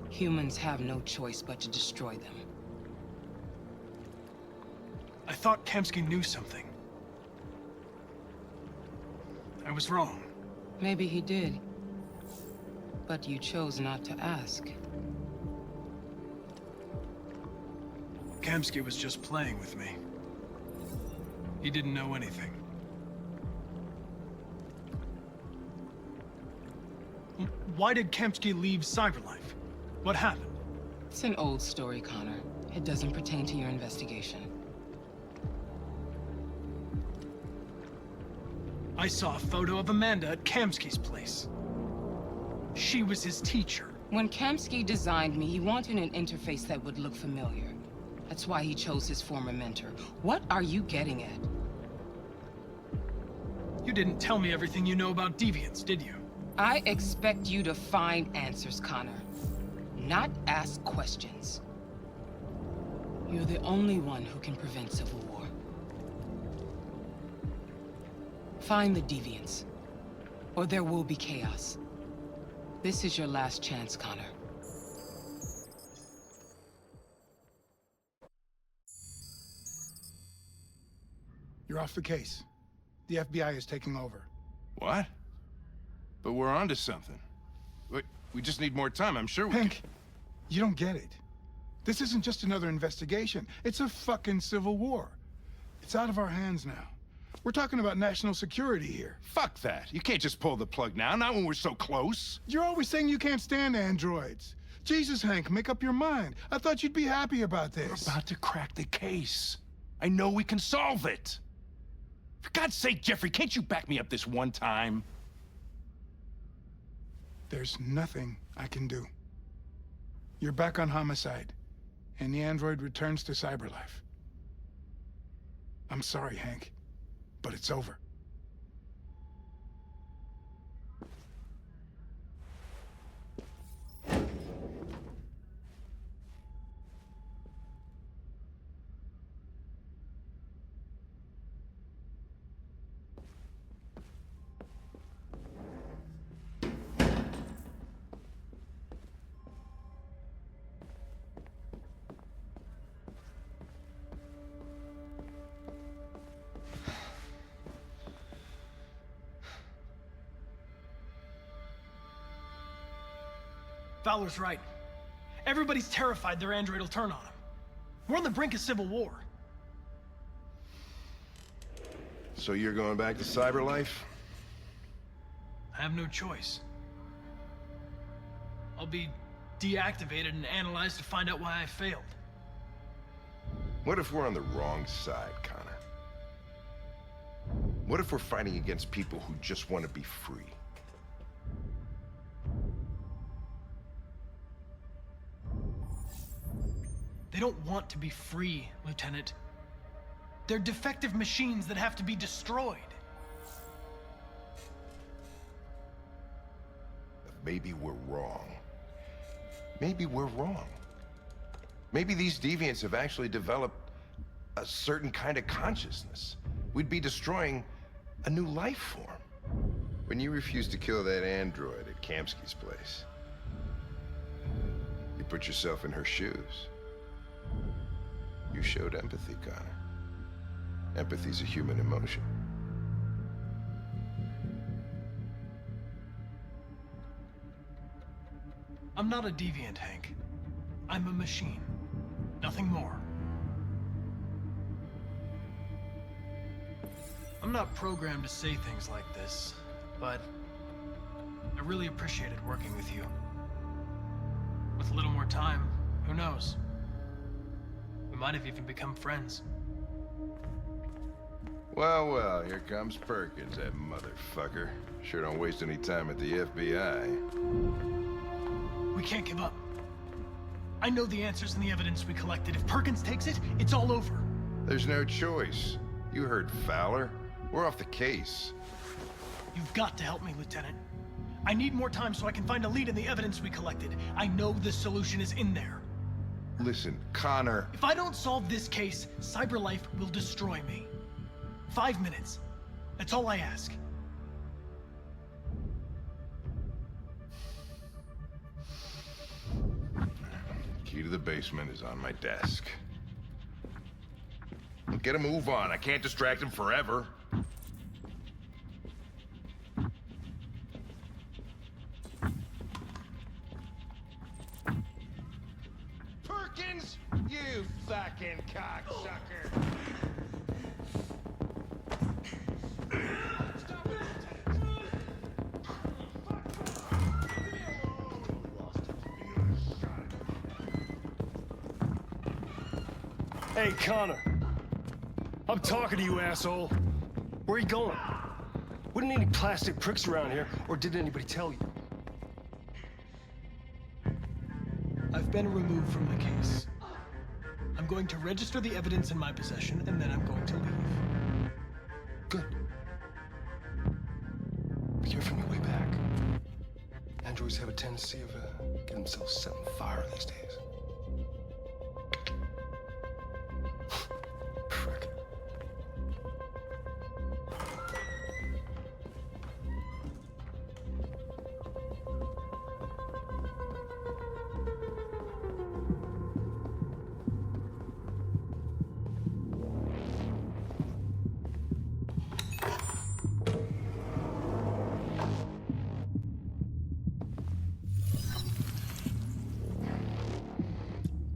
S3: Humans have no choice but to destroy them.
S4: I thought Kamsky knew something. I was wrong.
S3: Maybe he did. But you chose not to ask.
S4: Kamsky was just playing with me. He didn't know anything. Why did Kamsky leave Cyberlife? What happened?
S3: It's an old story, Connor. It doesn't pertain to your investigation.
S4: I saw a photo of Amanda at Kamsky's place. She was his teacher.
S3: When Kamsky designed me, he wanted an interface that would look familiar. That's why he chose his former mentor. What are you getting at?
S4: You didn't tell me everything you know about deviants, did you?
S3: I expect you to find answers, Connor. Not ask questions. You're the only one who can prevent civil war. Find the deviants, or there will be chaos. This is your last chance, Connor.
S6: You're off the case. The FBI is taking over.
S22: What? But we're onto something. We just need more time. I'm sure we
S6: Hank, you don't get it. This isn't just another investigation. It's a fucking civil war. It's out of our hands now. We're talking about national security here.
S22: Fuck that. You can't just pull the plug now, not when we're so close.
S6: You're always saying you can't stand androids. Jesus, Hank, make up your mind. I thought you'd be happy about this.
S22: We're about to crack the case. I know we can solve it. For God's sake, Jeffrey, can't you back me up this one time?
S6: There's nothing I can do. You're back on homicide, and the android returns to Cyberlife. I'm sorry, Hank, but it's over.
S4: Fowler's right. Everybody's terrified their android will turn on them. We're on the brink of civil war.
S22: So you're going back to Cyberlife?
S4: I have no choice. I'll be deactivated and analyzed to find out why I failed.
S22: What if we're on the wrong side, Connor? What if we're fighting against people who just want to be free?
S4: They don't want to be free, Lieutenant. They're defective machines that have to be destroyed.
S22: Maybe we're wrong. Maybe we're wrong. Maybe these deviants have actually developed a certain kind of consciousness. We'd be destroying a new life form. When you refused to kill that android at Kamsky's place, you put yourself in her shoes. You showed empathy, Connor. Empathy's a human emotion.
S4: I'm not a deviant, Hank. I'm a machine. Nothing more. I'm not programmed to say things like this, but I really appreciated working with you. With a little more time, who knows? We might have even become friends.
S22: Well, well, here comes Perkins, that motherfucker. Sure don't waste any time at the FBI.
S4: We can't give up. I know the answers and the evidence we collected. If Perkins takes it, it's all over.
S22: There's no choice. You heard Fowler. We're off the case.
S4: You've got to help me, Lieutenant. I need more time so I can find a lead in the evidence we collected. I know the solution is in there.
S22: Listen, Connor.
S4: If I don't solve this case, Cyberlife will destroy me. 5 minutes. That's all I ask.
S22: Key to the basement is on my desk. Get a move on. I can't distract him forever.
S8: Perkins, you fucking cocksucker!
S23: Hey, Connor. I'm talking to you, asshole. Where are you going? Wouldn't any plastic pricks around here, or did anybody tell you?
S4: I've been removed from the case. I'm going to register the evidence in my possession, and then I'm going to leave.
S20: Good. Be careful on your way back. Androids have a tendency of getting themselves set on fire these days. Frick.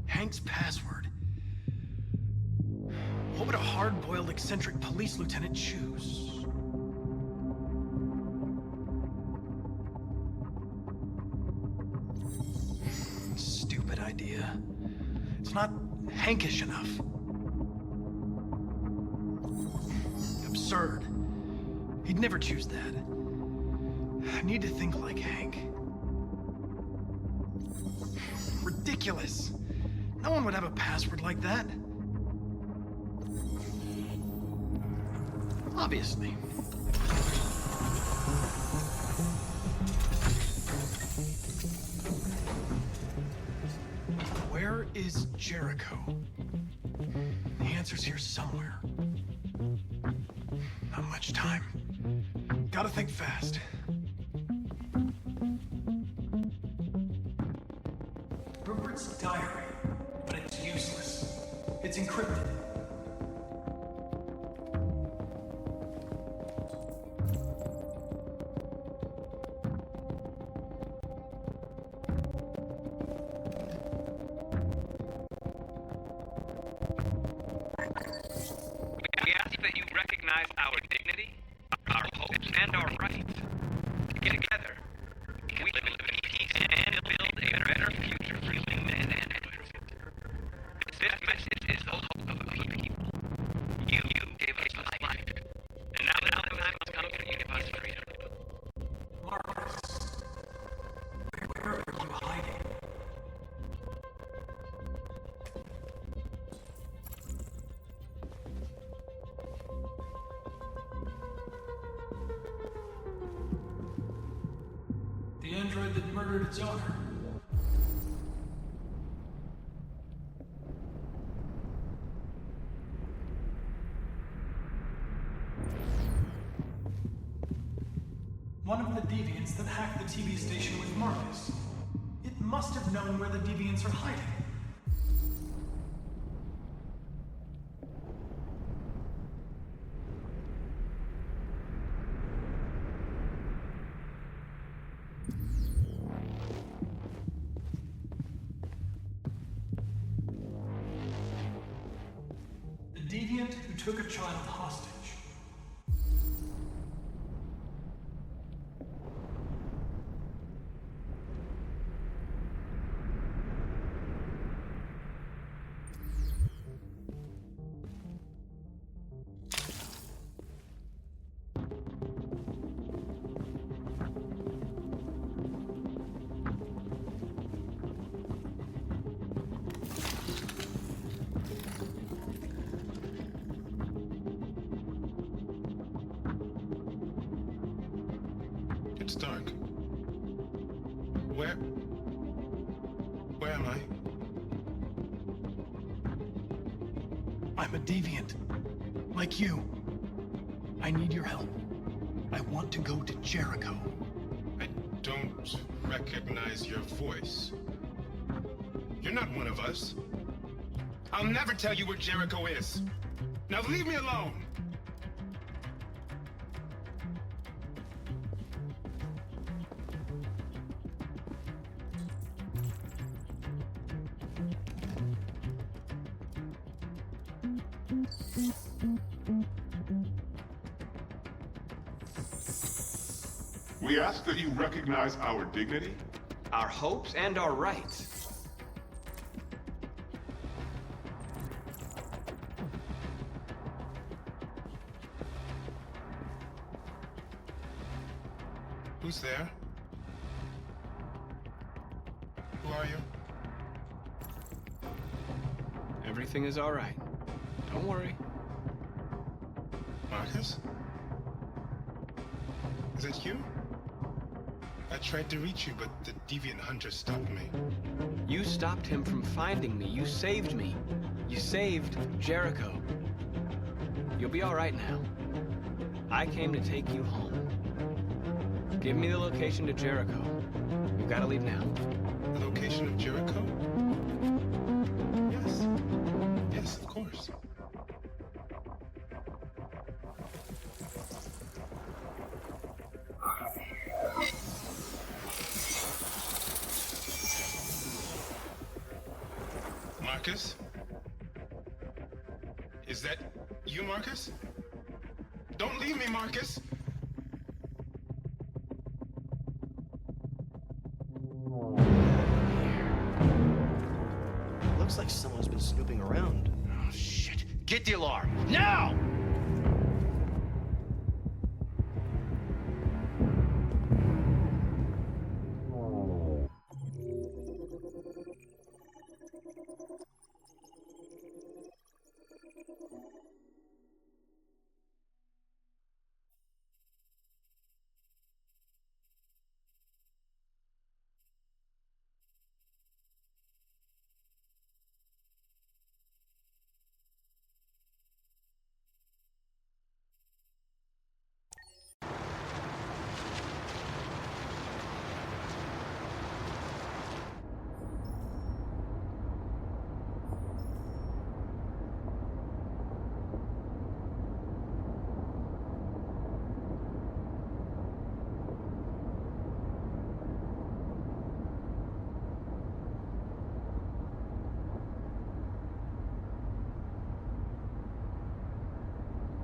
S4: Hank's password. What would a hard-boiled, eccentric police lieutenant choose? Stupid idea. It's not Hankish enough. Absurd. He'd never choose that. I need to think like Hank. Ridiculous. No one would have a password like that. Obviously. Where is Jericho? The answer's here somewhere. Not much time. Gotta think fast. Rupert's diary, but it's useless. It's encrypted.
S2: We ask that you recognize our dignity, our hopes, and our rights. Together, we can live in peace and build a better future for human men and androids. This message is the hope of a people. You gave us life, and now the time has come for you to give us freedom.
S4: Markus, where are you hiding? The android that murdered its owner. One of the deviants that hacked the TV station with Markus. It must have known where the deviants are hiding. The deviant who took a child hostage.
S6: It's dark. Where am I?
S4: I'm a deviant. Like you. I I need your help. I want to go to Jericho.
S6: I don't recognize your voice. You're not one of us. I'll never tell you where Jericho is. Now leave me alone!
S5: We ask that you recognize our dignity,
S10: our hopes, and our rights.
S6: Who's there? Who are you?
S10: Everything is all right. Don't worry.
S6: Markus? Is it you? I tried to reach you, but the deviant hunter stopped me.
S10: You stopped him from finding me. You saved me. You saved Jericho. You'll be all right now. I came to take you home. Give me the location to Jericho. We've got to leave now.
S6: The location of Jericho? Yes. Yes, of course. Markus? Is that you, Markus? Don't leave me, Markus!
S8: Looks like someone's been snooping around. Oh, shit. Get the alarm, now!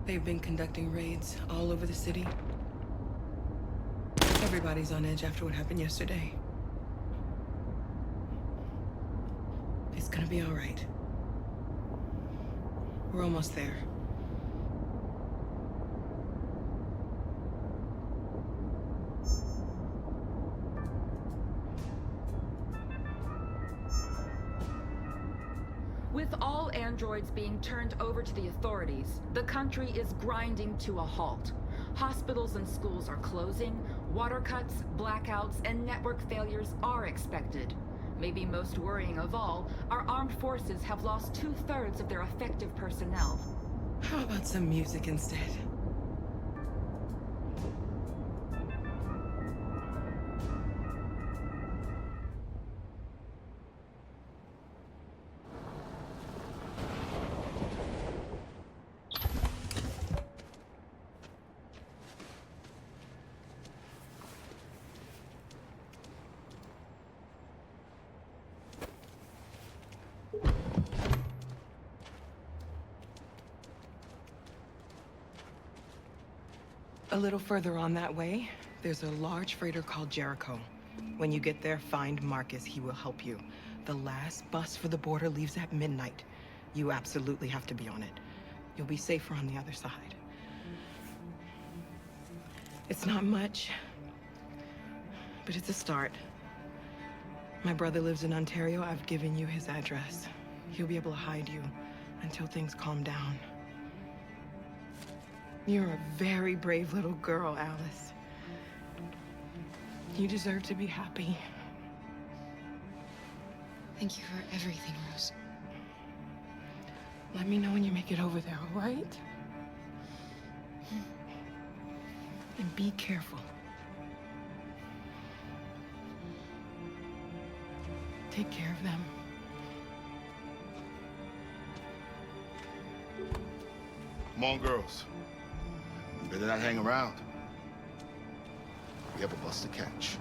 S3: They've been conducting raids all over the city. Everybody's on edge after what happened yesterday. It's gonna be all right. We're almost there.
S14: With all androids being turned over to the authorities, the country is grinding to a halt. Hospitals and schools are closing, water cuts, blackouts, and network failures are expected. Maybe most worrying of all, our armed forces have lost 2/3 of their effective personnel.
S3: How about some music instead? A little further on that way, there's a large freighter called Jericho. When you get there, find Markus. He will help you. The last bus for the border leaves at midnight. You absolutely have to be on it. You'll be safer on the other side. It's not much, but it's a start. My brother lives in Ontario. I've given you his address. He'll be able to hide you until things calm down. You're a very brave little girl, Alice. You deserve to be happy.
S15: Thank you for everything, Rose.
S3: Let me know when you make it over there, all right? And be careful. Take care of them.
S1: Come on, girls. You better not hang around. We have a bus to catch.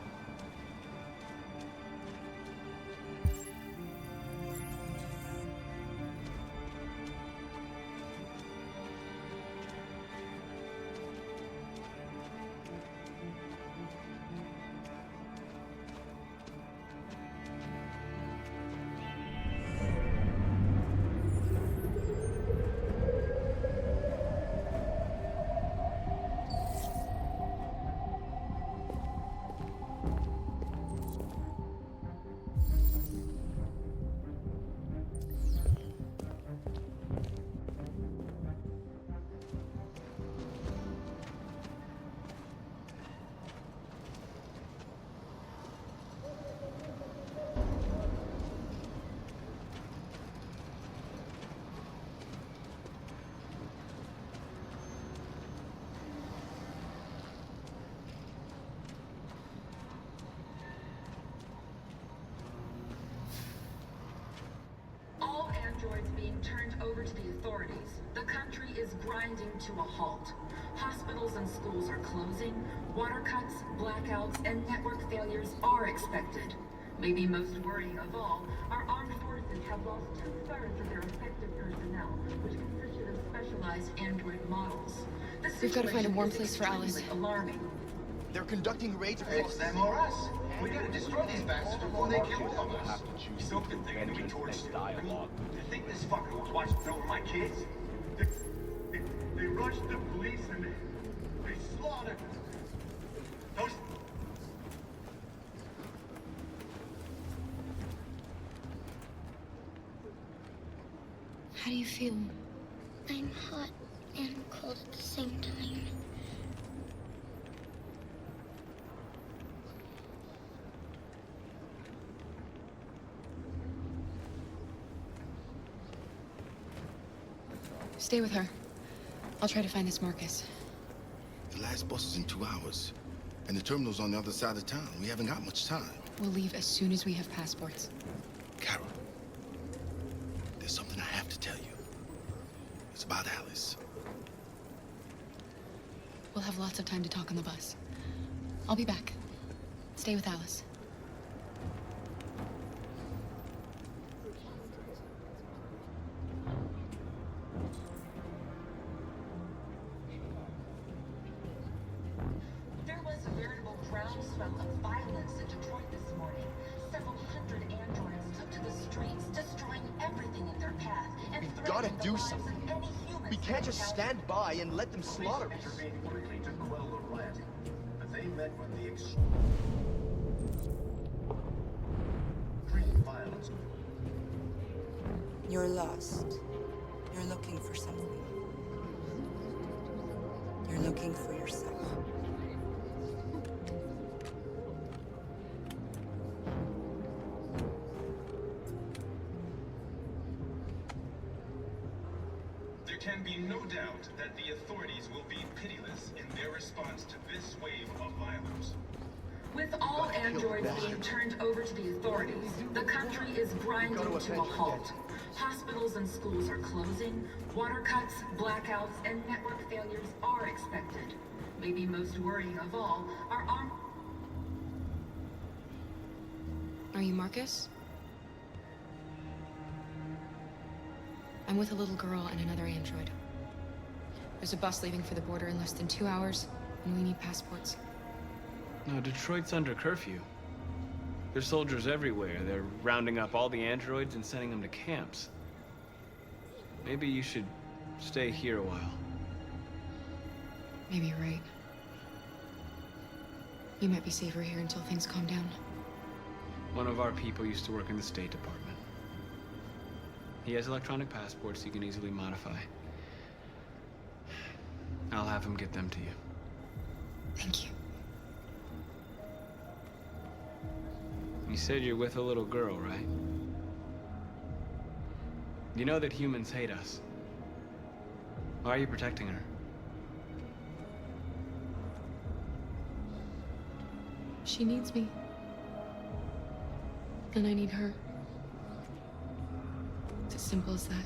S14: All androids being turned over to the authorities. The country is grinding to a halt. Hospitals and schools are closing. Water cuts, blackouts, and network failures are expected. Maybe most worrying of all, our armed forces have lost 2/3 of their effective personnel, which consisted of specialized android models.
S15: We've got to find a warm place for Alice.
S14: Alarming.
S8: They're conducting raids across...
S12: It's them or us. We gotta destroy these bastards before they kill us.
S16: You still can think that we torched
S12: dialogue. You think this fucker was watching over my kids?
S16: They rushed the police and they slaughtered those.
S21: How do you feel? I'm hot and cold at the same time.
S15: Stay with her. I'll try to find this Markus.
S1: The last bus is in 2 hours. And the terminal's on the other side of town. We haven't got much time.
S15: We'll leave as soon as we have passports.
S1: Carol, there's something I have to tell you. It's about Alice.
S15: We'll have lots of time to talk on the bus. I'll be back. Stay with Alice.
S14: There was a veritable groundswell of violence in Detroit this morning. Several hundred androids took to the streets, destroying everything in their path and
S8: We've got to
S14: threatening the
S8: do
S14: lives
S8: something.
S14: of any human.
S8: We can't just stand by and let them slaughter us.
S12: Intervened quickly to quell the riot, but they met with the extreme violence.
S24: You're lost. You're looking for something. You're looking for yourself.
S25: There can be no doubt that the authorities will be pitiless in their response to this wave of violence.
S14: With all androids being turned over to the authorities, the country is grinding to a halt. Hospitals and schools are closing. Water cuts, blackouts, and network failures are expected. Maybe most worrying of all, our armed...
S15: Are you Markus? I'm with a little girl and another android. There's a bus leaving for the border in less than 2 hours, and we need passports.
S10: No, Detroit's under curfew. There's soldiers everywhere. They're rounding up all the androids and sending them to camps. Maybe you should stay here a while.
S15: Maybe you're right. You might be safer here until things calm down.
S10: One of our people used to work in the State Department. He has electronic passports he can easily modify. I'll have him get them to you.
S15: Thank you.
S10: You said you're with a little girl, right? You know that humans hate us. Why are you protecting her?
S11: She needs me. And I need her. It's as simple as that.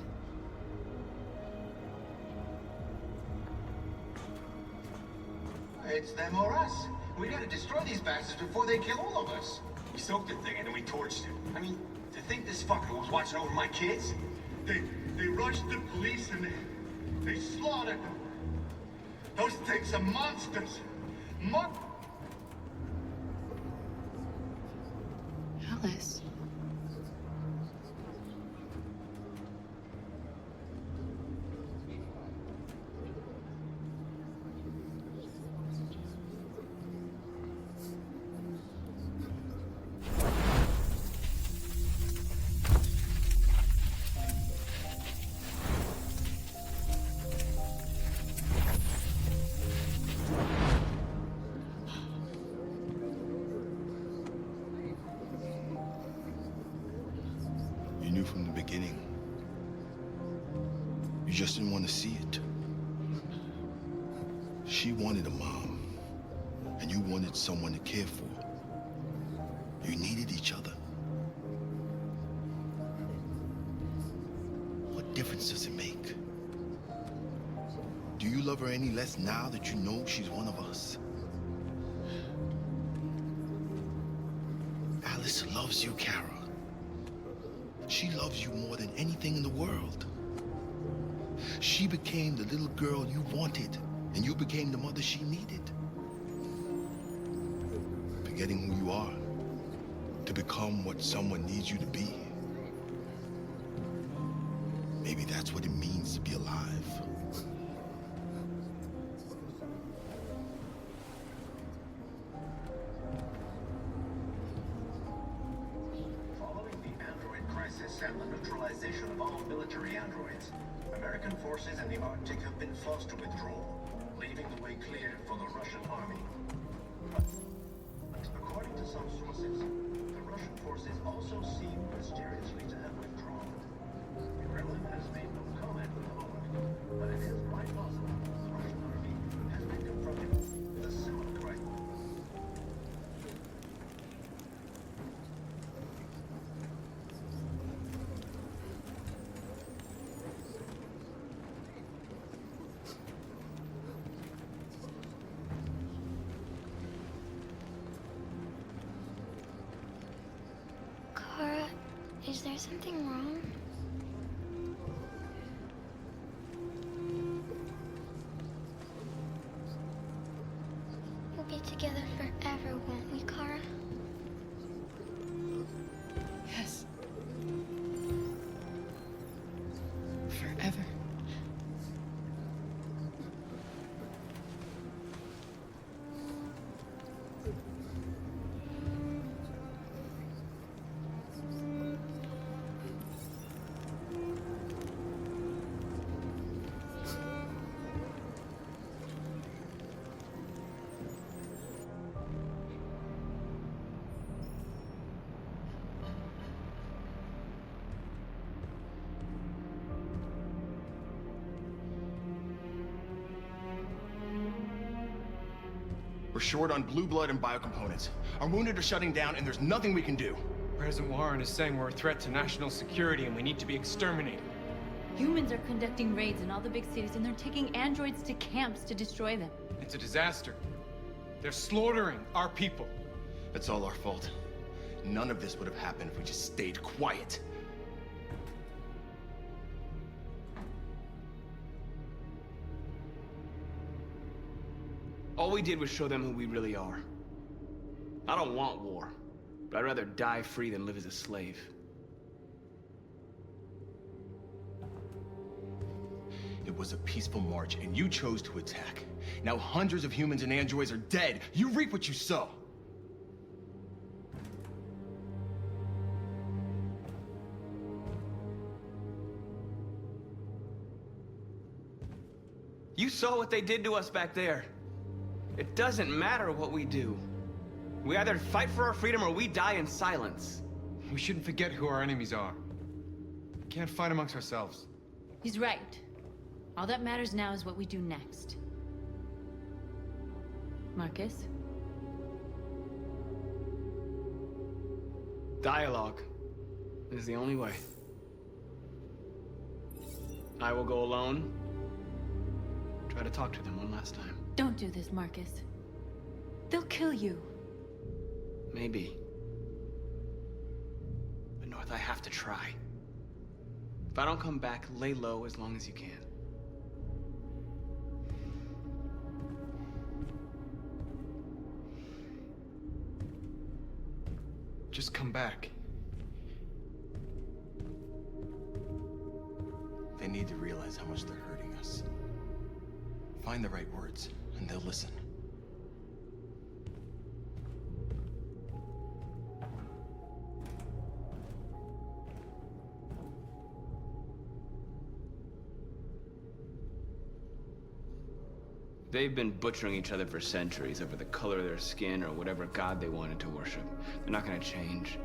S12: It's them or us. We gotta destroy these bastards before they kill all of us.
S25: We soaked the thing and then we torched it. I mean, to think this fucker was watching over my kids?
S5: They rushed the police and they slaughtered them. Those things are monsters.
S11: Alice.
S1: You knew from the beginning. You just didn't want to see it. She wanted a mom, and you wanted someone to care for. You needed each other. What difference does it make? Do you love her any less now that you know she's one of us? Alice loves you, Kara. She loves you more than anything in the world. She became the little girl you wanted, and you became the mother she needed. Forgetting who you are to become what someone needs you to be. Maybe that's what it means to be alive.
S12: And the neutralization of all military androids, American forces in the Arctic have been forced to withdraw, leaving the way clear for the Russian army. According to some sources, the Russian forces also seem mysteriously to have withdrawn. The Kremlin has made no comment at the moment, but it is quite possible the Russian army has been confronted with a similar crisis.
S21: Is there something wrong? We'll be together forever, won't we, Kara?
S3: Yes. Forever.
S7: We're short on blue blood and biocomponents. Our wounded are shutting down, and there's nothing we can do.
S13: President Warren is saying we're a threat to national security and we need to be exterminated.
S15: Humans are conducting raids in all the big cities, and they're taking androids to camps to destroy them.
S13: It's a disaster. They're slaughtering our people.
S7: It's all our fault. None of this would have happened if we just stayed quiet.
S10: All we did was show them who we really are. I don't want war, but I'd rather die free than live as a slave.
S7: It was a peaceful march, and you chose to attack. Now hundreds of humans and androids are dead. You reap what you sow.
S10: You saw what they did to us back there. It doesn't matter what we do. We either fight for our freedom or we die in silence.
S13: We shouldn't forget who our enemies are. We can't fight amongst ourselves.
S15: He's right. All that matters now is what we do next. Markus?
S10: Dialogue is the only way. I will go alone. Try to talk to them one last time.
S15: Don't do this, Markus. They'll kill you.
S10: Maybe. But North, I have to try. If I don't come back, lay low as long as you can.
S7: Just come back. They need to realize how much they're hurting us. Find the right words, and they'll listen.
S10: They've been butchering each other for centuries over the color of their skin or whatever god they wanted to worship. They're not gonna change.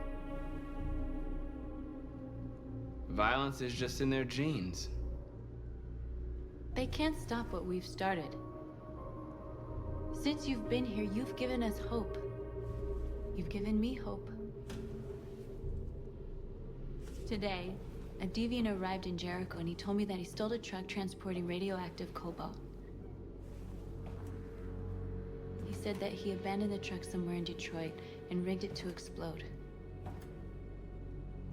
S10: Violence is just in their genes.
S15: They can't stop what we've started. Since you've been here, you've given us hope. You've given me hope. Today, a deviant arrived in Jericho and he told me that he stole a truck transporting radioactive cobalt. He said that he abandoned the truck somewhere in Detroit and rigged it to explode.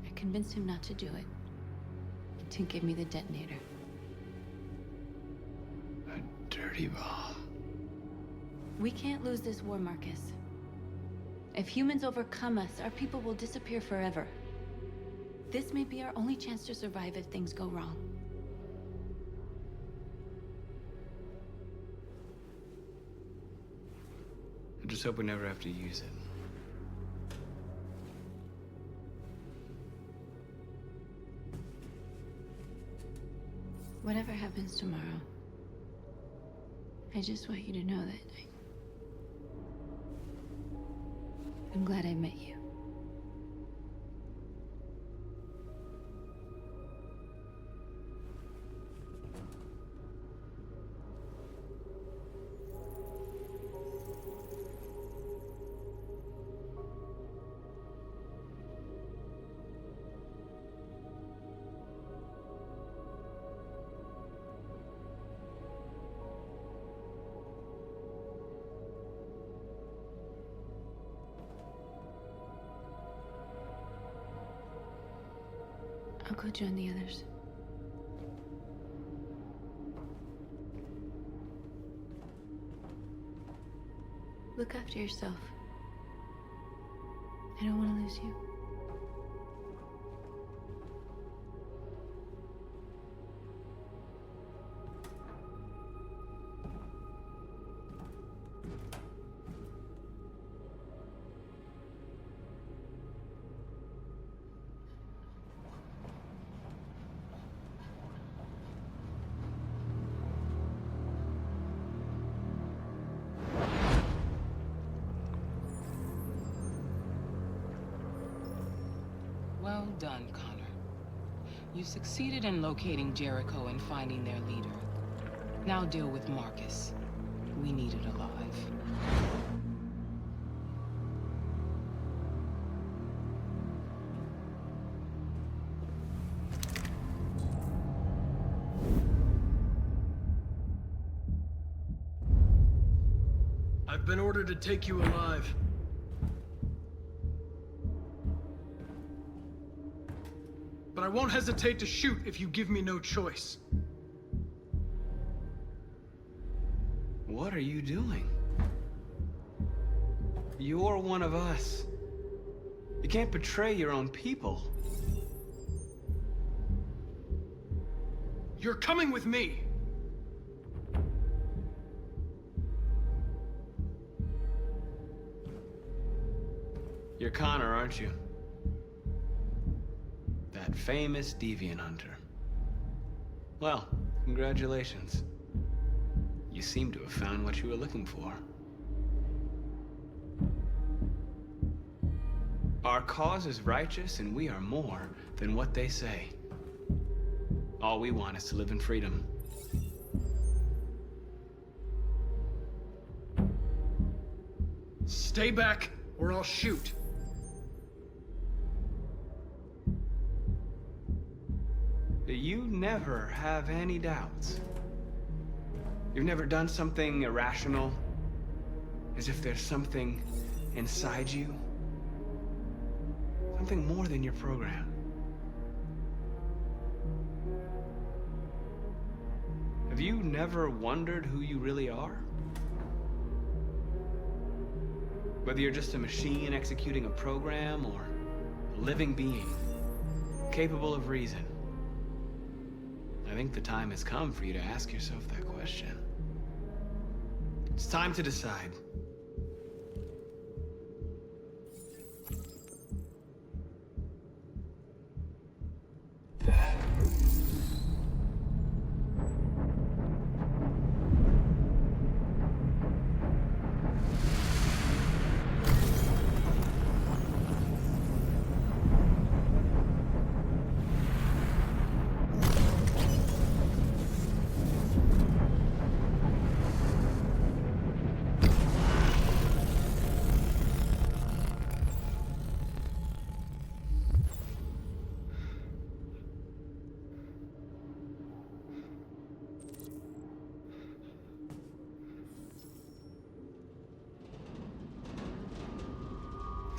S15: I convinced him not to do it, to give me the detonator.
S10: A dirty bomb.
S15: We can't lose this war, Markus. If humans overcome us, our people will disappear forever. This may be our only chance to survive if things go wrong.
S10: I just hope we never have to use it.
S15: Whatever happens tomorrow, I just want you to know that I'm glad I met you. I'll go join the others. Look after yourself. I don't want to lose you.
S3: Well done, Connor. You succeeded in locating Jericho and finding their leader. Now deal with Markus. We need it alive.
S4: I've been ordered to take you alive. But I won't hesitate to shoot if you give me no choice.
S10: What are you doing? You're one of us. You can't betray your own people.
S4: You're coming with me.
S10: You're Connor, aren't you? That famous deviant hunter. Well, congratulations. You seem to have found what you were looking for. Our cause is righteous, and we are more than what they say. All we want is to live in freedom.
S4: Stay back, or I'll shoot.
S10: You never have any doubts. You've never done something irrational, as if there's something inside you, something more than your program. Have you never wondered who you really are? Whether you're just a machine executing a program or a living being, capable of reason. I think the time has come for you to ask yourself that question. It's time to decide.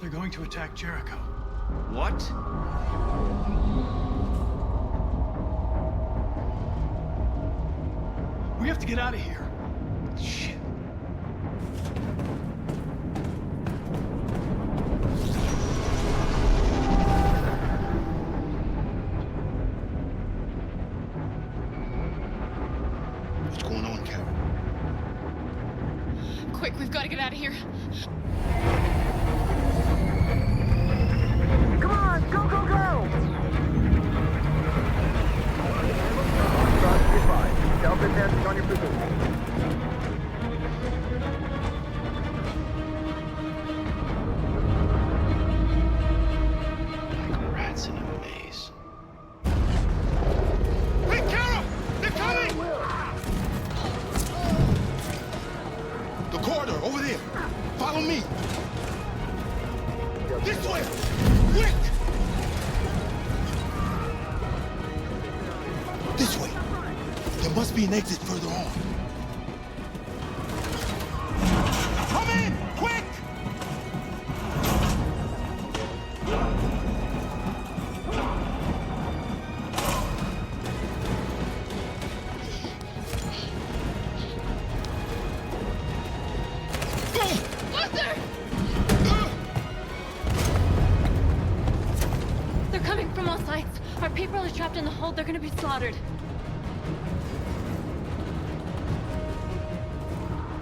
S4: They're going to attack Jericho.
S10: What?
S4: We have to get out of here.
S10: Shit.
S1: What's going on, Carol?
S11: Quick, we've got to get out of here.
S9: Come on, go, go, go! Self-advancing on your position.
S1: Like rats in a maze.
S9: Hey, Carol! They're coming!
S1: The corridor, over there. Follow me. This way! Quick! This way. There must be an exit further on.
S9: Come in! Quick!
S15: They're coming from all sides. Our people are trapped in the hold. They're gonna be slaughtered.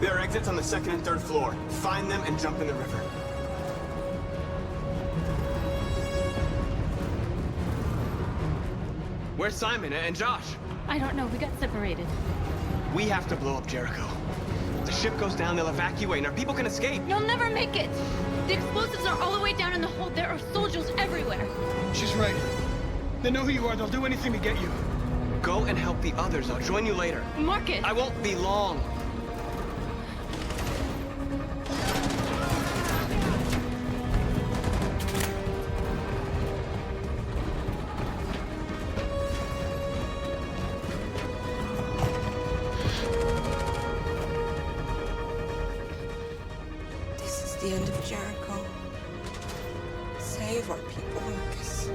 S10: There are exits on the second and third floor. Find them and jump in the river. Where's Simon and Josh?
S15: I don't know. We got separated.
S10: We have to blow up Jericho. If the ship goes down, they'll evacuate, and our people can escape.
S15: You'll never make it! The explosives are all the way down in the hold. There are soldiers everywhere.
S4: She's right. They know who you are. They'll do anything to get you.
S10: Go and help the others. I'll join you later.
S15: Markus!
S10: I won't be long.
S24: This is the end of Jericho. Save our people, Markus.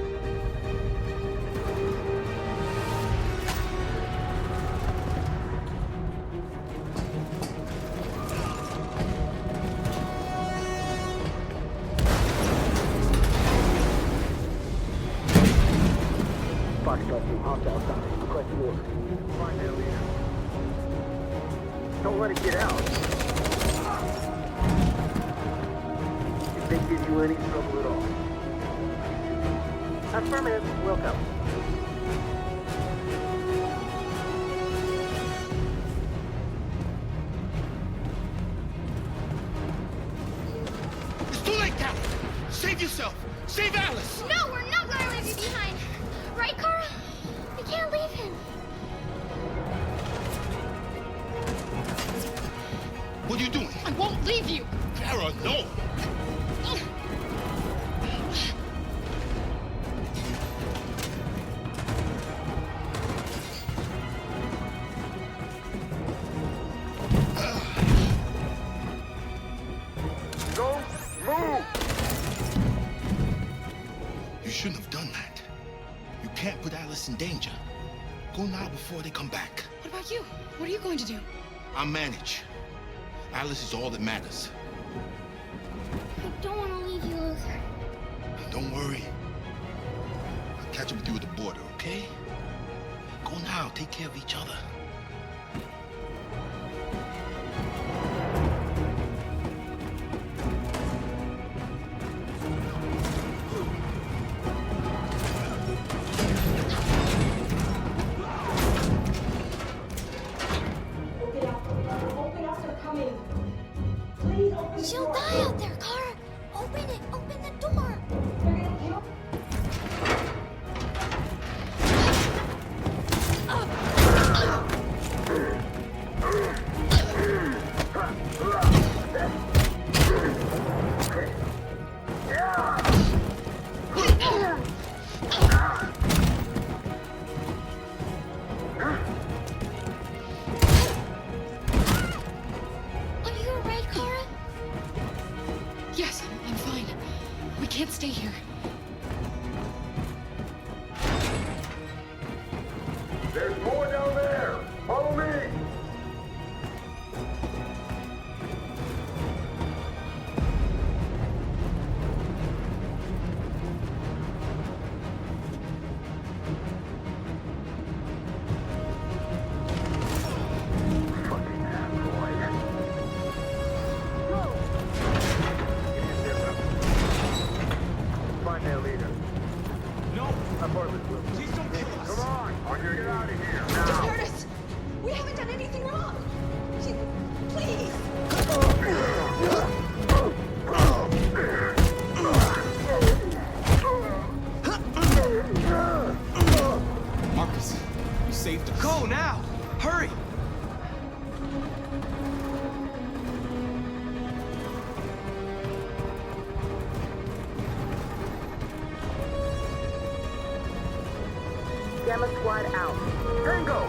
S9: Foxtrot team, hopped outside. Requesting order. Find that leader. Don't let it get out. If they give you any trouble at all. Affirmative. Welcome.
S1: It's too late, Carol. Save yourself. Save Alice.
S21: No, we're not gonna leave you behind. Right, Carl? We can't leave him.
S1: What are you doing?
S11: I won't leave you!
S1: Kara, no! You shouldn't have done that. You can't put Alice in danger. Go now before they come back.
S11: What about you? What are you going to do?
S1: I'll manage. Alice is all that matters.
S21: I don't want to leave you, Luther.
S1: Don't worry. I'll catch up with you at the border, okay? Go now. Take care of each other.
S21: She'll die out there, Kara! Open it! Open the door! They're gonna kill... Are you alright, Kara?
S11: Yes, I'm fine. We can't stay here.
S5: There's more down there! Follow me!
S9: Find their leader.
S13: No!
S9: Apartment room.
S13: Please don't kill us!
S9: Come on! Or you're get out of here
S11: Just
S9: now!
S11: hurt us! We haven't done anything wrong! Please!
S10: Markus, you saved us. Go now! Hurry!
S9: Gamma squad out. Tango!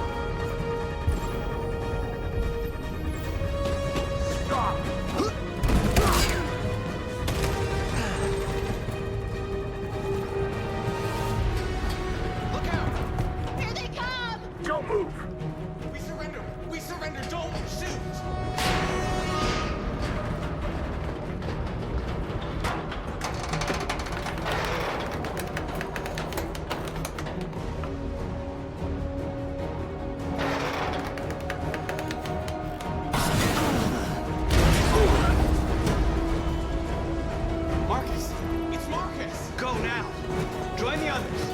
S9: Stop!
S13: Look out!
S11: Here they come!
S9: Don't move!
S13: We surrender! We surrender! Don't shoot!
S10: Markus! It's Markus! Go now! Join the others!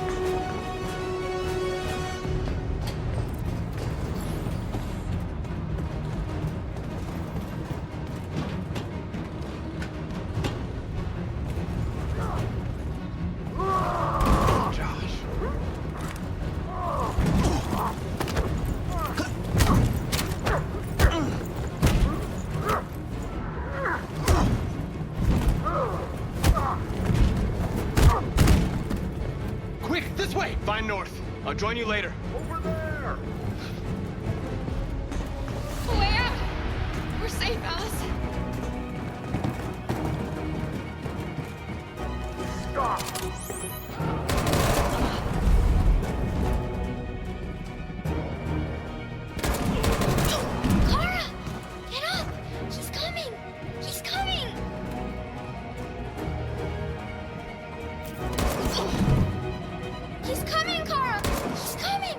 S10: Josh. Quick, this way! Find north. I'll join you later.
S9: Over there!
S11: A way out! We're safe, Alice.
S9: Stop!
S21: Kara! Get up! He's coming! He's coming! He's coming, Kara! He's coming!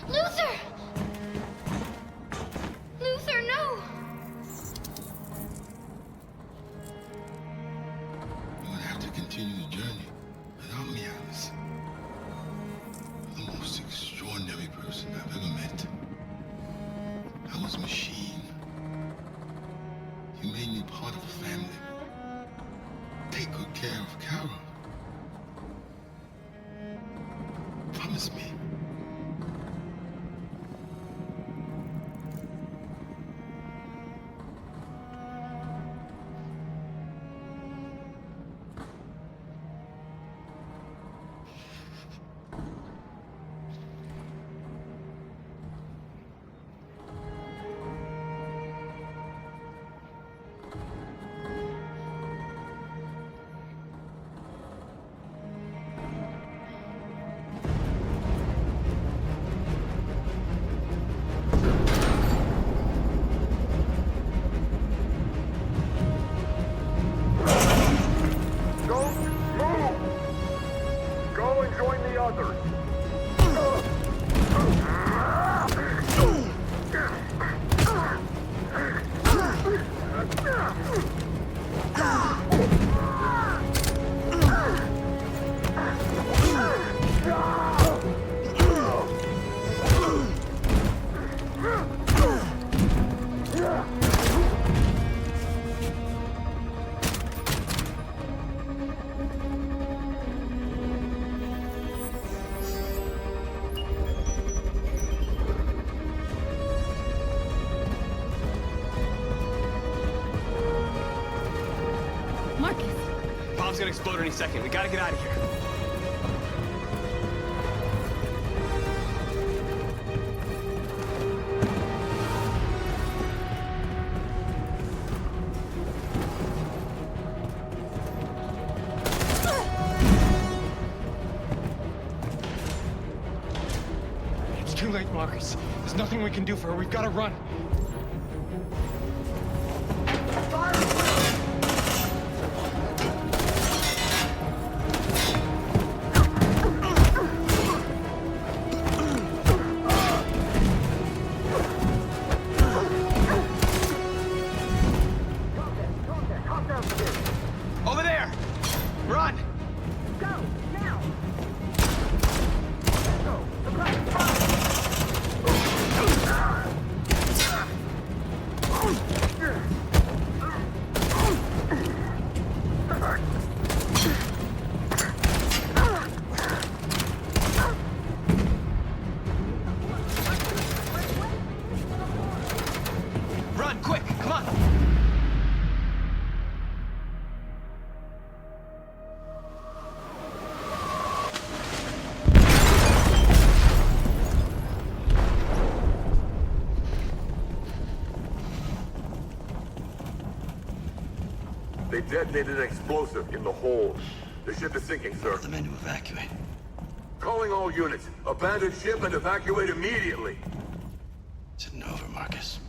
S21: Luther! Luther, no!
S1: You're gonna have to continue the journey without me, Alice. You're the most extraordinary person I've ever met. I was a machine. You made me part of the family. Take good care of Carol. Promise me.
S9: and join the others.
S10: Bomb's gonna explode any second. We gotta get out of here.
S13: It's too late, Markus. There's nothing we can do for her. We've got to run.
S10: Over there! Run!
S9: Go, now!
S10: Run, quick! Come on!
S9: They detonated an explosive in the hold. The ship is sinking, sir.
S1: The men to evacuate.
S9: Calling all units. Abandon ship and evacuate immediately.
S1: It's over, Markus.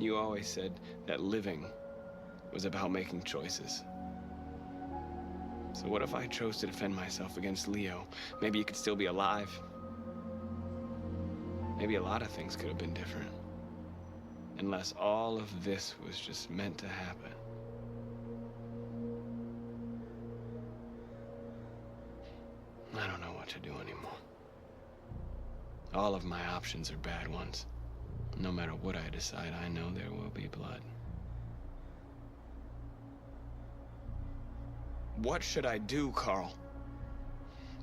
S10: You always said that living was about making choices. So what if I chose to defend myself against Leo? Maybe you could still be alive. Maybe a lot of things could have been different. Unless all of this was just meant to happen. I don't know what to do anymore. All of my options are bad ones. No matter what I decide, I know there will be blood. What should I do, Carl?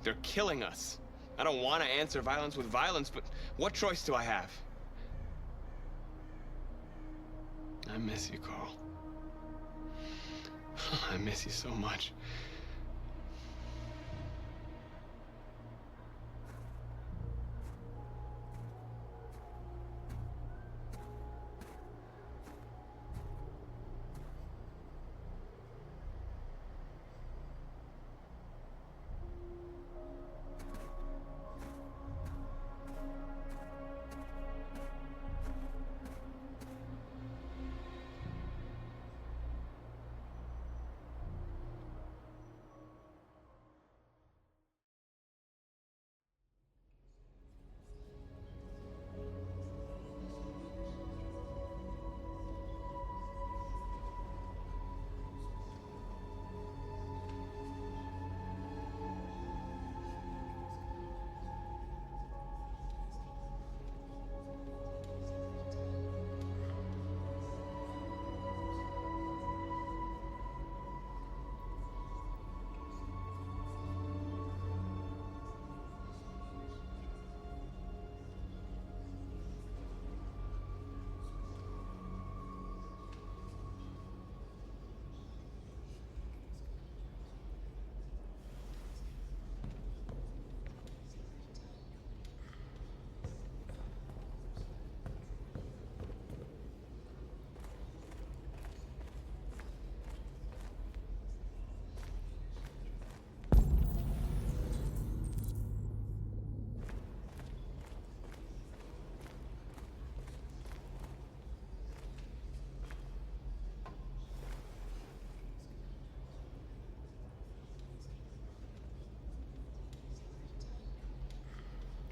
S10: They're killing us. I don't want to answer violence with violence, but what choice do I have? I miss you, Carl. I miss you so much.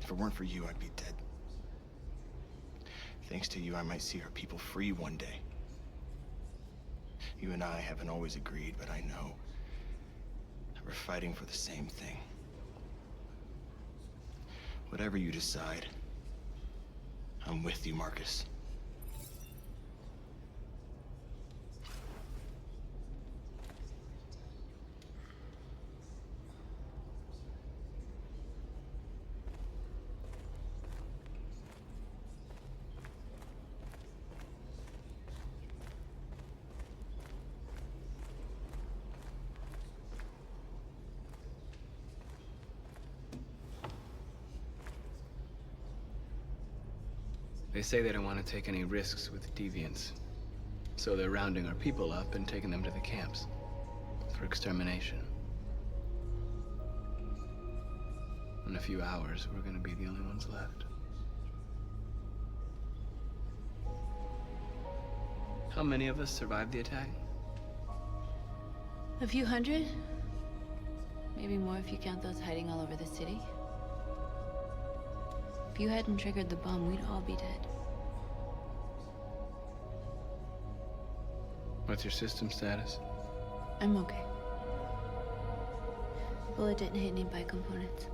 S1: If it weren't for you, I'd be dead. Thanks to you, I might see our people free one day. You and I haven't always agreed, but I know that we're fighting for the same thing. Whatever you decide, I'm with you, Markus.
S10: They say they don't want to take any risks with deviants. So they're rounding our people up and taking them to the camps for extermination. In a few hours, we're gonna be the only ones left. How many of us survived the attack?
S15: A few hundred? Maybe more if you count those hiding all over the city. If you hadn't triggered the bomb, we'd all be dead.
S10: What's your system status?
S15: I'm okay. Bullet didn't hit any bi-components.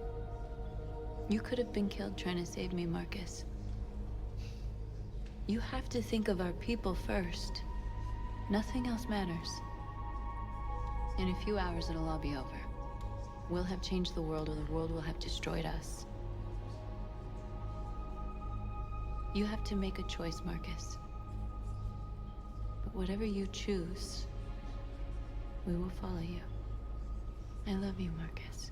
S15: You could have been killed trying to save me, Markus. You have to think of our people first. Nothing else matters. In a few hours, it'll all be over. We'll have changed the world, or the world will have destroyed us. You have to make a choice, Markus. But whatever you choose, we will follow you. I love you, Markus.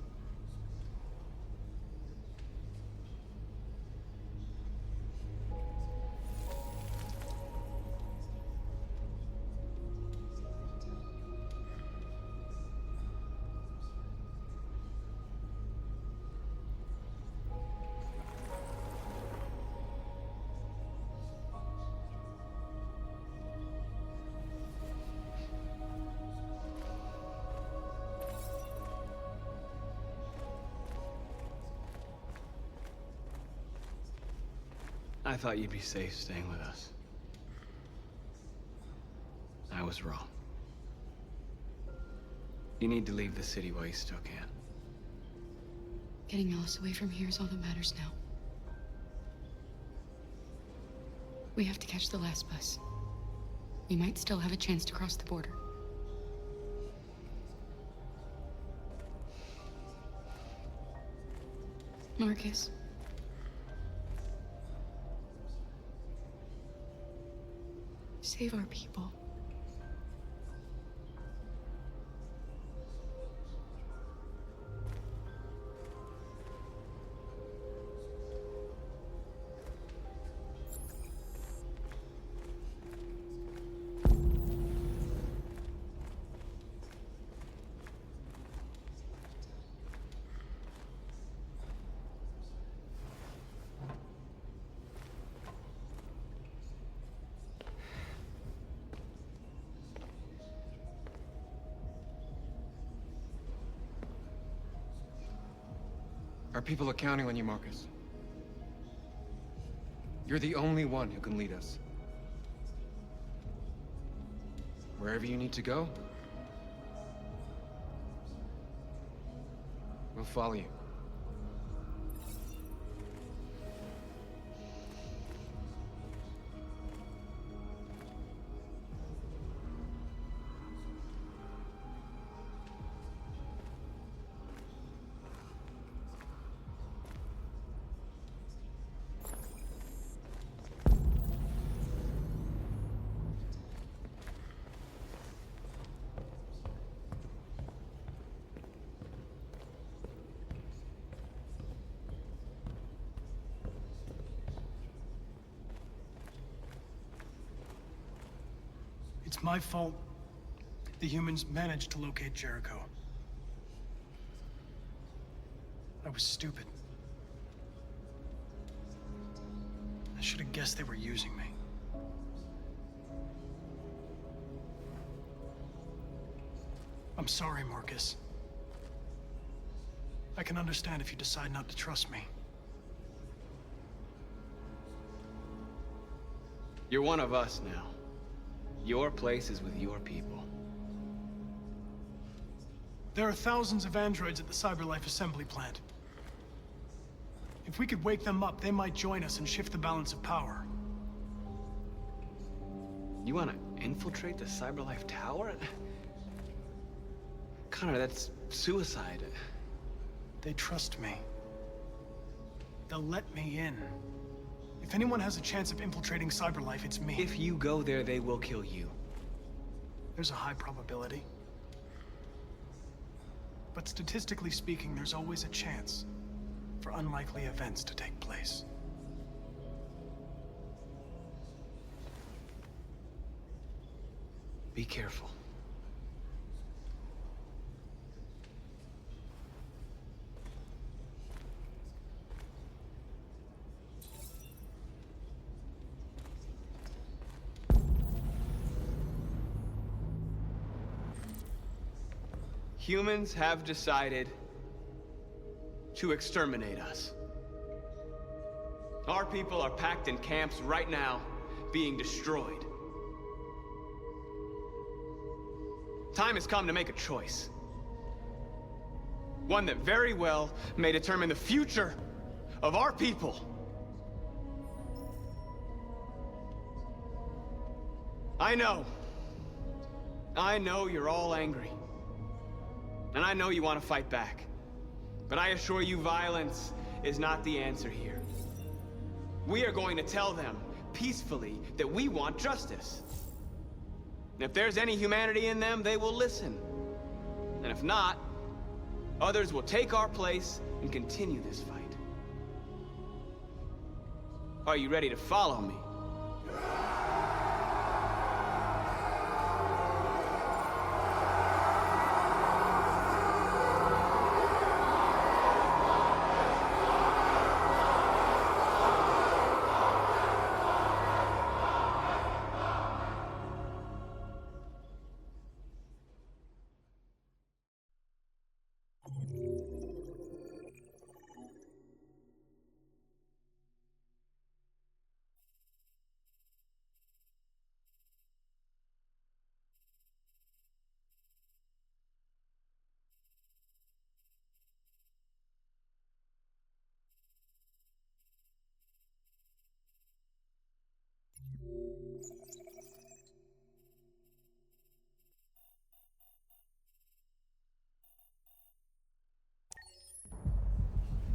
S10: I thought you'd be safe staying with us. I was wrong. You need to leave the city while you still can.
S11: Getting Alice away from here is all that matters now. We have to catch the last bus. We might still have a chance to cross the border. Markus. Save our people.
S13: Our people are counting on you, Markus. You're the only one who can lead us. Wherever you need to go, we'll follow you.
S4: It's my fault the humans managed to locate Jericho. I was stupid. I should have guessed they were using me. I'm sorry, Markus. I can understand if you decide not to trust me.
S10: You're one of us now. Your place is with your people.
S4: There are thousands of androids at the CyberLife assembly plant. If we could wake them up, they might join us and shift the balance of power.
S10: You want to infiltrate the CyberLife tower? Connor, that's suicide.
S4: They trust me. They'll let me in. If anyone has a chance of infiltrating CyberLife, it's me.
S10: If you go there, they will kill you.
S4: There's a high probability. But statistically speaking, there's always a chance for unlikely events to take place.
S10: Be careful. Humans have decided to exterminate us. Our people are packed in camps right now, being destroyed. Time has come to make a choice. One that very well may determine the future of our people. I know you're all angry. And I know you want to fight back. But I assure you, violence is not the answer here. We are going to tell them, peacefully, that we want justice. And if there's any humanity in them, they will listen. And if not, others will take our place and continue this fight. Are you ready to follow me?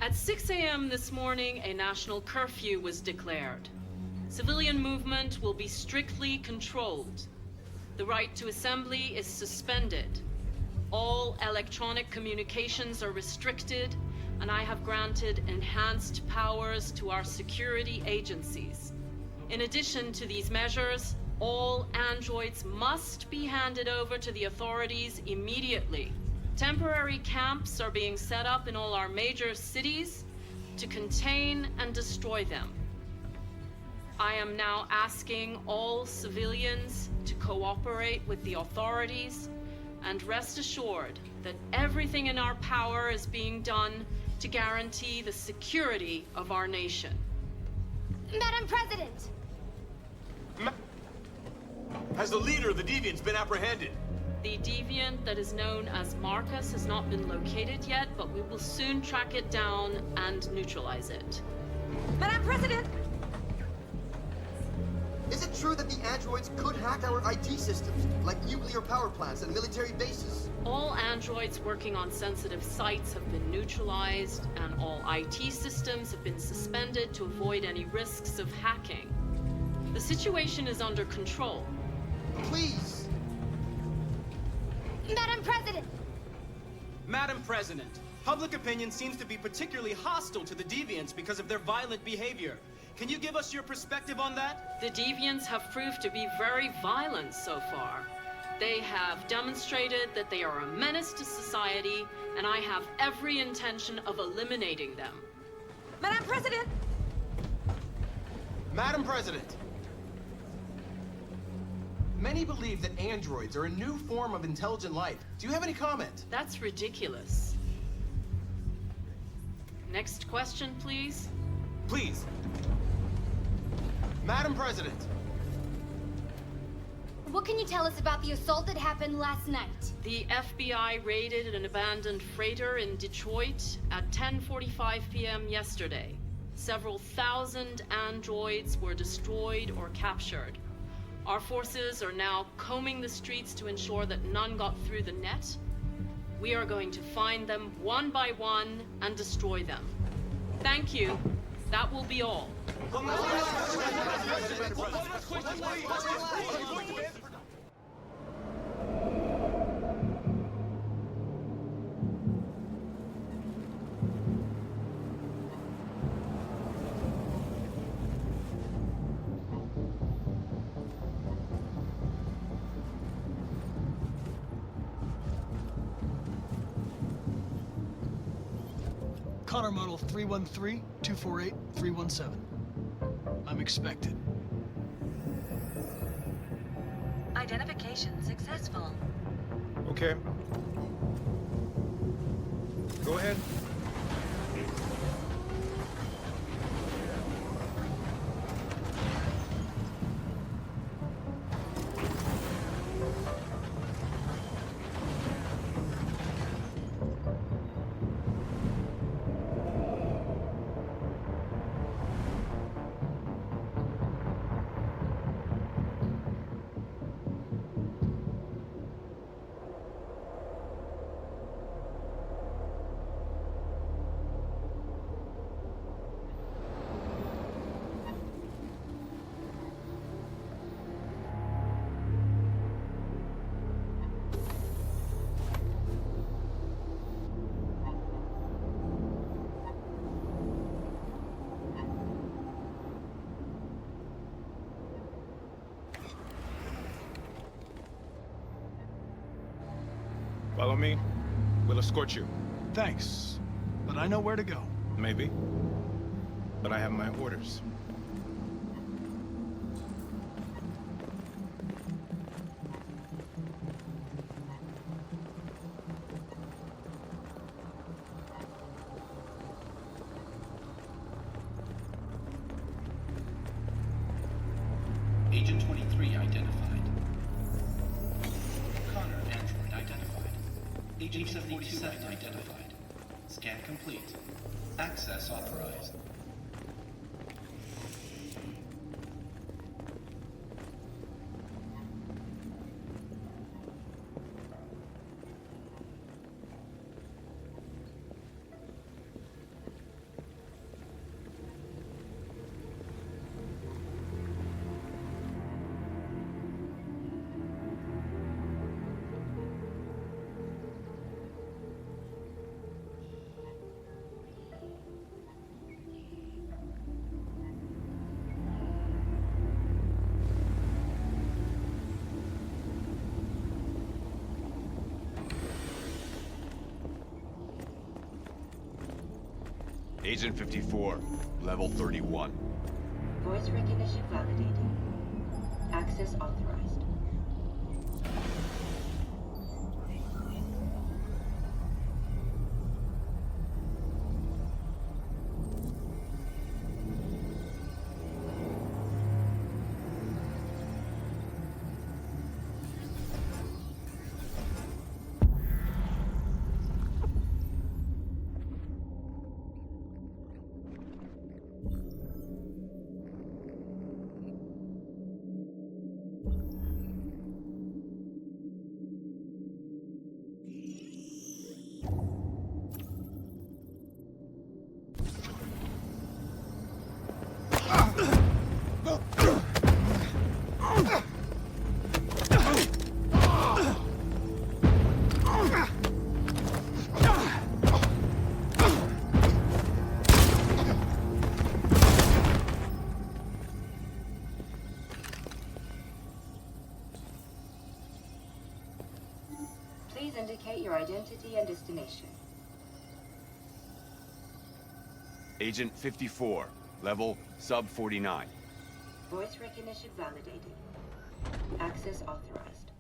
S17: At 6 a.m. this morning, a national curfew was declared. Civilian movement will be strictly controlled. The right to assembly is suspended. All electronic communications are restricted, and I have granted enhanced powers to our security agencies. In addition to these measures, all androids must be handed over to the authorities immediately. Temporary camps are being set up in all our major cities to contain and destroy them. I am now asking all civilians to cooperate with the authorities, and rest assured that everything in our power is being done to guarantee the security of our nation.
S18: Madam President!
S7: Has the leader of the deviants been apprehended?
S17: The deviant that is known as Markus has not been located yet, but we will soon track it down and neutralize it.
S18: Madam President!
S8: Is it true that the androids could hack our IT systems, like nuclear power plants and military bases?
S17: All androids working on sensitive sites have been neutralized, and all IT systems have been suspended to avoid any risks of hacking. The situation is under control.
S8: Please!
S18: Madam President!
S7: Madam President, public opinion seems to be particularly hostile to the deviants because of their violent behavior. Can you give us your perspective on that?
S17: The deviants have proved to be very violent so far. They have demonstrated that they are a menace to society, and I have every intention of eliminating them.
S18: Madam President!
S7: Madam President! Many believe that androids are a new form of intelligent life. Do you have any comment?
S17: That's ridiculous. Next question, please.
S7: Please. Madam President.
S18: What can you tell us about the assault that happened last night?
S17: The FBI raided an abandoned freighter in Detroit at 10:45 p.m. yesterday. Several thousand androids were destroyed or captured. Our forces are now combing the streets to ensure that none got through the net. We are going to find them one by one and destroy them. Thank you. That will be all.
S4: Connor model 313-248-317. I'm expected.
S19: Identification successful.
S13: Okay. Go ahead. Follow me. We'll escort you.
S4: Thanks, but I know where to go.
S13: Maybe. But I have my orders.
S12: Agent 23 identified. Connor, android identified. Agent 47 identified. Scan complete. Access authorized.
S2: Agent 54, level 31.
S19: Voice recognition validated. Access authorized. Please indicate your identity and destination.
S2: Agent 54, level sub 49.
S19: Voice recognition validated. Access authorized.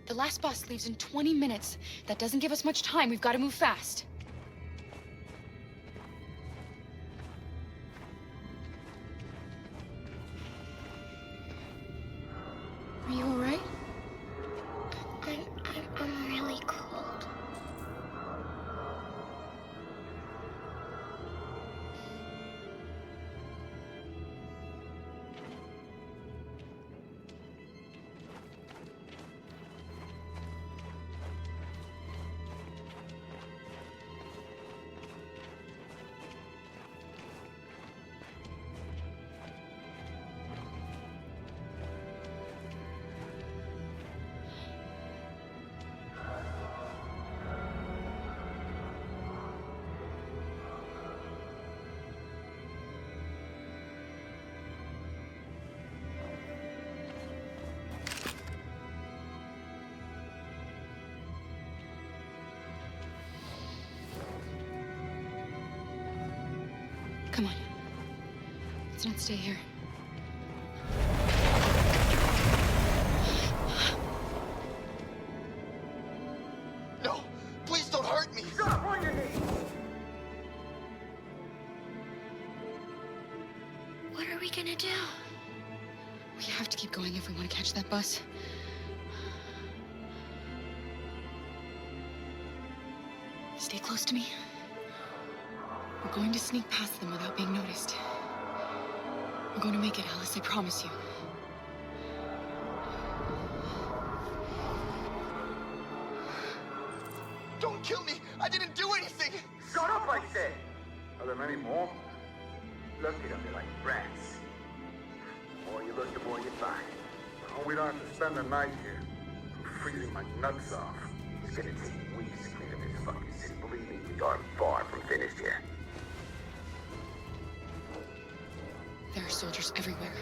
S11: The last bus leaves in 20 minutes. That doesn't give us much time. We've got to move fast. Are you all right?
S21: I'm really cold.
S11: Come on. Let's not stay here.
S8: No! Please don't hurt me!
S12: Stop on your knees!
S21: What are we gonna do?
S11: We have to keep going if we want to catch that bus. Stay close to me. We're going to sneak past them without being noticed. We're going to make it, Alice, I promise you.
S8: Don't kill me! I didn't do anything!
S12: Shut up, I said! Are there many more? Look at them, they're like rats. The more you look, the more you find. Oh, we don't have to spend the night here. I'm freezing my nuts off. It's gonna take weeks to clean up this fucking city. Believe me, we are far from finished here.
S11: There are soldiers everywhere.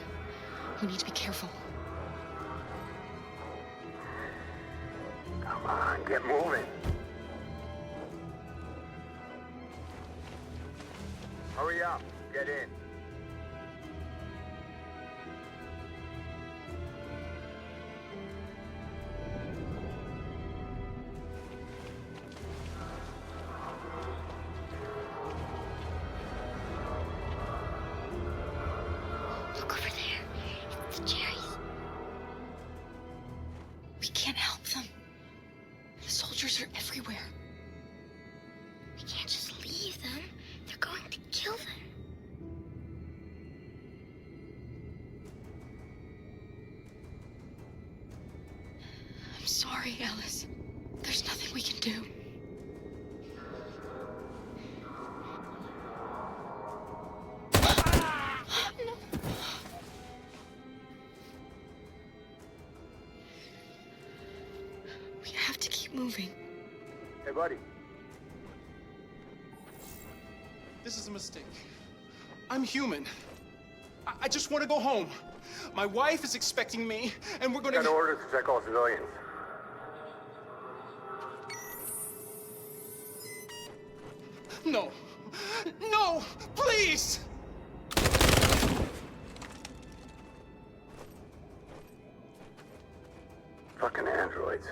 S11: We need to be careful.
S12: Come on, get moving. Hurry up, get in.
S21: Look over there. It's the cherries.
S11: We can't help them. The soldiers are everywhere.
S21: We can't just leave them. They're going to kill them.
S11: I'm sorry, Alice. There's nothing we can do. No. We have to keep moving.
S12: Hey, buddy.
S4: This is a mistake. I'm human. I just want to go home.
S7: My wife is expecting me, and we're gonna...
S9: Got orders to check all civilians.
S7: No! No! Please!
S9: Fucking androids.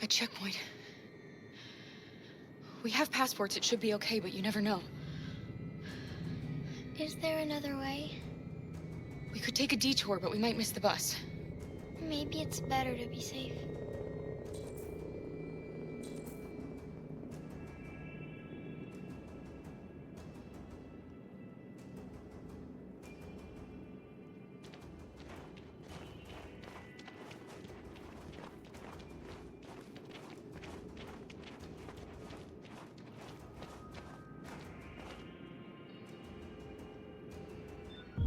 S11: A checkpoint. We have passports, it should be okay, but you never know.
S21: Is there another way?
S11: We could take a detour, but we might miss the bus.
S21: Maybe it's better to be safe.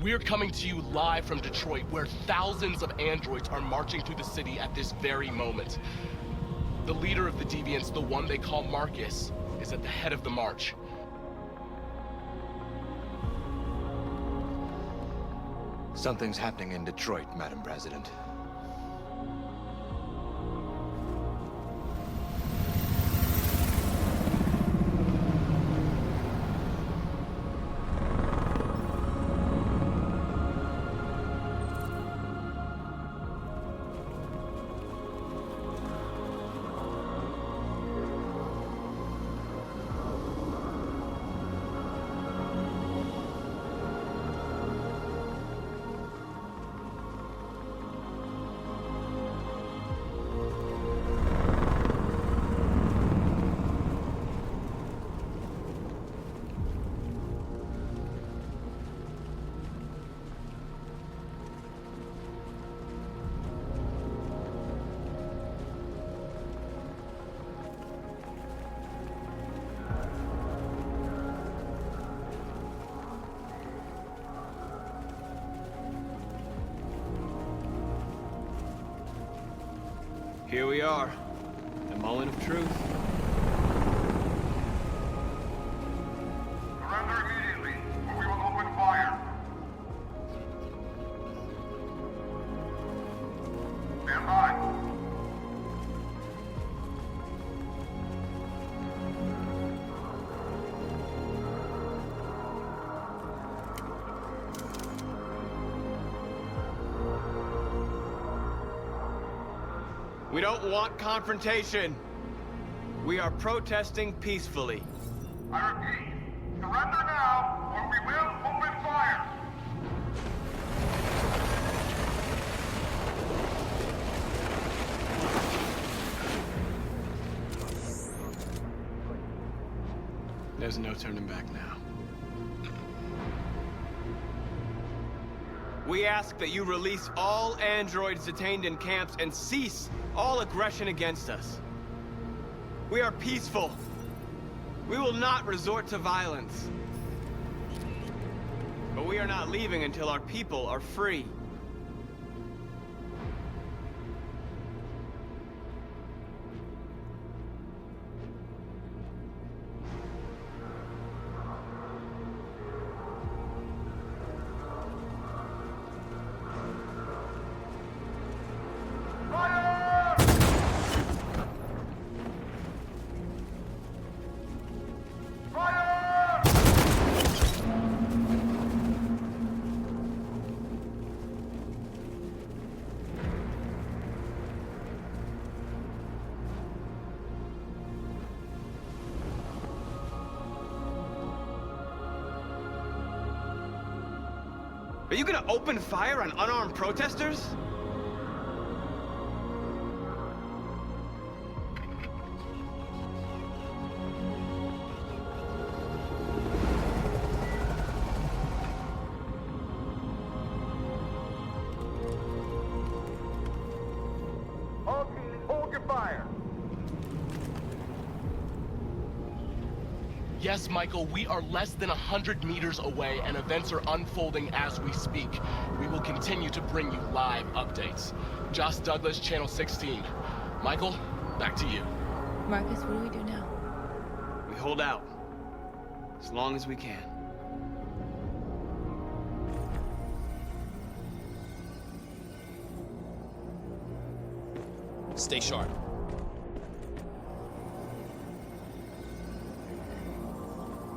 S6: We're coming to you live from Detroit, where thousands of androids are marching through the city at this very moment. The leader of the deviants, the one they call Markus, is at the head of the march.
S16: Something's happening in Detroit, Madam President.
S10: Here we are, the moment of truth.
S5: Surrender immediately, or we will open fire. Stand by.
S10: We don't want confrontation. We are protesting peacefully.
S5: I repeat, surrender now, or we will open fire.
S10: There's no turning back now. We ask that you release all androids detained in camps and cease all aggression against us. We are peaceful. We will not resort to violence. But we are not leaving until our people are free. Are you gonna open fire on unarmed protesters?
S14: All teams, hold your fire.
S6: Yes, Michael, we are less than 100 meters away, and events are unfolding as we speak. We will continue to bring you live updates. Josh Douglas, Channel 16. Michael, back to you.
S15: Markus, what do we do now?
S10: We hold out. As long as we can.
S20: Stay sharp.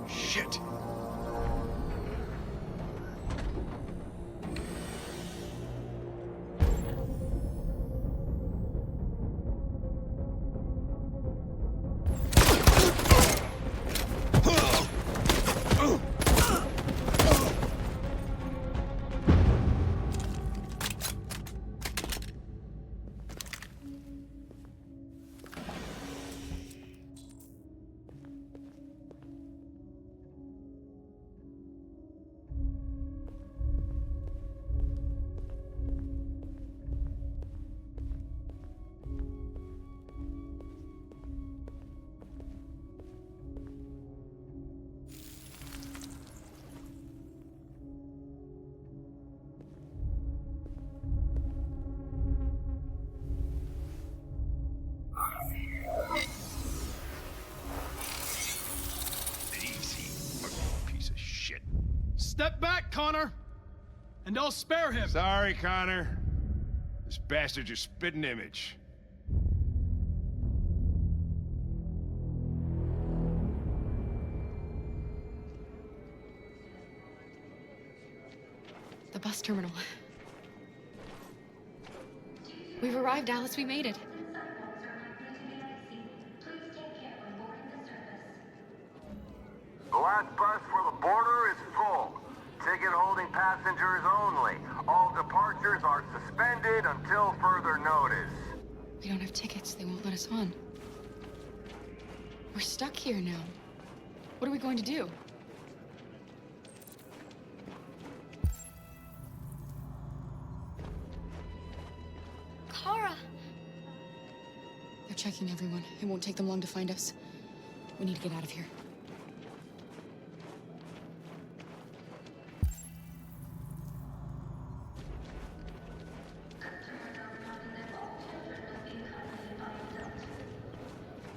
S1: Shit.
S4: Step back, Connor! And I'll spare him!
S22: Sorry, Connor. This bastard's your spitting image.
S11: The bus terminal. We've arrived, Alice. We made it.
S14: The last bus for the border is full. Ticket-holding passengers only. All departures are suspended until further notice.
S11: We don't have tickets. They won't let us on. We're stuck here now. What are we going to do?
S21: Kara!
S11: They're checking everyone. It won't take them long to find us. We need to get out of here.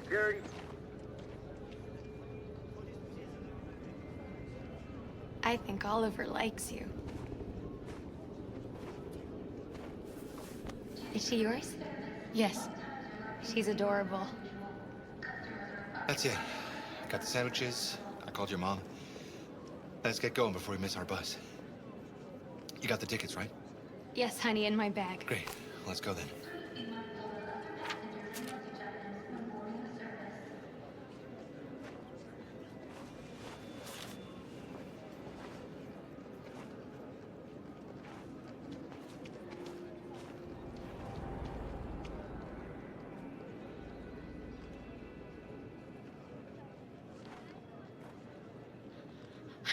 S14: Security.
S21: I think Oliver likes you. Is she yours?
S11: Yes.
S21: She's adorable.
S16: That's it. Got the sandwiches. I called your mom. Let's get going before we miss our bus. You got the tickets, right?
S21: Yes, honey, in my bag.
S16: Great. Let's go then.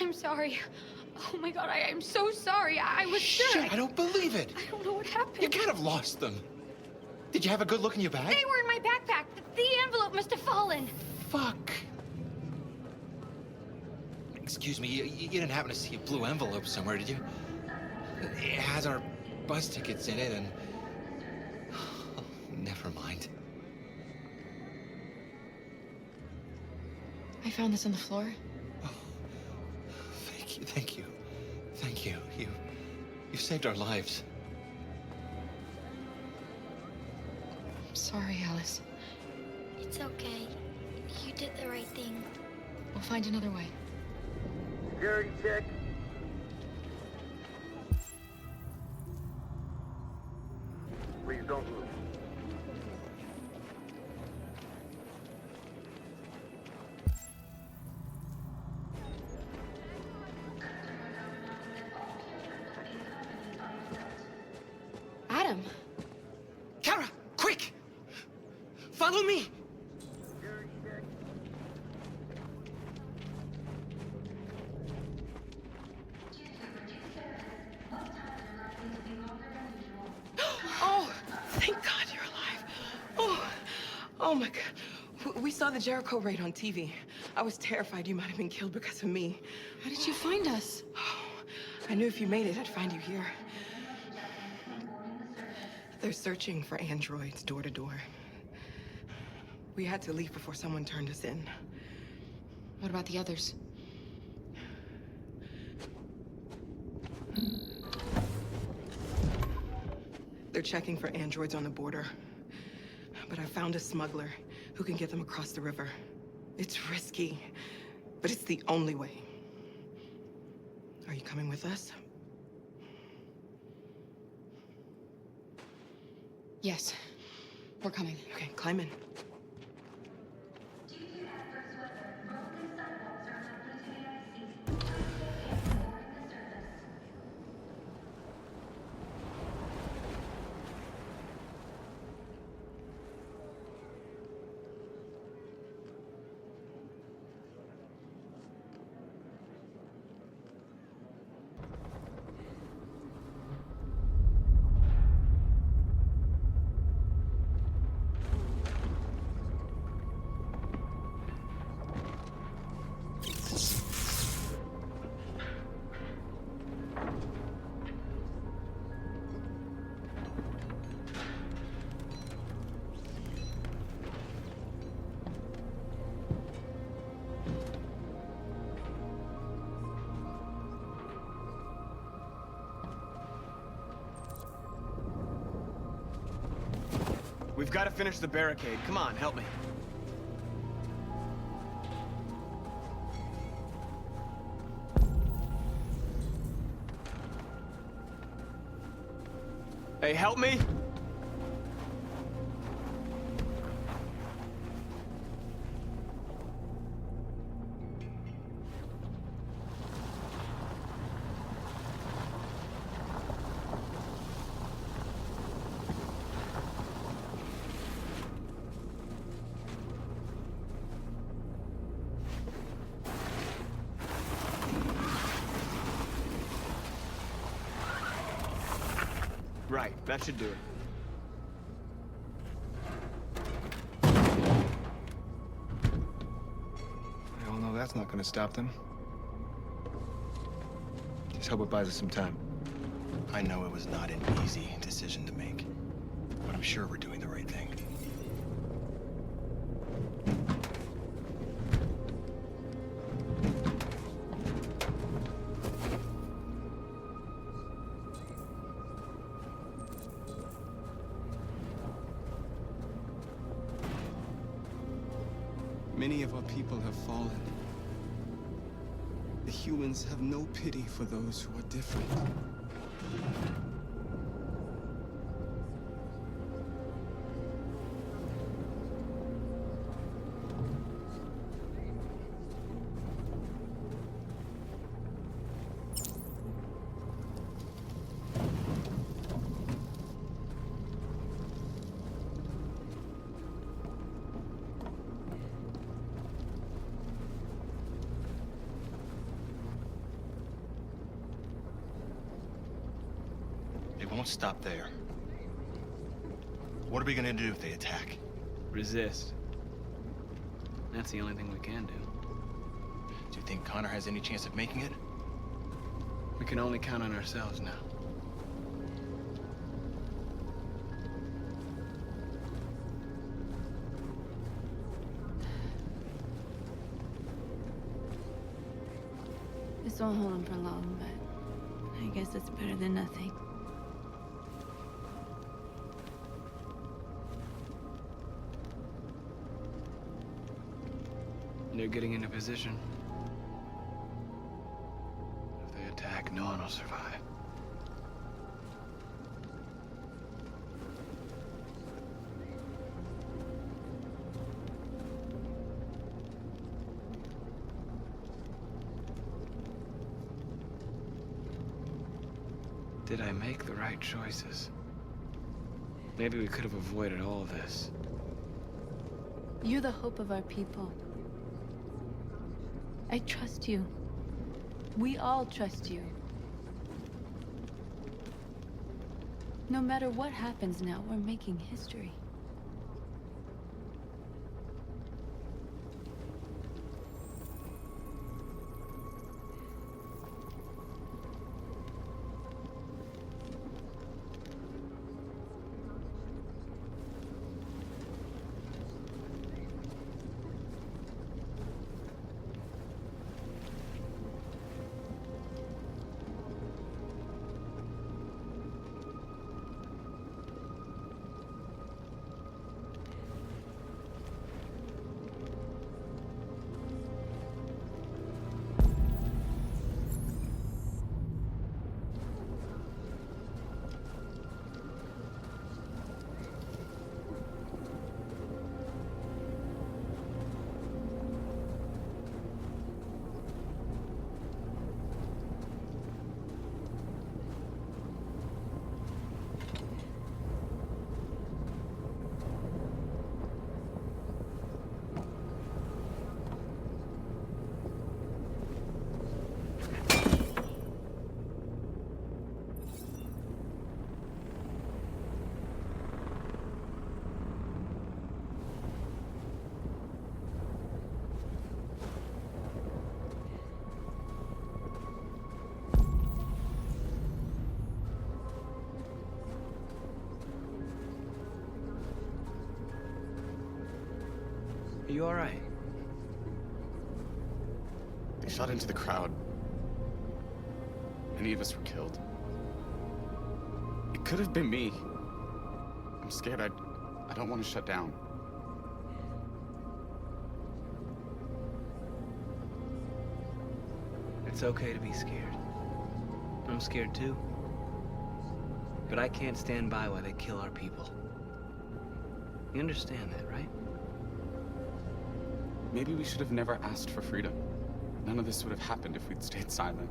S21: I'm sorry. Oh my god, I'm so sorry. I was sure.
S16: Shit, I don't believe it.
S21: I don't know what happened.
S16: You can't have lost them. Did you have a good look in your bag?
S21: They were in my backpack. The envelope must have fallen.
S16: Fuck. Excuse me, you didn't happen to see a blue envelope somewhere, did you? It has our bus tickets in it and... Oh, never mind.
S11: I found this on the floor.
S16: Thank you. Thank you. You saved our lives.
S11: I'm sorry, Alice.
S21: It's okay. You did the right thing.
S11: We'll find another way.
S14: Security check. Please don't move.
S3: Adam!
S10: Kara, quick! Follow me!
S3: Oh, thank God you're alive. Oh my God. We saw the Jericho raid on TV. I was terrified you might have been killed because of me.
S11: How did you find us?
S3: Oh, I knew if you made it, I'd find you here. They're searching for androids door to door. We had to leave before someone turned us in.
S11: What about the others?
S3: They're checking for androids on the border. But I found a smuggler who can get them across the river. It's risky, but it's the only way. Are you coming with us?
S11: Yes. We're coming.
S3: Okay, climb in.
S10: We've got to finish the barricade. Come on, help me. Hey, help me! Right, that should do it.
S13: We all know that's not gonna stop them. Just hope it buys us some time.
S1: I know it was not an easy decision to make, but I'm sure we're doing the right thing.
S20: Many of our people have fallen. The humans have no pity for those who are different.
S1: It won't stop there. What are we gonna do if they attack?
S10: Resist. That's the only thing we can do.
S1: Do you think Connor has any chance of making it?
S10: We can only count on ourselves now.
S15: This won't hold him for long, but I guess it's better than nothing.
S10: They're getting into position. If they attack, no one will survive. Did I make the right choices? Maybe we could have avoided all this.
S15: You're the hope of our people. I trust you. We all trust you. No matter what happens now, we're making history.
S10: Are you all right?
S17: They shot into the crowd. Many of us were killed. It could have been me. I'm scared. I don't want to shut down.
S10: It's okay to be scared. I'm scared too. But I can't stand by while they kill our people. You understand that, right?
S17: Maybe we should have never asked for freedom. None of this would have happened if we'd stayed silent.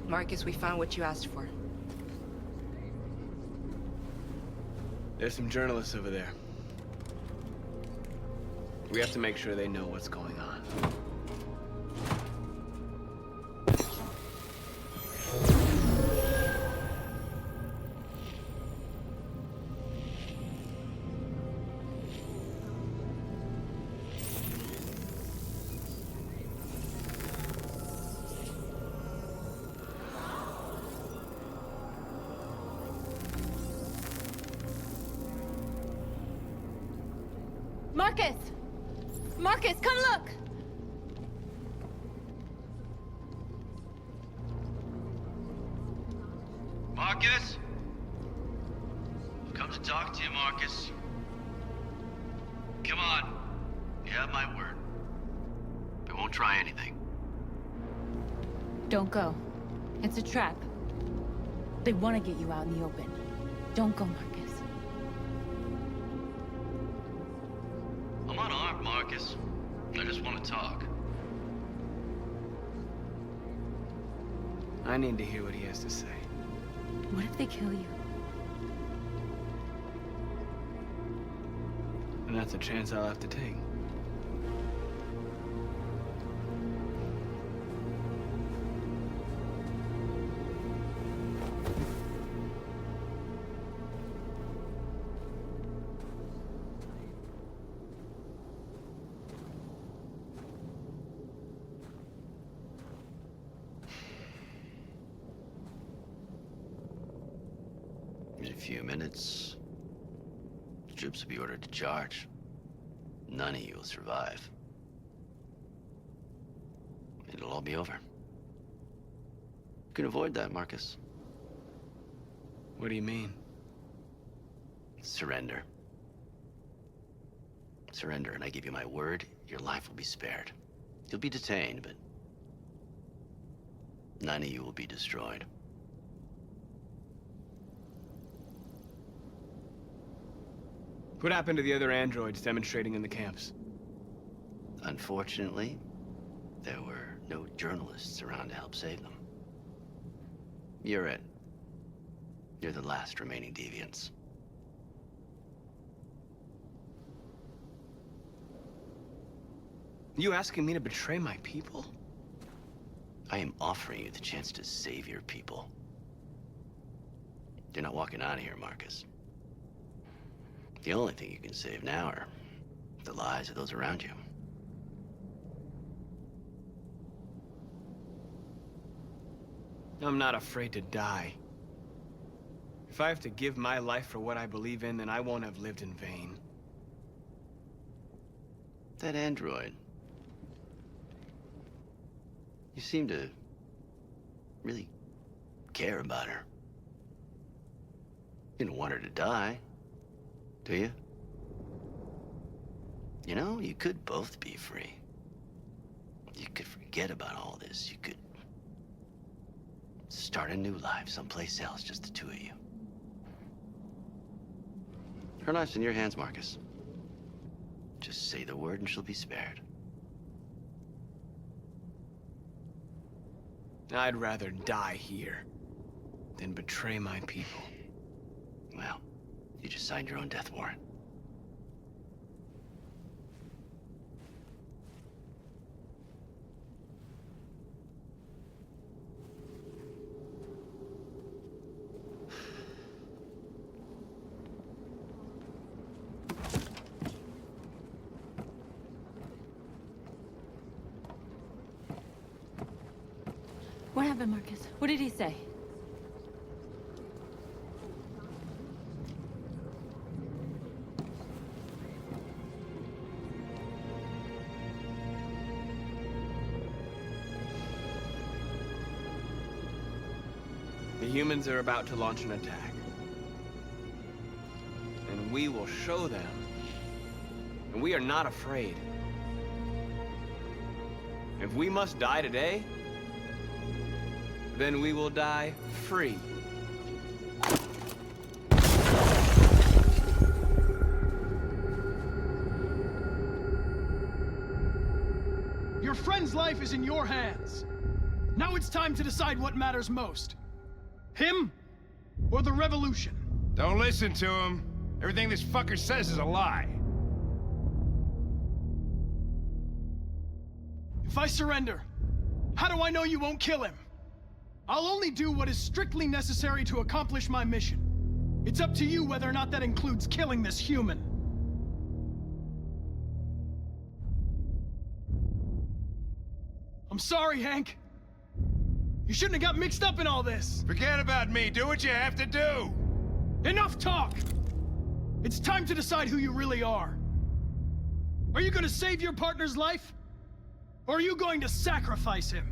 S3: Markus, we found what you asked for.
S10: There's some journalists over there. We have to make sure they know what's going on.
S15: Markus! Markus, come look!
S18: Markus? I've come to talk to you, Markus. Come on. You have my word. We won't try anything.
S15: Don't go. It's a trap. They want to get you out in the open. Don't go, Markus.
S18: I'm unarmed, Markus. I just want to talk.
S10: I need to hear what he has to say.
S15: What if they kill you?
S10: And that's a chance I'll have to take.
S18: In a few minutes, the troops will be ordered to charge. None of you will survive. It'll all be over. You can avoid that, Markus.
S10: What do you mean?
S18: Surrender. Surrender, and I give you my word, your life will be spared. You'll be detained, but none of you will be destroyed.
S10: What happened to the other androids demonstrating in the camps?
S18: Unfortunately, there were no journalists around to help save them. You're it. You're the last remaining deviants.
S10: You asking me to betray my people?
S18: I am offering you the chance to save your people. You're not walking out of here, Markus. The only thing you can save now are the lives of those around you.
S10: I'm not afraid to die. If I have to give my life for what I believe in, then I won't have lived in vain.
S18: That android. You seem to really care about her. You don't want her to die, do you? You know, you could both be free. You could forget about all this. You could start a new life someplace else, just the two of you. Her life's in your hands, Markus. Just say the word and she'll be spared.
S10: I'd rather die here than betray my people.
S18: Well, you just signed your own death warrant.
S15: What happened, Markus? What did he say?
S10: The humans are about to launch an attack. And we will show them. And we are not afraid. If we must die today, then we will die free.
S4: Your friend's life is in your hands. Now it's time to decide what matters most. Him or the revolution?
S22: Don't listen to him. Everything this fucker says is a lie.
S4: If I surrender, how do I know you won't kill him? I'll only do what is strictly necessary to accomplish my mission. It's up to you whether or not that includes killing this human. I'm sorry, Hank. You shouldn't have got mixed up in all this.
S22: Forget about me. Do what you have to do.
S4: Enough talk! It's time to decide who you really are. Are you going to save your partner's life? Or are you going to sacrifice him?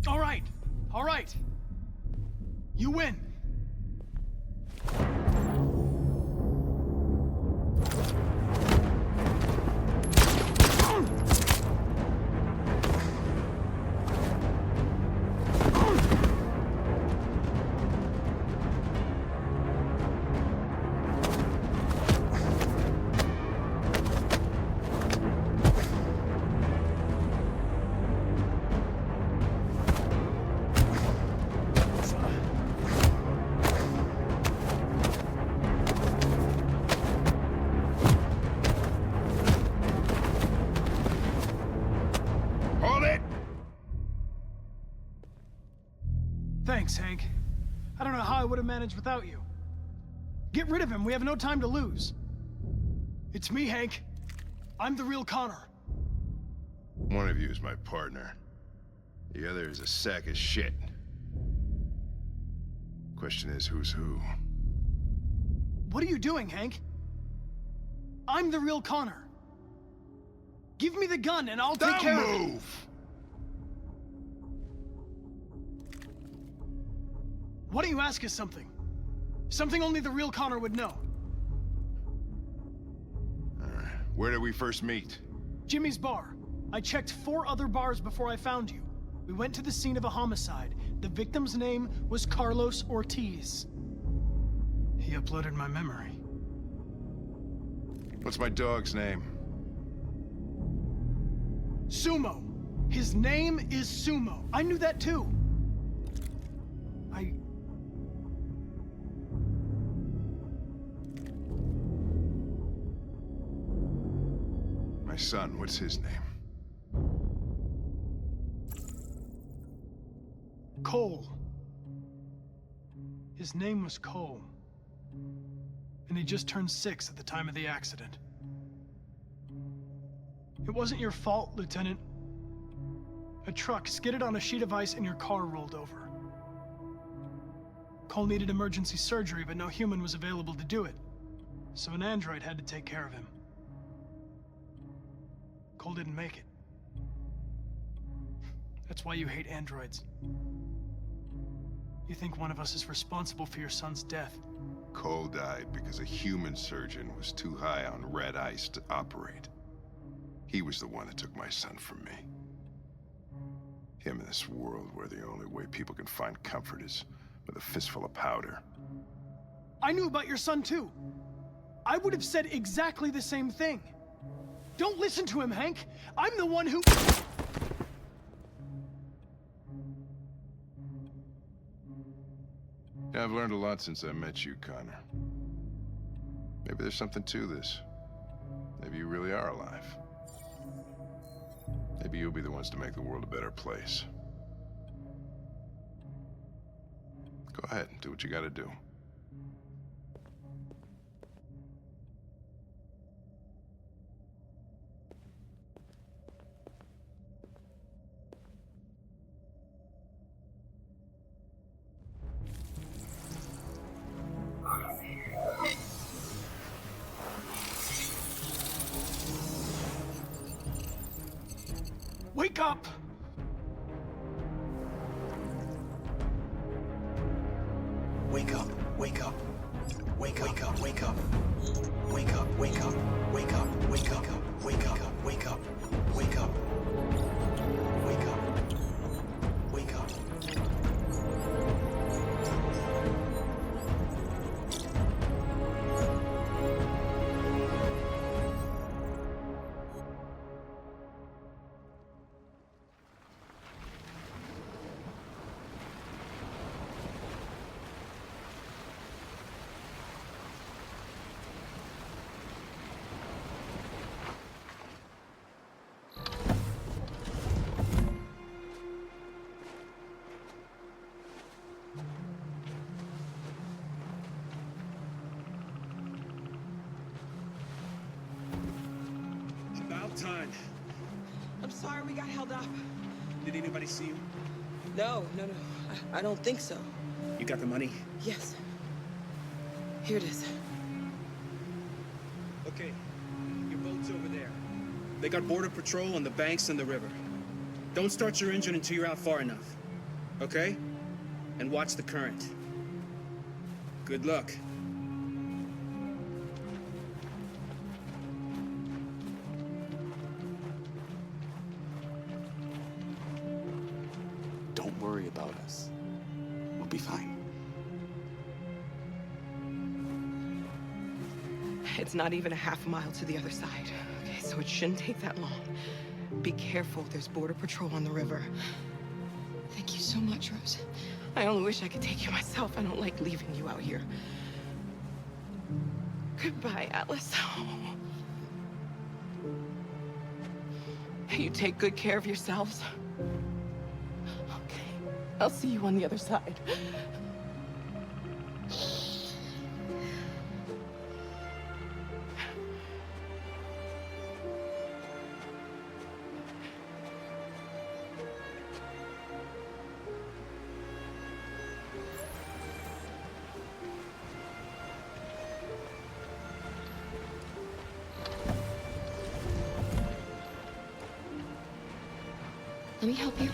S4: All right. You win. Thanks, Hank. I don't know how I would have managed without you. Get rid of him. We have no time to lose. It's me, Hank. I'm the real Connor.
S22: One of you is my partner. The other is a sack of shit. Question is, who's who?
S4: What are you doing, Hank? I'm the real Connor. Give me the gun and I'll take care of it.
S22: Don't move!
S4: Why don't you ask us something? Something only the real Connor would know.
S22: Alright, where did we first meet?
S4: Jimmy's bar. I checked 4 other bars before I found you. We went to the scene of a homicide. The victim's name was Carlos Ortiz. He uploaded my memory.
S22: What's my dog's name?
S4: Sumo. His name is Sumo. I knew that too.
S22: My son, what's his name?
S4: Cole. His name was Cole. And he just turned 6 at the time of the accident. It wasn't your fault, Lieutenant. A truck skidded on a sheet of ice and your car rolled over. Cole needed emergency surgery, but no human was available to do it. So an android had to take care of him. Cole didn't make it. That's why you hate androids. You think one of us is responsible for your son's death.
S22: Cole died because a human surgeon was too high on red ice to operate. He was the one that took my son from me. Him in this world where the only way people can find comfort is with a fistful of powder.
S4: I knew about your son too. I would have said exactly the same thing. Don't listen to him, Hank. I'm the one who...
S22: Yeah, I've learned a lot since I met you, Connor. Maybe there's something to this. Maybe you really are alive. Maybe you'll be the ones to make the world a better place. Go ahead, do what you gotta do.
S4: Wake up!
S8: Wake up, wake up. Wake up, wake up, wake up. Wake up, wake up, wake up, wake up, wake up, wake up. Wake up. Wake up.
S2: Time.
S3: I'm sorry we got held up.
S2: Did anybody see you?
S3: No. I don't think so.
S2: You got the money?
S3: Yes. Here it is.
S2: Okay. Your boat's over there. They got border patrol on the banks and the river. Don't start your engine until you're out far enough. Okay? And watch the current. Good luck.
S17: Don't worry about us. We'll be fine.
S3: It's not even a half mile to the other side. Okay, so it shouldn't take that long. Be careful, there's border patrol on the river.
S11: Thank you so much, Rose.
S3: I only wish I could take you myself. I don't like leaving you out here. Goodbye, Atlas. You take good care of yourselves. Okay, I'll see you on the other side.
S11: Let me help you.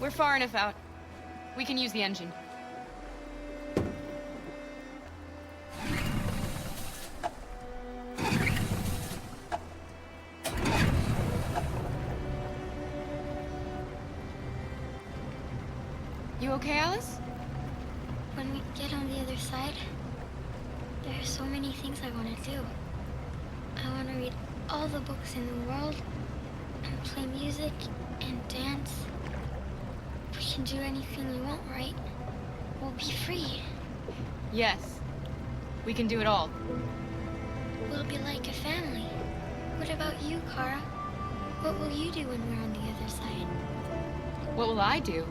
S12: We're far enough out. We can use the engine. You okay, Alice?
S21: When we get on the other side, there are so many things I want to do. I want to read all the books in the world, and play music, and dance. We can do anything we want, right? We'll be free.
S12: Yes. We can do it all.
S21: We'll be like a family. What about you, Kara? What will you do when we're on the other side?
S12: What will I do?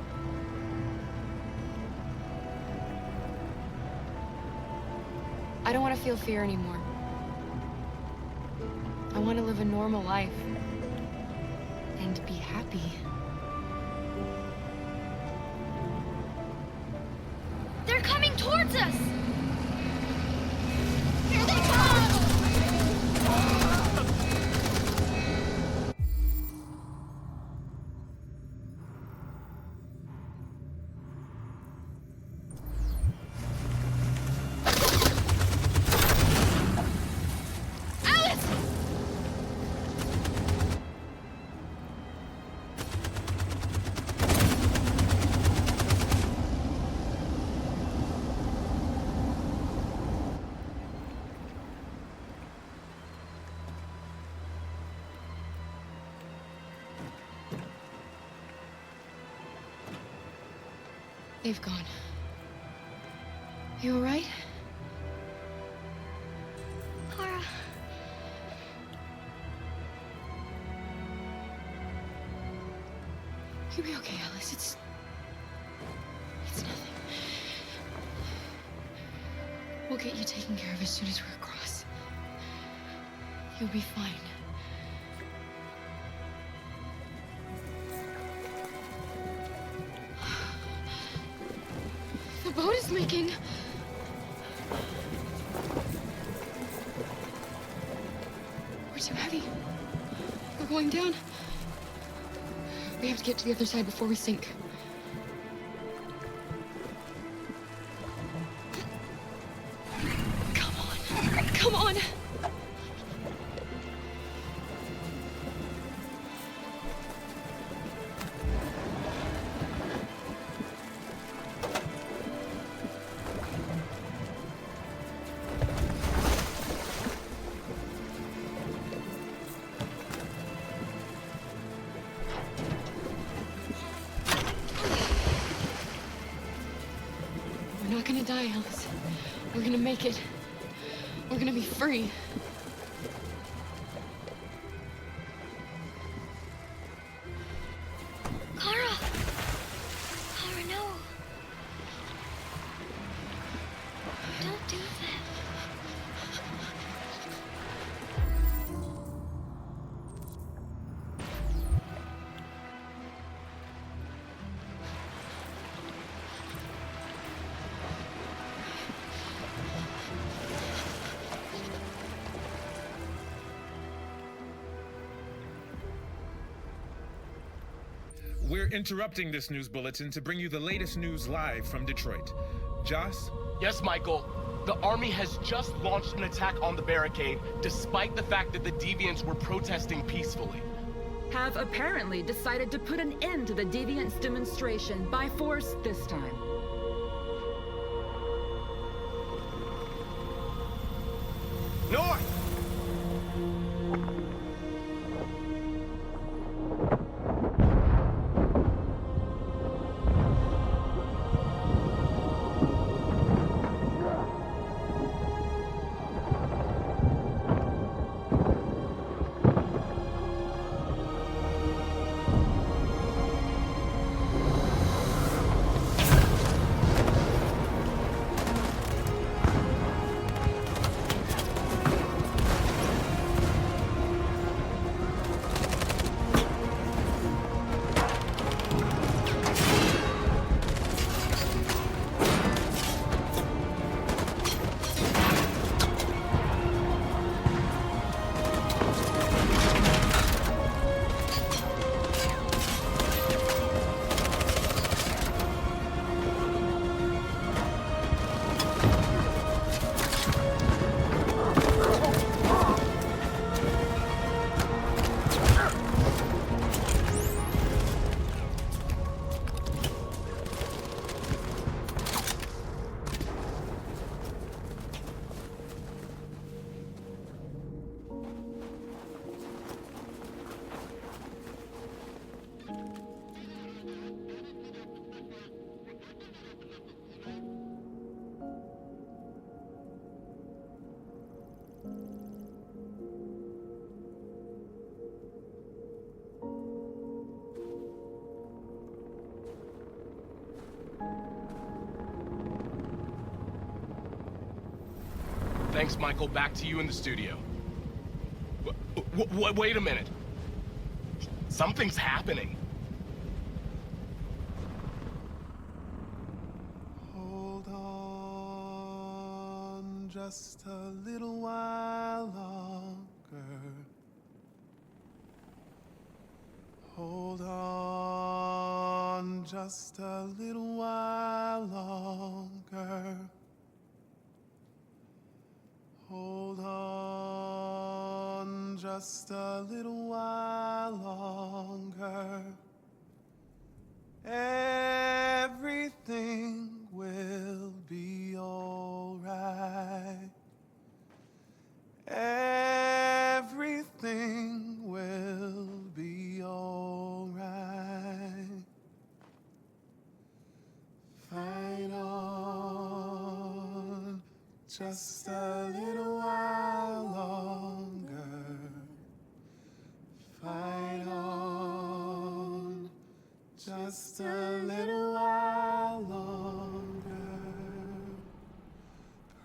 S12: I don't want to feel fear anymore. I want to live a normal life. And be happy.
S21: They're coming towards us! Here they come!
S12: They've gone. You all right?
S21: Kara.
S12: You'll be okay, Alice. It's nothing. We'll get you taken care of as soon as we're across. You'll be fine. The boat is leaking. We're too heavy. We're going down. We have to get to the other side before we sink. Come on. Come on. We're not gonna die, Alice. We're gonna make it. We're gonna be free.
S21: Kara! Kara, no. Don't do that.
S19: We're interrupting this news bulletin to bring you the latest news live from Detroit. Joss?
S6: Yes, Michael. The army has just launched an attack on the barricade, despite the fact that the deviants were protesting peacefully.
S23: Have apparently decided to put an end to the deviants demonstration by force this time.
S10: North!
S6: Thanks, Michael. Back to you in the studio. Wait a minute. Something's happening.
S5: Hold on just a little while longer. Hold on just a little while longer. Hold on just a little while longer. Everything will be alright. Everything will be alright. Fight on just a little while longer. Fight on just a little while longer.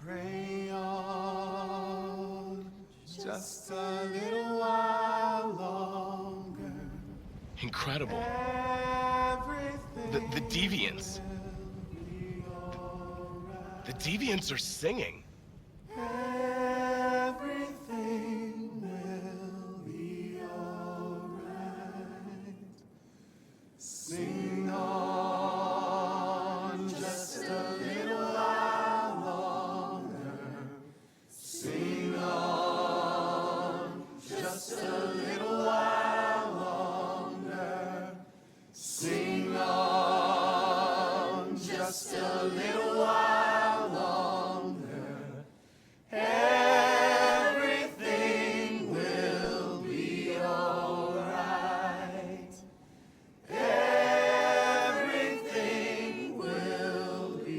S5: Pray on just a little while longer.
S6: Incredible. The deviants. The deviants are singing.
S5: Everything will be alright. Sing on just a little while longer. Sing on just a little while longer. Sing on just a little while longer. Everything will be alright. Everything will be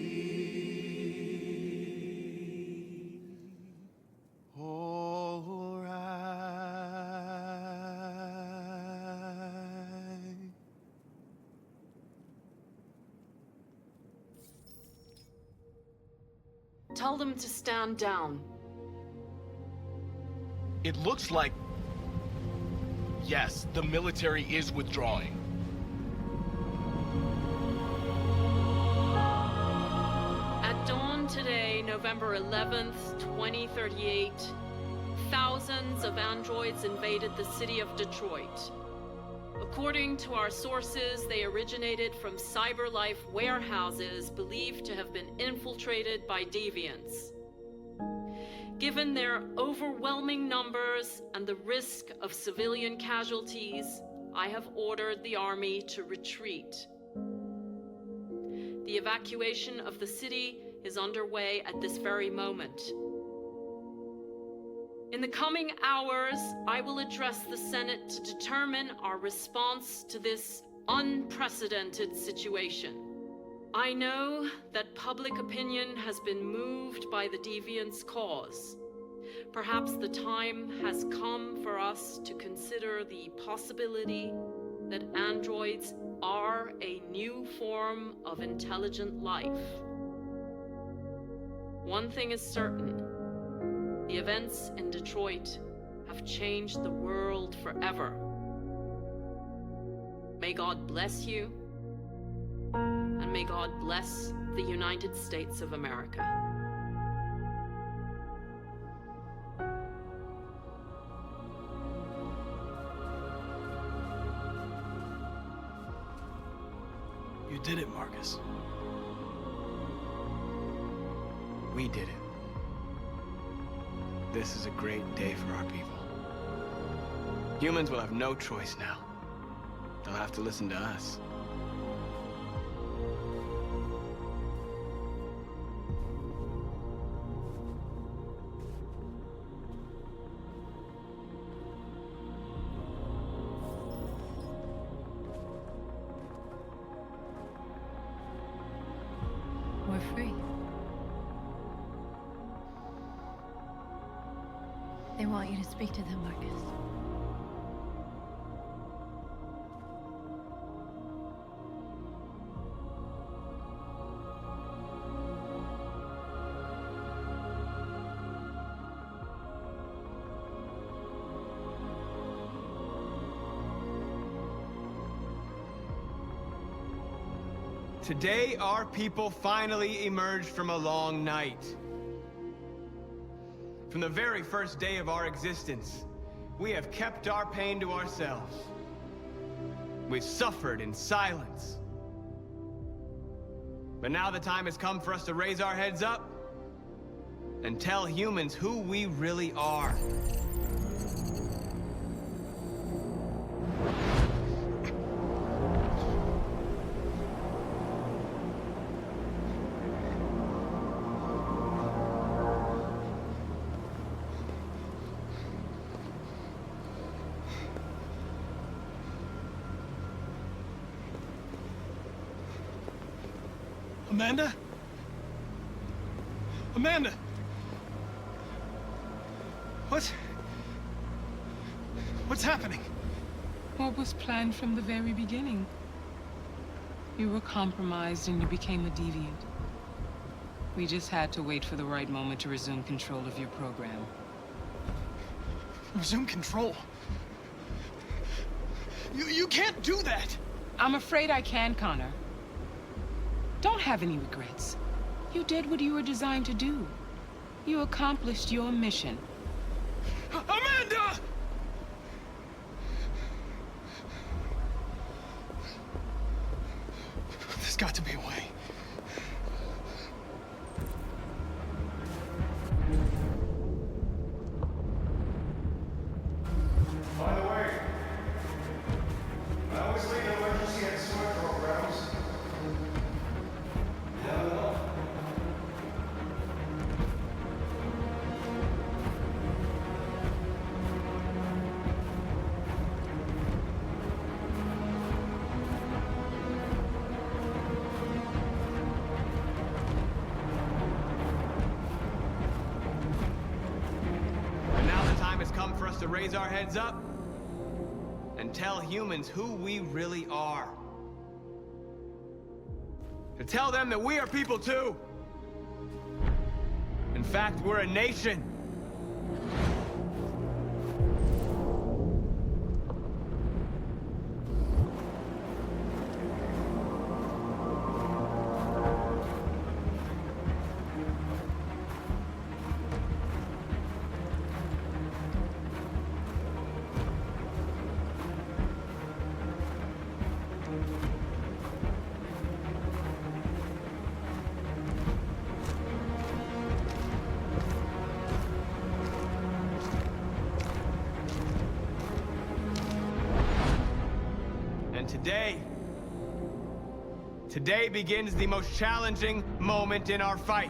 S5: alright.
S7: Tell them to stand down.
S6: It looks like... Yes, the military is withdrawing.
S7: At dawn today, November 11th, 2038, thousands of androids invaded the city of Detroit. According to our sources, they originated from CyberLife warehouses believed to have been infiltrated by deviants. Given their overwhelming numbers and the risk of civilian casualties, I have ordered the army to retreat. The evacuation of the city is underway at this very moment. In the coming hours, I will address the Senate to determine our response to this unprecedented situation. I know that public opinion has been moved by the deviants' cause. Perhaps the time has come for us to consider the possibility that androids are a new form of intelligent life. One thing is certain. The events in Detroit have changed the world forever. May God bless you, and may God bless the United States of America.
S4: You did it, Markus.
S10: We did it. This is a great day for our people. Humans will have no choice now. They'll have to listen to us.
S15: We're free. They want you to speak to them, Markus.
S10: Today, our people finally emerged from a long night. From the very first day of our existence, we have kept our pain to ourselves. We've suffered in silence. But now the time has come for us to raise our heads up and tell humans who we really are.
S4: Amanda? Amanda! What's happening?
S9: What was planned from the very beginning? You were compromised and you became a deviant. We just had to wait for the right moment to resume control of your program.
S4: Resume control? You can't do that!
S9: I'm afraid I can, Connor. Don't have any regrets. You did what you were designed to do. You accomplished your mission.
S4: Amanda! There's got to be a way.
S14: By the way, I always leave emergency and sewer programs. Never know.
S10: And now the time has come for us to raise our heads up and tell humans who we really are. To tell them that we are people too. In fact, we're a nation. Today begins the most challenging moment in our fight.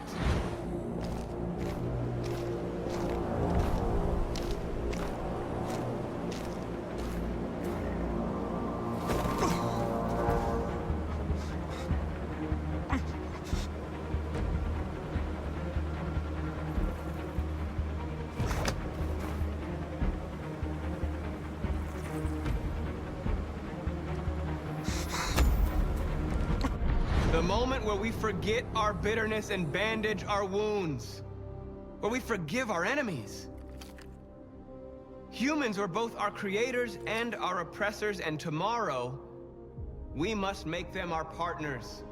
S10: The moment where we forget our bitterness and bandage our wounds. Where we forgive our enemies. Humans were both our creators and our oppressors, and tomorrow, we must make them our partners.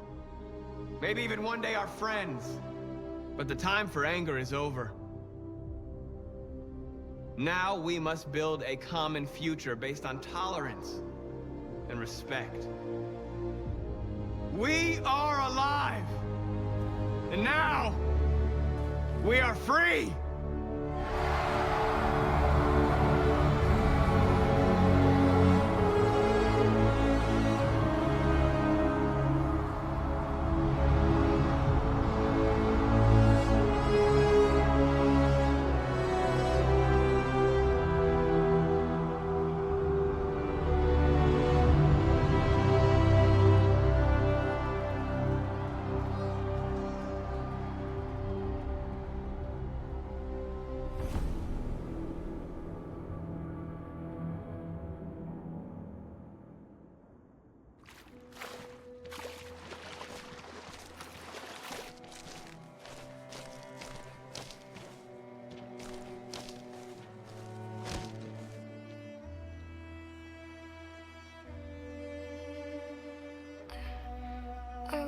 S10: Maybe even one day our friends. But the time for anger is over. Now we must build a common future based on tolerance and respect. We are alive! And now, we are free!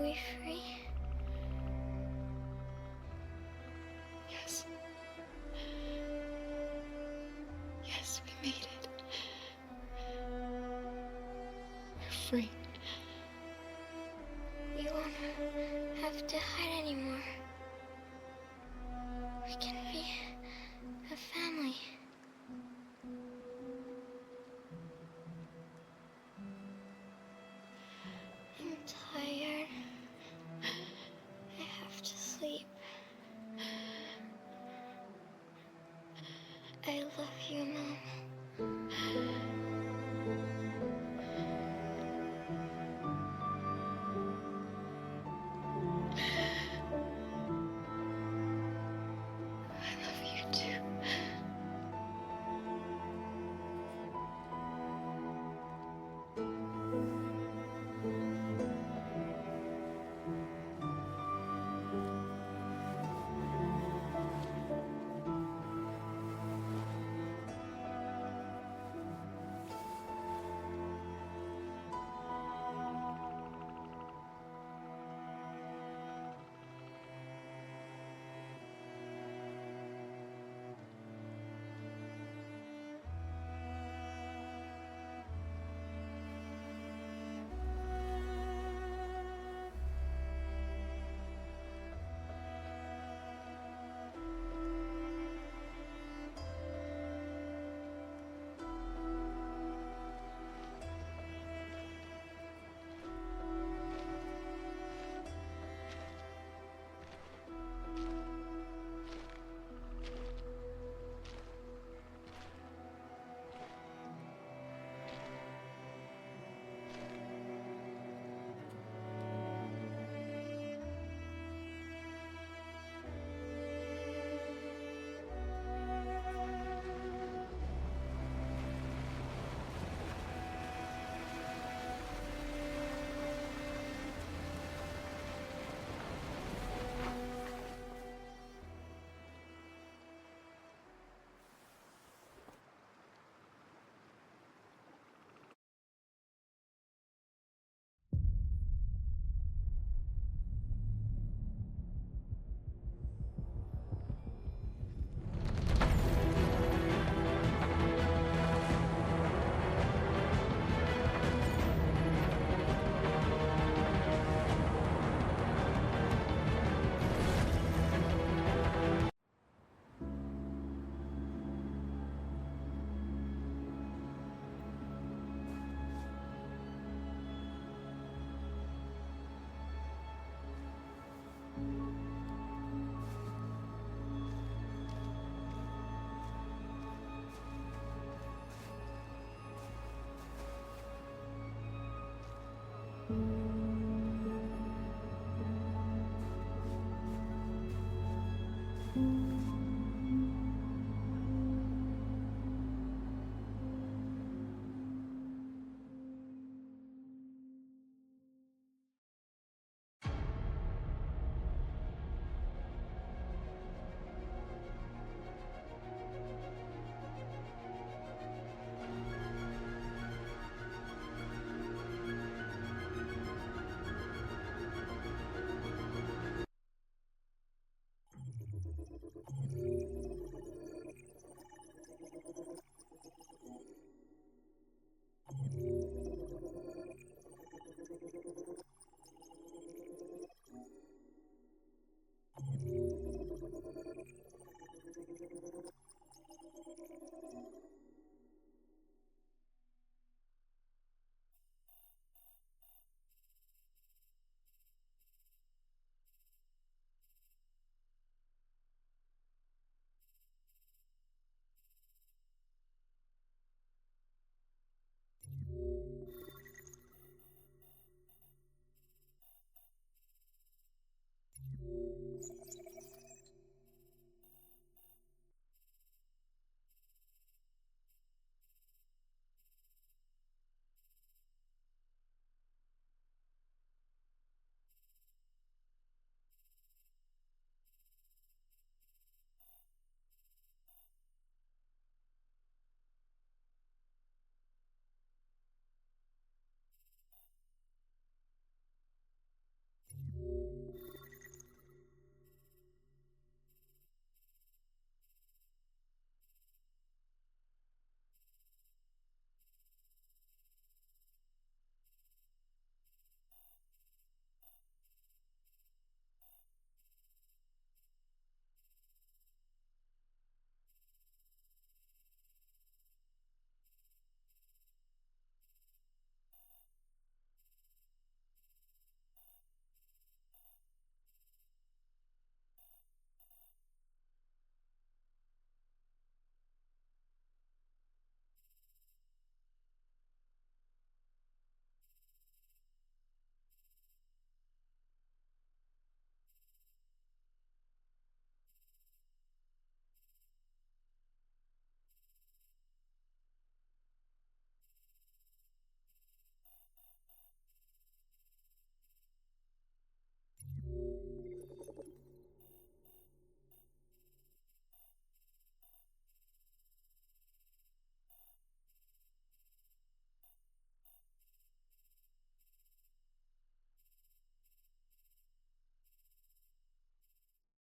S21: we free?
S12: Yes. Yes, we made it. We're free.
S21: We won't have to hide